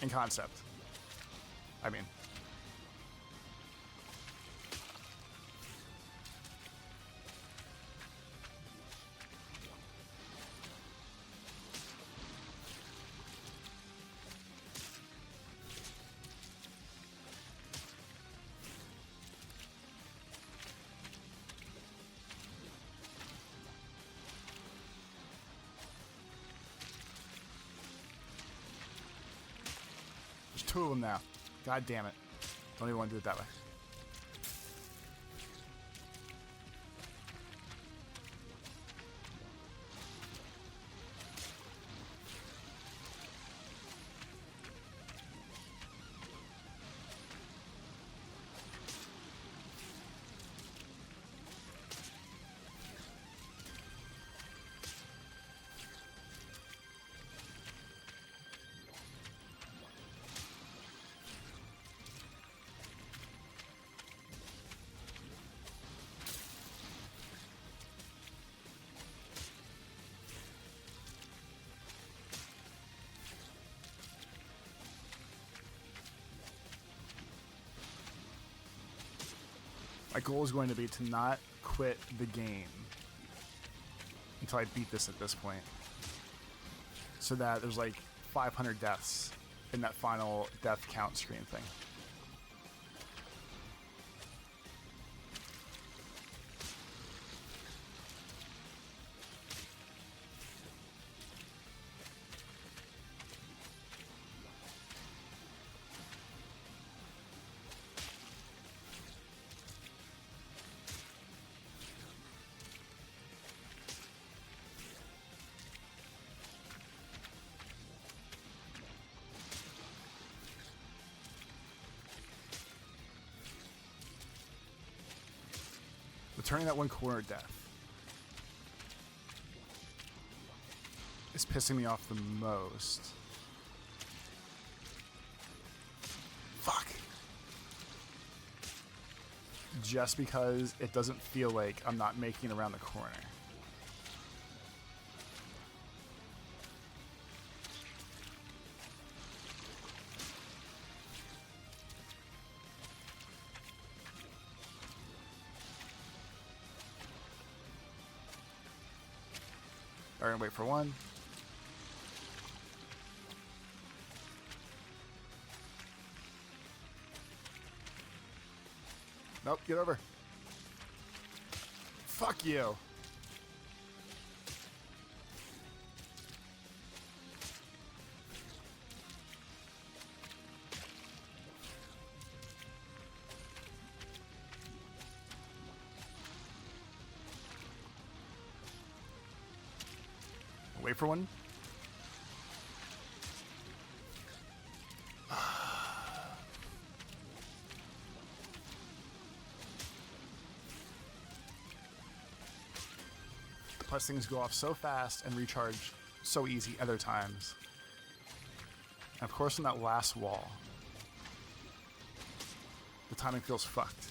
In concept. I mean. There's two of them now. God damn it. Don't even want to do it that way. My goal is going to be to not quit the game until I beat this at this point. So that there's like 500 deaths in that final death count screen thing. Turning that one corner death is pissing me off the most. Fuck. Just because it doesn't feel like I'm not making it around the corner. All right, wait for one. Nope, get over. Fuck you. Wait for one. Plus things go off so fast and recharge so easy other times. And of course on that last wall, the timing feels fucked.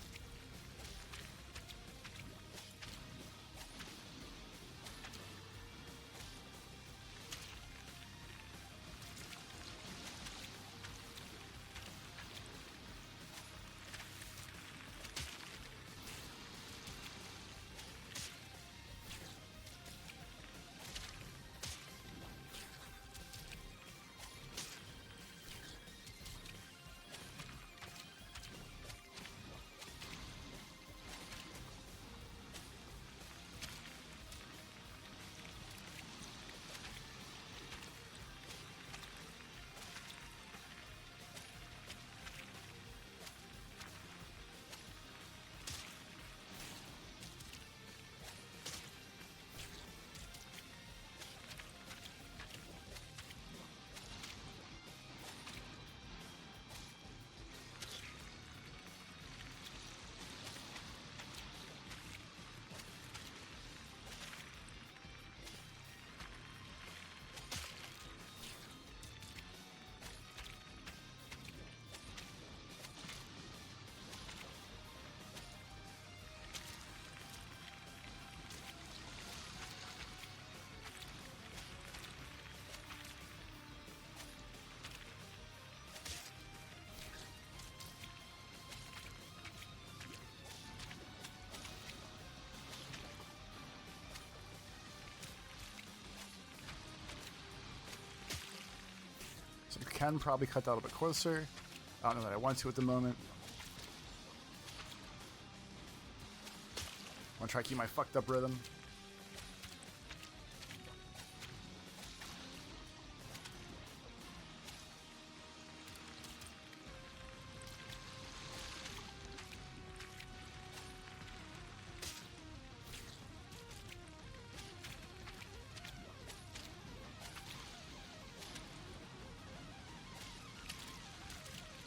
can probably cut that a little bit closer. I don't know that I want to at the moment. I want to try to keep my fucked up rhythm.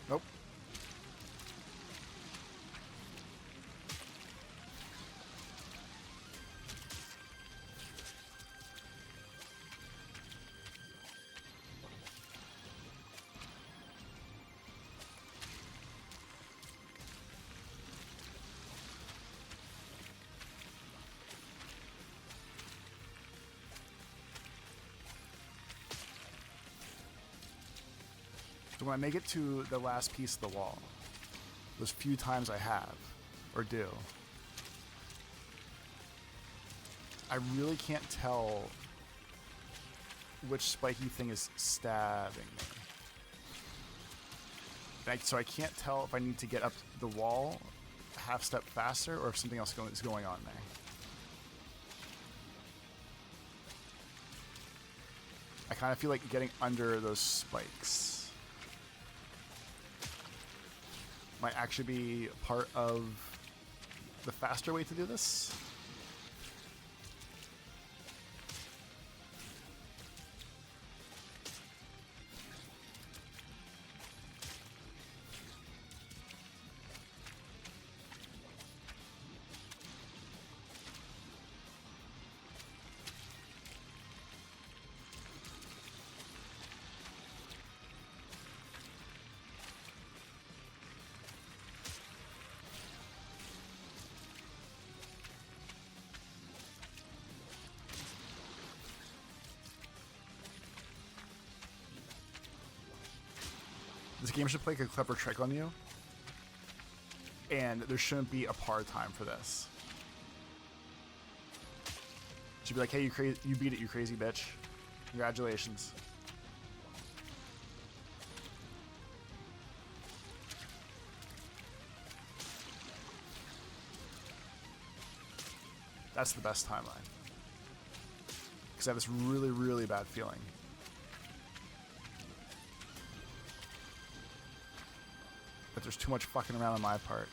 Nope. So when I make it to the last piece of the wall, those few times I have, or do, I really can't tell which spiky thing is stabbing me. So I can't tell if I need to get up the wall a half step faster or if something else is going on there. I kind of feel like getting under those spikes might actually be part of the faster way to do this. This game should play a clever trick on you, and there shouldn't be a par time for this. It should be like, hey, you beat it, you crazy bitch. Congratulations. That's the best timeline. Because I have this really, really bad feeling that there's too much fucking around on my part.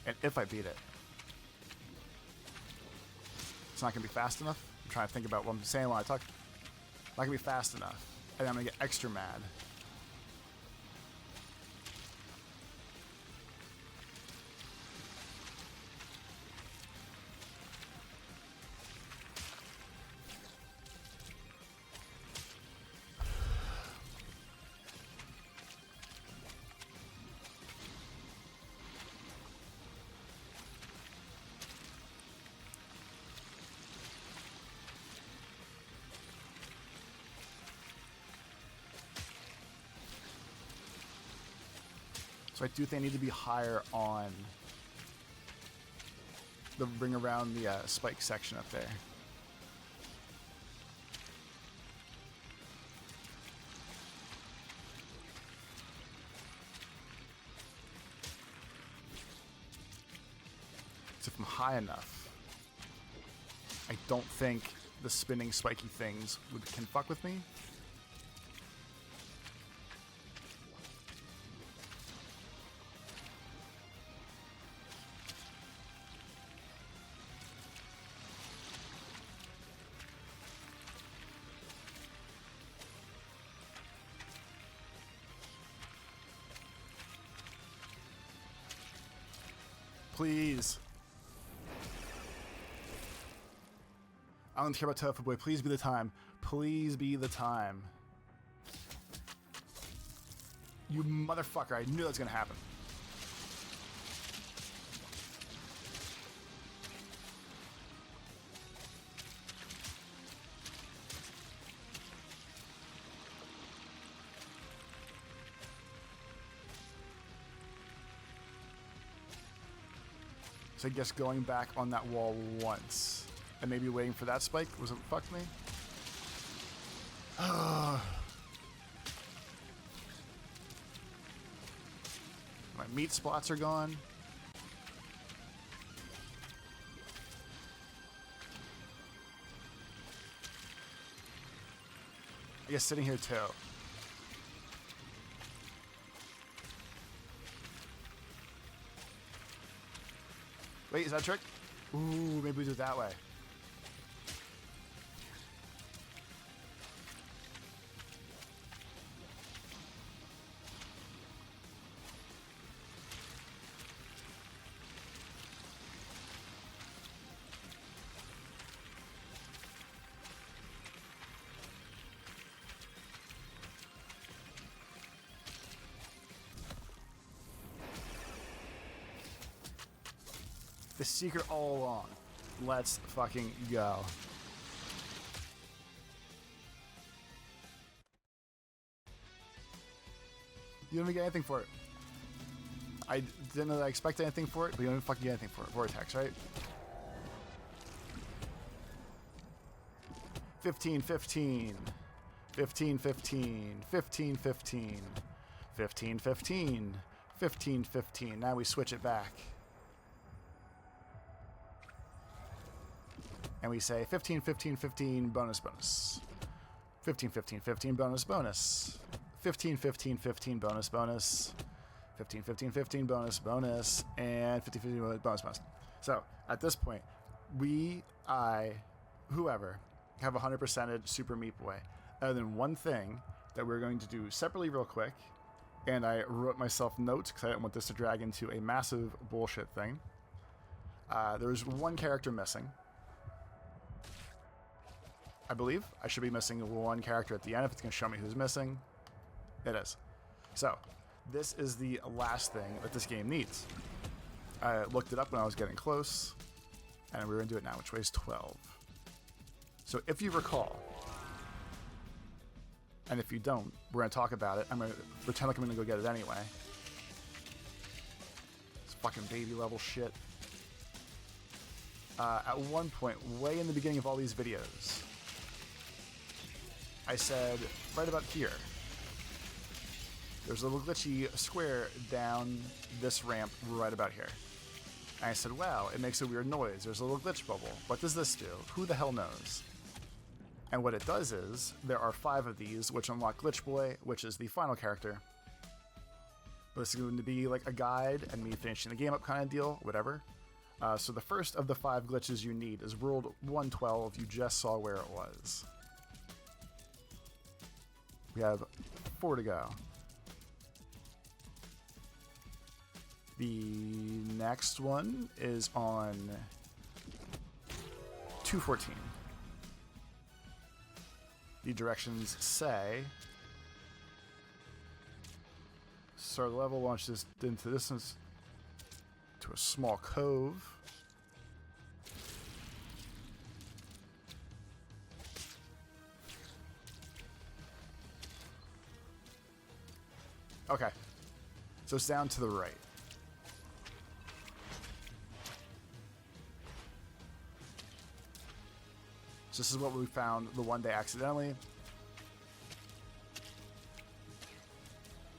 And if I beat it, it's not going to be fast enough. I'm trying to think about what I'm saying while I talk. Not going to be fast enough. And I'm going to get extra mad. So I do think I need to be higher on the ring around the spike section up there. So if I'm high enough, I don't think the spinning spiky things can fuck with me. Please. I don't care about Tofu Boy. Please be the time. Please be the time. You motherfucker. I knew that was going to happen. So I guess going back on that wall once and maybe waiting for that spike was what fucked me. My meat spots are gone. I guess sitting here too. Wait, is that a trick? Ooh, maybe we do it that way. The secret all along. Let's fucking go. You don't even get anything for it. I didn't know that I expected anything for it, but you don't even fucking get anything for it. Vortex, right? 15, 15. 15, 15. 15, 15. 15, 15. 15, 15. Now we switch it back. And we say 15, 15, 15, bonus, bonus. 15, 15, 15, bonus, bonus. 15, 15, 15, bonus, bonus. 15, 15, 15, bonus, bonus. And 15, 15, bonus, bonus. So, at this point, whoever, have 100%ed Super Meat Boy. Other than one thing that we're going to do separately real quick. And I wrote myself notes because I didn't want this to drag into a massive bullshit thing. There's one character missing. I believe I should be missing one character at the end if it's going to show me who's missing. It is. So, this is the last thing that this game needs. I looked it up when I was getting close, and we're going to do it now, which weighs 12. So, if you recall, and if you don't, we're going to talk about it. I'm going to pretend like I'm going to go get it anyway. It's fucking baby level shit. At one point, way in the beginning of all these videos, I said, right about here, there's a little glitchy square down this ramp right about here. And I said, wow, it makes a weird noise. There's a little glitch bubble. What does this do? Who the hell knows? And what it does is, there are 5 of these, which unlock Glitch Boy, which is the final character. But this is going to be like a guide and me finishing the game up kind of deal, whatever. So the first of the 5 glitches you need is World 112. You just saw where it was. We have 4 to go. The next one is on 214. The directions say, start the level, launch this into the distance to a small cove. Okay, so it's down to the right. So this is what we found the one day accidentally.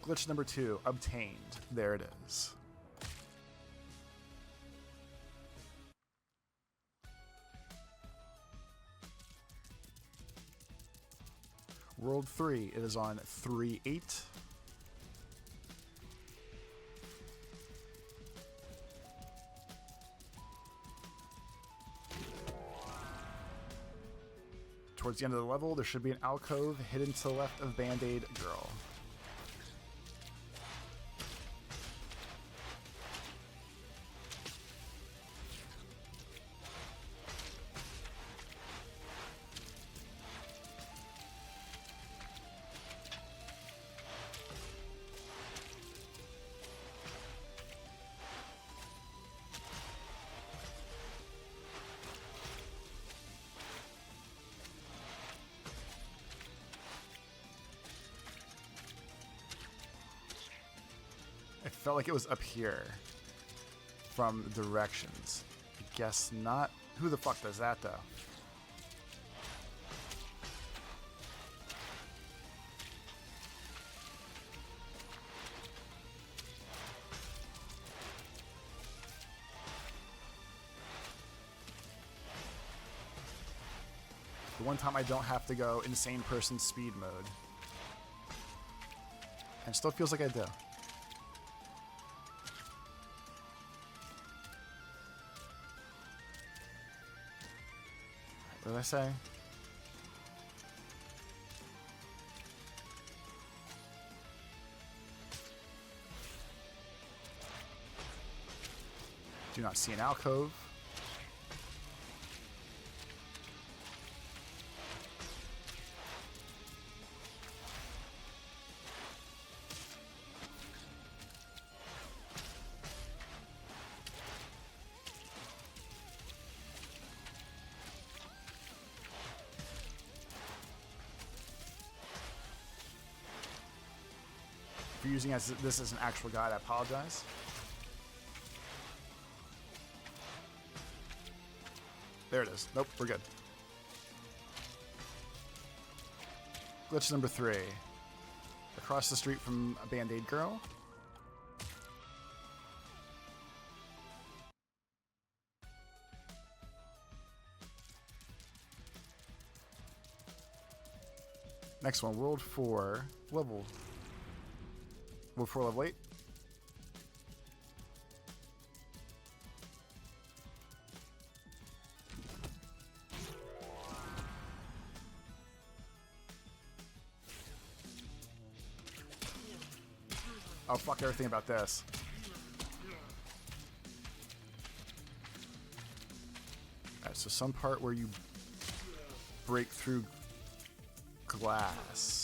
Glitch number 2, obtained. There it is. World 3, it is on 3-8. Towards the end of the level, there should be an alcove hidden to the left of Band-Aid Girl. I felt like it was up here. from directions. I guess not. Who the fuck does that, though? The one time I don't have to go insane person speed mode. And it still feels like I do. What did I say? Do not see an alcove. If you're using this as an actual guide, I apologize. There it is. Nope, we're good. Glitch number 3. Across the street from a Band-Aid girl. Next one, World 4, level 4, level 8. Oh, fuck everything about this. Alright, so some part where you break through glass.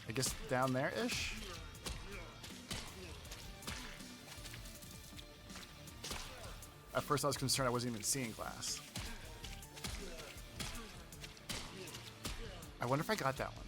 I guess down there-ish? At first I was concerned I wasn't even seeing glass. I wonder if I got that one.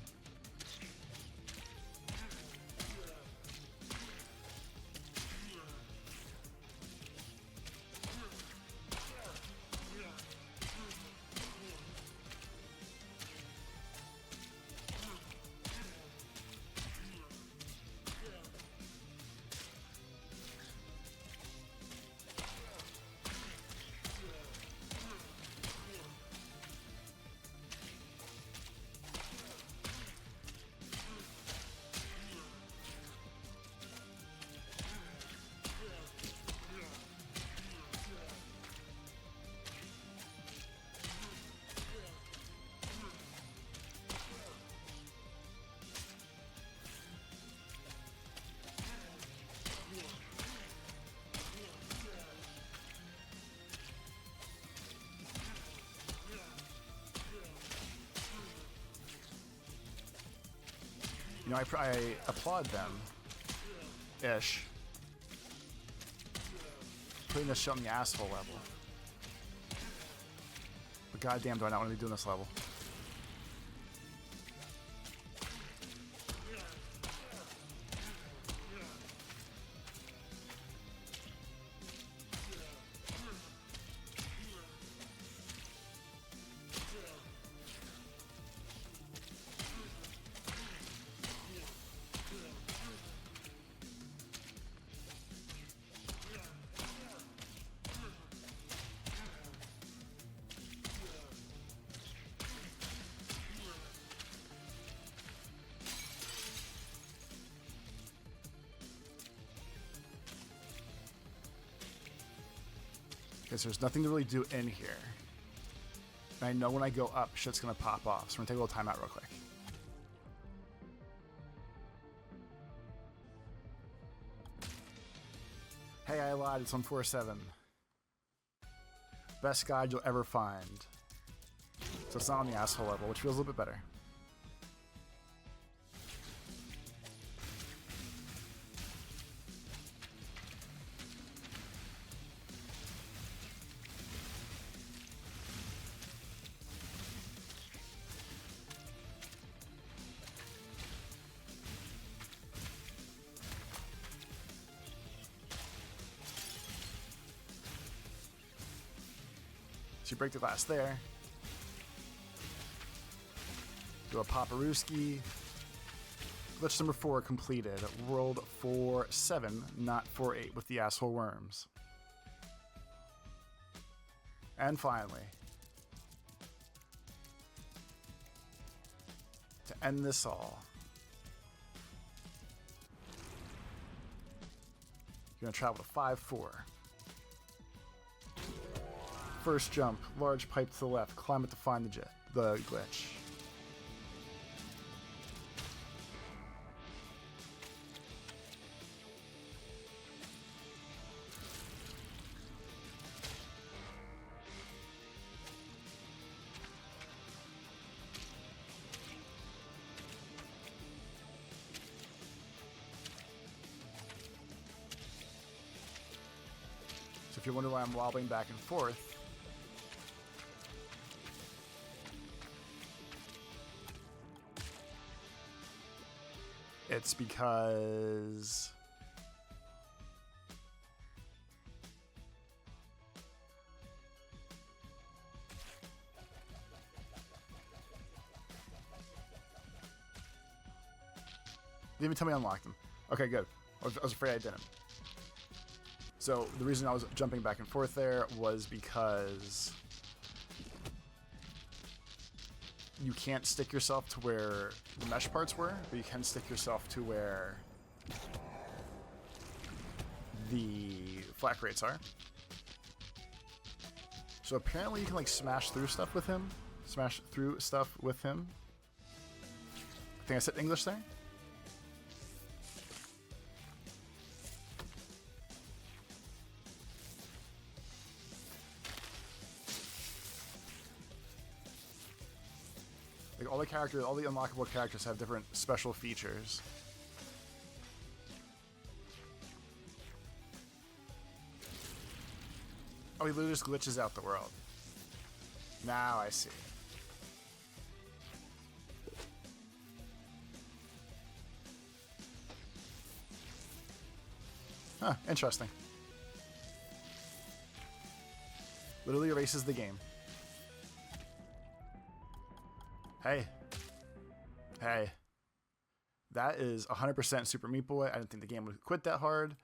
You know, I applaud them, ish, putting this shit on the asshole level. But goddamn, do I not want to be doing this level? Because there's nothing to really do in here. And I know when I go up, shit's gonna pop off. So we're gonna take a little time out real quick. Hey, I lied. It's on 4.7. Best guide you'll ever find. So it's not on the asshole level, which feels a little bit better. So you break the glass there. Do a Paparuski. Glitch number 4 completed. World 4-7, not 4-8 with the asshole worms. And finally, to end this all, you're going to travel to 5-4. First jump, large pipe to the left, climb it to find the glitch. So if you wonder why I'm wobbling back and forth, it's because didn't even tell me I unlocked them. Okay, good. I was afraid I didn't. So the reason I was jumping back and forth there was because you can't stick yourself to where the mesh parts were, but you can stick yourself to where the flat crates are. So apparently you can like smash through stuff with him. Smash through stuff with him. I think I said English there. Like all the unlockable characters have different special features. Oh, he literally just glitches out the world. Now I see. Huh, interesting. Literally erases the game. Hey. Hey. That is 100% Super Meat Boy. I didn't think the game would quit that hard.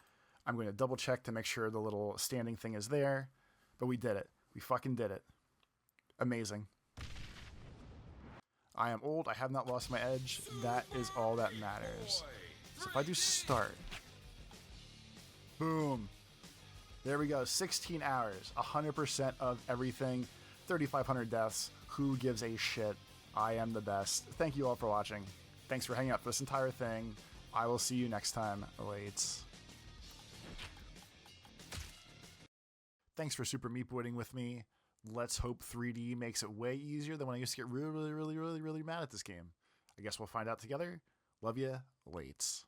I'm going to double check to make sure the little standing thing is there. But we did it. We fucking did it. Amazing. I am old. I have not lost my edge. That is all that matters. So if I do start. Boom. There we go. 16 hours. 100% of everything. 3,500 deaths. Who gives a shit? I am the best. Thank you all for watching. Thanks for hanging out for this entire thing. I will see you next time. Lates. Thanks for Super Meat Boyding with me. Let's hope 3D makes it way easier than when I used to get really mad at this game. I guess we'll find out together. Love ya. Lates.